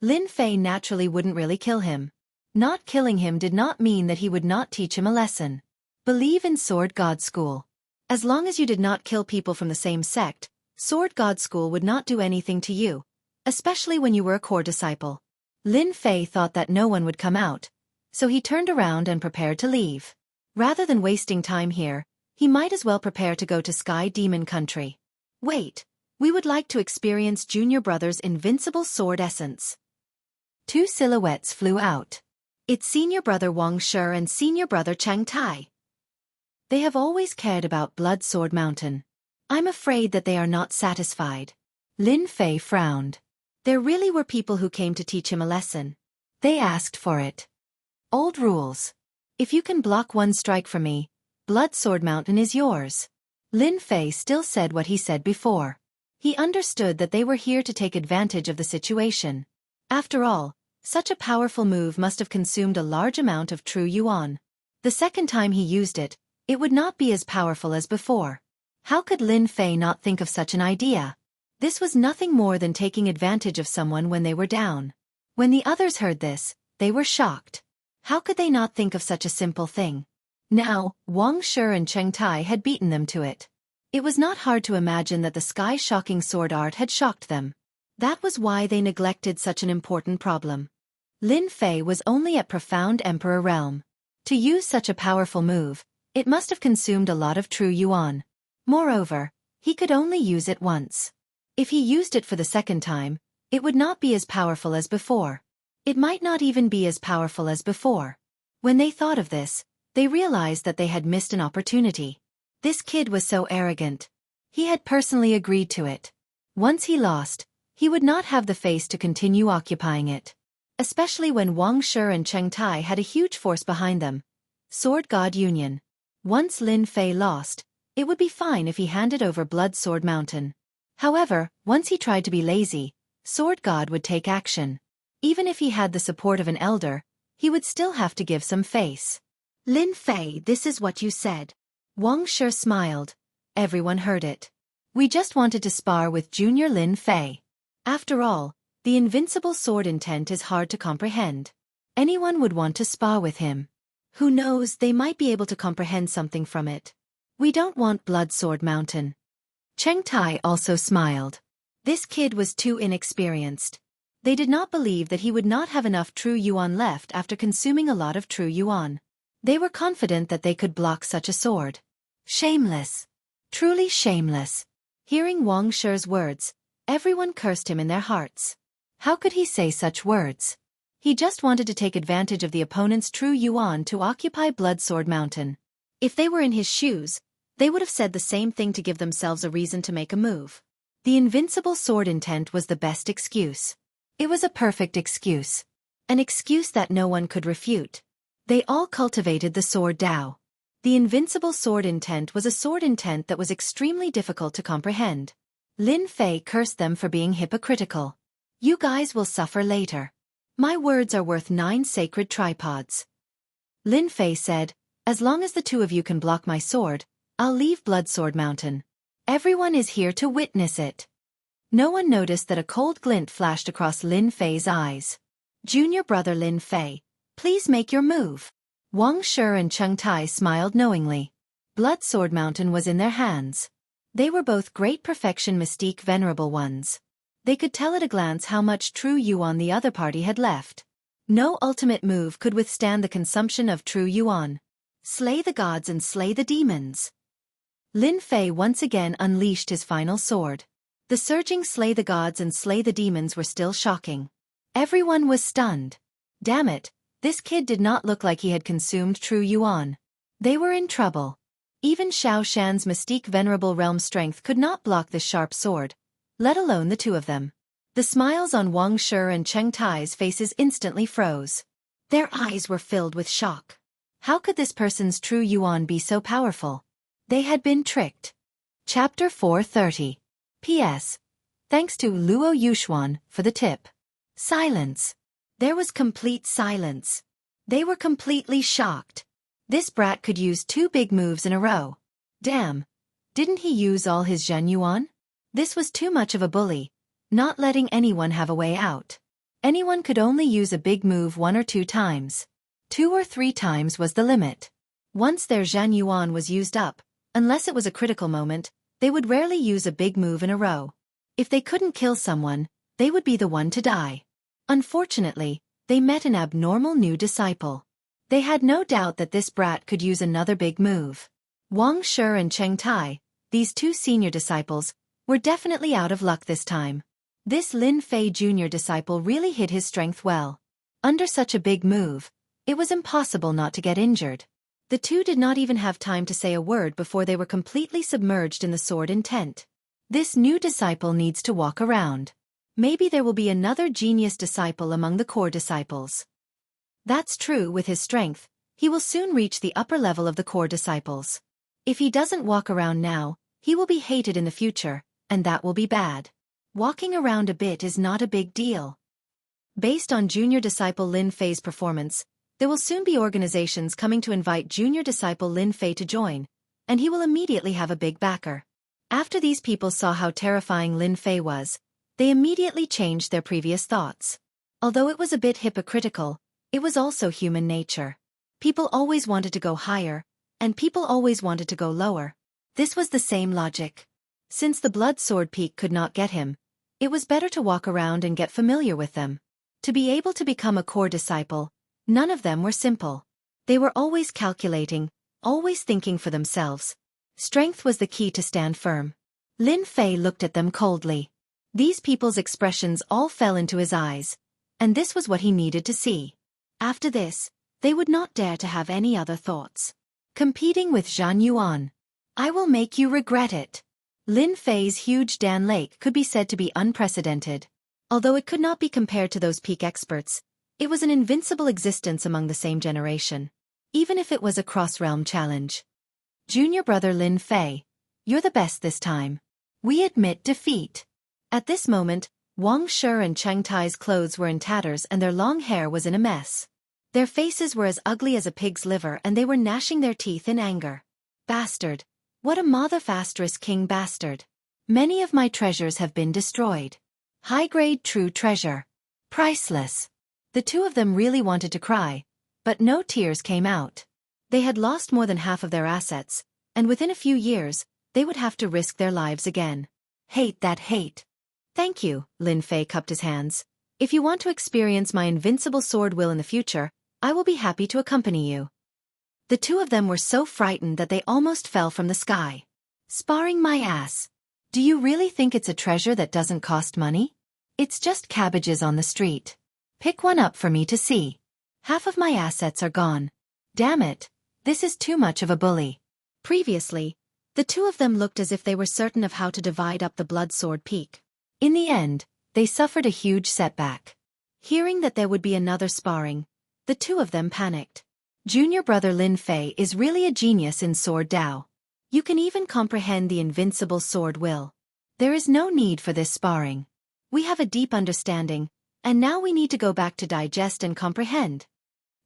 Lin Fei naturally wouldn't really kill him. Not killing him did not mean that he would not teach him a lesson. Believe in Sword God School. As long as you did not kill people from the same sect, Sword God School would not do anything to you, especially when you were a core disciple. Lin Fei thought that no one would come out, so he turned around and prepared to leave. Rather than wasting time here, he might as well prepare to go to Sky Demon Country. Wait, we would like to experience Junior Brother's invincible sword essence. Two silhouettes flew out. It's Senior Brother Wang Shi and Senior Brother Chang Tai. They have always cared about Blood Sword Mountain. I'm afraid that they are not satisfied. Lin Fei frowned. There really were people who came to teach him a lesson. They asked for it. Old rules. If you can block one strike from me, Blood Sword Mountain is yours. Lin Fei still said what he said before. He understood that they were here to take advantage of the situation. After all, such a powerful move must have consumed a large amount of true yuan. The second time he used it, it would not be as powerful as before. How could Lin Fei not think of such an idea? This was nothing more than taking advantage of someone when they were down. When the others heard this, they were shocked. How could they not think of such a simple thing? Now, Wang Shi and Cheng Tai had beaten them to it. It was not hard to imagine that the sky-shocking sword art had shocked them. That was why they neglected such an important problem. Lin Fei was only at Profound Emperor Realm. To use such a powerful move, it must have consumed a lot of true yuan. Moreover, he could only use it once. If he used it for the second time, it would not be as powerful as before. It might not even be as powerful as before. When they thought of this, they realized that they had missed an opportunity. This kid was so arrogant. He had personally agreed to it. Once he lost, he would not have the face to continue occupying it. Especially when Wang Shi and Cheng Tai had a huge force behind them. Sword God Union. Once Lin Fei lost, it would be fine if he handed over Blood Sword Mountain. However, once he tried to be lazy, Sword God would take action. Even if he had the support of an elder, he would still have to give some face. Lin Fei, this is what you said. Wang Shi smiled. Everyone heard it. We just wanted to spar with Junior Lin Fei. After all, the invincible sword intent is hard to comprehend. Anyone would want to spar with him. Who knows, they might be able to comprehend something from it. We don't want Blood Sword Mountain. Cheng Tai also smiled. This kid was too inexperienced. They did not believe that he would not have enough true yuan left after consuming a lot of true yuan. They were confident that they could block such a sword. Shameless. Truly shameless. Hearing Wang Shi's words, everyone cursed him in their hearts. How could he say such words? He just wanted to take advantage of the opponent's true yuan to occupy Blood Sword Mountain. If they were in his shoes, they would have said the same thing to give themselves a reason to make a move. The invincible sword intent was the best excuse. It was a perfect excuse. An excuse that no one could refute. They all cultivated the sword Dao. The invincible sword intent was a sword intent that was extremely difficult to comprehend. Lin Fei cursed them for being hypocritical. You guys will suffer later. My words are worth 9 sacred tripods. Lin Fei said, as long as the two of you can block my sword, I'll leave Blood Sword Mountain. Everyone is here to witness it. No one noticed that a cold glint flashed across Lin Fei's eyes. Junior brother Lin Fei, please make your move. Wang Shi and Cheng Tai smiled knowingly. Blood Sword Mountain was in their hands. They were both great perfection mystique venerable ones. They could tell at a glance how much true yuan the other party had left. No ultimate move could withstand the consumption of true yuan. Slay the gods and slay the demons. Lin Fei once again unleashed his final sword. The surging slay the gods and slay the demons were still shocking. Everyone was stunned. Damn it, this kid did not look like he had consumed true yuan. They were in trouble. Even Xiao Shan's mystique venerable realm strength could not block this sharp sword, let alone the two of them. The smiles on Wang Shi and Cheng Tai's faces instantly froze. Their eyes were filled with shock. How could this person's true yuan be so powerful? They had been tricked. Chapter 430. P.S. Thanks to Luo Yuxuan for the tip. Silence. There was complete silence. They were completely shocked. This brat could use 2 big moves in a row. Damn. Didn't he use all his Zhen Yuan? This was too much of a bully, not letting anyone have a way out. Anyone could only use a big move 1 or 2 times. 2 or 3 times was the limit. Once their Zhen Yuan was used up, unless it was a critical moment, they would rarely use a big move in a row. If they couldn't kill someone, they would be the one to die. Unfortunately, they met an abnormal new disciple. They had no doubt that this brat could use another big move. Wang Shi and Cheng Tai, these 2 senior disciples, were definitely out of luck this time. This Lin Fei junior disciple really hid his strength well. Under such a big move, it was impossible not to get injured. The 2 did not even have time to say a word before they were completely submerged in the sword intent. This new disciple needs to walk around. Maybe there will be another genius disciple among the core disciples. That's true, with his strength, he will soon reach the upper level of the core disciples. If he doesn't walk around now, he will be hated in the future, and that will be bad. Walking around a bit is not a big deal. Based on junior disciple Lin Fei's performance, there will soon be organizations coming to invite junior disciple Lin Fei to join, and he will immediately have a big backer. After these people saw how terrifying Lin Fei was, they immediately changed their previous thoughts. Although it was a bit hypocritical, it was also human nature. People always wanted to go higher, and people always wanted to go lower. This was the same logic. Since the blood sword peak could not get him, it was better to walk around and get familiar with them. To be able to become a core disciple, none of them were simple. They were always calculating, always thinking for themselves. Strength was the key to stand firm. Lin Fei looked at them coldly. These people's expressions all fell into his eyes, and this was what he needed to see. After this, they would not dare to have any other thoughts. Competing with Zhan Yuan. I will make you regret it. Lin Fei's huge Dan Lake could be said to be unprecedented. Although it could not be compared to those peak experts, it was an invincible existence among the same generation. even if it was a cross-realm challenge. Junior brother Lin Fei, you're the best this time. We admit defeat. At this moment, Wang Shi and Cheng Tai's clothes were in tatters and their long hair was in a mess. Their faces were as ugly as a pig's liver and they were gnashing their teeth in anger. Bastard. What a motherfastrous king bastard. Many of my treasures have been destroyed. High-grade true treasure. Priceless. The two of them really wanted to cry, but no tears came out. They had lost more than half of their assets, and within a few years, they would have to risk their lives again. Hate that hate. Thank you, Lin Fei cupped his hands. If you want to experience my invincible sword will in the future, I will be happy to accompany you. The two of them were so frightened that they almost fell from the sky. Sparring my ass. Do you really think it's a treasure that doesn't cost money? It's just cabbages on the street. Pick one up for me to see. Half of my assets are gone. Damn it, this is too much of a bully. Previously, the two of them looked as if they were certain of how to divide up the blood sword peak. In the end, they suffered a huge setback. Hearing that there would be another sparring, the two of them panicked. Junior brother Lin Fei is really a genius in sword Dao. You can even comprehend the invincible sword will. There is no need for this sparring. We have a deep understanding, and now we need to go back to digest and comprehend.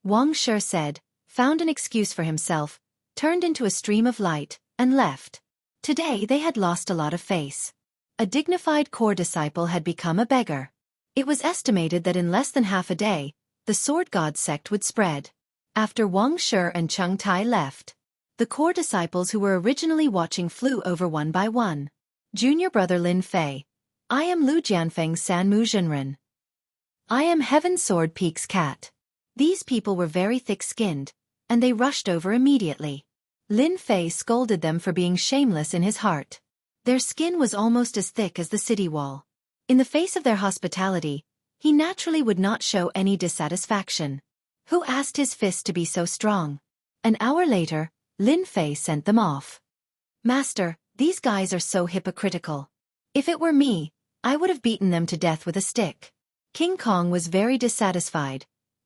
Wang Shi said, found an excuse for himself, turned into a stream of light, and left. Today they had lost a lot of face. A dignified core disciple had become a beggar. It was estimated that in less than half a day, the sword god sect would spread. After Wang Shi and Cheng Tai left, the core disciples who were originally watching flew over one by one. Junior brother Lin Fei. I am Lu Jianfeng San Mu Zhenren. I am Heaven Sword Peak's cat. These people were very thick-skinned, and they rushed over immediately. Lin Fei scolded them for being shameless in his heart. Their skin was almost as thick as the city wall. In the face of their hospitality, he naturally would not show any dissatisfaction. Who asked his fist to be so strong? An hour later, Lin Fei sent them off. Master, these guys are so hypocritical. If it were me, I would have beaten them to death with a stick. King Kong was very dissatisfied,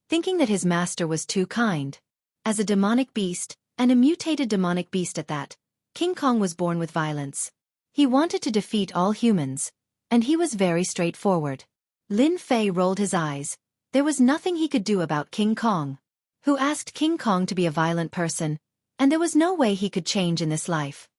thinking that his master was too kind. As a demonic beast, and a mutated demonic beast at that, King Kong was born with violence. He wanted to defeat all humans, and he was very straightforward. Lin Fei rolled his eyes. There was nothing he could do about King Kong. Who asked King Kong to be a violent person, and there was no way he could change in this life.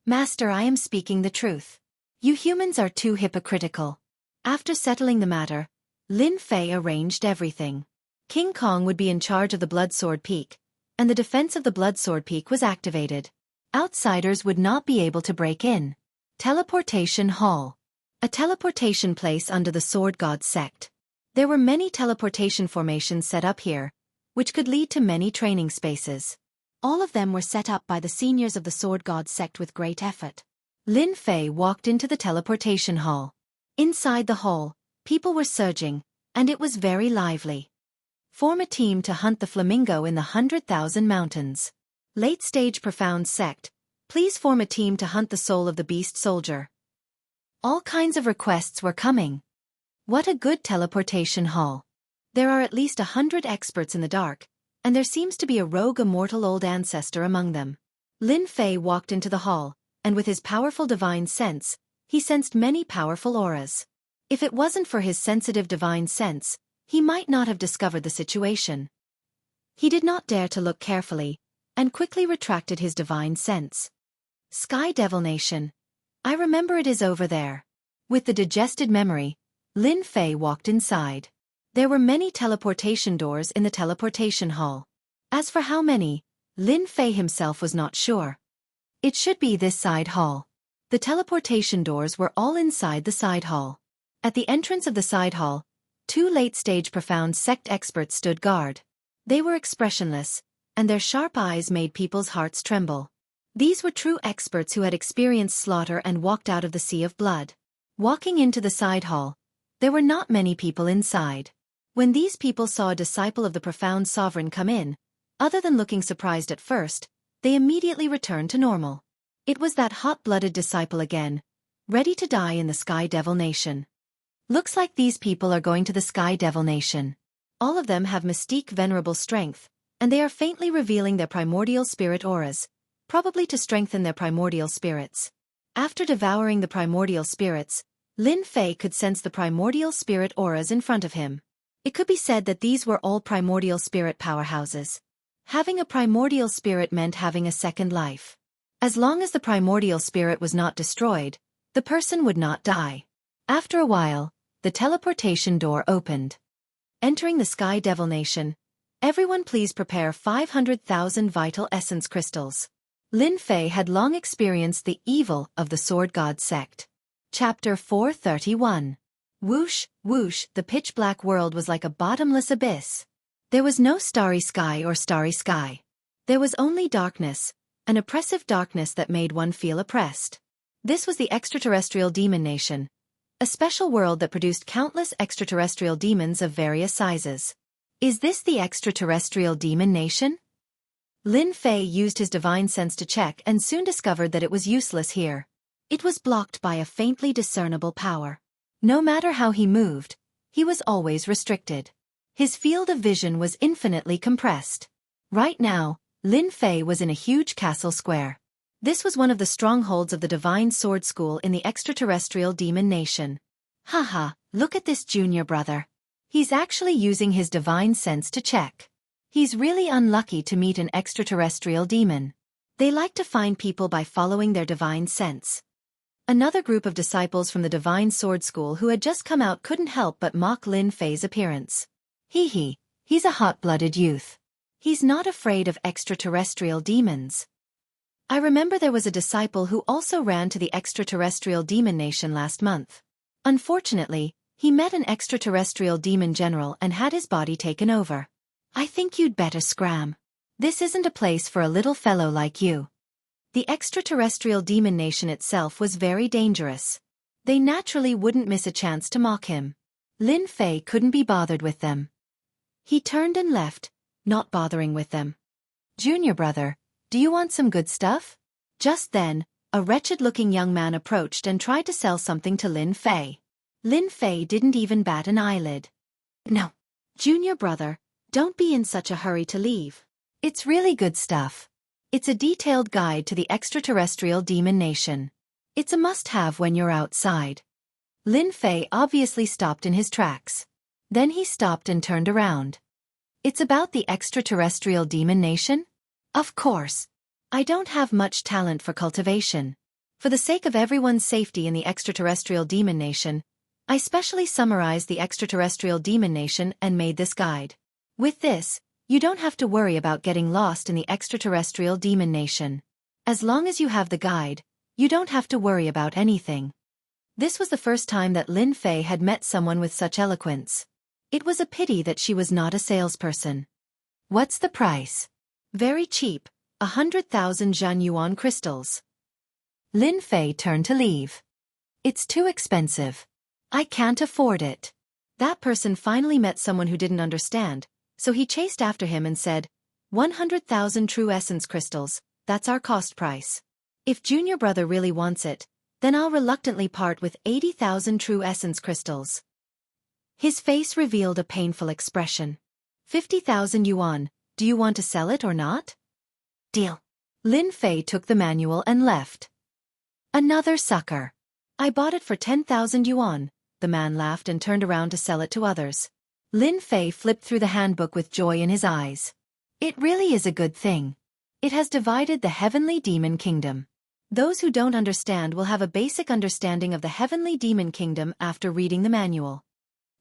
Master, I am speaking the truth. You humans are too hypocritical. After settling the matter, Lin Fei arranged everything. King Kong would be in charge of the Blood Sword Peak, and the defense of the Blood Sword Peak was activated. Outsiders would not be able to break in. Teleportation Hall. A teleportation place under the Sword God sect. There were many teleportation formations set up here, which could lead to many training spaces. All of them were set up by the seniors of the Sword God sect with great effort. Lin Fei walked into the teleportation hall. Inside the hall, people were surging, and it was very lively. Form a team to hunt the flamingo in the 100,000 mountains. Late-stage profound sect, please form a team to hunt the soul of the beast soldier. All kinds of requests were coming. What a good teleportation hall. There are at least 100 experts in the dark, and there seems to be a rogue immortal old ancestor among them. Lin Fei walked into the hall, and with his powerful divine sense, he sensed many powerful auras. If it wasn't for his sensitive divine sense, he might not have discovered the situation. He did not dare to look carefully, and quickly retracted his divine sense. Sky Devil Nation. I remember it is over there. With the digested memory, Lin Fei walked inside. There were many teleportation doors in the teleportation hall. As for how many, Lin Fei himself was not sure. It should be this side hall. The teleportation doors were all inside the side hall. At the entrance of the side hall, two late-stage profound sect experts stood guard. They were expressionless, and their sharp eyes made people's hearts tremble. These were true experts who had experienced slaughter and walked out of the sea of blood. Walking into the side hall, there were not many people inside. When these people saw a disciple of the profound sovereign come in, other than looking surprised at first, they immediately returned to normal. It was that hot-blooded disciple again, ready to die in the Sky Devil Nation. Looks like these people are going to the Sky Devil Nation. All of them have mystique venerable strength, and they are faintly revealing their primordial spirit auras, probably to strengthen their primordial spirits. After devouring the primordial spirits, Lin Fei could sense the primordial spirit auras in front of him. It could be said that these were all primordial spirit powerhouses. Having a primordial spirit meant having a second life. As long as the primordial spirit was not destroyed, the person would not die. After a while, the teleportation door opened. Entering the Sky Devil Nation, everyone please prepare 500,000 vital essence crystals. Lin Fei had long experienced the evil of the Sword God sect. Chapter 431. Whoosh, whoosh, the pitch-black world was like a bottomless abyss. There was no starry sky or starry sky. There was only darkness, an oppressive darkness that made one feel oppressed. This was the extraterrestrial demon nation, a special world that produced countless extraterrestrial demons of various sizes. Is this the extraterrestrial demon nation? Lin Fei used his divine sense to check and soon discovered that it was useless here. It was blocked by a faintly discernible power. No matter how he moved, he was always restricted. His field of vision was infinitely compressed. Right now, Lin Fei was in a huge castle square. This was one of the strongholds of the Divine Sword School in the extraterrestrial demon nation. Haha, look at this junior brother. He's actually using his divine sense to check. He's really unlucky to meet an extraterrestrial demon. They like to find people by following their divine sense. Another group of disciples from the Divine Sword School who had just come out couldn't help but mock Lin Fei's appearance. He's a hot-blooded youth. He's not afraid of extraterrestrial demons. I remember there was a disciple who also ran to the extraterrestrial demon nation last month. Unfortunately, he met an extraterrestrial demon general and had his body taken over. I think you'd better scram. This isn't a place for a little fellow like you. The extraterrestrial demon nation itself was very dangerous. They naturally wouldn't miss a chance to mock him. Lin Fei couldn't be bothered with them. He turned and left, not bothering with them. Junior brother, do you want some good stuff? Just then, a wretched-looking young man approached and tried to sell something to Lin Fei. Lin Fei didn't even bat an eyelid. No. Junior brother, don't be in such a hurry to leave. It's really good stuff. It's a detailed guide to the extraterrestrial demon nation. It's a must-have when you're outside. Lin Fei obviously stopped in his tracks. Then he stopped and turned around. It's about the extraterrestrial demon nation? Of course. I don't have much talent for cultivation. For the sake of everyone's safety in the extraterrestrial demon nation, I specially summarized the extraterrestrial demon nation and made this guide. With this, you don't have to worry about getting lost in the extraterrestrial demon nation. As long as you have the guide, you don't have to worry about anything. This was the first time that Lin Fei had met someone with such eloquence. It was a pity that she was not a salesperson. What's the price? Very cheap, 100,000 Zhan Yuan crystals. Lin Fei turned to leave. It's too expensive. I can't afford it. That person finally met someone who didn't understand, so he chased after him and said, 100,000 true essence crystals, that's our cost price. If junior brother really wants it, then I'll reluctantly part with 80,000 true essence crystals. His face revealed a painful expression. 50,000 yuan, do you want to sell it or not? Deal. Lin Fei took the manual and left. Another sucker. I bought it for 10,000 yuan, the man laughed and turned around to sell it to others. Lin Fei flipped through the handbook with joy in his eyes. It really is a good thing. It has divided the heavenly demon kingdom. Those who don't understand will have a basic understanding of the heavenly demon kingdom after reading the manual.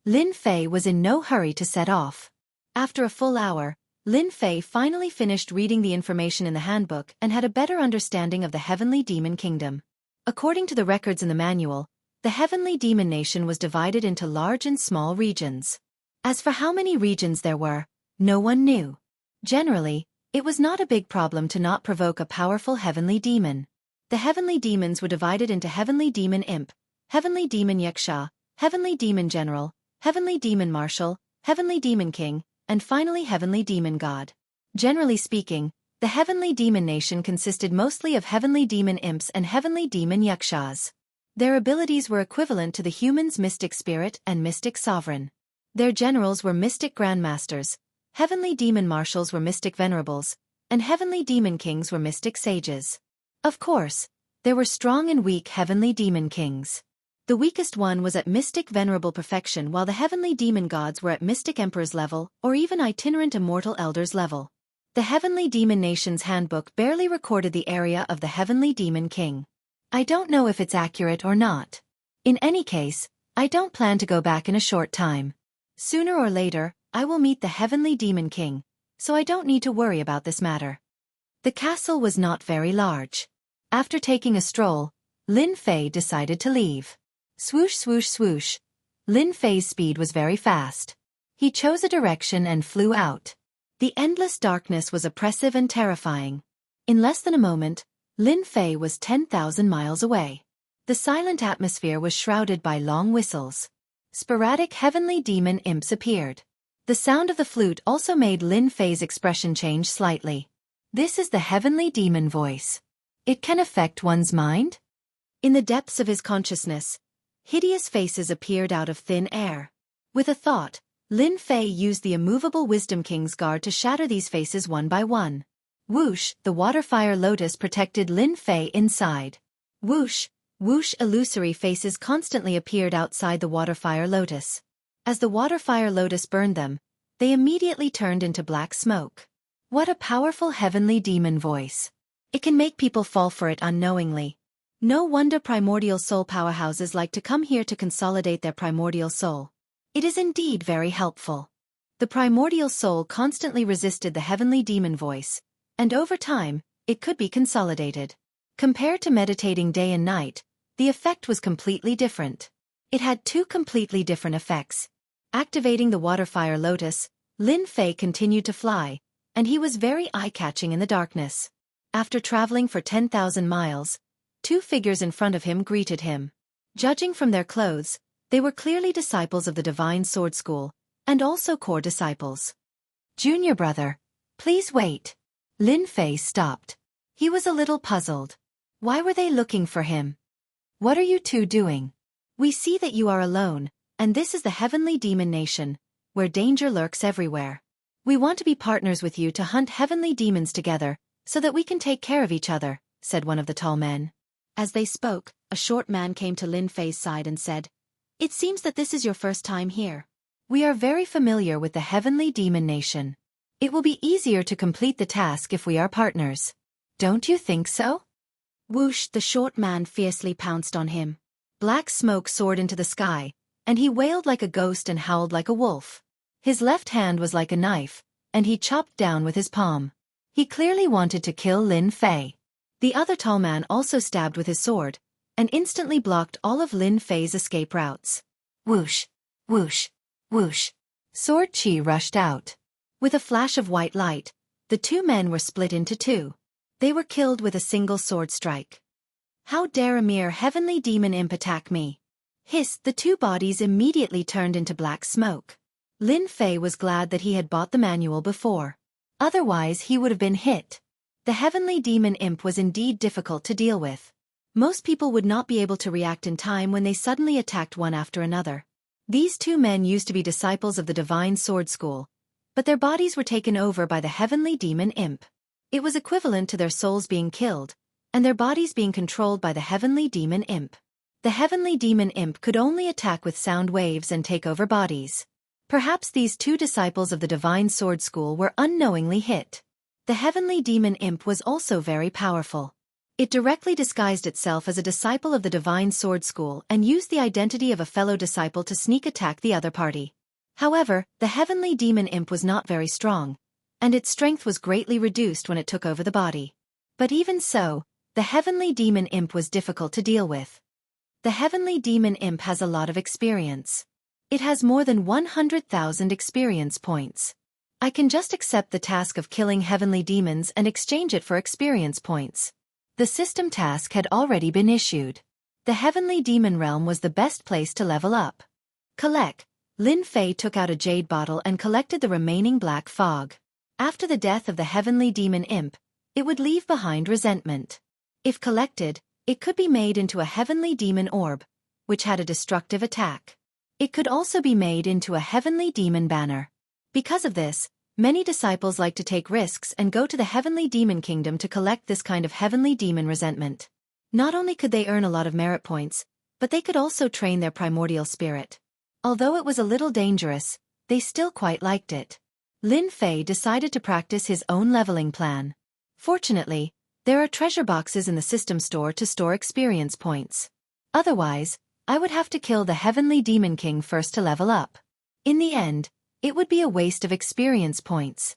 Lin Fei was in no hurry to set off. After a full hour, Lin Fei finally finished reading the information in the handbook and had a better understanding of the heavenly demon kingdom. According to the records in the manual, the heavenly demon nation was divided into large and small regions. As for how many regions there were, no one knew. Generally, it was not a big problem to not provoke a powerful heavenly demon. The heavenly demons were divided into heavenly demon imp, heavenly demon yaksha, heavenly demon general, heavenly demon marshal, heavenly demon king, and finally heavenly demon god. Generally speaking, the heavenly demon nation consisted mostly of heavenly demon imps and heavenly demon yakshas. Their abilities were equivalent to the human's mystic spirit and mystic sovereign. Their generals were mystic grandmasters, Heavenly demon marshals were mystic venerables, and heavenly demon kings were mystic sages. Of course, there were strong and weak heavenly demon kings. The weakest one was at mystic venerable perfection, while the heavenly demon gods were at mystic emperor's level or even itinerant immortal elders level. The Heavenly Demon Nation's handbook barely recorded the area of the heavenly demon king. I don't know if it's accurate or not. In any case, I don't plan to go back in a short time. Sooner or later, I will meet the heavenly demon king, so I don't need to worry about this matter. The castle was not very large. After taking a stroll, Lin Fei decided to leave. Swoosh swoosh swoosh. Lin Fei's speed was very fast. He chose a direction and flew out. The endless darkness was oppressive and terrifying. In less than a moment, Lin Fei was 10,000 miles away. The silent atmosphere was shrouded by long whistles. Sporadic heavenly demon imps appeared. The sound of the flute also made Lin Fei's expression change slightly. This is the heavenly demon voice. It can affect one's mind? In the depths of his consciousness, hideous faces appeared out of thin air. With a thought, Lin Fei used the immovable Wisdom King's guard to shatter these faces one by one. Whoosh, the water-fire lotus protected Lin Fei inside. Whoosh, whoosh, illusory faces constantly appeared outside the water-fire lotus. As the water-fire lotus burned them, they immediately turned into black smoke. What a powerful heavenly demon voice. It can make people fall for it unknowingly. No wonder primordial soul powerhouses like to come here to consolidate their primordial soul. It is indeed very helpful. The primordial soul constantly resisted the heavenly demon voice, and over time, it could be consolidated. Compared to meditating day and night, the effect was completely different. It had two completely different effects. Activating the water-fire lotus, Lin Fei continued to fly, and he was very eye-catching in the darkness. After traveling for 10,000 miles, two figures in front of him greeted him. Judging from their clothes, they were clearly disciples of the Divine Sword School, and also core disciples. Junior brother, please wait. Lin Fei stopped. He was a little puzzled. Why were they looking for him? What are you two doing? We see that you are alone, and this is the Heavenly Demon Nation, where danger lurks everywhere. We want to be partners with you to hunt heavenly demons together, so that we can take care of each other, said one of the tall men. As they spoke, a short man came to Lin Fei's side and said, "It seems that this is your first time here. We are very familiar with the Heavenly Demon Nation. It will be easier to complete the task if we are partners. Don't you think so?" Whoosh, the short man fiercely pounced on him. Black smoke soared into the sky, and he wailed like a ghost and howled like a wolf. His left hand was like a knife, and he chopped down with his palm. He clearly wanted to kill Lin Fei. The other tall man also stabbed with his sword, and instantly blocked all of Lin Fei's escape routes. Whoosh, whoosh, whoosh. Sword chi rushed out. With a flash of white light, the two men were split into two. They were killed with a single sword strike. How dare a mere heavenly demon imp attack me? Hiss, the two bodies immediately turned into black smoke. Lin Fei was glad that he had bought the manual before. Otherwise he would have been hit. The heavenly demon imp was indeed difficult to deal with. Most people would not be able to react in time when they suddenly attacked one after another. These two men used to be disciples of the Divine Sword School, but their bodies were taken over by the heavenly demon imp. It was equivalent to their souls being killed, and their bodies being controlled by the heavenly demon imp. The heavenly demon imp could only attack with sound waves and take over bodies. Perhaps these two disciples of the Divine Sword School were unknowingly hit. The heavenly demon imp was also very powerful. It directly disguised itself as a disciple of the Divine Sword School and used the identity of a fellow disciple to sneak attack the other party. However, the heavenly demon imp was not very strong, and its strength was greatly reduced when it took over the body. But even so, the heavenly demon imp was difficult to deal with. The heavenly demon imp has a lot of experience. It has more than 100,000 experience points. I can just accept the task of killing heavenly demons and exchange it for experience points. The system task had already been issued. The heavenly demon realm was the best place to level up. Collect. Lin Fei took out a jade bottle and collected the remaining black fog. After the death of the heavenly demon imp, it would leave behind resentment. If collected, it could be made into a heavenly demon orb, which had a destructive attack. It could also be made into a heavenly demon banner. Because of this, Many disciples like to take risks and go to the heavenly demon kingdom to collect this kind of heavenly demon resentment. Not only could they earn a lot of merit points, but they could also train their primordial spirit. Although it was a little dangerous, they still quite liked it. Lin Fei decided to practice his own leveling plan. Fortunately, there are treasure boxes in the system store to store experience points. Otherwise, I would have to kill the heavenly demon king first to level up. In the end, it would be a waste of experience points.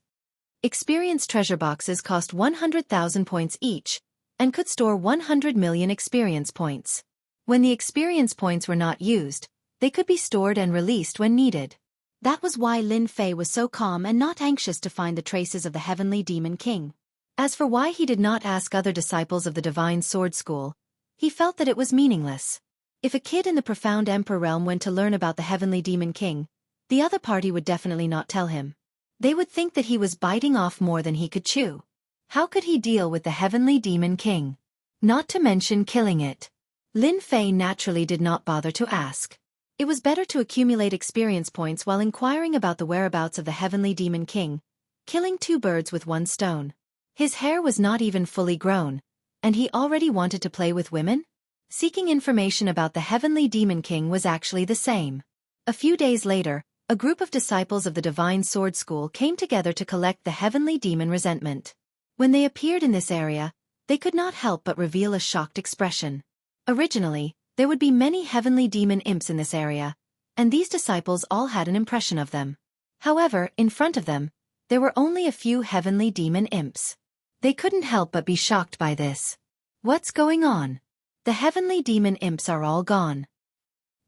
Experience treasure boxes cost 100,000 points each, and could store 100 million experience points. When the experience points were not used, they could be stored and released when needed. That was why Lin Fei was so calm and not anxious to find the traces of the heavenly demon king. As for why he did not ask other disciples of the Divine Sword School, he felt that it was meaningless. If a kid in the profound Emperor realm went to learn about the heavenly demon king, the other party would definitely not tell him. They would think that he was biting off more than he could chew. How could he deal with the heavenly demon king? Not to mention killing it. Lin Fei naturally did not bother to ask. It was better to accumulate experience points while inquiring about the whereabouts of the heavenly demon king, killing two birds with one stone. His hair was not even fully grown, and he already wanted to play with women? Seeking information about the heavenly demon king was actually the same. A few days later, a group of disciples of the Divine Sword School came together to collect the heavenly demon resentment. When they appeared in this area, they could not help but reveal a shocked expression. Originally, there would be many heavenly demon imps in this area, and these disciples all had an impression of them. However, in front of them, there were only a few heavenly demon imps. They couldn't help but be shocked by this. What's going on? The heavenly demon imps are all gone.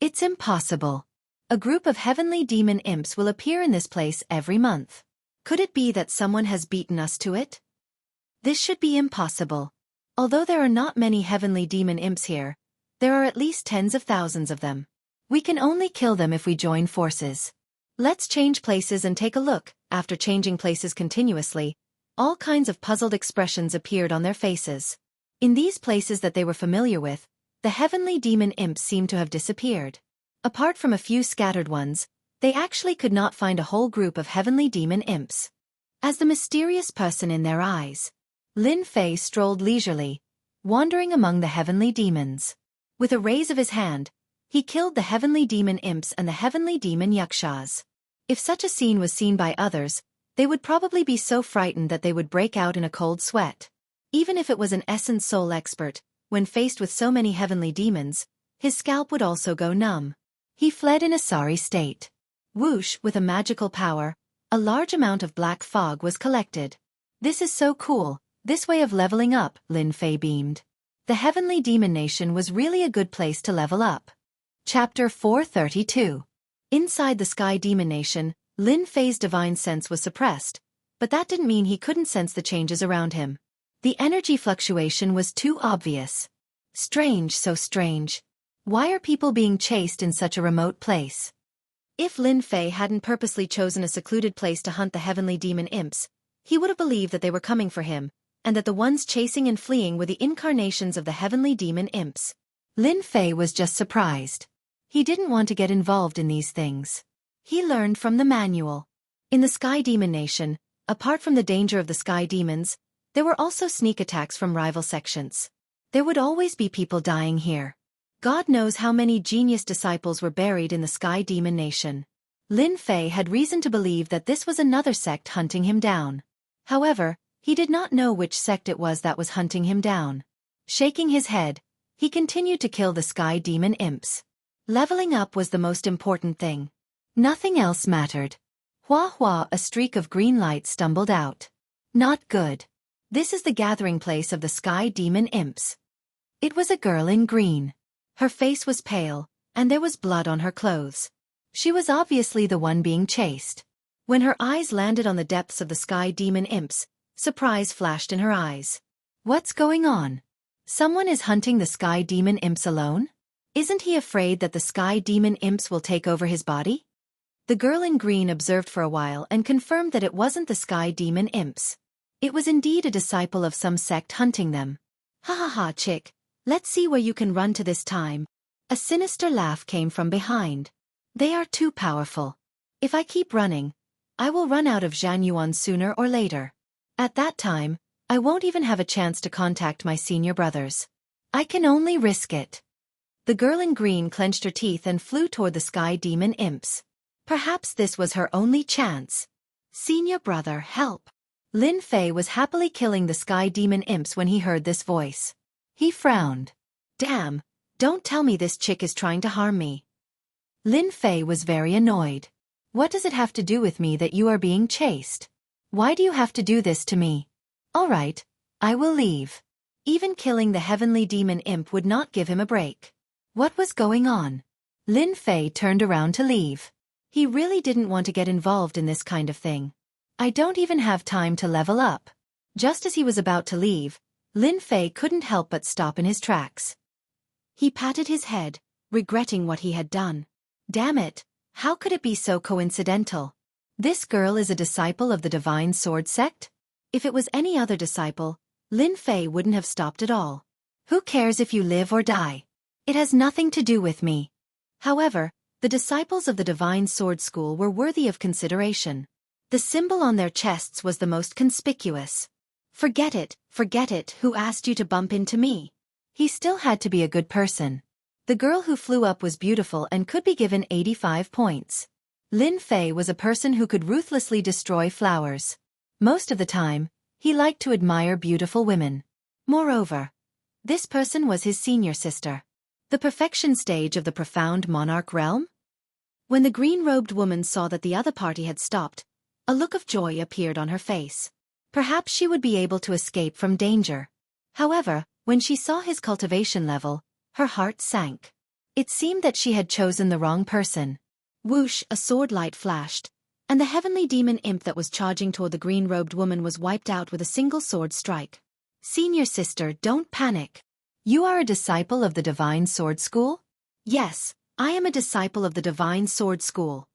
It's impossible. A group of heavenly demon imps will appear in this place every month. Could it be that someone has beaten us to it? This should be impossible. Although there are not many heavenly demon imps here, there are at least tens of thousands of them. We can only kill them if we join forces. Let's change places and take a look. After changing places continuously, all kinds of puzzled expressions appeared on their faces. In these places that they were familiar with, the heavenly demon imps seemed to have disappeared. Apart from a few scattered ones, they actually could not find a whole group of heavenly demon imps. As the mysterious person in their eyes, Lin Fei strolled leisurely, wandering among the heavenly demons. With a raise of his hand, he killed the heavenly demon imps and the heavenly demon yakshas. If such a scene was seen by others, they would probably be so frightened that they would break out in a cold sweat. Even if it was an essence soul expert, when faced with so many heavenly demons, his scalp would also go numb. He fled in a sorry state. Whoosh, with a magical power, a large amount of black fog was collected. This is so cool, this way of leveling up, Lin Fei beamed. The heavenly demon nation was really a good place to level up. Chapter 432. Inside the Sky Demon Nation, Lin Fei's divine sense was suppressed, but that didn't mean he couldn't sense the changes around him. The energy fluctuation was too obvious. Strange, so strange. Why are people being chased in such a remote place? If Lin Fei hadn't purposely chosen a secluded place to hunt the heavenly demon imps, he would have believed that they were coming for him, and that the ones chasing and fleeing were the incarnations of the heavenly demon imps. Lin Fei was just surprised. He didn't want to get involved in these things. He learned from the manual. In the Sky Demon Nation, apart from the danger of the Sky Demons, there were also sneak attacks from rival sections. There would always be people dying here. God knows how many genius disciples were buried in the Sky Demon Nation. Lin Fei had reason to believe that this was another sect hunting him down. However, he did not know which sect it was that was hunting him down. Shaking his head, he continued to kill the Sky Demon imps. Leveling up was the most important thing. Nothing else mattered. Hua hua, a streak of green light stumbled out. Not good. This is the gathering place of the Sky Demon imps. It was a girl in green. Her face was pale, and there was blood on her clothes. She was obviously the one being chased. When her eyes landed on the depths of the Sky Demon imps, surprise flashed in her eyes. What's going on? Someone is hunting the Sky Demon imps alone? Isn't he afraid that the Sky Demon imps will take over his body? The girl in green observed for a while and confirmed that it wasn't the Sky Demon imps. It was indeed a disciple of some sect hunting them. Ha ha ha, chick, let's see where you can run to this time. A sinister laugh came from behind. They are too powerful. If I keep running, I will run out of Zhanyuan sooner or later. At that time, I won't even have a chance to contact my senior brothers. I can only risk it. The girl in green clenched her teeth and flew toward the sky demon imps. Perhaps this was her only chance. Senior brother, help. Lin Fei was happily killing the sky demon imps when he heard this voice. He frowned. Damn, don't tell me this chick is trying to harm me. Lin Fei was very annoyed. What does it have to do with me that you are being chased? Why do you have to do this to me? All right, I will leave. Even killing the heavenly demon imp would not give him a break. What was going on? Lin Fei turned around to leave. He really didn't want to get involved in this kind of thing. I don't even have time to level up. Just as he was about to leave, Lin Fei couldn't help but stop in his tracks. He patted his head, regretting what he had done. Damn it, how could it be so coincidental? This girl is a disciple of the Divine Sword sect? If it was any other disciple, Lin Fei wouldn't have stopped at all. Who cares if you live or die? It has nothing to do with me. However, the disciples of the Divine Sword School were worthy of consideration. The symbol on their chests was the most conspicuous. Forget it, who asked you to bump into me? He still had to be a good person. The girl who flew up was beautiful and could be given 85 points. Lin Fei was a person who could ruthlessly destroy flowers. Most of the time, he liked to admire beautiful women. Moreover, this person was his senior sister. The perfection stage of the profound monarch realm? When the green-robed woman saw that the other party had stopped, a look of joy appeared on her face. Perhaps she would be able to escape from danger. However, when she saw his cultivation level, her heart sank. It seemed that she had chosen the wrong person. Whoosh, a sword light flashed, and the heavenly demon imp that was charging toward the green-robed woman was wiped out with a single sword strike. Senior sister, don't panic. You are a disciple of the Divine Sword School? Yes, I am a disciple of the Divine Sword School.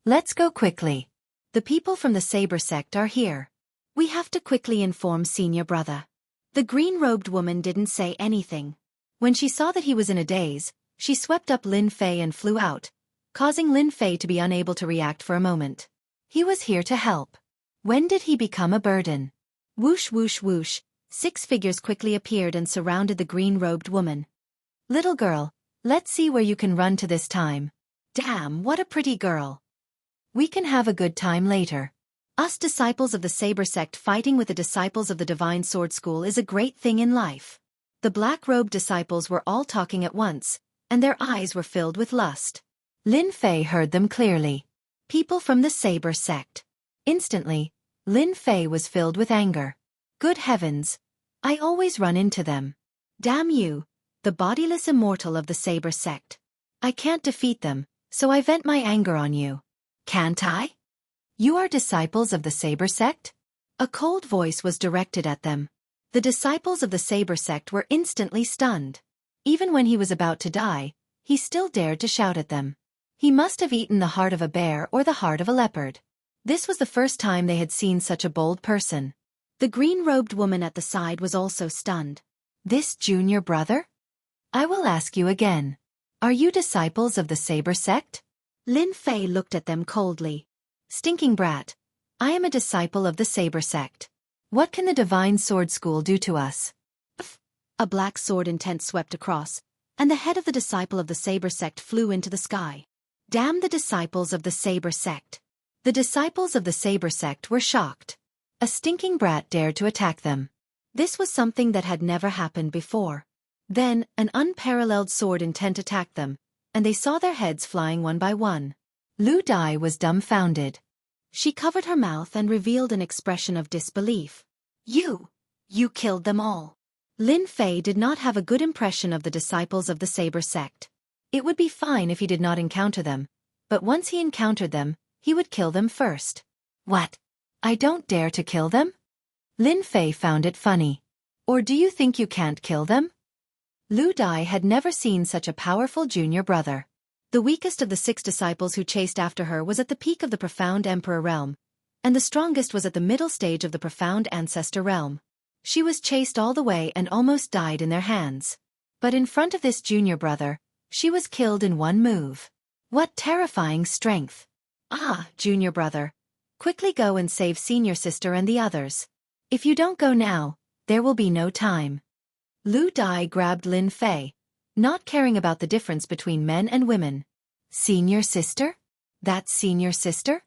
Let's go quickly. The people from the Saber sect are here. We have to quickly inform senior brother. The green-robed woman didn't say anything. When she saw that he was in a daze, she swept up Lin Fei and flew out, causing Lin Fei to be unable to react for a moment. He was here to help. When did he become a burden? Whoosh whoosh whoosh, 6 figures quickly appeared and surrounded the green-robed woman. Little girl, let's see where you can run to this time. Damn, what a pretty girl. We can have a good time later. Us disciples of the Saber sect fighting with the disciples of the Divine Sword School is a great thing in life. The black-robed disciples were all talking at once, and their eyes were filled with lust. Lin Fei heard them clearly. People from the Saber sect. Instantly, Lin Fei was filled with anger. Good heavens! I always run into them. Damn you, the bodiless immortal of the Saber sect. I can't defeat them, so I vent my anger on you. Can't I? You are disciples of the Saber sect? A cold voice was directed at them. The disciples of the Saber sect were instantly stunned. Even when he was about to die, he still dared to shout at them. He must have eaten the heart of a bear or the heart of a leopard. This was the first time they had seen such a bold person. The green-robed woman at the side was also stunned. This junior brother? I will ask you again. Are you disciples of the Saber sect? Lin Fei looked at them coldly. Stinking brat. I am a disciple of the Saber sect. What can the Divine Sword School do to us? A black sword intent swept across, and the head of the disciple of the Saber sect flew into the sky. Damn the disciples of the Saber sect. The disciples of the Saber sect were shocked. A stinking brat dared to attack them. This was something that had never happened before. Then, an unparalleled sword intent attacked them, and they saw their heads flying one by one. Lu Dai was dumbfounded. She covered her mouth and revealed an expression of disbelief. You killed them all. Lin Fei did not have a good impression of the disciples of the Saber sect. It would be fine if he did not encounter them, but once he encountered them, he would kill them first. What? I don't dare to kill them? Lin Fei found it funny. Or do you think you can't kill them? Lu Dai had never seen such a powerful junior brother. The weakest of the 6 disciples who chased after her was at the peak of the profound Emperor realm, and the strongest was at the middle stage of the profound Ancestor realm. She was chased all the way and almost died in their hands. But in front of this junior brother, she was killed in one move. What terrifying strength! Ah, junior brother, Quickly go and save senior sister and the others. If you don't go now, there will be no time. Lu Dai grabbed Lin Fei, not caring about the difference between men and women. Senior sister? That's senior sister?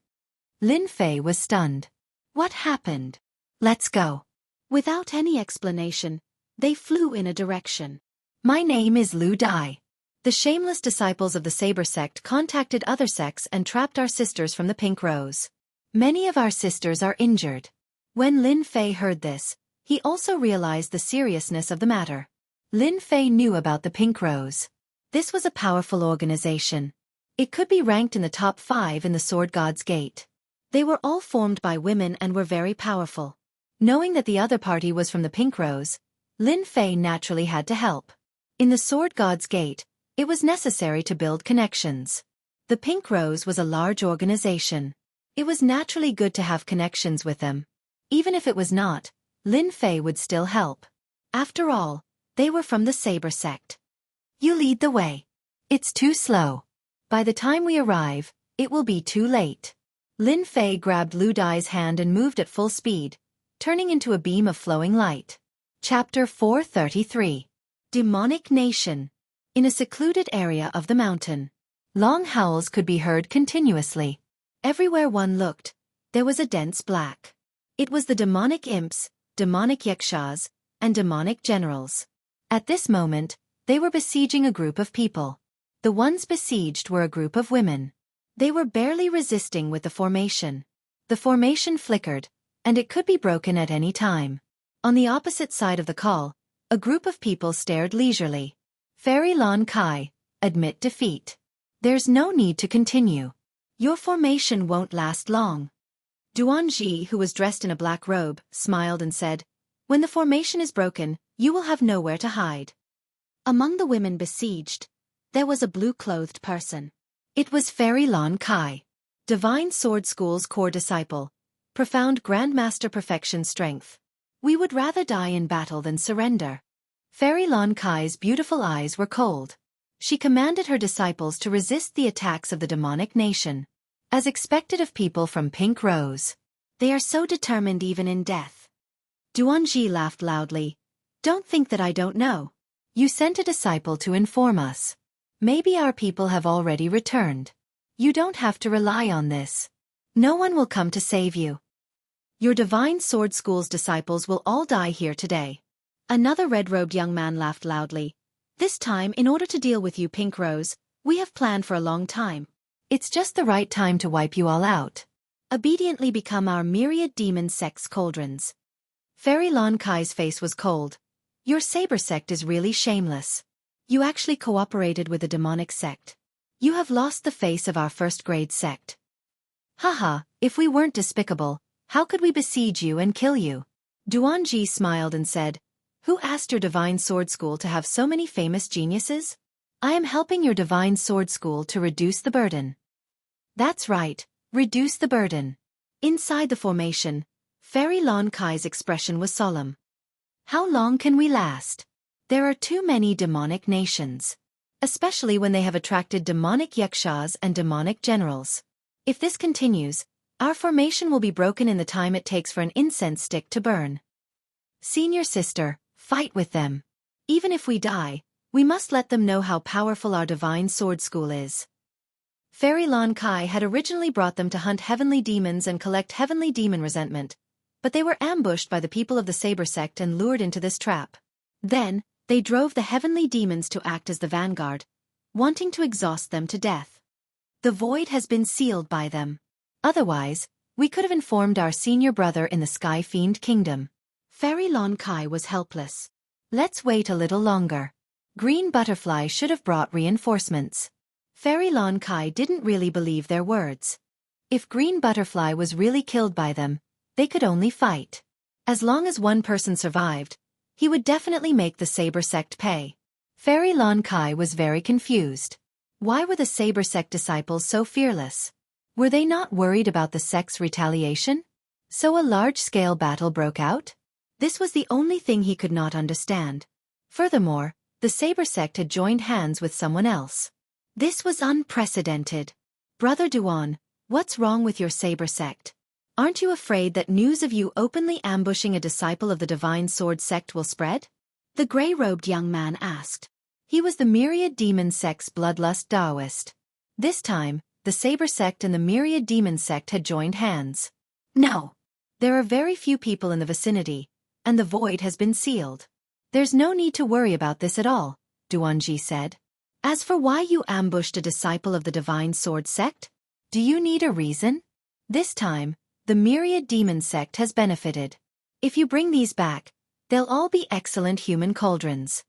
Lin Fei was stunned. What happened? Let's go. Without any explanation, they flew in a direction. My name is Lu Dai. The shameless disciples of the Saber sect contacted other sects and trapped our sisters from the Pink Rose. Many of our sisters are injured. When Lin Fei heard this, he also realized the seriousness of the matter. Lin Fei knew about the Pink Rose. This was a powerful organization. It could be ranked in the top 5 in the Sword God's Gate. They were all formed by women and were very powerful. Knowing that the other party was from the Pink Rose, Lin Fei naturally had to help. In the Sword God's Gate, it was necessary to build connections. The Pink Rose was a large organization. It was naturally good to have connections with them. Even if it was not, Lin Fei would still help. After all, they were from the Saber sect. You lead the way. It's too slow. By the time we arrive, it will be too late. Lin Fei grabbed Lu Dai's hand and moved at full speed, turning into a beam of flowing light. Chapter 433. Demonic Nation. In a secluded area of the mountain, long howls could be heard continuously. Everywhere one looked, there was a dense black. It was the demonic imps, demonic yakshas, and demonic generals. At this moment, they were besieging a group of people. The ones besieged were a group of women. They were barely resisting with the formation. The formation flickered, and it could be broken at any time. On the opposite side of the call, a group of people stared leisurely. Fairy Lon Kai, admit defeat. There's no need to continue. Your formation won't last long. Duanji, who was dressed in a black robe, smiled and said, when the formation is broken, you will have nowhere to hide. Among the women besieged, there was a blue-clothed person. It was Fairy Lon Kai, Divine Sword School's core disciple, profound Grandmaster Perfection Strength. We would rather die in battle than surrender. Fairy Lon Kai's beautiful eyes were cold. She commanded her disciples to resist the attacks of the demonic nation. As expected of people from Pink Rose. They are so determined even in death. Duanji laughed loudly. Don't think that I don't know. You sent a disciple to inform us. Maybe our people have already returned. You don't have to rely on this. No one will come to save you. Your Divine Sword School's disciples will all die here today. Another red-robed young man laughed loudly. This time, in order to deal with you, Pink Rose, we have planned for a long time. It's just the right time to wipe you all out. Obediently become our myriad demon sect's cauldrons. Fairy Lon Kai's face was cold. Your Saber sect is really shameless. You actually cooperated with a demonic sect. You have lost the face of our first-grade sect. Haha, if we weren't despicable, how could we besiege you and kill you? Duanji smiled and said, who asked your Divine Sword School to have so many famous geniuses? I am helping your Divine Sword School to reduce the burden. That's right, reduce the burden. Inside the formation, Fairy Lon Kai's expression was solemn. How long can we last? There are too many demonic nations. Especially when they have attracted demonic yakshas and demonic generals. If this continues, our formation will be broken in the time it takes for an incense stick to burn. Senior sister, fight with them. Even if we die, we must let them know how powerful our Divine Sword School is. Fairy Lon Kai had originally brought them to hunt heavenly demons and collect heavenly demon resentment, but they were ambushed by the people of the Saber sect and lured into this trap. Then, they drove the heavenly demons to act as the vanguard, wanting to exhaust them to death. The void has been sealed by them. Otherwise, we could have informed our senior brother in the Sky Fiend Kingdom. Fairy Lon Kai was helpless. Let's wait a little longer. Green Butterfly should have brought reinforcements. Fairy Lon Kai didn't really believe their words. If Green Butterfly was really killed by them, they could only fight. As long as one person survived, he would definitely make the Saber sect pay. Fairy Lon Kai was very confused. Why were the Saber sect disciples so fearless? Were they not worried about the sect's retaliation? So a large-scale battle broke out? This was the only thing he could not understand. Furthermore, the Saber sect had joined hands with someone else. This was unprecedented. Brother Duan, what's wrong with your Saber sect? Aren't you afraid that news of you openly ambushing a disciple of the Divine Sword sect will spread? The gray-robed young man asked. He was the Myriad Demon sect's bloodlust Taoist. This time, the Saber sect and the Myriad Demon sect had joined hands. No. There are very few people in the vicinity, and the void has been sealed. There's no need to worry about this at all, Duanji said. As for why you ambushed a disciple of the Divine Sword sect, do you need a reason? This time, the Myriad Demon sect has benefited. If you bring these back, they'll all be excellent human cauldrons.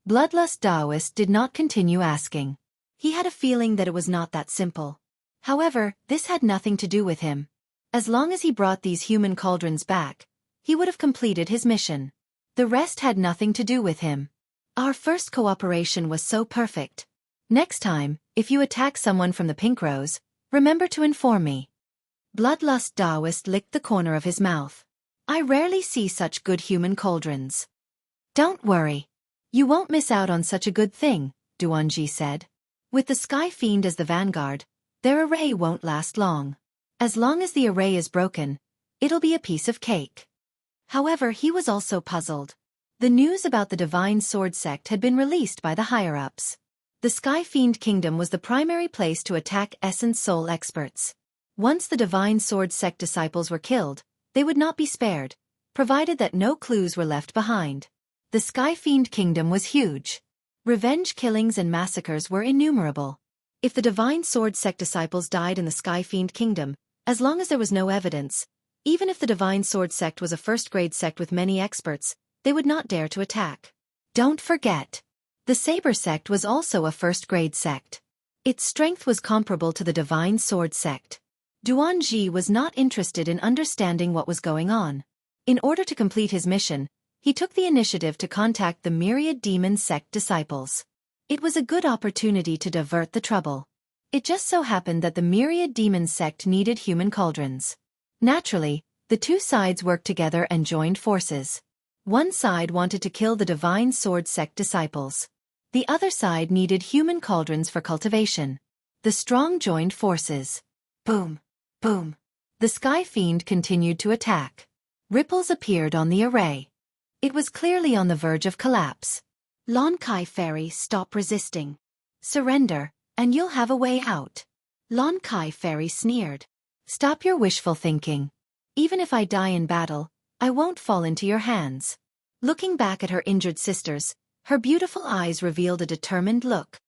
Bloodlust Taoist did not continue asking. He had a feeling that it was not that simple. However, this had nothing to do with him. As long as he brought these human cauldrons back, he would have completed his mission. The rest had nothing to do with him. Our first cooperation was so perfect. Next time, if you attack someone from the Pink Rose, remember to inform me. Bloodlust Taoist licked the corner of his mouth. I rarely see such good human cauldrons. Don't worry. You won't miss out on such a good thing, Duanji said. With the Sky Fiend as the vanguard, their array won't last long. As long as the array is broken, it'll be a piece of cake. However, he was also puzzled. The news about the Divine Sword sect had been released by the higher-ups. The Sky Fiend Kingdom was the primary place to attack Essence Soul experts. Once the Divine Sword sect disciples were killed, they would not be spared, provided that no clues were left behind. The Sky Fiend Kingdom was huge. Revenge killings and massacres were innumerable. If the Divine Sword sect disciples died in the Sky Fiend Kingdom, as long as there was no evidence, even if the Divine Sword sect was a first-grade sect with many experts, they would not dare to attack. Don't forget, the Saber sect was also a first-grade sect. Its strength was comparable to the Divine Sword sect. Duanji was not interested in understanding what was going on. In order to complete his mission, he took the initiative to contact the Myriad Demon sect disciples. It was a good opportunity to divert the trouble. It just so happened that the Myriad Demon sect needed human cauldrons. Naturally, the two sides worked together and joined forces. One side wanted to kill the Divine Sword sect disciples. The other side needed human cauldrons for cultivation. The strong joined forces. Boom. Boom. The Sky Fiend continued to attack. Ripples appeared on the array. It was clearly on the verge of collapse. Lon Kai Fairy, stop resisting. Surrender, and you'll have a way out. Lon Kai Fairy sneered. Stop your wishful thinking. Even if I die in battle, I won't fall into your hands. Looking back at her injured sisters, her beautiful eyes revealed a determined look.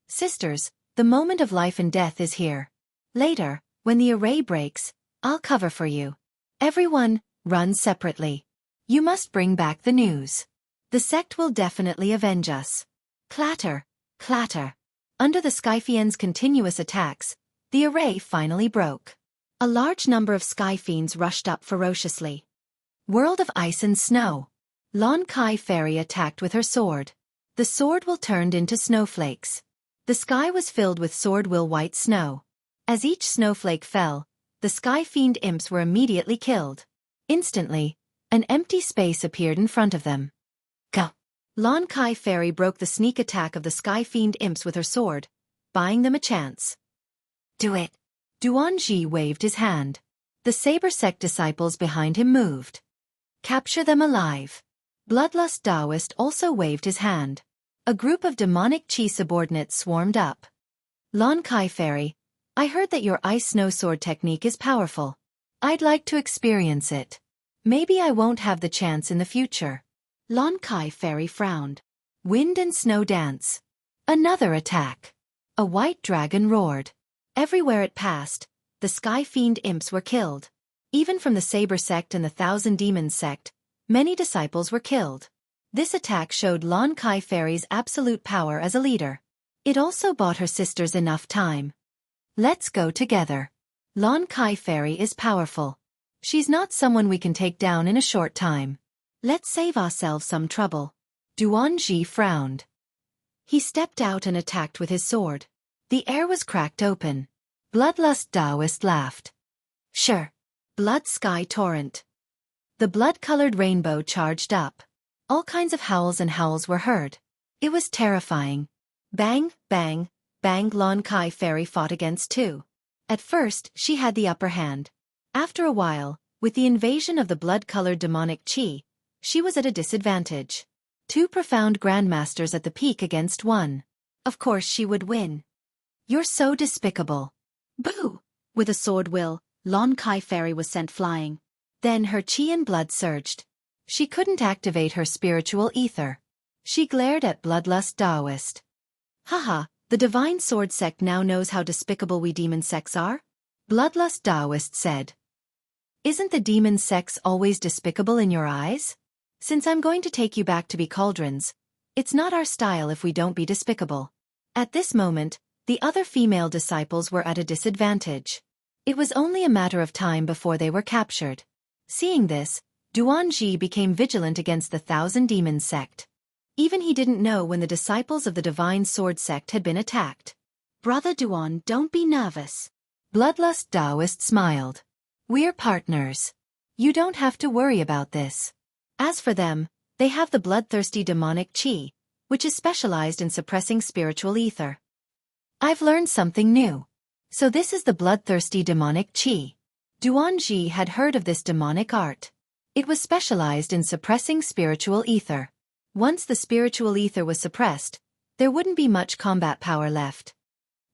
Sisters, the moment of life and death is here. Later, when the array breaks, I'll cover for you. Everyone, run separately. You must bring back the news. The sect will definitely avenge us. Clatter, clatter. Under the Skyfiend's continuous attacks, the array finally broke. A large number of Skyfiends rushed up ferociously. World of Ice and Snow. Lon Kai Fairy attacked with her sword. The sword will turned into snowflakes. The sky was filled with sword-will white snow. As each snowflake fell, the Sky Fiend imps were immediately killed. Instantly, an empty space appeared in front of them. Go! Lon Kai Fairy broke the sneak attack of the Sky Fiend imps with her sword, buying them a chance. Do it! Duanji waved his hand. The Saber sect disciples behind him moved. Capture them alive. Bloodlust Taoist also waved his hand. A group of demonic Chi subordinates swarmed up. Lon Kai Fairy, I heard that your ice snow sword technique is powerful. I'd like to experience it. Maybe I won't have the chance in the future. Lon Kai Fairy frowned. Wind and snow dance. Another attack. A white dragon roared. Everywhere it passed, the Sky Fiend imps were killed. Even from the Saber sect and the Thousand Demons sect, many disciples were killed. This attack showed Lon Kai Fairy's absolute power as a leader. It also bought her sisters enough time. Let's go together. Lon Kai Fairy is powerful. She's not someone we can take down in a short time. Let's save ourselves some trouble. Duanji frowned. He stepped out and attacked with his sword. The air was cracked open. Bloodlust Taoist laughed. Sure. Blood Sky Torrent. The blood-colored rainbow charged up. All kinds of howls and howls were heard. It was terrifying. Bang, bang, bang. Lon Kai Fairy fought against two. At first, she had the upper hand. After a while, with the invasion of the blood-colored demonic chi, she was at a disadvantage. Two profound grandmasters at the peak against one. Of course she would win. You're so despicable. Boo! With a sword will, Lon Kai Fairy was sent flying. Then her chi and blood surged. She couldn't activate her spiritual ether. She glared at Bloodlust Taoist. Haha, the Divine Sword sect now knows how despicable we demon sects are? Bloodlust Taoist said. Isn't the demon sects always despicable in your eyes? Since I'm going to take you back to be cauldrons, it's not our style if we don't be despicable. At this moment, the other female disciples were at a disadvantage. It was only a matter of time before they were captured. Seeing this, Duanji became vigilant against the Thousand Demons sect. Even he didn't know when the disciples of the Divine Sword sect had been attacked. Brother Duan, don't be nervous. Bloodlust Taoist smiled. We're partners. You don't have to worry about this. As for them, they have the bloodthirsty demonic chi, which is specialized in suppressing spiritual ether. I've learned something new. So this is the bloodthirsty demonic chi. Duanji had heard of this demonic art. It was specialized in suppressing spiritual ether. Once the spiritual ether was suppressed, there wouldn't be much combat power left.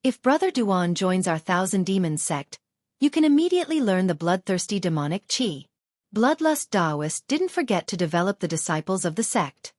If Brother Duan joins our Thousand Demons sect, you can immediately learn the bloodthirsty demonic chi. Bloodlust Taoist didn't forget to develop the disciples of the sect.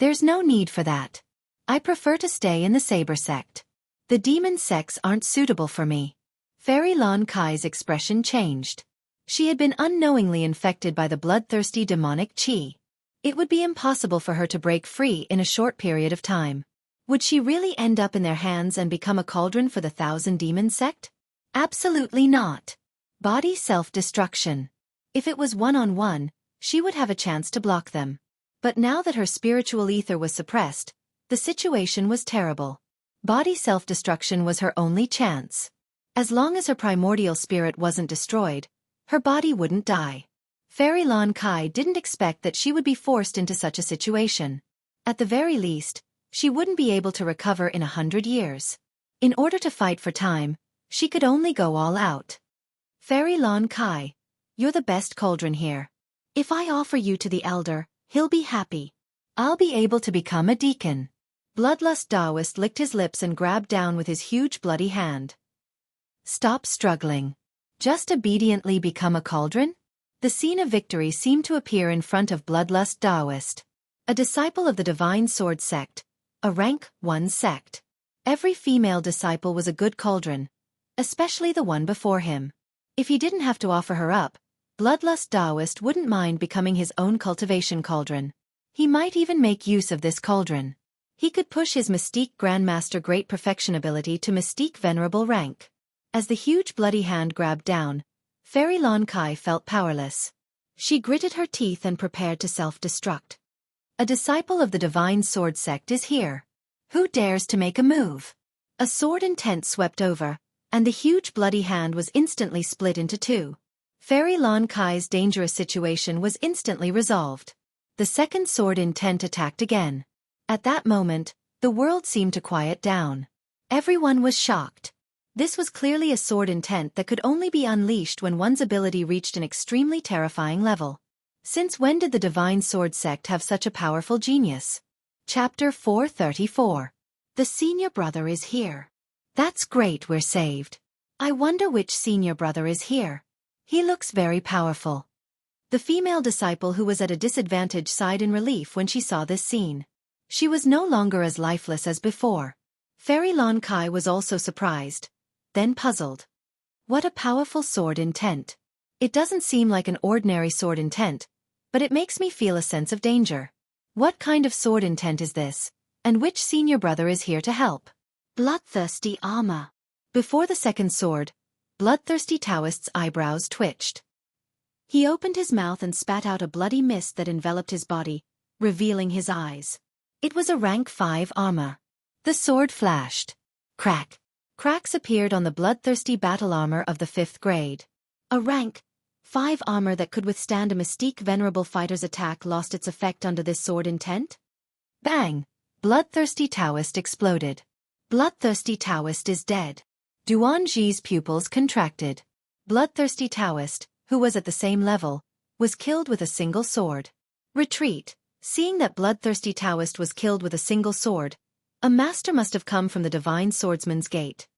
There's no need for that. I prefer to stay in the Saber sect. The demon sects aren't suitable for me. Fairy Lon Kai's expression changed. She had been unknowingly infected by the bloodthirsty demonic chi. It would be impossible for her to break free in a short period of time. Would she really end up in their hands and become a cauldron for the Thousand Demons sect? Absolutely not. Body self-destruction. If it was one-on-one, she would have a chance to block them. But now that her spiritual ether was suppressed, the situation was terrible. Body self-destruction was her only chance. As long as her primordial spirit wasn't destroyed, her body wouldn't die. Fairy Lon Kai didn't expect that she would be forced into such a situation. At the very least, she wouldn't be able to recover in 100 years. In order to fight for time, she could only go all out. Fairy Lon Kai, you're the best cauldron here. If I offer you to the elder, he'll be happy. I'll be able to become a deacon. Bloodlust Taoist licked his lips and grabbed down with his huge bloody hand. Stop struggling. Just obediently become a cauldron? The scene of victory seemed to appear in front of Bloodlust Taoist. A disciple of the Divine Sword sect, a rank 1 sect. Every female disciple was a good cauldron, especially the one before him. If he didn't have to offer her up, Bloodlust Taoist wouldn't mind becoming his own cultivation cauldron. He might even make use of this cauldron. He could push his Mystique Grandmaster Great Perfection ability to Mystique Venerable rank. As the huge bloody hand grabbed down, Fairy Lon Kai felt powerless. She gritted her teeth and prepared to self-destruct. A disciple of the Divine Sword sect is here. Who dares to make a move? A sword intent swept over, and the huge bloody hand was instantly split into two. Fairy Lon Kai's dangerous situation was instantly resolved. The second sword intent attacked again. At that moment, the world seemed to quiet down. Everyone was shocked. This was clearly a sword intent that could only be unleashed when one's ability reached an extremely terrifying level. Since when did the Divine Sword sect have such a powerful genius? Chapter 434. The senior brother is here. That's great, we're saved. I wonder which senior brother is here. He looks very powerful. The female disciple who was at a disadvantage sighed in relief when she saw this scene. She was no longer as lifeless as before. Fairy Lon Kai was also surprised, then puzzled. What a powerful sword intent. It doesn't seem like an ordinary sword intent, but it makes me feel a sense of danger. What kind of sword intent is this, and which senior brother is here to help? Bloodthirsty armor. Before the second sword, Bloodthirsty Taoist's eyebrows twitched. He opened his mouth and spat out a bloody mist that enveloped his body, revealing his eyes. It was a rank 5 armor. The sword flashed. Crack. Cracks appeared on the bloodthirsty battle armor of the 5th grade. A rank 5 armor that could withstand a Mystique Venerable fighter's attack lost its effect under this sword intent? Bang! Bloodthirsty Taoist exploded. Bloodthirsty Taoist is dead. Duanji's pupils contracted. Bloodthirsty Taoist, who was at the same level, was killed with a single sword. Retreat. Seeing that Bloodthirsty Taoist was killed with a single sword, a master must have come from the Divine Swordsman's Gate.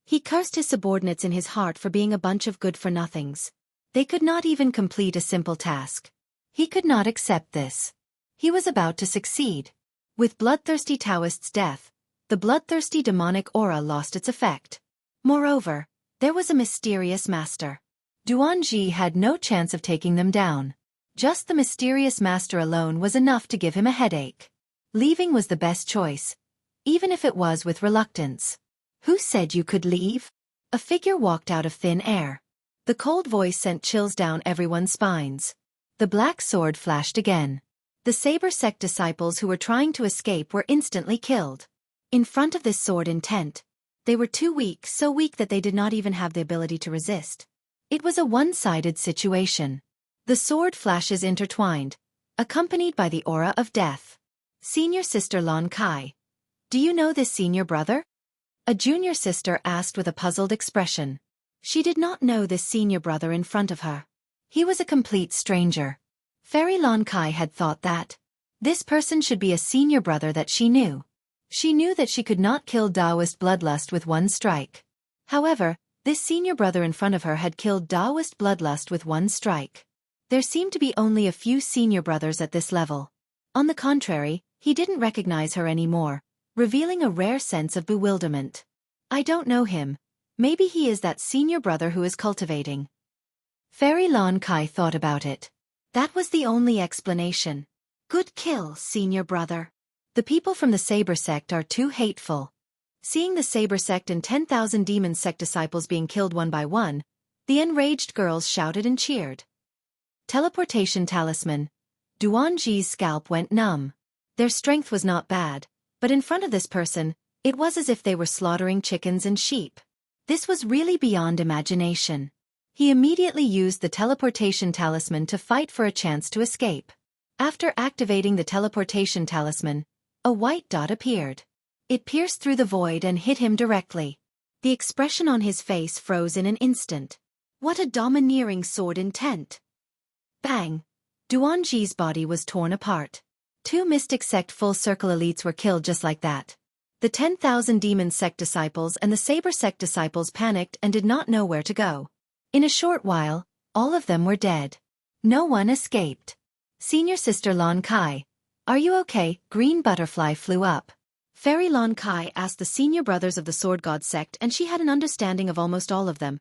He cursed his subordinates in his heart for being a bunch of good-for-nothings. They could not even complete a simple task. He could not accept this. He was about to succeed. With Bloodthirsty Taoist's death, the bloodthirsty demonic aura lost its effect. Moreover, there was a mysterious master. Duanji had no chance of taking them down. Just the mysterious master alone was enough to give him a headache. Leaving was the best choice, even if it was with reluctance. Who said you could leave? A figure walked out of thin air. The cold voice sent chills down everyone's spines. The black sword flashed again. The Saber sect disciples who were trying to escape were instantly killed. In front of this sword intent, they were too weak, so weak that they did not even have the ability to resist. It was a one-sided situation. The sword flashes intertwined, accompanied by the aura of death. Senior sister Lon Kai. Do you know this senior brother? A junior sister asked with a puzzled expression. She did not know this senior brother in front of her. He was a complete stranger. Fairy Lon Kai had thought that this person should be a senior brother that she knew. She knew that she could not kill Taoist bloodlust with one strike. However, this senior brother in front of her had killed Taoist bloodlust with one strike. There seemed to be only a few senior brothers at this level. On the contrary, he didn't recognize her anymore, revealing a rare sense of bewilderment. I don't know him. Maybe he is that senior brother who is cultivating. Fairy Lon Kai thought about it. That was the only explanation. Good kill, senior brother. The people from the Saber sect are too hateful. Seeing the Saber sect and 10,000 demon sect disciples being killed one by one, the enraged girls shouted and cheered. Teleportation talisman. Duanji's scalp went numb. Their strength was not bad, but in front of this person, it was as if they were slaughtering chickens and sheep. This was really beyond imagination. He immediately used the teleportation talisman to fight for a chance to escape. After activating the teleportation talisman, a white dot appeared. It pierced through the void and hit him directly. The expression on his face froze in an instant. What a domineering sword intent! Bang! Duanji's body was torn apart. 2 Mystic Sect Full Circle elites were killed just like that. The 10,000 Demon Sect disciples and the Saber Sect disciples panicked and did not know where to go. In a short while, all of them were dead. No one escaped. Senior sister Lon Kai. Are you okay? Green butterfly flew up. Fairy Lon Kai asked the senior brothers of the Sword God sect, and she had an understanding of almost all of them,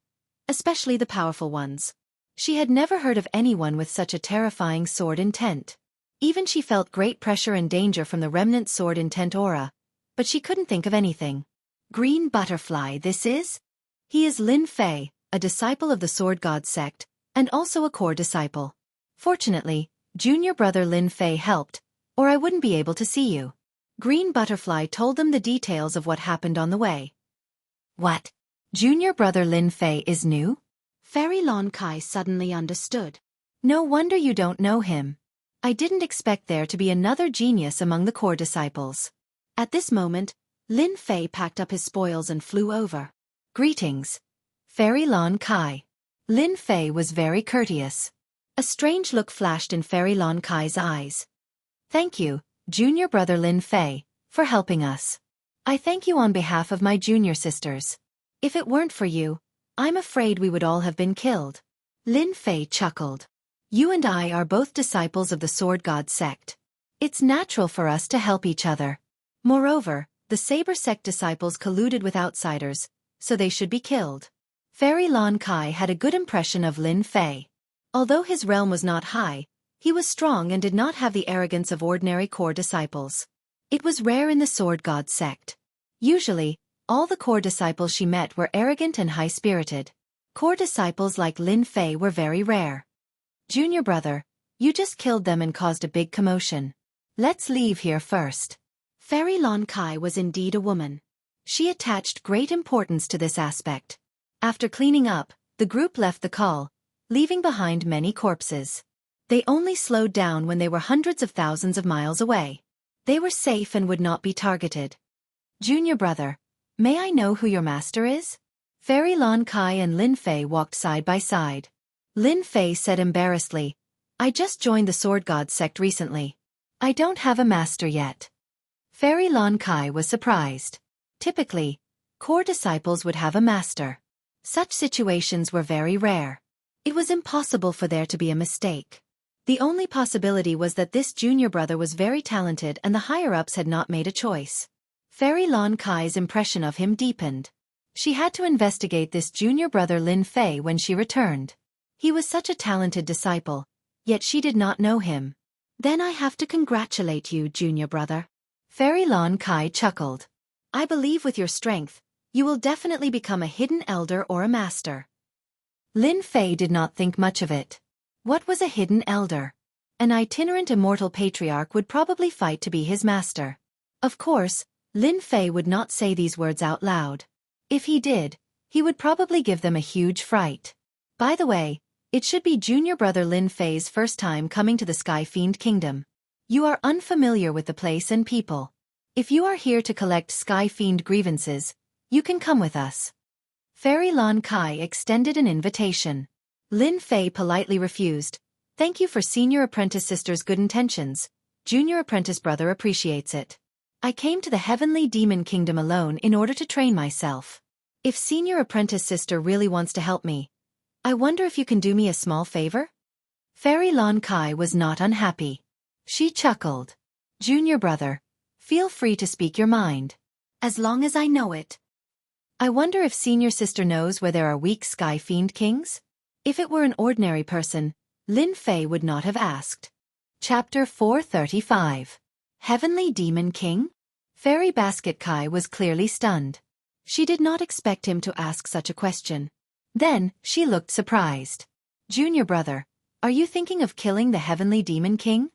especially the powerful ones. She had never heard of anyone with such a terrifying sword intent. Even she felt great pressure and danger from the remnant sword intent aura, but she couldn't think of anything. Green butterfly this is? He is Lin Fei, a disciple of the Sword God sect, and also a core disciple. Fortunately, junior brother Lin Fei helped, or I wouldn't be able to see you. Green Butterfly told them the details of what happened on the way. What? Junior brother Lin Fei is new? Fairy Lon Kai suddenly understood. No wonder you don't know him. I didn't expect there to be another genius among the core disciples. At this moment, Lin Fei packed up his spoils and flew over. Greetings. Fairy Lon Kai. Lin Fei was very courteous. A strange look flashed in Fairy Lon Kai's eyes. Thank you, junior brother Lin Fei, for helping us. I thank you on behalf of my junior sisters. If it weren't for you, I'm afraid we would all have been killed. Lin Fei chuckled. You and I are both disciples of the Sword God sect. It's natural for us to help each other. Moreover, the Saber sect disciples colluded with outsiders, so they should be killed. Fairy Lon Kai had a good impression of Lin Fei. Although his realm was not high, he was strong and did not have the arrogance of ordinary core disciples. It was rare in the Sword God sect. Usually, all the core disciples she met were arrogant and high-spirited. Core disciples like Lin Fei were very rare. Junior brother, you just killed them and caused a big commotion. Let's leave here first. Fairy Lon Kai was indeed a woman. She attached great importance to this aspect. After cleaning up, the group left the call, leaving behind many corpses. They only slowed down when they were hundreds of thousands of miles away. They were safe and would not be targeted. Junior brother, may I know who your master is? Fairy Lon Kai and Lin Fei walked side by side. Lin Fei said embarrassedly, I just joined the Sword God sect recently. I don't have a master yet. Fairy Lon Kai was surprised. Typically, core disciples would have a master. Such situations were very rare. It was impossible for there to be a mistake. The only possibility was that this junior brother was very talented and the higher-ups had not made a choice. Fairy Lon Kai's impression of him deepened. She had to investigate this junior brother Lin Fei when she returned. He was such a talented disciple, yet she did not know him. Then I have to congratulate you, junior brother. Fairy Lon Kai chuckled. I believe with your strength, you will definitely become a hidden elder or a master. Lin Fei did not think much of it. What was a hidden elder? An itinerant immortal patriarch would probably fight to be his master. Of course, Lin Fei would not say these words out loud. If he did, he would probably give them a huge fright. By the way, it should be junior brother Lin Fei's first time coming to the Sky Fiend Kingdom. You are unfamiliar with the place and people. If you are here to collect Sky Fiend grievances, you can come with us. Fairy Lon Kai extended an invitation. Lin Fei politely refused. Thank you for senior apprentice sister's good intentions. Junior apprentice brother appreciates it. I came to the Heavenly Demon Kingdom alone in order to train myself. If senior apprentice sister really wants to help me, I wonder if you can do me a small favor? Fairy Lon Kai was not unhappy. She chuckled. Junior brother, feel free to speak your mind. As long as I know it. I wonder if senior sister knows where there are weak Sky Fiend Kings? If it were an ordinary person, Lin Fei would not have asked. Chapter 435. Heavenly Demon King? Fairy Basket Kai was clearly stunned. She did not expect him to ask such a question. Then, she looked surprised. Junior brother, are you thinking of killing the Heavenly Demon King?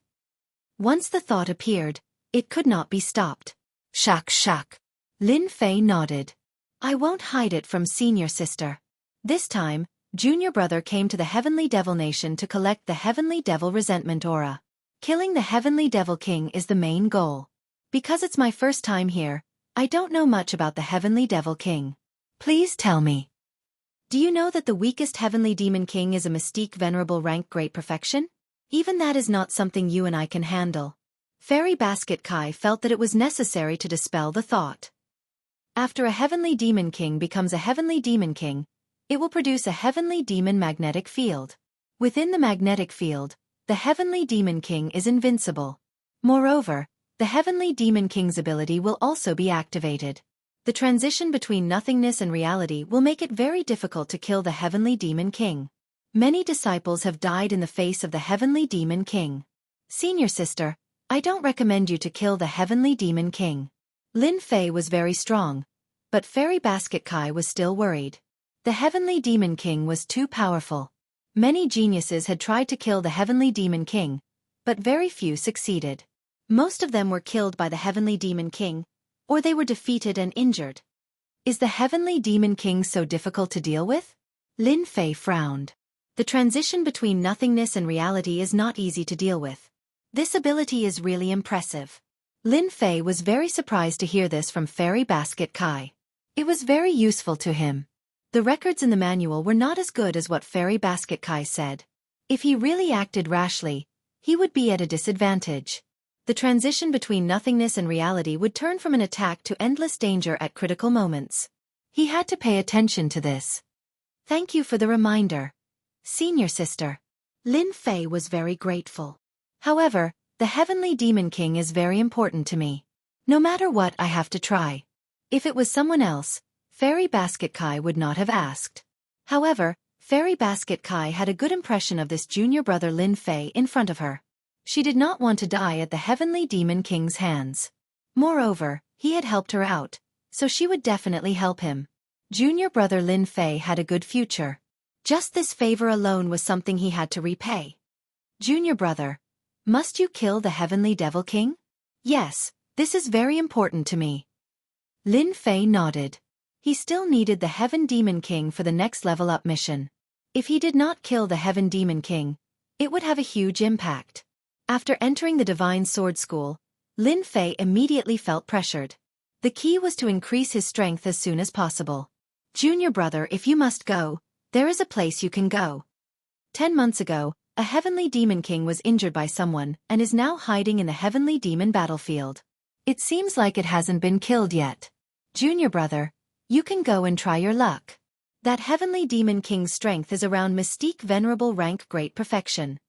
Once the thought appeared, it could not be stopped. Shak shak. Lin Fei nodded. I won't hide it from senior sister. This time, junior brother came to the Heavenly Devil Nation to collect the Heavenly Devil Resentment Aura. Killing the Heavenly Devil King is the main goal. Because it's my first time here, I don't know much about the Heavenly Devil King. Please tell me. Do you know that the weakest Heavenly Demon King is a mystique venerable rank great perfection? Even that is not something you and I can handle. Fairy Basket Kai felt that it was necessary to dispel the thought. After a Heavenly Demon King becomes a Heavenly Demon King, it will produce a Heavenly Demon magnetic field. Within the magnetic field, the Heavenly Demon King is invincible. Moreover, the Heavenly Demon King's ability will also be activated. The transition between nothingness and reality will make it very difficult to kill the Heavenly Demon King. Many disciples have died in the face of the Heavenly Demon King. Senior sister, I don't recommend you to kill the Heavenly Demon King. Lin Fei was very strong, but Fairy Basket Kai was still worried. The Heavenly Demon King was too powerful. Many geniuses had tried to kill the Heavenly Demon King, but very few succeeded. Most of them were killed by the Heavenly Demon King, or they were defeated and injured. Is the Heavenly Demon King so difficult to deal with? Lin Fei frowned. The transition between nothingness and reality is not easy to deal with. This ability is really impressive. Lin Fei was very surprised to hear this from Fairy Basket Kai. It was very useful to him. The records in the manual were not as good as what Fairy Basket Kai said. If he really acted rashly, he would be at a disadvantage. The transition between nothingness and reality would turn from an attack to endless danger at critical moments. He had to pay attention to this. Thank you for the reminder, senior sister. Lin Fei was very grateful. However, the Heavenly Demon King is very important to me. No matter what, I have to try. If it was someone else, Fairy Basket Kai would not have asked. However, Fairy Basket Kai had a good impression of this junior brother Lin Fei in front of her. She did not want to die at the Heavenly Demon King's hands. Moreover, he had helped her out, so she would definitely help him. Junior brother Lin Fei had a good future. Just this favor alone was something he had to repay. Junior brother, must you kill the Heavenly Devil King? Yes, this is very important to me. Lin Fei nodded. He still needed the Heaven Demon King for the next level up mission. If he did not kill the Heaven Demon King, it would have a huge impact. After entering the Divine Sword School, Lin Fei immediately felt pressured. The key was to increase his strength as soon as possible. Junior brother, if you must go, there is a place you can go. 10 months ago, a heavenly demon king was injured by someone and is now hiding in the heavenly demon battlefield. It seems like it hasn't been killed yet. Junior brother, you can go and try your luck. That heavenly demon king's strength is around mystique venerable rank great perfection.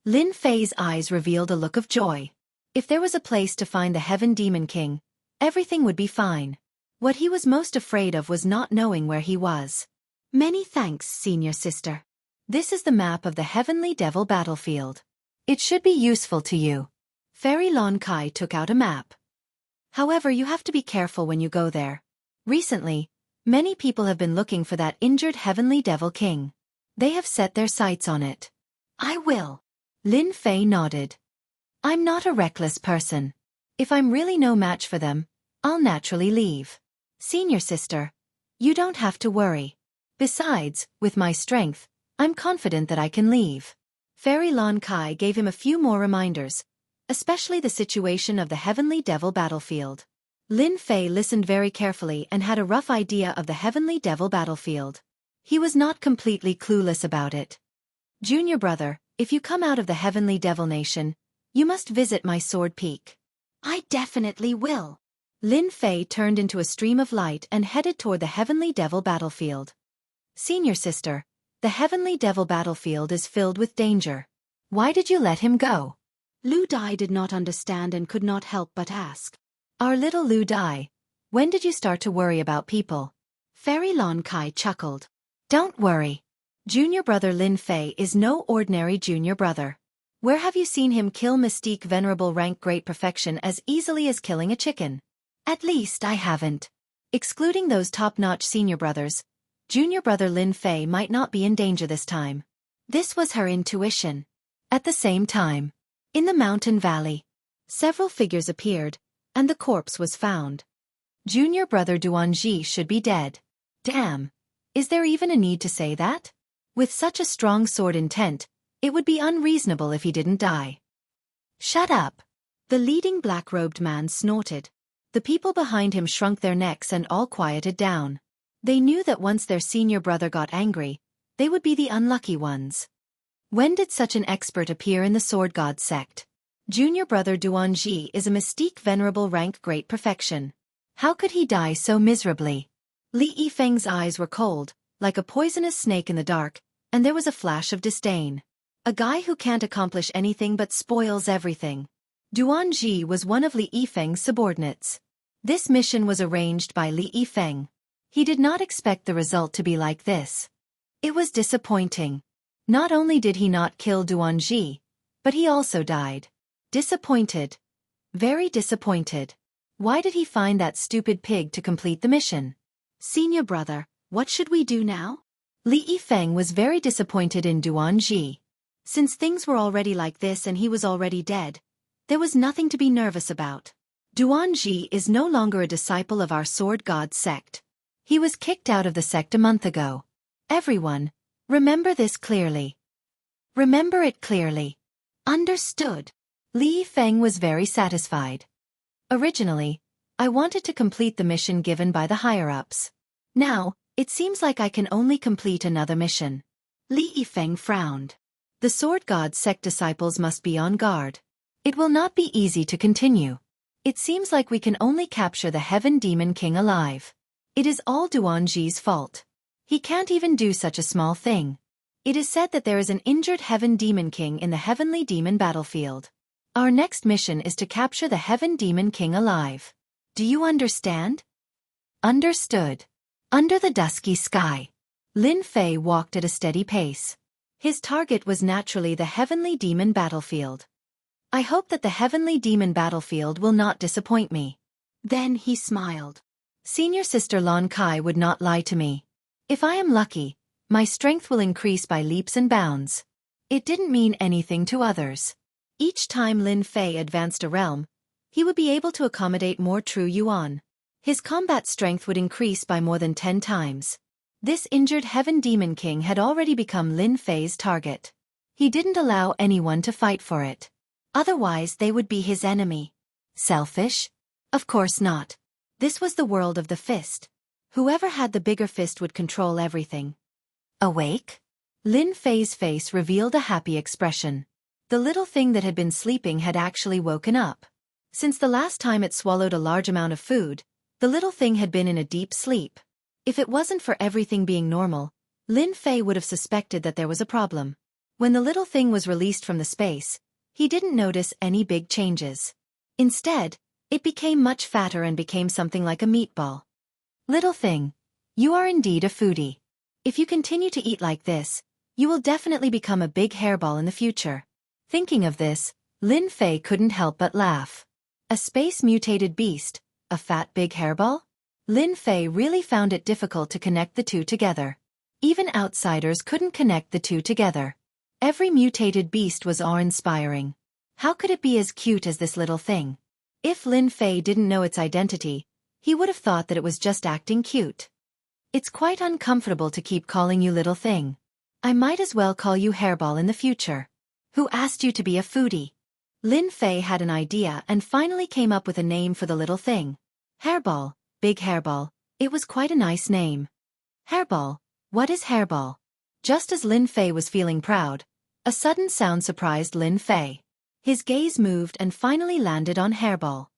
Lin Fei's eyes revealed a look of joy. If there was a place to find the heaven demon king, everything would be fine. What he was most afraid of was not knowing where he was. Many thanks, senior sister. This is the map of the heavenly devil battlefield. It should be useful to you. Fairy Lon Kai took out a map. However, you have to be careful when you go there. Recently, many people have been looking for that injured heavenly devil king. They have set their sights on it. I will. Lin Fei nodded. I'm not a reckless person. If I'm really no match for them, I'll naturally leave. Senior sister, you don't have to worry. Besides, with my strength, I'm confident that I can leave. Fairy Lon Kai gave him a few more reminders, especially the situation of the heavenly devil battlefield. Lin Fei listened very carefully and had a rough idea of the heavenly devil battlefield. He was not completely clueless about it. Junior brother, if you come out of the heavenly devil nation, you must visit my sword peak. I definitely will. Lin Fei turned into a stream of light and headed toward the heavenly devil battlefield. Senior sister, the heavenly devil battlefield is filled with danger. Why did you let him go? Lu Dai did not understand and could not help but ask. Our little Lu Dai, when did you start to worry about people? Fairy Lon Kai chuckled. Don't worry. Junior brother Lin Fei is no ordinary junior brother. Where have you seen him kill mystique venerable rank great perfection as easily as killing a chicken? At least I haven't. Excluding those top-notch senior brothers, junior brother Lin Fei might not be in danger this time. This was her intuition. At the same time, in the mountain valley, several figures appeared, and the corpse was found. Junior brother Duanji should be dead. Damn. Is there even a need to say that? With such a strong sword intent, it would be unreasonable if he didn't die. Shut up. The leading black-robed man snorted. The people behind him shrunk their necks and all quieted down. They knew that once their senior brother got angry, they would be the unlucky ones. When did such an expert appear in the Sword God sect? Junior brother Duanji is a mystique venerable rank great perfection. How could he die so miserably? Li Yifeng's eyes were cold, like a poisonous snake in the dark, and there was a flash of disdain. A guy who can't accomplish anything but spoils everything. Duanji was one of Li Yifeng's subordinates. This mission was arranged by Li Yifeng. He did not expect the result to be like this. It was disappointing. Not only did he not kill Duanji, but he also died. Disappointed. Very disappointed. Why did he find that stupid pig to complete the mission? Senior brother, what should we do now? Li Yifeng was very disappointed in Duanji. Since things were already like this and he was already dead, there was nothing to be nervous about. Duanji is no longer a disciple of our Sword God sect. He was kicked out of the sect a month ago. Everyone, remember this clearly. Remember it clearly. Understood. Li Feng was very satisfied. Originally, I wanted to complete the mission given by the higher-ups. Now, it seems like I can only complete another mission. Li Yifeng frowned. The Sword God sect disciples must be on guard. It will not be easy to continue. It seems like we can only capture the Heaven Demon King alive. It is all Duanji's fault. He can't even do such a small thing. It is said that there is an injured Heaven Demon King in the Heavenly Demon battlefield. Our next mission is to capture the Heaven Demon King alive. Do you understand? Understood. Under the dusky sky, Lin Fei walked at a steady pace. His target was naturally the Heavenly Demon battlefield. I hope that the Heavenly Demon battlefield will not disappoint me. Then he smiled. Senior sister Lon Kai would not lie to me. If I am lucky, my strength will increase by leaps and bounds. It didn't mean anything to others. Each time Lin Fei advanced a realm, he would be able to accommodate more true yuan. His combat strength would increase by more than 10 times. This injured Heaven Demon King had already become Lin Fei's target. He didn't allow anyone to fight for it. Otherwise they would be his enemy. Selfish? Of course not. This was the world of the fist. Whoever had the bigger fist would control everything. Awake? Lin Fei's face revealed a happy expression. The little thing that had been sleeping had actually woken up. Since the last time it swallowed a large amount of food, the little thing had been in a deep sleep. If it wasn't for everything being normal, Lin Fei would have suspected that there was a problem. When the little thing was released from the space, he didn't notice any big changes. Instead, it became much fatter and became something like a meatball. Little thing, you are indeed a foodie. If you continue to eat like this, you will definitely become a big hairball in the future. Thinking of this, Lin Fei couldn't help but laugh. A space-mutated beast, a fat big hairball? Lin Fei really found it difficult to connect the two together. Even outsiders couldn't connect the two together. Every mutated beast was awe-inspiring. How could it be as cute as this little thing? If Lin Fei didn't know its identity, he would have thought that it was just acting cute. It's quite uncomfortable to keep calling you little thing. I might as well call you hairball in the future. Who asked you to be a foodie? Lin Fei had an idea and finally came up with a name for the little thing. Hairball, big hairball, it was quite a nice name. Hairball, what is hairball? Just as Lin Fei was feeling proud, a sudden sound surprised Lin Fei. His gaze moved and finally landed on hairball.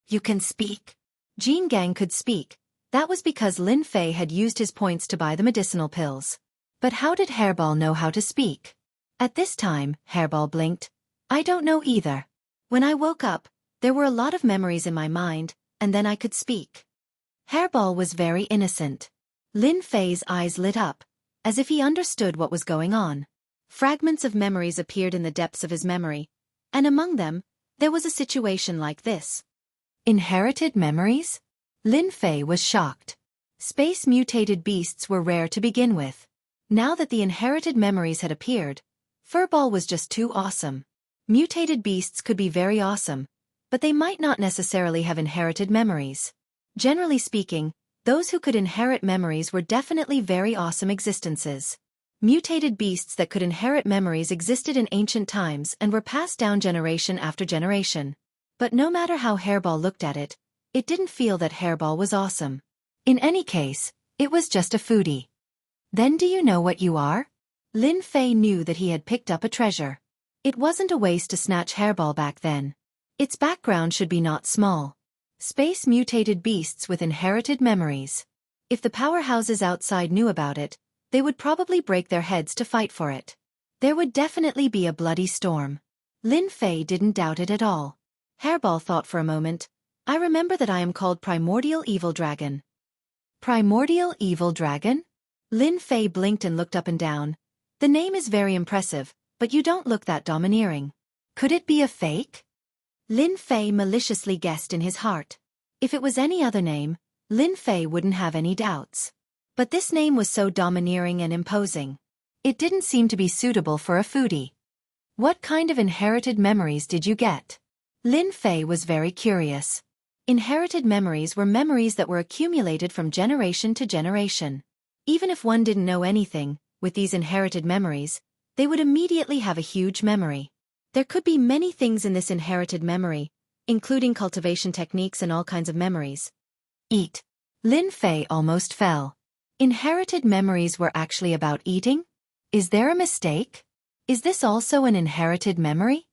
You can speak? Jean Gang could speak. That was because Lin Fei had used his points to buy the medicinal pills. But how did hairball know how to speak? At this time, hairball blinked. I don't know either. When I woke up, there were a lot of memories in my mind, and then I could speak. Hairball was very innocent. Lin Fei's eyes lit up, as if he understood what was going on. Fragments of memories appeared in the depths of his memory, and among them, there was a situation like this. Inherited memories? Lin Fei was shocked. Space-mutated beasts were rare to begin with. Now that the inherited memories had appeared, Furball was just too awesome. Mutated beasts could be very awesome, but they might not necessarily have inherited memories. Generally speaking, those who could inherit memories were definitely very awesome existences. Mutated beasts that could inherit memories existed in ancient times and were passed down generation after generation. But no matter how Hairball looked at it, it didn't feel that Hairball was awesome. In any case, it was just a foodie. Then do you know what you are? Lin Fei knew that he had picked up a treasure. It wasn't a waste to snatch Hairball back then. Its background should be not small. Space-mutated beasts with inherited memories. If the powerhouses outside knew about it, they would probably break their heads to fight for it. There would definitely be a bloody storm. Lin Fei didn't doubt it at all. Hairball thought for a moment. I remember that I am called Primordial Evil Dragon. Primordial Evil Dragon? Lin Fei blinked and looked up and down. The name is very impressive, but you don't look that domineering. Could it be a fake? Lin Fei maliciously guessed in his heart. If it was any other name, Lin Fei wouldn't have any doubts. But this name was so domineering and imposing. It didn't seem to be suitable for a foodie. What kind of inherited memories did you get? Lin Fei was very curious. Inherited memories were memories that were accumulated from generation to generation. Even if one didn't know anything, with these inherited memories, they would immediately have a huge memory. There could be many things in this inherited memory, including cultivation techniques and all kinds of memories. Eat. Lin Fei almost fell. Inherited memories were actually about eating? Is there a mistake? Is this also an inherited memory?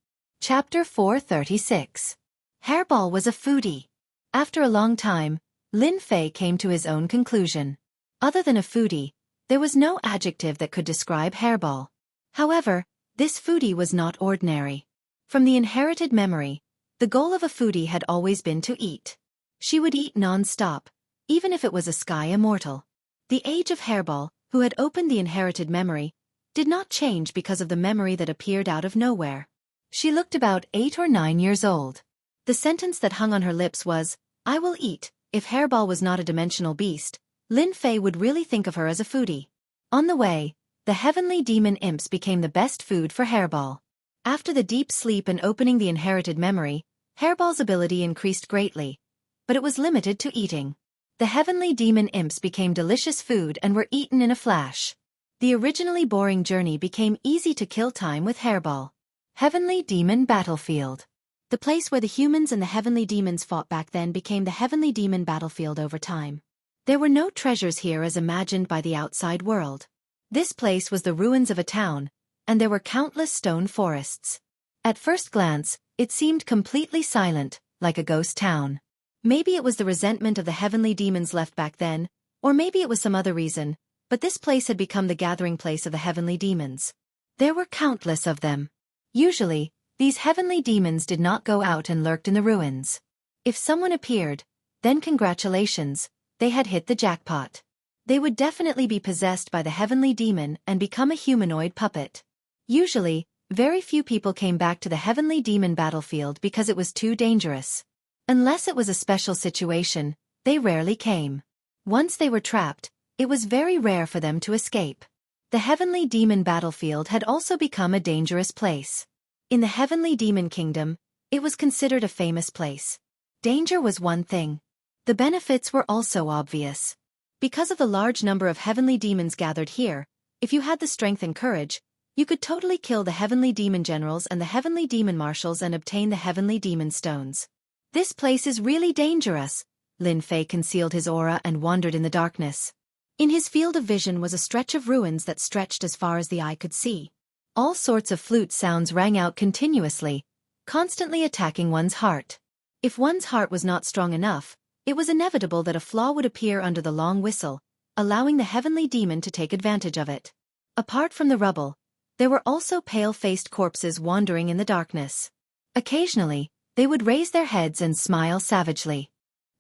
Chapter 436. Hairball was a foodie. After a long time, Lin Fei came to his own conclusion. Other than a foodie, there was no adjective that could describe Hairball. However, this foodie was not ordinary. From the inherited memory, the goal of a foodie had always been to eat. She would eat non-stop, even if it was a sky immortal. The age of Hairball, who had opened the inherited memory, did not change because of the memory that appeared out of nowhere. She looked about 8 or 9 years old. The sentence that hung on her lips was, I will eat. If Hairball was not a dimensional beast, Lin Fei would really think of her as a foodie. On the way, the heavenly demon imps became the best food for Hairball. After the deep sleep and opening the inherited memory, Hairball's ability increased greatly, but it was limited to eating. The heavenly demon imps became delicious food and were eaten in a flash. The originally boring journey became easy to kill time with Hairball. Heavenly Demon Battlefield. The place where the humans and the heavenly demons fought back then became the heavenly demon battlefield over time. There were no treasures here as imagined by the outside world. This place was the ruins of a town, and there were countless stone forests. At first glance, it seemed completely silent, like a ghost town. Maybe it was the resentment of the heavenly demons left back then, or maybe it was some other reason, but this place had become the gathering place of the heavenly demons. There were countless of them. Usually, these heavenly demons did not go out and lurked in the ruins. If someone appeared, then congratulations, they had hit the jackpot. They would definitely be possessed by the heavenly demon and become a humanoid puppet. Usually, very few people came back to the heavenly demon battlefield because it was too dangerous. Unless it was a special situation, they rarely came. Once they were trapped, it was very rare for them to escape. The heavenly demon battlefield had also become a dangerous place. In the heavenly demon kingdom, it was considered a famous place. Danger was one thing. The benefits were also obvious. Because of the large number of heavenly demons gathered here, if you had the strength and courage, you could totally kill the heavenly demon generals and the heavenly demon marshals and obtain the heavenly demon stones. This place is really dangerous. Lin Fei concealed his aura and wandered in the darkness. In his field of vision was a stretch of ruins that stretched as far as the eye could see. All sorts of flute sounds rang out continuously, constantly attacking one's heart. If one's heart was not strong enough, it was inevitable that a flaw would appear under the long whistle, allowing the heavenly demon to take advantage of it. Apart from the rubble, there were also pale-faced corpses wandering in the darkness. Occasionally, they would raise their heads and smile savagely.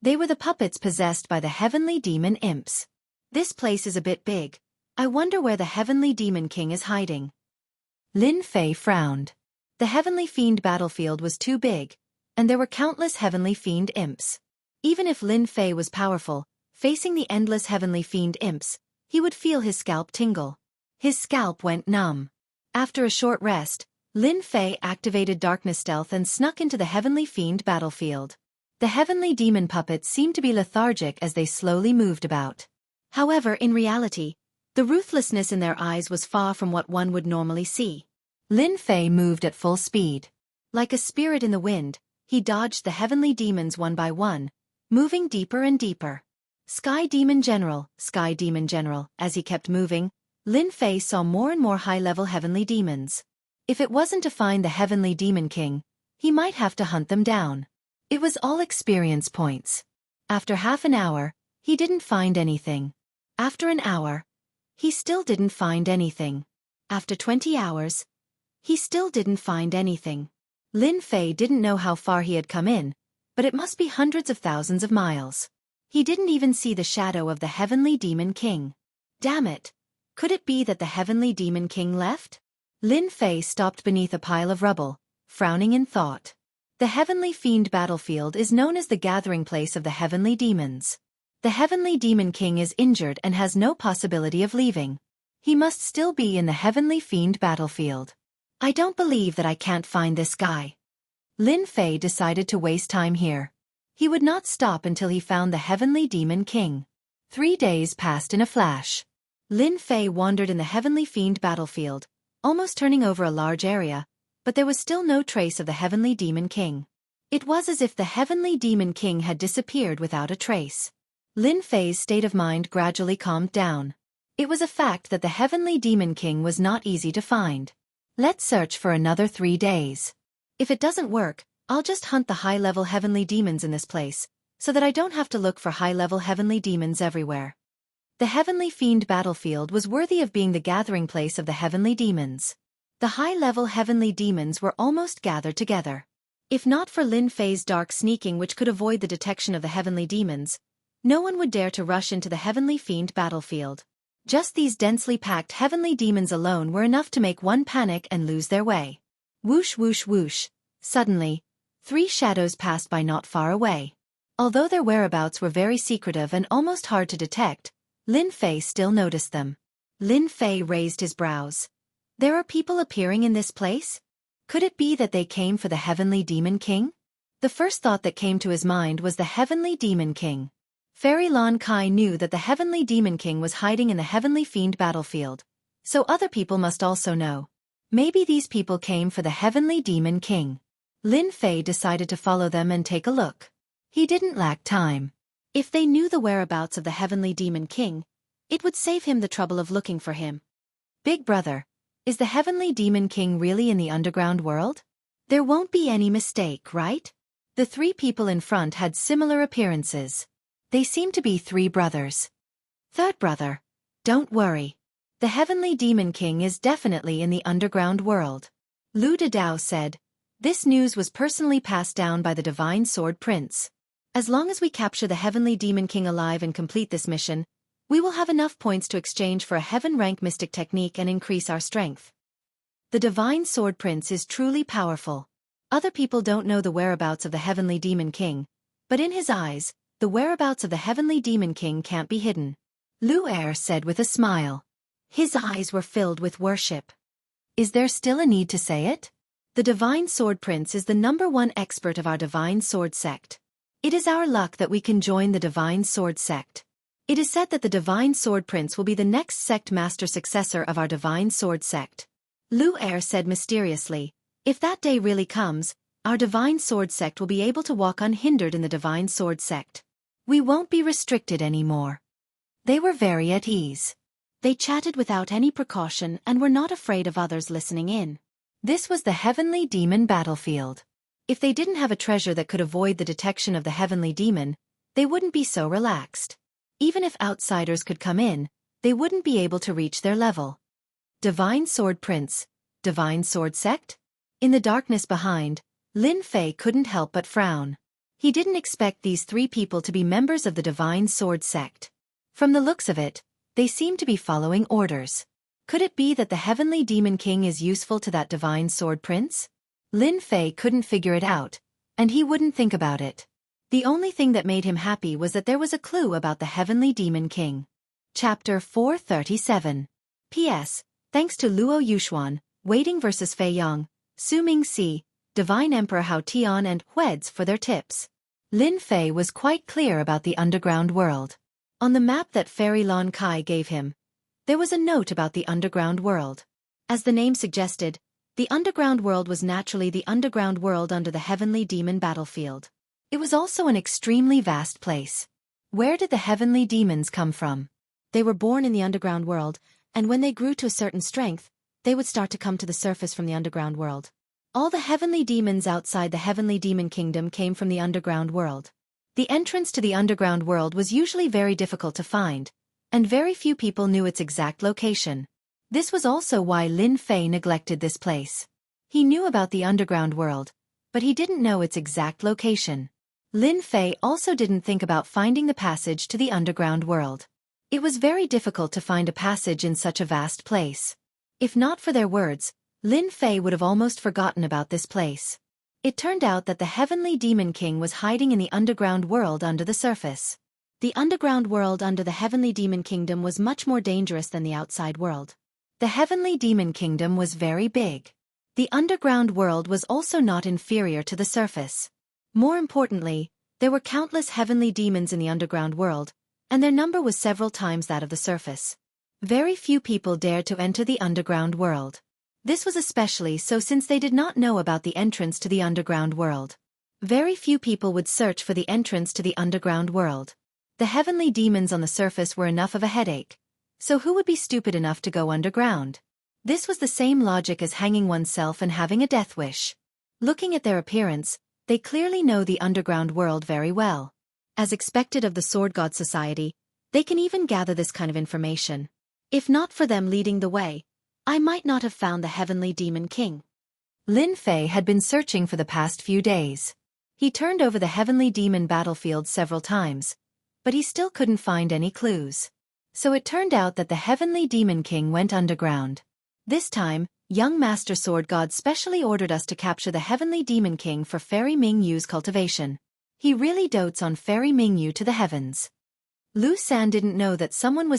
They were the puppets possessed by the heavenly demon imps. This place is a bit big. I wonder where the heavenly demon king is hiding. Lin Fei frowned. The heavenly fiend battlefield was too big, and there were countless heavenly fiend imps. Even if Lin Fei was powerful, facing the endless heavenly fiend imps, he would feel his scalp tingle. His scalp went numb. After a short rest, Lin Fei activated darkness stealth and snuck into the heavenly fiend battlefield. The heavenly demon puppets seemed to be lethargic as they slowly moved about. However, in reality, the ruthlessness in their eyes was far from what one would normally see. Lin Fei moved at full speed. Like a spirit in the wind, he dodged the heavenly demons one by one, moving deeper and deeper. Sky Demon General, as he kept moving, Lin Fei saw more and more high-level heavenly demons. If it wasn't to find the heavenly demon king, he might have to hunt them down. It was all experience points. After half an hour, he didn't find anything. After an hour, he still didn't find anything. After 20 hours, he still didn't find anything. Lin Fei didn't know how far he had come in, but it must be hundreds of thousands of miles. He didn't even see the shadow of the heavenly demon king. Damn it! Could it be that the heavenly demon king left? Lin Fei stopped beneath a pile of rubble, frowning in thought. The heavenly fiend battlefield is known as the gathering place of the heavenly demons. The heavenly demon king is injured and has no possibility of leaving. He must still be in the heavenly fiend battlefield. I don't believe that I can't find this guy. Lin Fei decided to waste time here. He would not stop until he found the heavenly demon king. 3 days passed in a flash. Lin Fei wandered in the heavenly fiend battlefield, almost turning over a large area, but there was still no trace of the heavenly demon king. It was as if the heavenly demon king had disappeared without a trace. Lin Fei's state of mind gradually calmed down. It was a fact that the heavenly demon king was not easy to find. Let's search for another 3 days. If it doesn't work, I'll just hunt the high-level heavenly demons in this place, so that I don't have to look for high-level heavenly demons everywhere. The heavenly fiend battlefield was worthy of being the gathering place of the heavenly demons. The high-level heavenly demons were almost gathered together. If not for Lin Fei's dark sneaking which could avoid the detection of the heavenly demons, no one would dare to rush into the heavenly fiend battlefield. Just these densely packed heavenly demons alone were enough to make one panic and lose their way. Whoosh whoosh whoosh. Suddenly, 3 shadows passed by not far away. Although their whereabouts were very secretive and almost hard to detect, Lin Fei still noticed them. Lin Fei raised his brows. There are people appearing in this place? Could it be that they came for the heavenly demon king? The first thought that came to his mind was the heavenly demon king. Fairy Lon Kai knew that the heavenly demon king was hiding in the heavenly fiend battlefield, so other people must also know. Maybe these people came for the heavenly demon king. Lin Fei decided to follow them and take a look. He didn't lack time. If they knew the whereabouts of the Heavenly Demon King, it would save him the trouble of looking for him. Big brother, is the Heavenly Demon King really in the underground world? There won't be any mistake, right? The three people in front had similar appearances. They seemed to be three brothers. Third brother, don't worry. The Heavenly Demon King is definitely in the underground world. Lu Dao said. This news was personally passed down by the Divine Sword Prince. As long as we capture the Heavenly Demon King alive and complete this mission, we will have enough points to exchange for a heaven-rank mystic technique and increase our strength. The Divine Sword Prince is truly powerful. Other people don't know the whereabouts of the Heavenly Demon King, but in his eyes, the whereabouts of the Heavenly Demon King can't be hidden. Lu Er said with a smile. His eyes were filled with worship. Is there still a need to say it? The Divine Sword Prince is the #1 expert of our Divine Sword sect. It is our luck that we can join the Divine Sword sect. It is said that the Divine Sword Prince will be the next sect master successor of our Divine Sword sect. Lu Er said mysteriously, if that day really comes, our Divine Sword sect will be able to walk unhindered in the Divine Sword sect. We won't be restricted anymore. They were very at ease. They chatted without any precaution and were not afraid of others listening in. This was the Heavenly Demon battlefield. If they didn't have a treasure that could avoid the detection of the Heavenly Demon, they wouldn't be so relaxed. Even if outsiders could come in, they wouldn't be able to reach their level. Divine Sword Prince, Divine Sword Sect? In the darkness behind, Lin Fei couldn't help but frown. He didn't expect these three people to be members of the Divine Sword Sect. From the looks of it, they seemed to be following orders. Could it be that the Heavenly Demon King is useful to that Divine Sword Prince? Lin Fei couldn't figure it out, and he wouldn't think about it. The only thing that made him happy was that there was a clue about the Heavenly Demon King. Chapter 437. P.S. Thanks to Luo Yuxuan, Waiting vs. Fei Yang, Su Mingxi, Divine Emperor Hao Tian and Hueds for their tips. Lin Fei was quite clear about the underground world. On the map that Fairy Lon Kai gave him, there was a note about the underground world. As the name suggested, the underground world was naturally the underground world under the Heavenly Demon battlefield. It was also an extremely vast place. Where did the Heavenly Demons come from? They were born in the underground world, and when they grew to a certain strength, they would start to come to the surface from the underground world. All the Heavenly Demons outside the Heavenly Demon Kingdom came from the underground world. The entrance to the underground world was usually very difficult to find, and very few people knew its exact location. This was also why Lin Fei neglected this place. He knew about the underground world, but he didn't know its exact location. Lin Fei also didn't think about finding the passage to the underground world. It was very difficult to find a passage in such a vast place. If not for their words, Lin Fei would have almost forgotten about this place. It turned out that the Heavenly Demon King was hiding in the underground world under the surface. The underground world under the Heavenly Demon Kingdom was much more dangerous than the outside world. The Heavenly Demon Kingdom was very big. The underground world was also not inferior to the surface. More importantly, there were countless heavenly demons in the underground world, and their number was several times that of the surface. Very few people dared to enter the underground world. This was especially so since they did not know about the entrance to the underground world. Very few people would search for the entrance to the underground world. The heavenly demons on the surface were enough of a headache, so who would be stupid enough to go underground? This was the same logic as hanging oneself and having a death wish. Looking at their appearance, they clearly know the underground world very well. As expected of the Sword God Society, they can even gather this kind of information. If not for them leading the way, I might not have found the Heavenly Demon King. Lin Fei had been searching for the past few days. He turned over the Heavenly Demon battlefield several times, but he still couldn't find any clues. So it turned out that the Heavenly Demon King went underground. This time, young Master Sword God specially ordered us to capture the Heavenly Demon King for Fairy Ming Yu's cultivation. He really dotes on Fairy Ming Yu to the heavens. Lu San didn't know that someone was